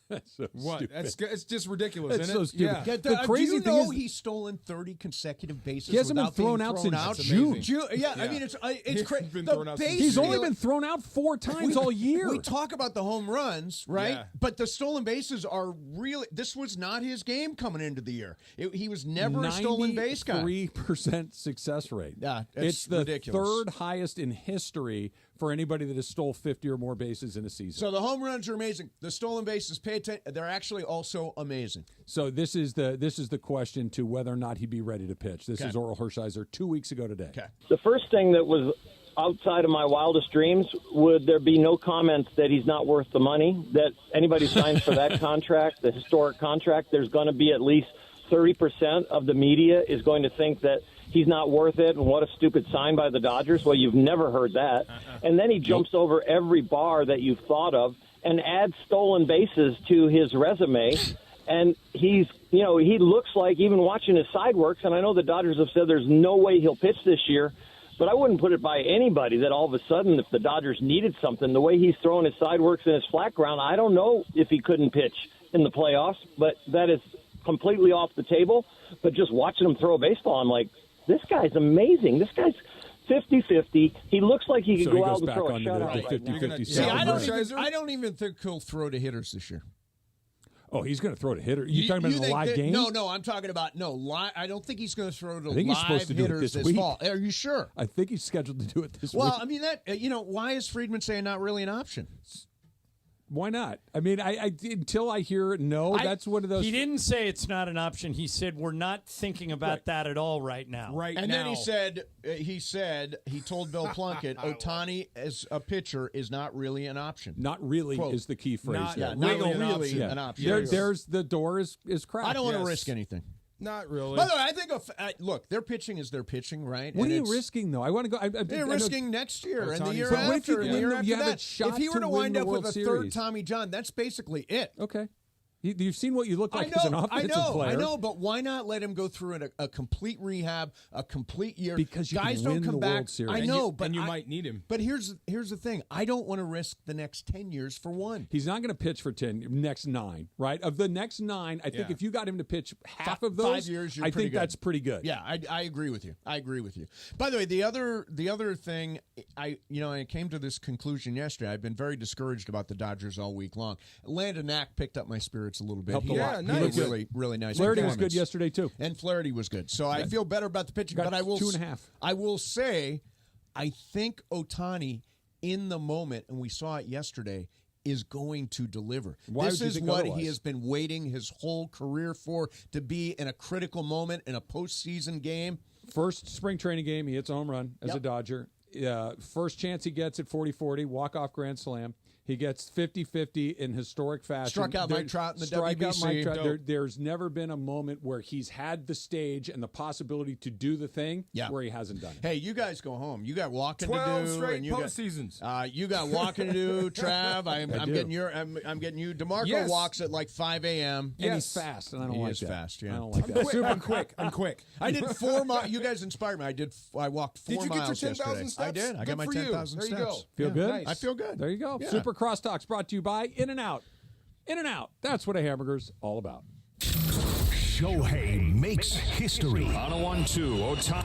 Speaker 1: That's so
Speaker 2: What?
Speaker 1: stupid.
Speaker 2: It's just ridiculous,
Speaker 1: That's
Speaker 2: isn't
Speaker 1: so
Speaker 2: it?
Speaker 1: stupid.
Speaker 2: Yeah.
Speaker 1: The crazy thing is
Speaker 7: he's stolen 30 consecutive bases.
Speaker 1: He hasn't been thrown out since June.
Speaker 7: Yeah, I mean, it's crazy.
Speaker 1: He's only been thrown out 4 times all year.
Speaker 7: We talk about the home runs, right?
Speaker 2: Yeah.
Speaker 7: But the stolen bases are really. This was not his game coming into the year. He was never a stolen base guy.
Speaker 1: 93% success rate.
Speaker 7: Yeah,
Speaker 1: it's the
Speaker 7: ridiculous.
Speaker 1: third highest in history for anybody that has stole 50 or more bases in a season.
Speaker 7: So the home runs are amazing. The stolen bases, pay attention. They're actually also amazing.
Speaker 1: So this is the question to whether or not he'd be ready to pitch. This is Oral Hershiser 2 weeks ago today.
Speaker 7: Okay.
Speaker 4: The first thing that was outside of my wildest dreams, would there be no comments that he's not worth the money, that anybody signs for that contract, the historic contract, there's going to be at least 30% of the media is going to think that he's not worth it and what a stupid sign by the Dodgers. Well, you've never heard that. And then he jumps over every bar that you've thought of and adds stolen bases to his resume. And he looks like, even watching his side works, and I know the Dodgers have said there's no way he'll pitch this year, but I wouldn't put it by anybody that all of a sudden, if the Dodgers needed something, the way he's throwing his side works and his flat ground, I don't know if he couldn't pitch in the playoffs, but that is completely off the table. But just watching him throw a baseball, I'm like, this guy's amazing. This guy's 50-50. He looks like he could go out and throw a shutout right now.
Speaker 7: See, I don't even think he'll throw to hitters this year.
Speaker 1: Oh, he's going to throw to hitter. You talking about in a live game?
Speaker 7: No, I'm talking about I don't think he's going to throw to
Speaker 1: live
Speaker 7: hitters this fall. Are you sure?
Speaker 1: I think he's scheduled to do it this week.
Speaker 7: Well, I mean, why is Friedman saying not really an option?
Speaker 1: Why not? I mean, I until I hear no, that's one of those.
Speaker 3: He didn't say it's not an option. He said we're not thinking about that at all right now.
Speaker 7: And then he told Bill Plunkett, Ohtani as a pitcher is not really an option.
Speaker 1: Not really
Speaker 7: Quote,
Speaker 1: is the key phrase.
Speaker 7: Not
Speaker 1: really
Speaker 7: an option.
Speaker 1: There's the door is cracked.
Speaker 7: I don't want to risk anything.
Speaker 2: Not really.
Speaker 7: By the way, I think look, their pitching is their pitching, right?
Speaker 1: What are you risking though? I want to go.
Speaker 7: They're risking next year and the year
Speaker 1: but
Speaker 7: after.
Speaker 1: What
Speaker 7: and the year
Speaker 1: you
Speaker 7: after
Speaker 1: have
Speaker 7: that.
Speaker 1: a shot
Speaker 7: If he were to
Speaker 1: to
Speaker 7: wind
Speaker 1: win
Speaker 7: up
Speaker 1: the
Speaker 7: with
Speaker 1: World
Speaker 7: a third
Speaker 1: Series.
Speaker 7: Tommy John, that's basically it.
Speaker 1: Okay. You've seen what you look like as an offensive player.
Speaker 7: I know, but why not let him go through a complete rehab, a complete year?
Speaker 1: Because you
Speaker 7: guys
Speaker 1: can
Speaker 7: don't
Speaker 1: win
Speaker 7: come
Speaker 1: the
Speaker 7: back.
Speaker 1: World Series.
Speaker 7: I know, but
Speaker 2: you might need him.
Speaker 7: But here's the thing: I don't want to risk the next 10 years for one.
Speaker 1: He's not going to pitch for next 9, right? Of the next 9, I think if you got him to pitch half of those,
Speaker 7: 5 years,
Speaker 1: I think that's pretty good.
Speaker 7: Yeah, I agree with you. By the way, the other thing, I came to this conclusion yesterday. I've been very discouraged about the Dodgers all week long. Landon Knack picked up my spirits a little bit.
Speaker 1: Helped a lot.
Speaker 7: Nice. Really nice.
Speaker 1: Flaherty was good yesterday too,
Speaker 7: and Flaherty was good. So I feel better about the pitching. But I will
Speaker 1: 2.5.
Speaker 7: I will say, I think Ohtani in the moment, and we saw it yesterday, is going to deliver.
Speaker 1: Why
Speaker 7: this
Speaker 1: would you
Speaker 7: is
Speaker 1: think
Speaker 7: what
Speaker 1: otherwise?
Speaker 7: he has been waiting his whole career for, to be in a critical moment in a postseason game.
Speaker 1: First spring training game, he hits a home run as a Dodger. First chance he gets at 40-40, walk-off grand slam. He gets 50-50 in historic fashion.
Speaker 7: Struck out Mike Trout in the WBC.
Speaker 1: There's never been a moment where he's had the stage and the possibility to do the thing where he hasn't done it.
Speaker 7: Hey, you guys go home. You got walking to do.
Speaker 2: 12 straight
Speaker 7: and you
Speaker 2: postseasons.
Speaker 7: You got walking to do, Trav. I'm getting you. DeMarco walks at like 5 a.m.
Speaker 1: And he's fast, and I don't like that.
Speaker 7: Fast, yeah.
Speaker 1: I don't like that.
Speaker 2: I'm quick.
Speaker 7: I did 4 miles. You guys inspired me. I walked 4 miles yesterday.
Speaker 2: Did you get your 10,000 steps?
Speaker 7: I did. I got my 10,000 steps.
Speaker 2: There you go.
Speaker 1: Feel good?
Speaker 2: Nice.
Speaker 7: I feel good.
Speaker 1: There you go.
Speaker 7: Yeah.
Speaker 1: Super Crosstalk's brought to you by In-N-Out. In-N-Out. That's what a hamburger's all about.
Speaker 5: Shohei makes history.
Speaker 6: On a 1-2, Ohtani.